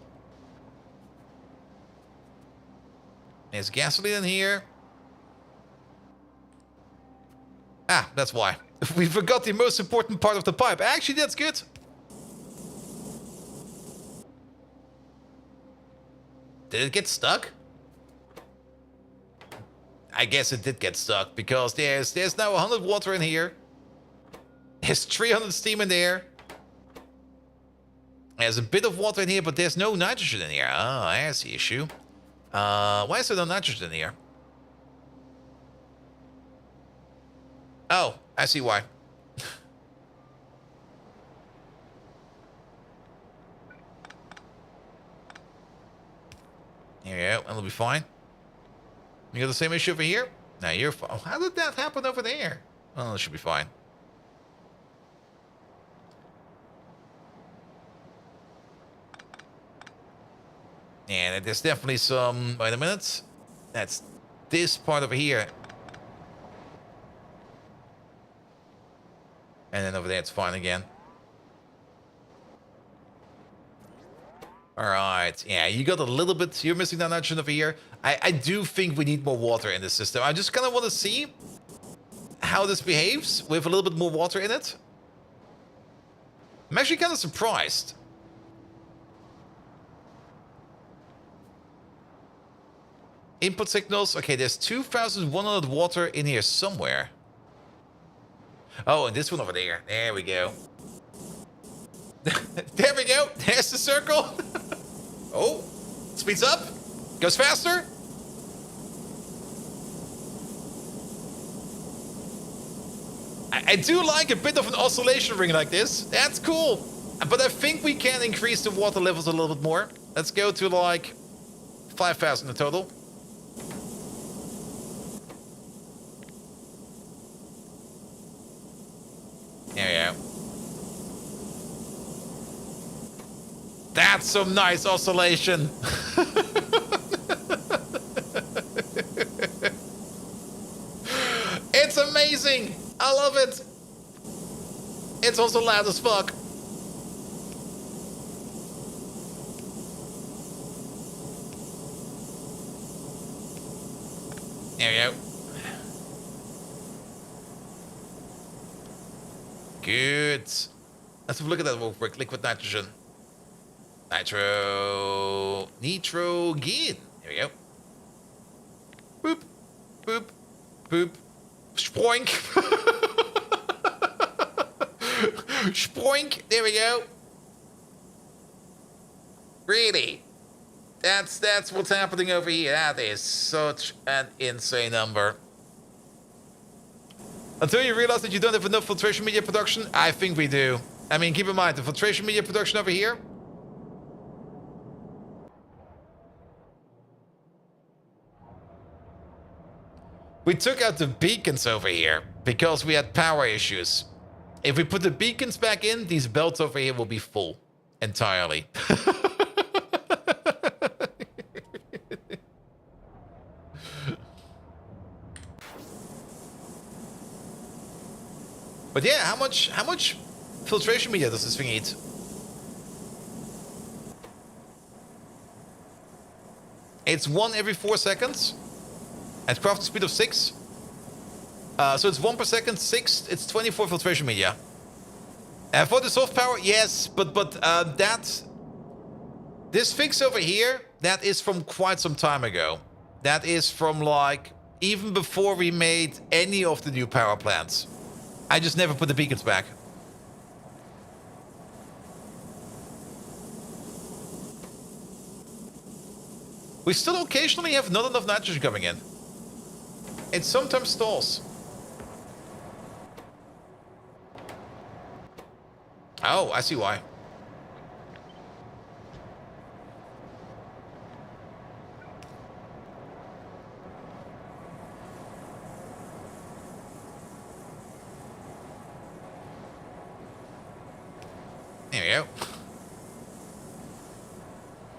There's gasoline in here. Ah, that's why. We forgot the most important part of the pipe. Actually, that's good. Did it get stuck? I guess it did get stuck because there's now 100 water in here. There's 300 steam in there. There's a bit of water in here, but there's no nitrogen in here. Oh, that's the issue. Why is there no nitrogen in here? Oh, I see why. Here you go, it'll be fine. You got the same issue over here? No, you're fine. How did that happen over there? Well, it should be fine. And there's definitely some... Wait a minute. That's this part over here. And then over there it's fine again. Alright, yeah, you got a little bit... You're missing that nitrogen over here. I do think we need more water in the system. I just kind of want to see how this behaves with a little bit more water in it. I'm actually kind of surprised. Input signals. Okay, there's 2,100 water in here somewhere. Oh, and this one over there. There we go. There we go. There's the circle. Oh, speeds up. Goes faster. I do like a bit of an oscillation ring like this. That's cool. But I think we can increase the water levels a little bit more. Let's go to like 5,000 in total. There we go. That's some nice oscillation. It's amazing. I love it. It's also loud as fuck. There we go. Good. Let's have a look at that real quick. Liquid nitrogen. Nitrogen. There we go. Boop. Boop. Boop. Spoink. Spoink. There we go. Really? That's what's happening over here. That is such an insane number. Until you realize that you don't have enough filtration media production, I think we do. I mean, keep in mind, the filtration media production over here. We took out the beacons over here because we had power issues. If we put the beacons back in, these belts over here will be full entirely. But yeah, how much filtration media does this thing eat? It's 1 every 4 seconds at crafting speed of 6. So it's 1 per second, 6. It's 24 filtration media. For the soft power, yes, but this fix over here, that is from quite some time ago. That is from like even before we made any of the new power plants. I just never put the beacons back. We still occasionally have not enough nitrogen coming in. It sometimes stalls. Oh, I see why. There we go.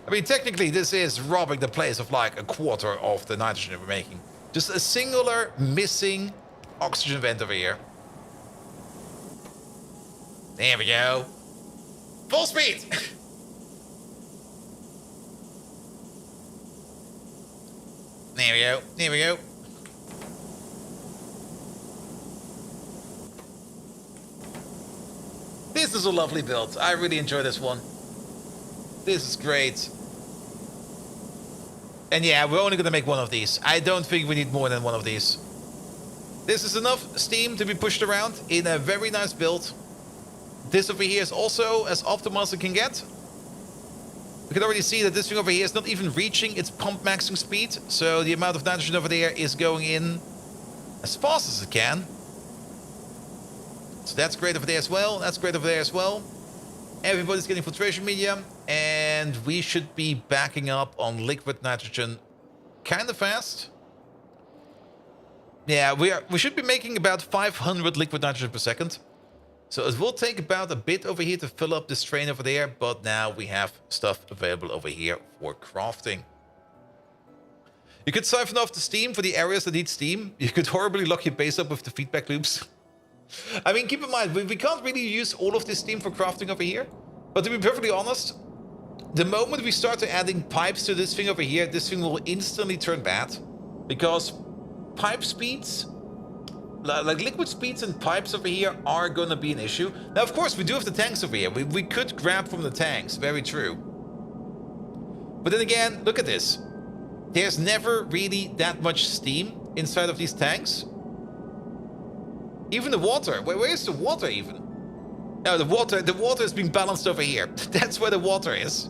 I mean, technically, this is robbing the place of like a quarter of the nitrogen we're making. Just a singular missing oxygen vent over here. There we go. Full speed! There we go. There we go. This is a lovely build. I really enjoy this one. This is great. And yeah, we're only going to make one of these. I don't think we need more than one of these. This is enough steam to be pushed around in a very nice build. This over here is also as optimal as it can get. We can already see that this thing over here is not even reaching its pump maxing speed. So the amount of nitrogen over there is going in as fast as it can. So that's great over there as well. That's great over there as well. Everybody's getting filtration media. And we should be backing up on liquid nitrogen kind of fast. Yeah, we should be making about 500 liquid nitrogen per second. So it will take about a bit over here to fill up this train over there. But now we have stuff available over here for crafting. You could siphon off the steam for the areas that need steam. You could horribly lock your base up with the feedback loops. I mean, keep in mind, we can't really use all of this steam for crafting over here. But to be perfectly honest, the moment we start adding pipes to this thing over here, this thing will instantly turn bad. Because pipe speeds, like liquid speeds and pipes over here are going to be an issue. Now, of course, we do have the tanks over here. We could grab from the tanks, very true. But then again, look at this. There's never really that much steam inside of these tanks. Even the water. Where's the water even? No, the water is being balanced over here. That's where the water is.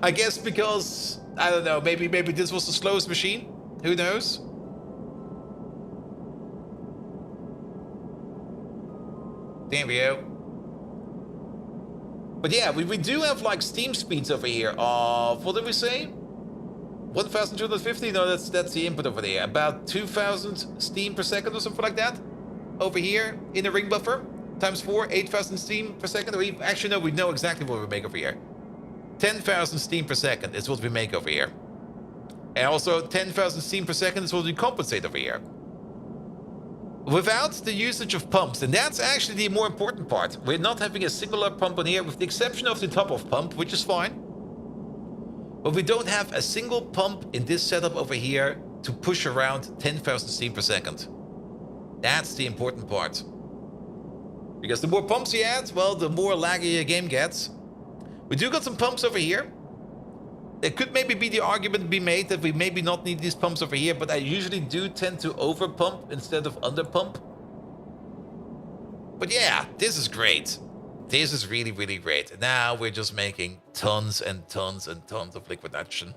I guess because, I don't know, maybe this was the slowest machine. Who knows? There we go. But yeah, we do have like steam speeds over here of, what did we say? 1,250? No, that's the input over there. About 2,000 steam per second or something like that. Over here in the ring buffer. Times 4, 8,000 steam per second. Actually, no, we know exactly what we make over here. 10,000 steam per second is what we make over here. And also 10,000 steam per second is what we compensate over here. Without the usage of pumps, and that's actually the more important part. We're not having a singular pump on here with the exception of the top-off pump, which is fine. But we don't have a single pump in this setup over here to push around 10,000 steam per second. That's the important part. Because the more pumps you add, well, the more laggy your game gets. We do got some pumps over here. There could maybe be the argument be made that we maybe not need these pumps over here, but I usually do tend to over pump instead of under pump. But yeah, this is great. This is really, really great. And now we're just making tons and tons and tons of liquid nitrogen.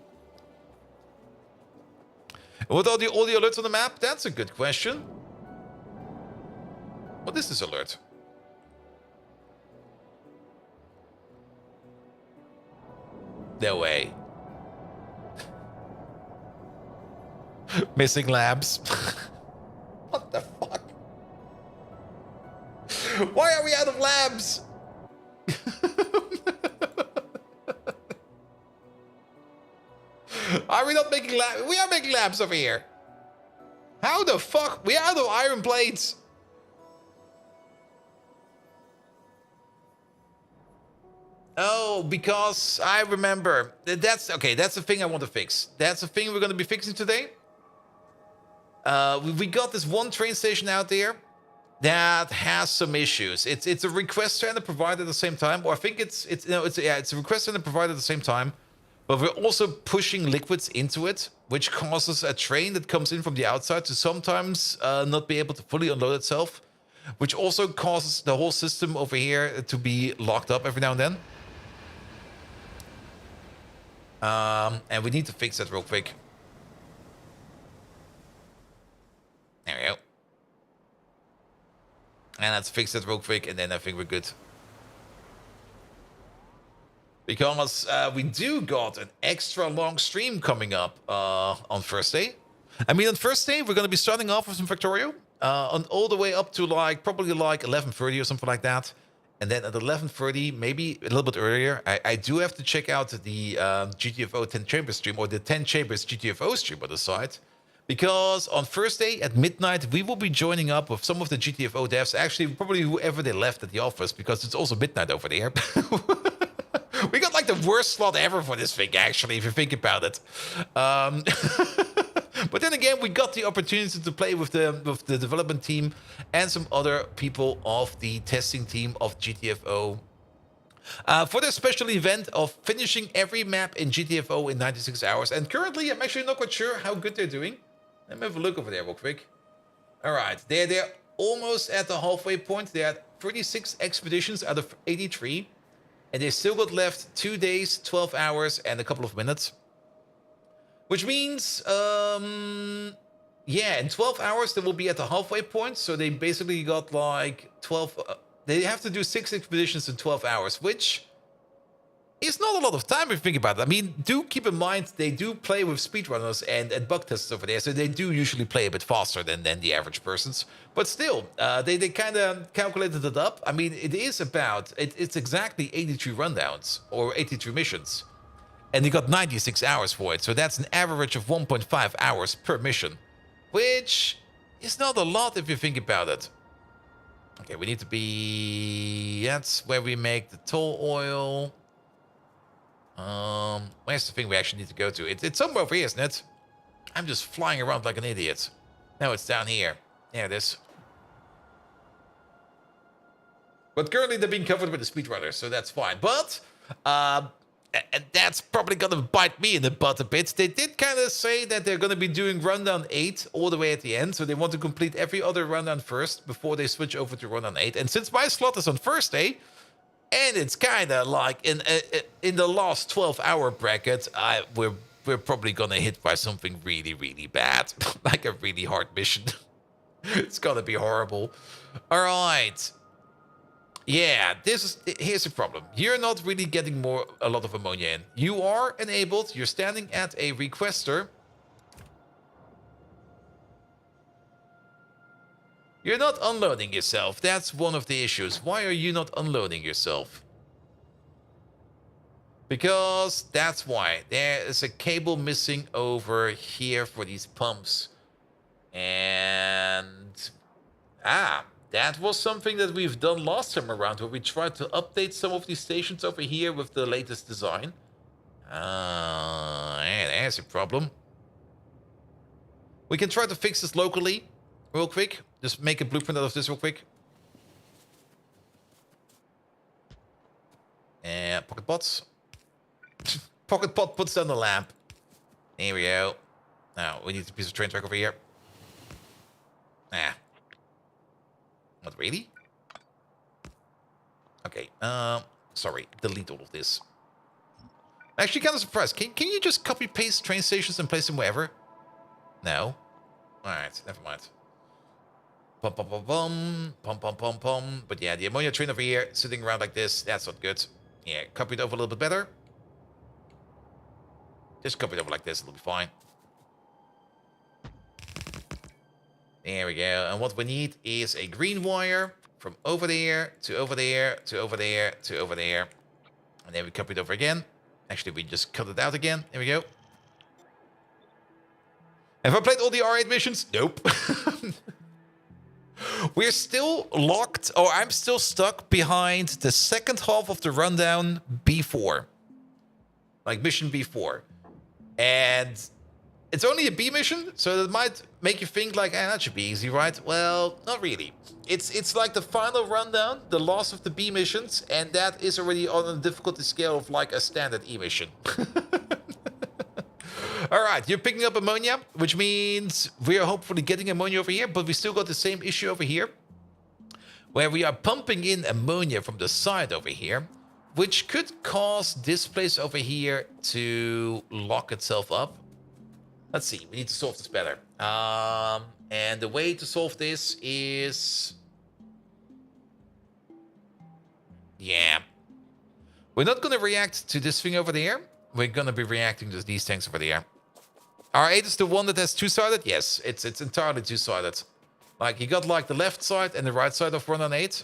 What are all the alerts on the map? That's a good question. What is this alert? No way. Missing labs. What the fuck? Why are we out of labs? Are we not making labs? We are making labs over here. How the fuck? We are out of iron plates. Oh, because I remember. That's okay. That's the thing I want to fix. That's the thing we're going to be fixing today. We got this one train station out there that has some issues. It's a requester and a provider at the same time, or I think it's a requester and a provider at the same time. But we're also pushing liquids into it, which causes a train that comes in from the outside to sometimes not be able to fully unload itself, which also causes the whole system over here to be locked up every now and then. And we need to fix that real quick. There we go. And let's fix that real quick, and then I think we're good. Because we do got an extra long stream coming up on first day. I mean, on first day, we're going to be starting off with some Factorio. On all the way up to probably 11:30 or something like that. And then at 11:30, maybe a little bit earlier, I do have to check out the GTFO 10 Chambers stream, or the 10 Chambers GTFO stream on the side. Because on first day at midnight, we will be joining up with some of the GTFO devs. Actually, probably whoever they left at the office, because it's also midnight over there. We got like the worst slot ever for this thing, actually, if you think about it. But then again, we got the opportunity to play with the development team and some other people of the testing team of GTFO. For the special event of finishing every map in GTFO in 96 hours. And currently, I'm actually not quite sure how good they're doing. Let me have a look over there real quick. All right, they're almost at the halfway point. They're at 36 expeditions out of 83. And they still got left 2 days, 12 hours, and a couple of minutes. Which means, yeah, in 12 hours, they will be at the halfway point. So they basically got like 12... they have to do 6 expeditions in 12 hours, which is not a lot of time if you think about it. I mean, do keep in mind, they do play with speedrunners and bug testers over there. So they do usually play a bit faster than the average persons. But still, they kind of calculated it up. I mean, it is about... It's exactly 83 rundowns or 83 missions. And they got 96 hours for it. So that's an average of 1.5 hours per mission. Which is not a lot if you think about it. Okay, we need to be... That's where we make the toll oil. Where's the thing we actually need to go to? It's somewhere over here, isn't it? I'm just flying around like an idiot. No, it's down here. There it is. But currently they're being covered with the speedrunners, so that's fine. But, and that's probably gonna bite me in the butt a bit. They did kind of say that they're gonna be doing rundown 8 all the way at the end. So they want to complete every other rundown first before they switch over to rundown 8. And since my slot is on first day, and it's kind of like in the last 12-hour bracket, we're probably gonna hit by something really, really bad, like a really hard mission. It's gonna be horrible. All right. Yeah, here's the problem. You're not really getting a lot of ammonia in. You are enabled. You're standing at a requester. You're not unloading yourself. That's one of the issues. Why are you not unloading yourself? Because that's why. There is a cable missing over here for these pumps. And... that was something that we've done last time around, where we tried to update some of these stations over here with the latest design. There's a problem. We can try to fix this locally, real quick. Just make a blueprint out of this real quick. Pocket pots. Pocket pot puts down the lamp. There we go. Now, we need a piece of train track over here. Not really? Okay. Sorry. Delete all of this. Actually, kind of surprised. Can you just copy paste train stations and place them wherever? No. All right. Never mind. Pum pum pum pum pum pum pum pum. But yeah, the ammonia train over here sitting around like this. That's not good. Yeah, copy it over a little bit better. Just copy it over like this. It'll be fine. There we go. And what we need is a green wire from over there to over there to over there to over there. And then we copy it over again. Actually, we just cut it out again. There we go. Have I played all the R8 missions? Nope. We're still locked, or I'm still stuck behind the second half of the rundown B4. Like mission B4. And it's only a B mission, so that might make you think like, that should be easy, right? Well, not really. It's like the final rundown, the last of the B missions, and that is already on a difficulty scale of like a standard E mission. Alright, you're picking up ammonia, which means we are hopefully getting ammonia over here, but we still got the same issue over here, where we are pumping in ammonia from the side over here, which could cause this place over here to lock itself up. Let's see, we need to solve this better. And the way to solve this is... yeah. We're not going to react to this thing over there. We're going to be reacting to these tanks over there. R8 is the one that has two-sided? Yes, it's entirely two-sided. Like, you got like the left side and the right side of 108.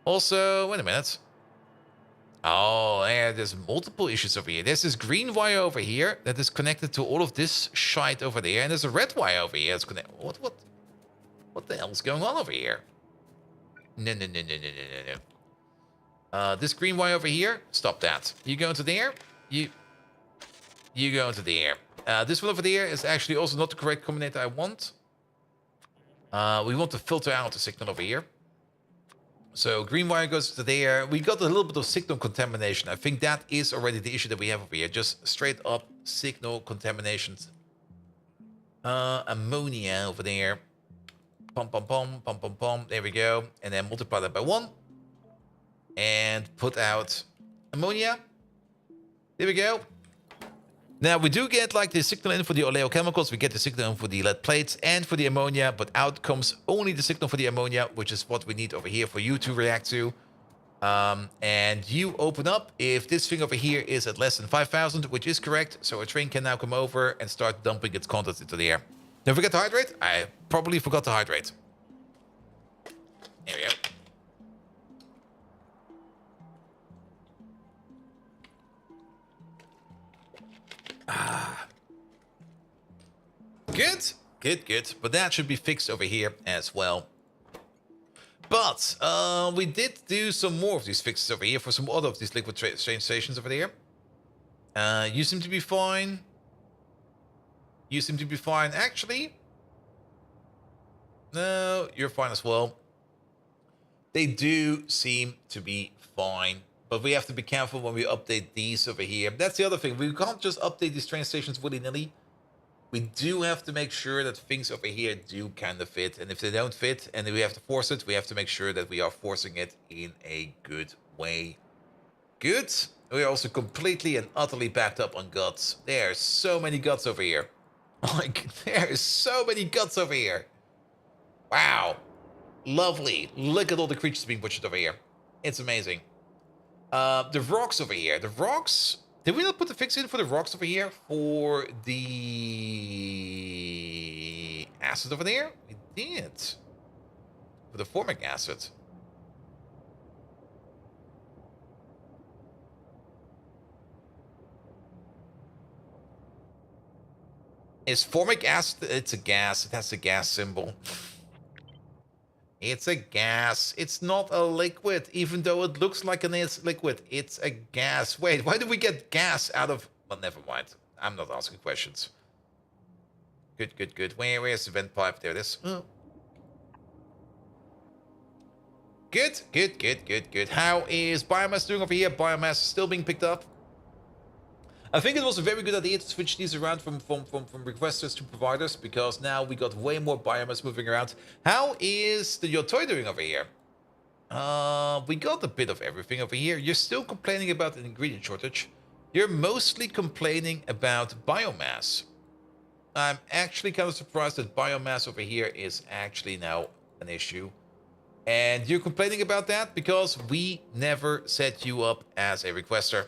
Also, wait a minute. Oh, yeah, there's multiple issues over here. There's this green wire over here that is connected to all of this shite over there. And there's a red wire over here that's connected. What the hell's going on over here? No. This green wire over here, stop that. You go into there, you go into there. This one over there is actually also not the correct combinator I want. We want to filter out the signal over here. So green wire goes to there. We got a little bit of signal contamination. I think that is already the issue that we have over here. Just straight up signal contaminations. Ammonia over there. Pum, pum, pum, pum, pum, pum. There we go. And then multiply that by 1. And put out ammonia. There we go. Now, we do get like the signal in for the oleochemicals. We get the signal in for the lead plates and for the ammonia. But out comes only the signal for the ammonia, which is what we need over here for you to react to. And you open up if this thing over here is at less than 5,000, which is correct. So a train can now come over and start dumping its contents into the air. Don't forget to hydrate. I probably forgot to hydrate. There we go. Good. But that should be fixed over here as well. But we did do some more of these fixes over here for some other of these liquid train stations over there. You seem to be fine. You seem to be fine. Actually, no, you're fine as well. They do seem to be fine. But we have to be careful when we update these over here. That's the other thing. We can't just update these train stations willy-nilly. We do have to make sure that things over here do kind of fit. And if they don't fit and we have to force it, we have to make sure that we are forcing it in a good way. Good. We are also completely and utterly backed up on guts. There are so many guts over here. Like, there are so many guts over here. Wow. Lovely. Look at all the creatures being butchered over here. It's amazing. The rocks over here. The rocks... Did we not put the fix in for the rocks over here? For the acid over there? We did. For the formic acid. Is formic acid... It's a gas. It has a gas symbol. It's a gas. It's not a liquid, even though it looks like a liquid. It's a gas. Wait, why do we get gas out of... Well, never mind. I'm not asking questions. Good. Where's the vent pipe? There it is. Oh. Good. How is biomass doing over here? Biomass is still being picked up. I think it was a very good idea to switch these around from requesters to providers, because now we got way more biomass moving around. How is the Yotoi doing over here? We got a bit of everything over here. You're still complaining about an ingredient shortage. You're mostly complaining about biomass. I'm actually kind of surprised that biomass over here is actually now an issue. And you're complaining about that because we never set you up as a requester.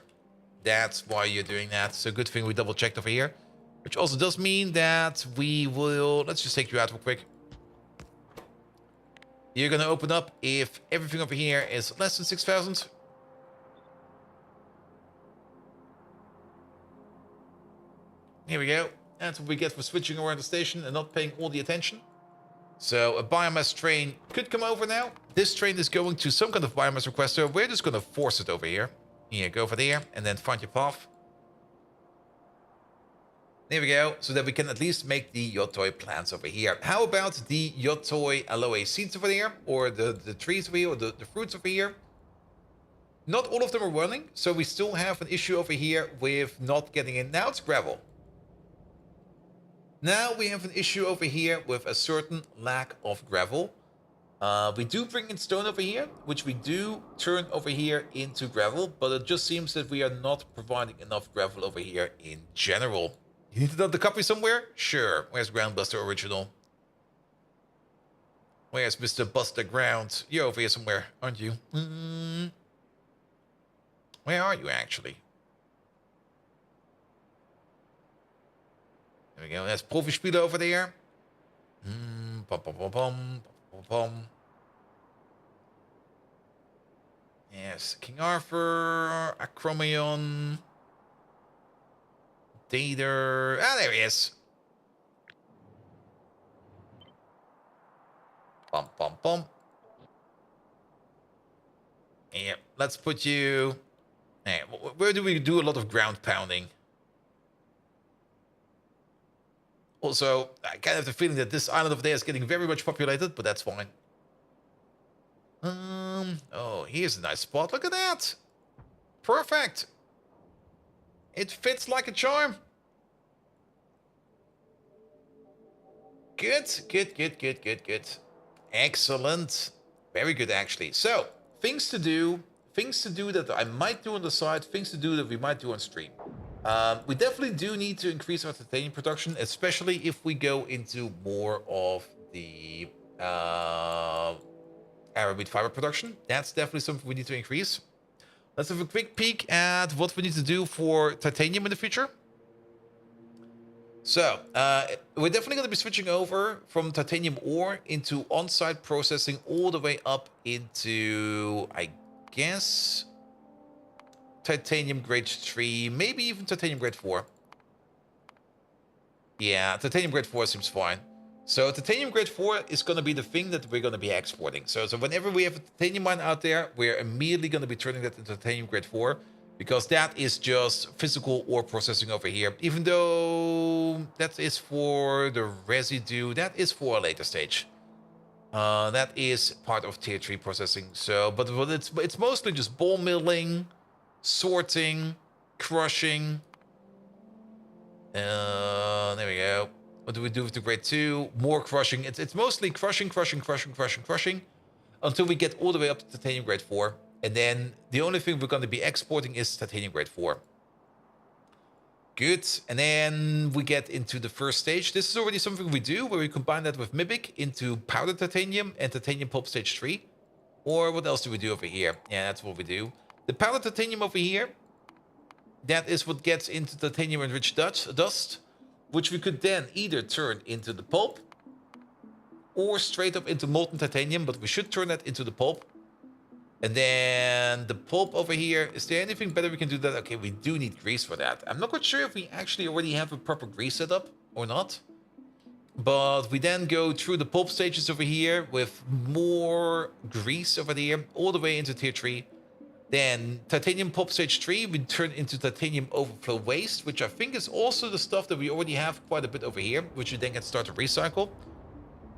That's why you're doing that. So good thing we double checked over here. Which also does mean that we will... Let's just take you out real quick. You're going to open up if everything over here is less than 6,000. Here we go. That's what we get for switching around the station and not paying all the attention. So a biomass train could come over now. This train is going to some kind of biomass requester. We're just going to force it over here. Here, go over there and then find your path. There we go. So that we can at least make the Yotoi plants over here. How about the Yotoi aloe seeds over there? Or the trees over here? Or the fruits over here? Not all of them are running. So we still have an issue over here with not getting in. Now it's gravel. Now we have an issue over here with a certain lack of gravel. We do bring in stone over here, which we do turn over here into gravel, but it just seems that we are not providing enough gravel over here in general. You need to dump the copy somewhere? Sure. Where's Groundbuster Original? Where's Mr. Buster Ground? You're over here somewhere, aren't you? Where are you, actually? There we go. That's Profispieler over there. Yes, King Arthur, Acromion, Dater. Ah, there he is. Yeah, let's put you... Hey, where do we do a lot of ground pounding? Also, I kind of have the feeling that this island over there is getting very much populated, but that's fine. Oh, here's a nice spot. Look at that. Perfect. It fits like a charm. Good. Excellent. Very good, actually. So, things to do that I might do on the side, things to do that we might do on stream. We definitely do need to increase our titanium production, especially if we go into more of the aramid fiber production. That's definitely something we need to increase. Let's have a quick peek at what we need to do for titanium in the future. So, we're definitely going to be switching over from titanium ore into on-site processing all the way up into, I guess, titanium grade 3, maybe even titanium grade 4. Yeah, titanium grade 4 seems fine. So titanium grade 4 is going to be the thing that we're going to be exporting. So whenever we have a titanium mine out there, we're immediately going to be turning that into titanium grade 4. Because that is just physical ore processing over here. Even though that is for the residue, that is for a later stage. That is part of tier 3 processing. So, but it's mostly just ball milling, sorting, crushing. There we go. What do we do with the grade 2? More crushing. It's mostly crushing until we get all the way up to titanium grade 4. And then the only thing we're going to be exporting is titanium grade 4. Good. And then we get into the first stage. This is already something we do where we combine that with Mibic into powdered titanium and titanium pulp stage 3. Or what else do we do over here? Yeah, that's what we do. The powdered titanium over here, that is what gets into titanium enriched dust, which we could then either turn into the pulp or straight up into molten titanium, but we should turn that into the pulp. And then the pulp over here, is there anything better we can do that? Okay, we do need grease for that. I'm not quite sure if we actually already have a proper grease setup or not. But we then go through the pulp stages over here with more grease over there, all the way into tier 3. Then titanium pulp stage 3, we turn into titanium overflow waste, which I think is also the stuff that we already have quite a bit over here, which we then can start to recycle.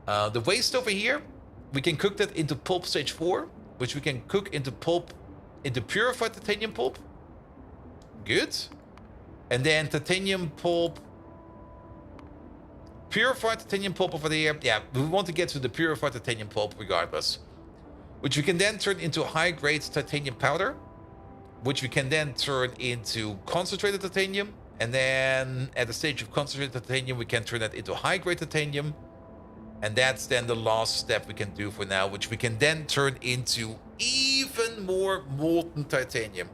The waste over here, we can cook that into pulp stage 4, which we can cook into purified titanium pulp. Good. And then titanium pulp, purified titanium pulp over there. Yeah, we want to get to the purified titanium pulp regardless. which we can then turn into high-grade titanium powder, which we can then turn into concentrated titanium. And then at the stage of concentrated titanium, we can turn that into high-grade titanium. And that's then the last step we can do for now, which we can then turn into even more molten titanium.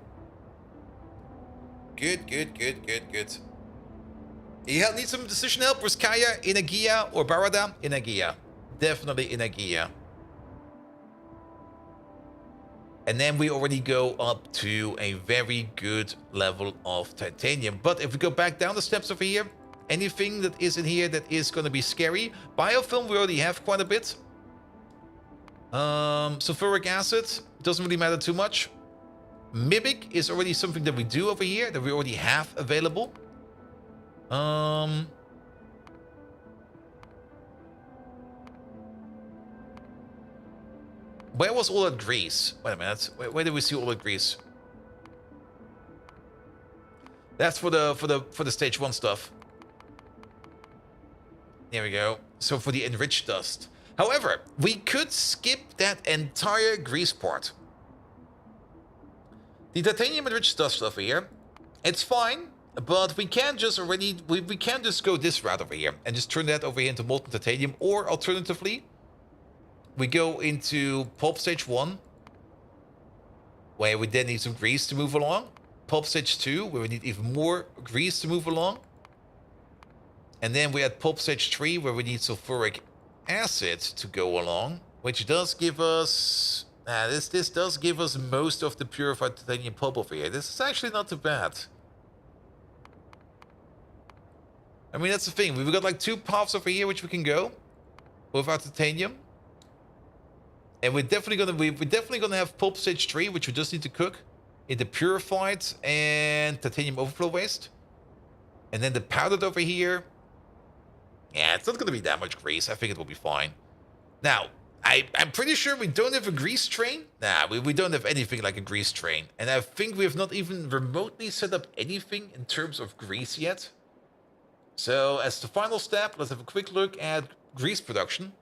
Good, good, good, good, good. You need some decision help? Ruskaya, Inagia, or Barada? Inagia. Definitely Inagia. And then we already go up to a very good level of titanium. But if we go back down the steps over here, anything that is in here that is going to be scary. Biofilm, we already have quite a bit. Sulfuric acid, doesn't really matter too much. Mimic is already something that we do over here, that we already have available. Where was all that grease? Wait a minute. Where did we see all that grease? That's for the stage 1 stuff. There we go. So for the enriched dust. However, we could skip that entire grease part. The titanium enriched dust over here, it's fine, but we can just already we can just go this route over here and just turn that over here into molten titanium, or alternatively, we go into pulp stage 1, where we then need some grease to move along. Pulp stage 2, where we need even more grease to move along. And then we had pulp stage 3, where we need sulfuric acid to go along, which does give us... this does give us most of the purified titanium pulp over here. This is actually not too bad. I mean, that's the thing. We've got like 2 paths over here which we can go with our titanium. And we're definitely gonna have pulp stage 3, which we just need to cook in the purified and titanium overflow waste. And then the powdered over here. Yeah, it's not gonna be that much grease. I think it will be fine. Now, I'm pretty sure we don't have a grease train. Nah, we don't have anything like a grease train. And I think we have not even remotely set up anything in terms of grease yet. So as the final step, let's have a quick look at grease production.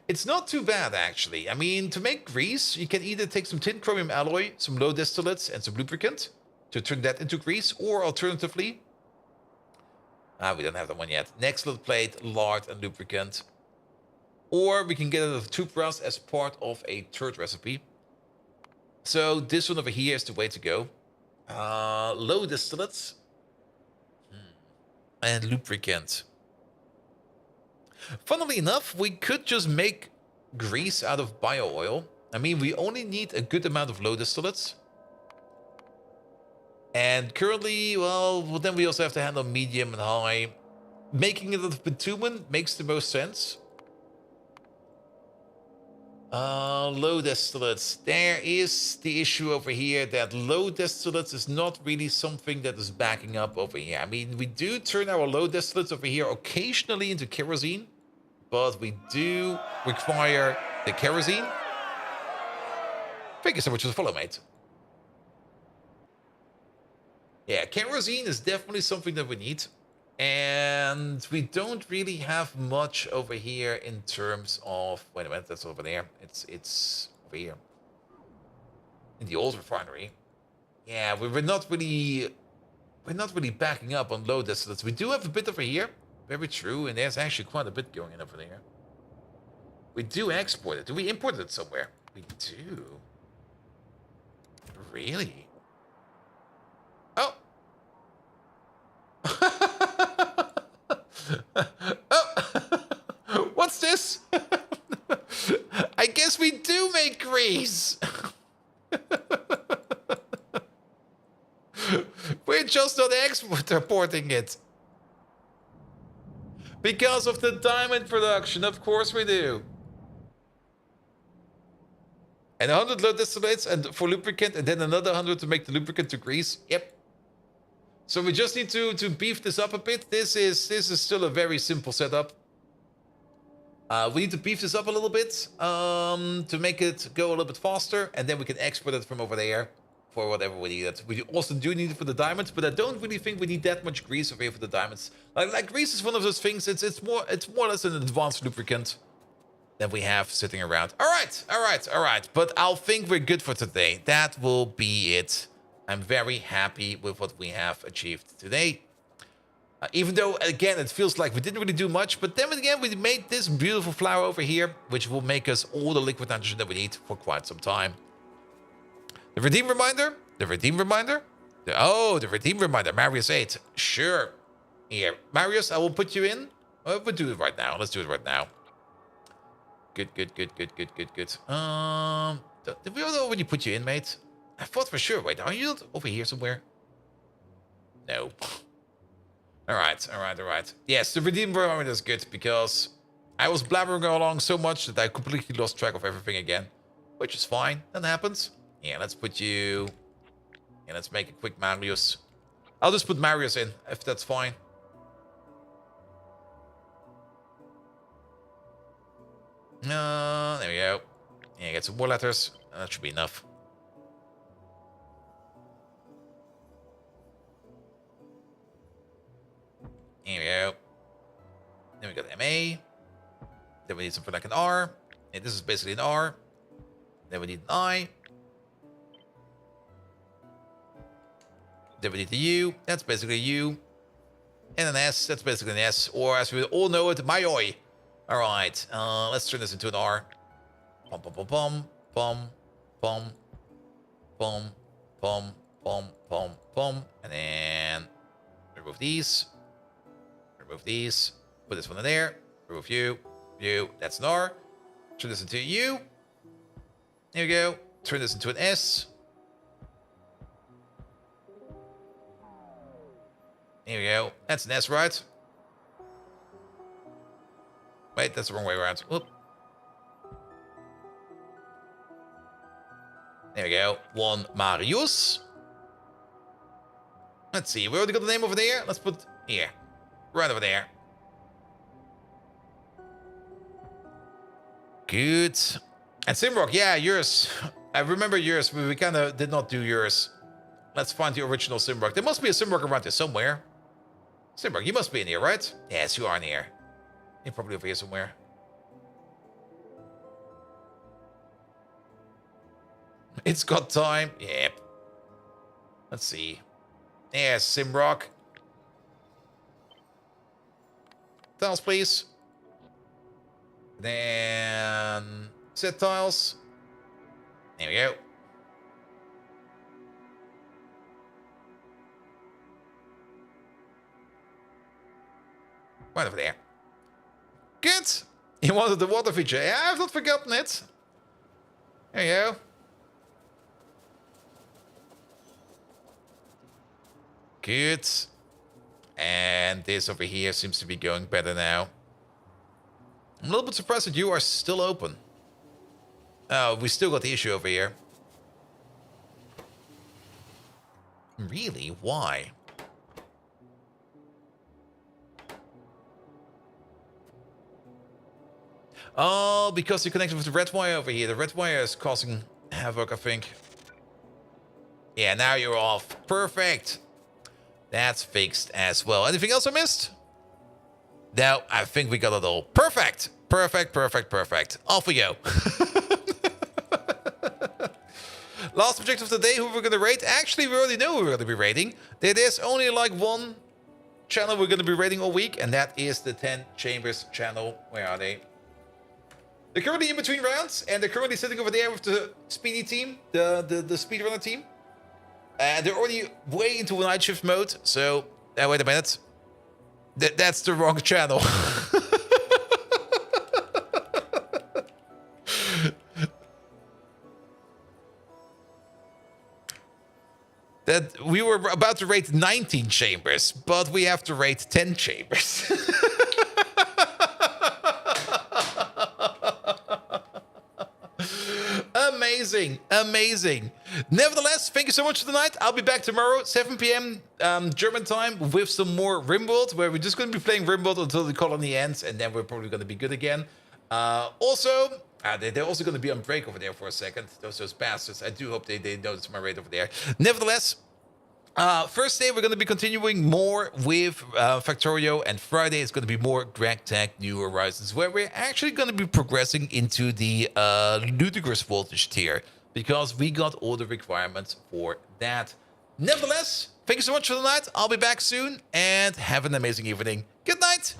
It's not too bad, actually. I mean, to make grease, you can either take some tin chromium alloy, some low distillates, and some lubricant to turn that into grease, or alternatively... we don't have that one yet. Nextlet plate, lard, and lubricant. Or we can get it of toothbrush as part of a third recipe. So this one over here is the way to go. Low distillates. And lubricant. Funnily enough, we could just make grease out of bio oil. I mean, we only need a good amount of low distillates. And currently, well, then we also have to handle medium and high. Making it out of bitumen makes the most sense. Low distillates. There is the issue over here that low distillates is not really something that is backing up over here. I mean, we do turn our low distillates over here occasionally into kerosene, but we do require the kerosene. Thank you so much for the follow, mate. Yeah, kerosene is definitely something that we need. And we don't really have much over here in terms of... Wait a minute, that's over there. It's over here. In the old refinery. Yeah, we're not really backing up on low distillates. We do have a bit over here. Very true, and there's actually quite a bit going in over there. We do export it. Do we import it somewhere? We do. Really? Oh! Oh! What's this? I guess we do make grease! We're just not exporting it. Because of the diamond production, of course we do. And 100 low distillates and for lubricant, and then another 100 to make the lubricant to grease. Yep. So we just need to beef this up a bit. This is still a very simple setup. We need to beef this up a little bit to make it go a little bit faster, and then we can export it from over there for whatever we need it. We also do need it for the diamonds, but I don't really think we need that much grease over here for the diamonds. Like grease is one of those things. It's more or less an advanced lubricant. that we have sitting around. All right. But I'll think we're good for today. That will be it. I'm very happy with what we have achieved today. Even though, again, it feels like we didn't really do much. But then again, we made this beautiful flower over here, which will make us all the liquid nitrogen that we need for quite some time. The redeem reminder? The redeem reminder? The redeem reminder. Marius 8. Sure. Here. Marius, I will put you in. We'll do it right now. Let's do it right now. Good. Did we already put you in, mate? I thought for sure. Wait, are you not over here somewhere? No. Alright. Yes, the redeem reminder is good because I was blabbering along so much that I completely lost track of everything again. Which is fine. That happens. Yeah, let's put you... Yeah, let's make a quick Marius. I'll just put Marius in, if that's fine. There we go. Yeah, get some more letters. That should be enough. Here we go. Then we got MA. Then we need something like an R. And this is basically an R. Then we need an I. Then we need the U. That's basically a U. And an S. That's basically an S. Or as we all know it, Mayoi. Alright. Let's turn this into an R. Pom pom pom pom. Pom. Pom. Pom. Pom. Pom. Pom. Pom. And then remove these. Remove these. Put this one in there. Remove you. You. That's an R. Turn this into a U. There we go. Turn this into an S. Here we go. That's an S, right? Wait, that's the wrong way around. Whoop. There we go. One Marius. Let's see. We already got the name over there. Let's put here. Right over there. Good. And Simrock, yeah, yours. I remember yours, but we kind of did not do yours. Let's find the original Simrock. There must be a Simrock around here somewhere. Simrock, you must be in here, right? Yes, you are in here. You're probably over here somewhere. It's got time. Yep. Let's see. Yes, Simrock. Tiles, please. Then set tiles. There we go. Right over there. Good. You wanted the water feature. Yeah, I've not forgotten it. There you go. Good. And this over here seems to be going better now. I'm a little bit surprised that you are still open. Oh, we still got the issue over here. Really? Why? Oh, because you're connected with the red wire over here. The red wire is causing havoc, I think. Yeah, now you're off. Perfect. That's fixed as well. Anything else I missed? No, I think we got it all. Perfect. Perfect. Off we go. Last objective of the day, who we're going to raid. Actually, we already know who we're going to be raiding. There's only like one channel we're going to be raiding all week, and that is the 10 Chambers channel. Where are they? They're currently in between rounds, and they're currently sitting over there with the speedy team, the speedrunner team. And they're already way into night shift mode, so... wait a minute. That's the wrong channel. That we were about to raid 19 chambers, but we have to raid 10 chambers. Amazing. Nevertheless, thank you so much for tonight. I'll be back tomorrow, 7 p.m. German time, with some more Rimworld, where we're just going to be playing Rimworld until the colony ends, and then we're probably going to be good again. They're also going to be on break over there for a second. Those bastards. I do hope they notice my raid over there. Nevertheless, First day, we're going to be continuing more with Factorio, and Friday is going to be more Greg Tech New Horizons, where we're actually going to be progressing into the ludicrous voltage tier, because we got all the requirements for that. Nevertheless, thank you so much for the night. I'll be back soon, and have an amazing evening. Good night!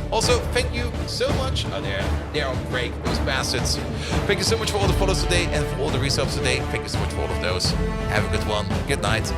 Also, thank you so much. Oh, they're on break, those bastards. Thank you so much for all the follows today and for all the resubs today. Thank you so much for all of those. Have a good one. Good night.